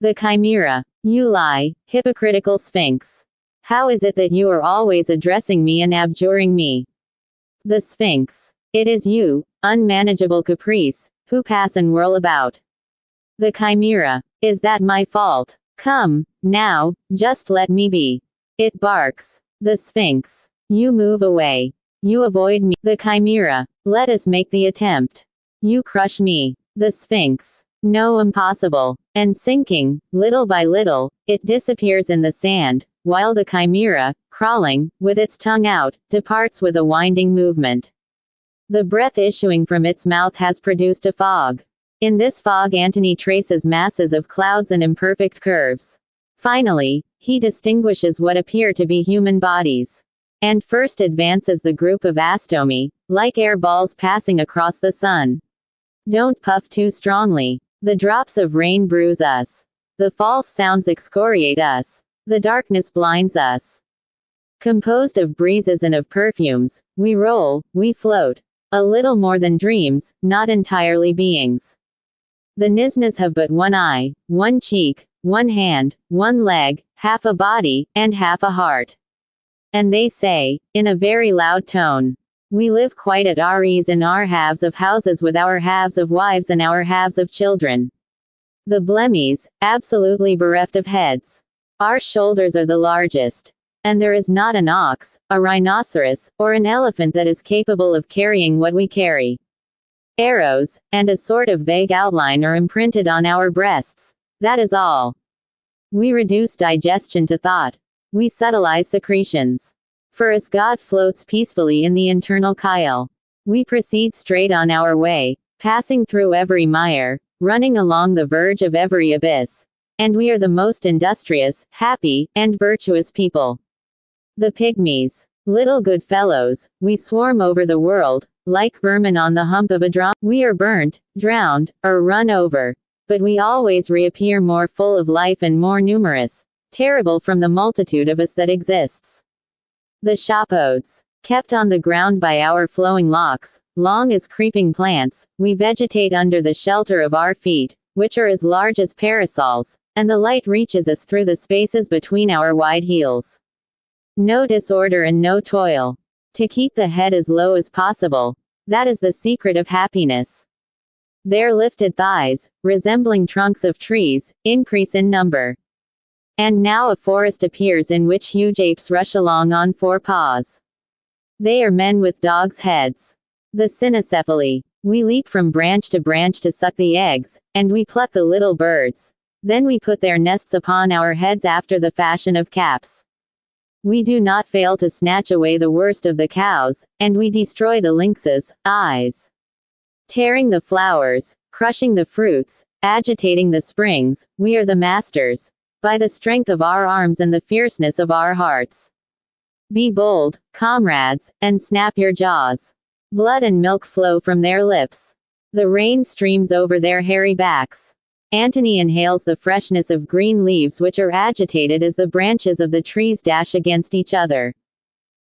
The Chimera. You lie, hypocritical Sphinx. How is it that you are always addressing me and abjuring me? The Sphinx. It is you, unmanageable caprice, who pass and whirl about. The Chimera. Is that my fault? Come, now, just let me be. It barks. The Sphinx. You move away. You avoid me. The Chimera. Let us make the attempt. You crush me. The Sphinx. No, impossible. And sinking, little by little, it disappears in the sand, while the Chimera, crawling, with its tongue out, departs with a winding movement. The breath issuing from its mouth has produced a fog. In this fog Antony traces masses of clouds and imperfect curves. Finally, he distinguishes what appear to be human bodies. And first advances the group of Astomi, like air balls passing across the sun. Don't puff too strongly. The drops of rain bruise us. The false sounds excoriate us. The darkness blinds us. Composed of breezes and of perfumes, we roll, we float. A little more than dreams, not entirely beings. The Nisnas have but one eye, one cheek, one hand, one leg, half a body, and half a heart. And they say, in a very loud tone, we live quite at our ease in our halves of houses with our halves of wives and our halves of children. The Blemmies, absolutely bereft of heads. Our shoulders are the largest. And there is not an ox, a rhinoceros, or an elephant that is capable of carrying what we carry. Arrows, and a sort of vague outline are imprinted on our breasts. That is all. We reduce digestion to thought. We subtleize secretions. For as God floats peacefully in the internal chyle, we proceed straight on our way, passing through every mire, running along the verge of every abyss. And we are the most industrious, happy, and virtuous people. The Pygmies. Little good fellows, we swarm over the world, like vermin on the hump of a drum. We are burnt, drowned, or run over. But we always reappear more full of life and more numerous, terrible from the multitude of us that exists. The Shopodes. Kept on the ground by our flowing locks, long as creeping plants, we vegetate under the shelter of our feet, which are as large as parasols, and the light reaches us through the spaces between our wide heels. No disorder and no toil. To keep the head as low as possible. That is the secret of happiness. Their lifted thighs, resembling trunks of trees, increase in number. And now a forest appears in which huge apes rush along on 4 paws. They are men with dogs' heads. The cynocephaly. We leap from branch to suck the eggs, and we pluck the little birds. Then we put their nests upon our heads after the fashion of caps. We do not fail to snatch away the worst of the cows, and we destroy the lynx's eyes. Tearing the flowers, crushing the fruits, agitating the springs, we are the masters, by the strength of our arms and the fierceness of our hearts. Be bold, comrades, and snap your jaws. Blood and milk flow from their lips. The rain streams over their hairy backs. Antony inhales the freshness of green leaves which are agitated as the branches of the trees dash against each other.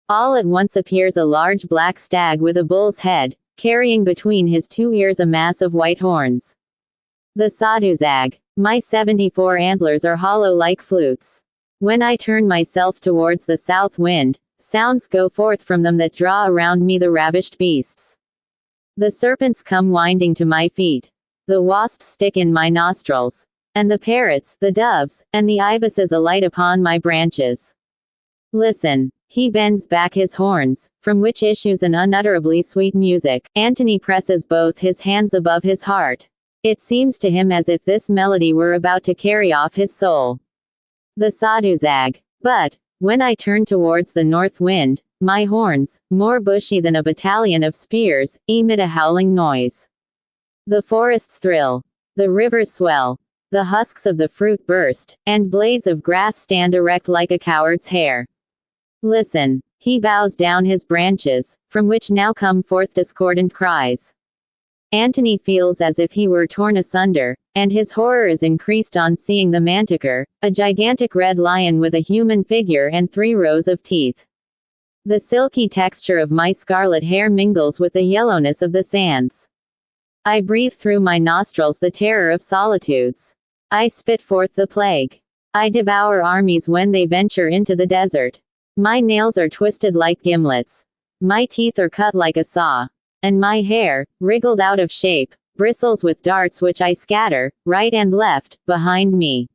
All at once appears a large black stag with a bull's head, carrying between his 2 ears a mass of white horns. The Sadhuzag. My 74 antlers are hollow like flutes. When I turn myself towards the south wind, sounds go forth from them that draw around me the ravished beasts. The serpents come winding to my feet. The wasps stick in my nostrils. And the parrots, the doves, and the ibises alight upon my branches. Listen. He bends back his horns, from which issues an unutterably sweet music. Antony presses both his hands above his heart. It seems to him as if this melody were about to carry off his soul. The Sadhuzag. But, when I turn towards the north wind, my horns, more bushy than a battalion of spears, emit a howling noise. The forests thrill. The rivers swell. The husks of the fruit burst, and blades of grass stand erect like a coward's hair. Listen. He bows down his branches, from which now come forth discordant cries. Antony feels as if he were torn asunder, and his horror is increased on seeing the manticore, a gigantic red lion with a human figure and 3 rows of teeth. The silky texture of my scarlet hair mingles with the yellowness of the sands. I breathe through my nostrils the terror of solitudes. I spit forth the plague. I devour armies when they venture into the desert. My nails are twisted like gimlets. My teeth are cut like a saw. And my hair, wriggled out of shape, bristles with darts which I scatter, right and left, behind me.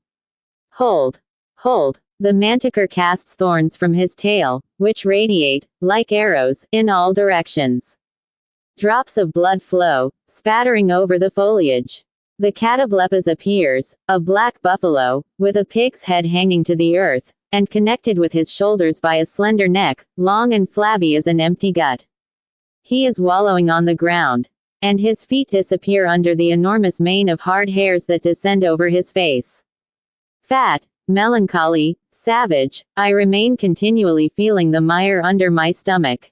Hold! Hold! The manticore casts thorns from his tail, which radiate, like arrows, in all directions. Drops of blood flow, spattering over the foliage. The catoblepas appears, a black buffalo, with a pig's head hanging to the earth, and connected with his shoulders by a slender neck, long and flabby as an empty gut. He is wallowing on the ground, and his feet disappear under the enormous mane of hard hairs that descend over his face. Fat, melancholy, savage, I remain continually feeling the mire under my stomach.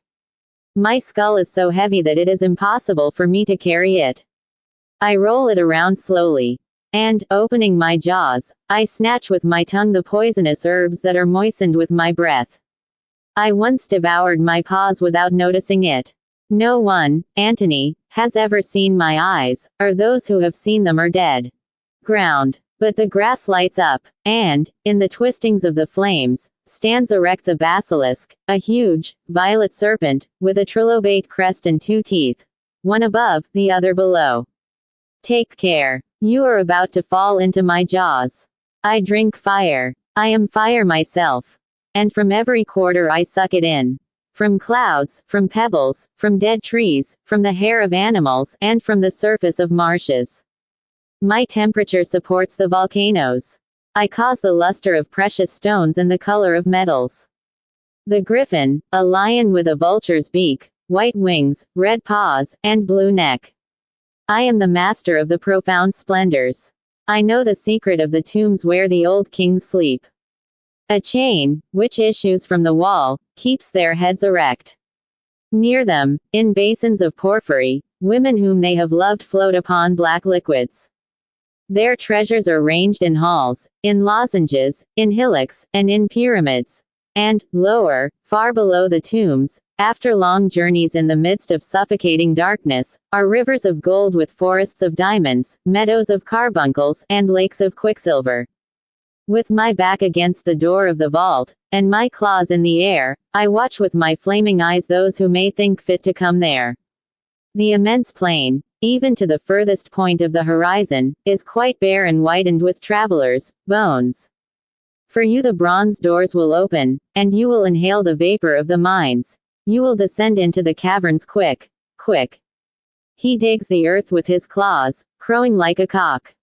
My skull is so heavy that it is impossible for me to carry it. I roll it around slowly, and, opening my jaws, I snatch with my tongue the poisonous herbs that are moistened with my breath. I once devoured my paws without noticing it. No one, Antony, has ever seen my eyes, or those who have seen them are dead. Ground. But the grass lights up, and, in the twistings of the flames, stands erect the basilisk, a huge, violet serpent, with a trilobate crest and 2 teeth. One above, the other below. Take care. You are about to fall into my jaws. I drink fire. I am fire myself. And from every quarter I suck it in. From clouds, from pebbles, from dead trees, from the hair of animals, and from the surface of marshes. My temperature supports the volcanoes. I cause the luster of precious stones and the color of metals. The griffin, a lion with a vulture's beak, white wings, red paws, and blue neck. I am the master of the profound splendors. I know the secret of the tombs where the old kings sleep. A chain, which issues from the wall, keeps their heads erect. Near them, in basins of porphyry, women whom they have loved float upon black liquids. Their treasures are ranged in halls, in lozenges, in hillocks, and in pyramids. And, lower, far below the tombs, after long journeys in the midst of suffocating darkness, are rivers of gold with forests of diamonds, meadows of carbuncles, and lakes of quicksilver. With my back against the door of the vault, and my claws in the air, I watch with my flaming eyes those who may think fit to come there. The immense plain, even to the furthest point of the horizon, is quite bare and whitened with travelers' bones. For you the bronze doors will open, and you will inhale the vapor of the mines. You will descend into the caverns quick, quick. He digs the earth with his claws, crowing like a cock.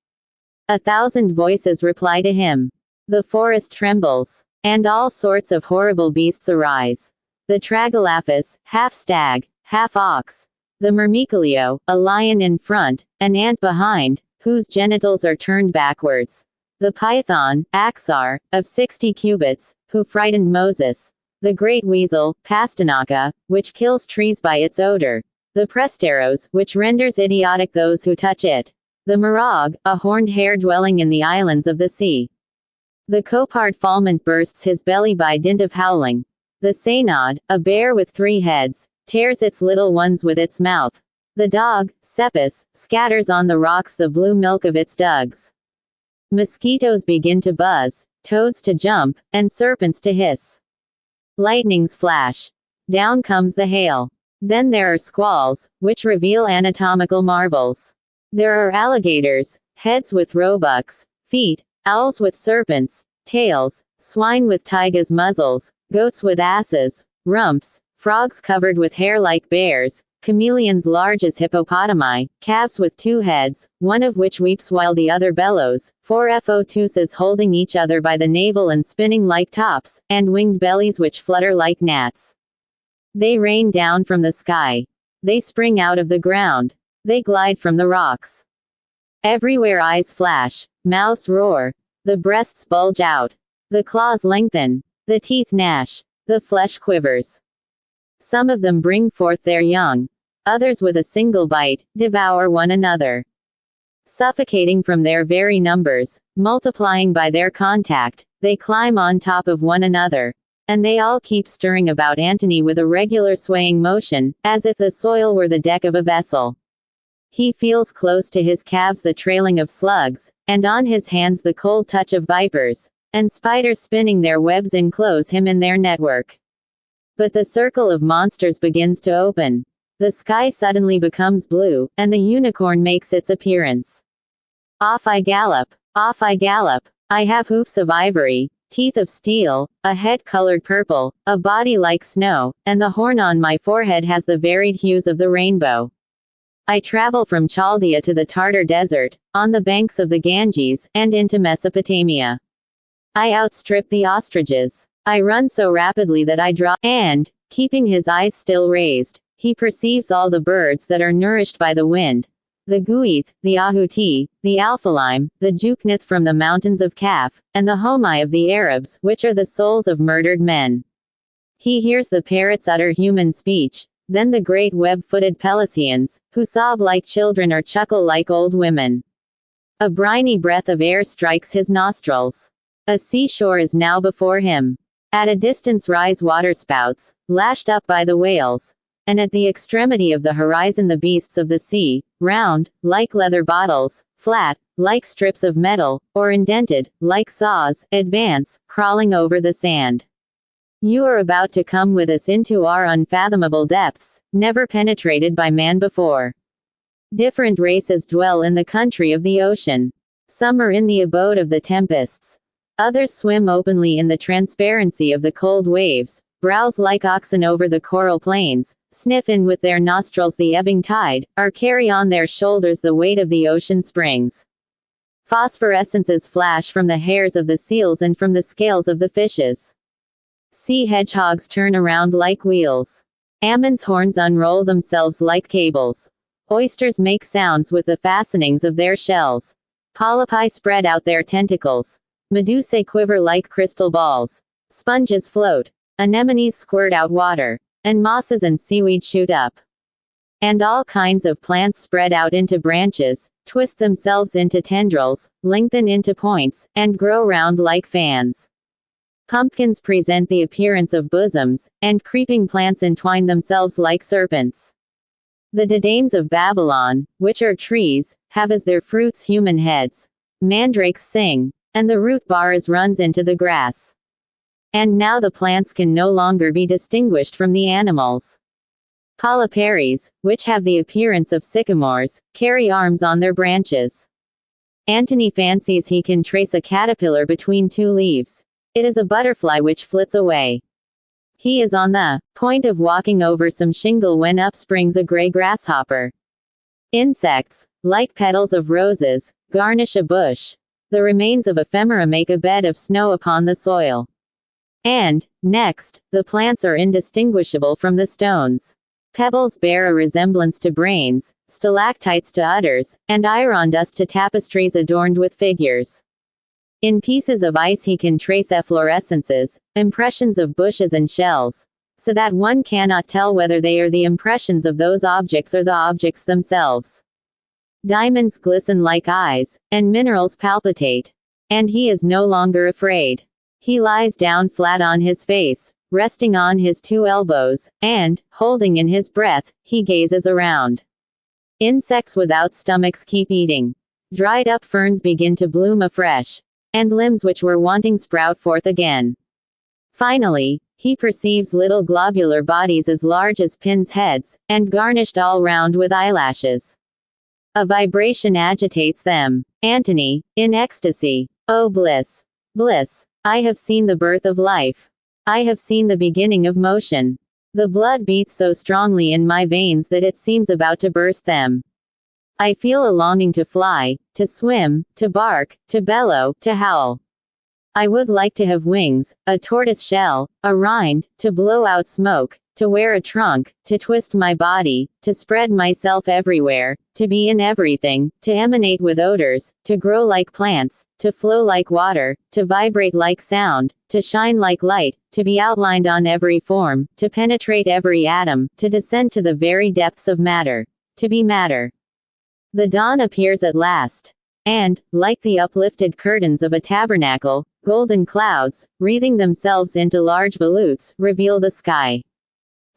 1,000 voices reply to him. The forest trembles, and all sorts of horrible beasts arise. The Tragelaphus, half stag, half ox. The Myrmecoleio, a lion in front, an ant behind, whose genitals are turned backwards. The python, Axar, of 60 cubits, who frightened Moses. The great weasel, Pastinaka, which kills trees by its odor. The Presteros, which renders idiotic those who touch it. The Mirog, a horned hare dwelling in the islands of the sea. The Copard Falmont bursts his belly by dint of howling. The Saynod, a bear with 3 heads, tears its little ones with its mouth. The dog, Cepus, scatters on the rocks the blue milk of its dugs. Mosquitoes begin to buzz, toads to jump, and serpents to hiss. Lightnings flash. Down comes the hail. Then there are squalls, which reveal anatomical marvels. There are alligators, heads with roebucks, feet, owls with serpents, tails, swine with taigas muzzles, goats with asses, rumps, frogs covered with hair like bears, chameleons large as hippopotami, calves with 2 heads, one of which weeps while the other bellows, 4 fotusas holding each other by the navel and spinning like tops, and winged bellies which flutter like gnats. They rain down from the sky. They spring out of the ground. They glide from the rocks. Everywhere eyes flash, mouths roar. The breasts bulge out. The claws lengthen. The teeth gnash. The flesh quivers. Some of them bring forth their young. Others with a single bite, devour one another. Suffocating from their very numbers, multiplying by their contact, they climb on top of one another. And they all keep stirring about Antony with a regular swaying motion, as if the soil were the deck of a vessel. He feels close to his calves the trailing of slugs, and on his hands the cold touch of vipers, and spiders spinning their webs enclose him in their network. But the circle of monsters begins to open. The sky suddenly becomes blue, and the unicorn makes its appearance. Off I gallop, off I gallop. I have hoofs of ivory, teeth of steel, a head colored purple, a body like snow, and the horn on my forehead has the varied hues of the rainbow. I travel from Chaldea to the Tartar desert, on the banks of the Ganges, and into Mesopotamia. I outstrip the ostriches. I run so rapidly that I draw, and, keeping his eyes still raised, he perceives all the birds that are nourished by the wind. The Guith, the Ahuti, the Alphalim, the Juknith from the mountains of Kaf, and the Homai of the Arabs, which are the souls of murdered men. He hears the parrots utter human speech, then the great web-footed Pelusians, who sob like children or chuckle like old women. A briny breath of air strikes his nostrils. A seashore is now before him. At a distance rise waterspouts, lashed up by the whales. And at the extremity of the horizon the beasts of the sea, round, like leather bottles, flat, like strips of metal, or indented, like saws, advance, crawling over the sand. You are about to come with us into our unfathomable depths, never penetrated by man before. Different races dwell in the country of the ocean. Some are in the abode of the tempests. Others swim openly in the transparency of the cold waves, browse like oxen over the coral plains, sniff in with their nostrils the ebbing tide, or carry on their shoulders the weight of the ocean springs. Phosphorescences flash from the hairs of the seals and from the scales of the fishes. Sea hedgehogs turn around like wheels. Ammon's horns unroll themselves like cables. Oysters make sounds with the fastenings of their shells. Polypi spread out their tentacles. Medusae quiver like crystal balls. Sponges float. Anemones squirt out water. And mosses and seaweed shoot up. And all kinds of plants spread out into branches, twist themselves into tendrils, lengthen into points, and grow round like fans. Pumpkins present the appearance of bosoms, and creeping plants entwine themselves like serpents. The didames of Babylon, which are trees, have as their fruits human heads. Mandrakes sing, and the root baras runs into the grass. And now the plants can no longer be distinguished from the animals. Polyparies, which have the appearance of sycamores, carry arms on their branches. Antony fancies he can trace a caterpillar between two leaves. It is a butterfly which flits away. He is on the point of walking over some shingle when up springs a gray grasshopper. Insects, like petals of roses, garnish a bush. The remains of ephemera make a bed of snow upon the soil. And, next, the plants are indistinguishable from the stones. Pebbles bear a resemblance to brains, stalactites to udders, and iron dust to tapestries adorned with figures. In pieces of ice he can trace efflorescences, impressions of bushes and shells, so that one cannot tell whether they are the impressions of those objects or the objects themselves. Diamonds glisten like eyes, and minerals palpitate. And he is no longer afraid. He lies down flat on his face, resting on his two elbows, and, holding in his breath, he gazes around. Insects without stomachs keep eating. Dried up ferns begin to bloom afresh, and limbs which were wanting sprout forth again. Finally, he perceives little globular bodies as large as pins' heads, and garnished all round with eyelashes. A vibration agitates them. Antony, in ecstasy. Oh bliss! Bliss! I have seen the birth of life. I have seen the beginning of motion. The blood beats so strongly in my veins that it seems about to burst them. I feel a longing to fly, to swim, to bark, to bellow, to howl. I would like to have wings, a tortoise shell, a rind, to blow out smoke, to wear a trunk, to twist my body, to spread myself everywhere, to be in everything, to emanate with odors, to grow like plants, to flow like water, to vibrate like sound, to shine like light, to be outlined on every form, to penetrate every atom, to descend to the very depths of matter. To be matter. The dawn appears at last. And, like the uplifted curtains of a tabernacle, golden clouds, wreathing themselves into large volutes, reveal the sky.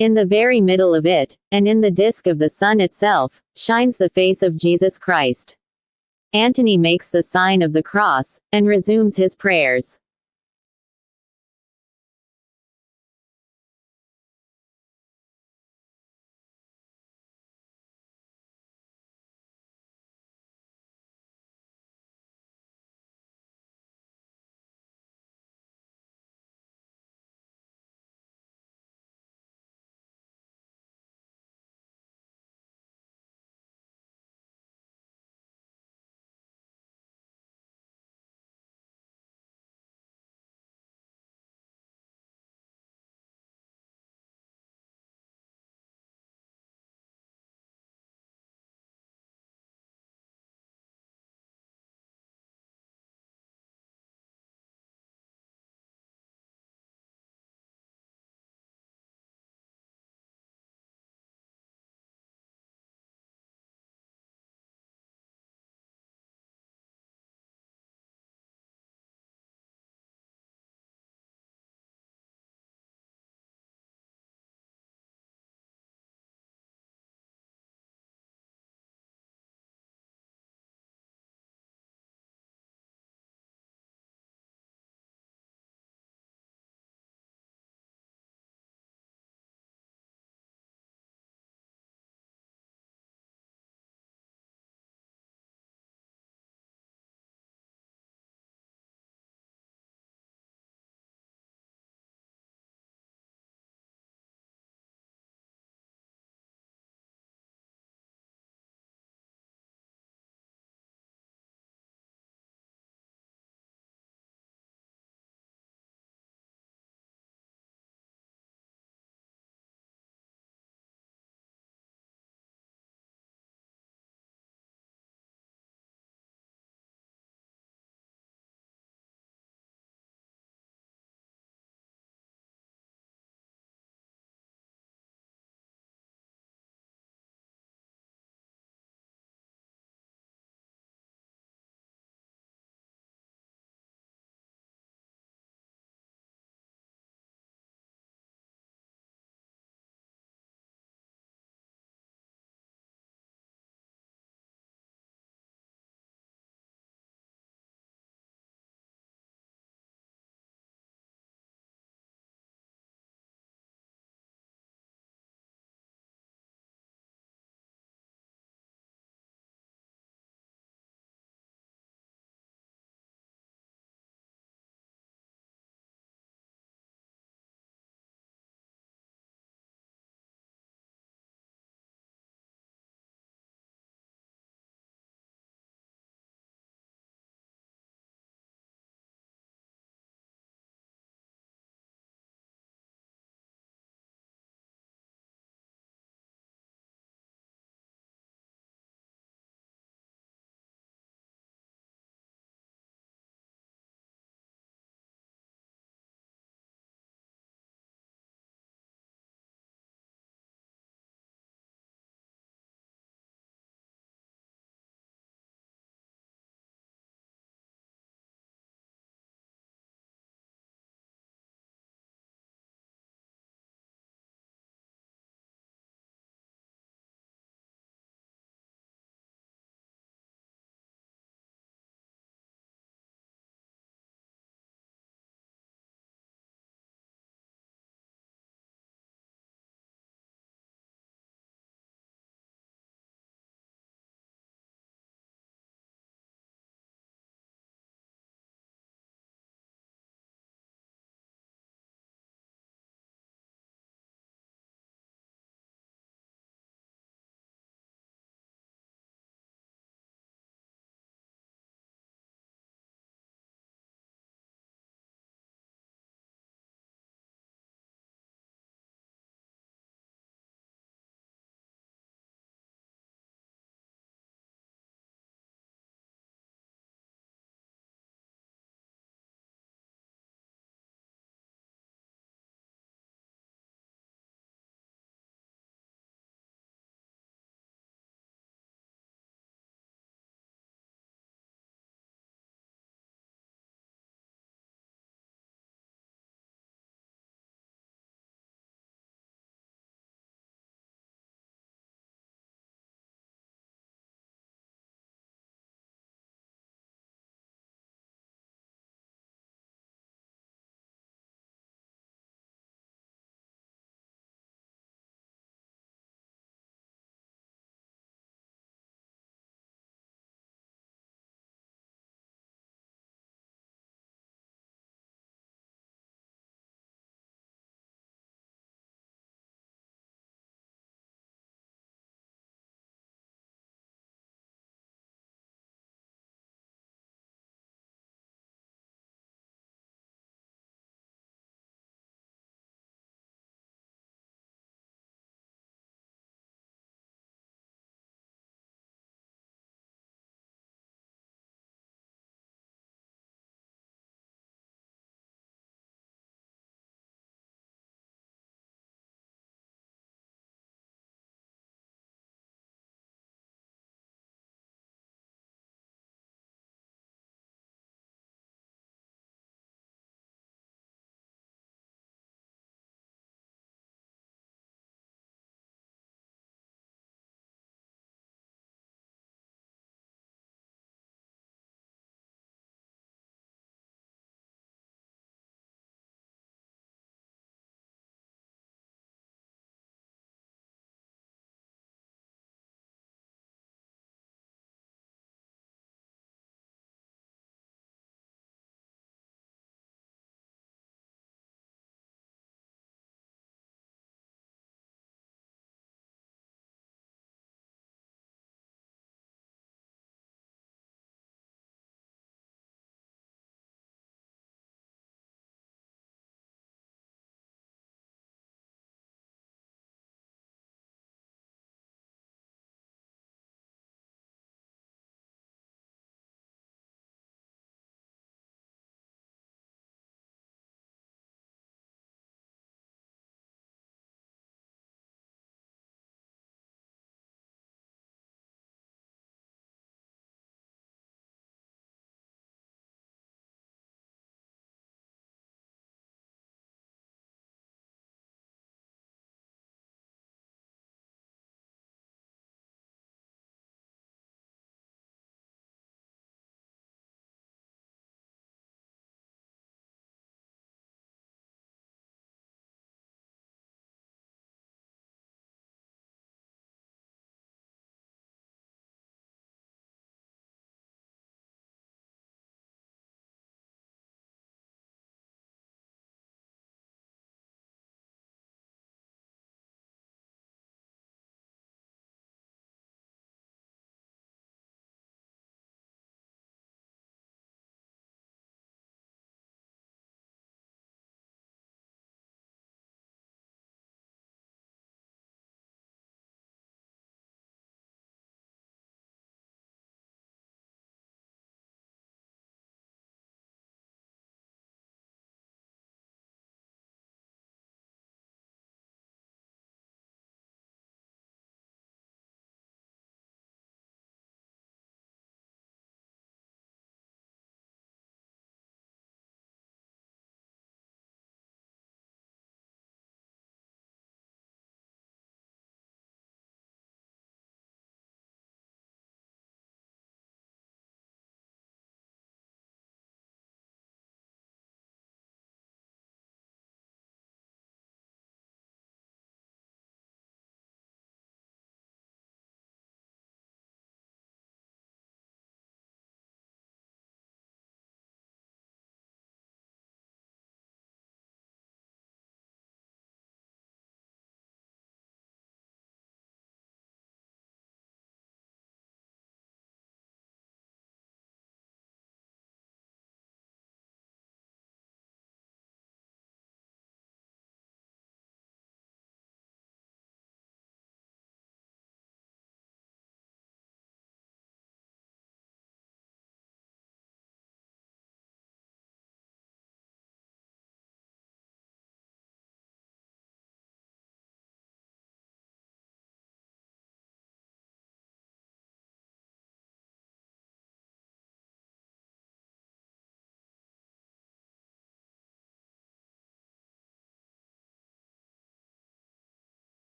In the very middle of it, and in the disk of the sun itself, shines the face of Jesus Christ. Antony makes the sign of the cross, and resumes his prayers.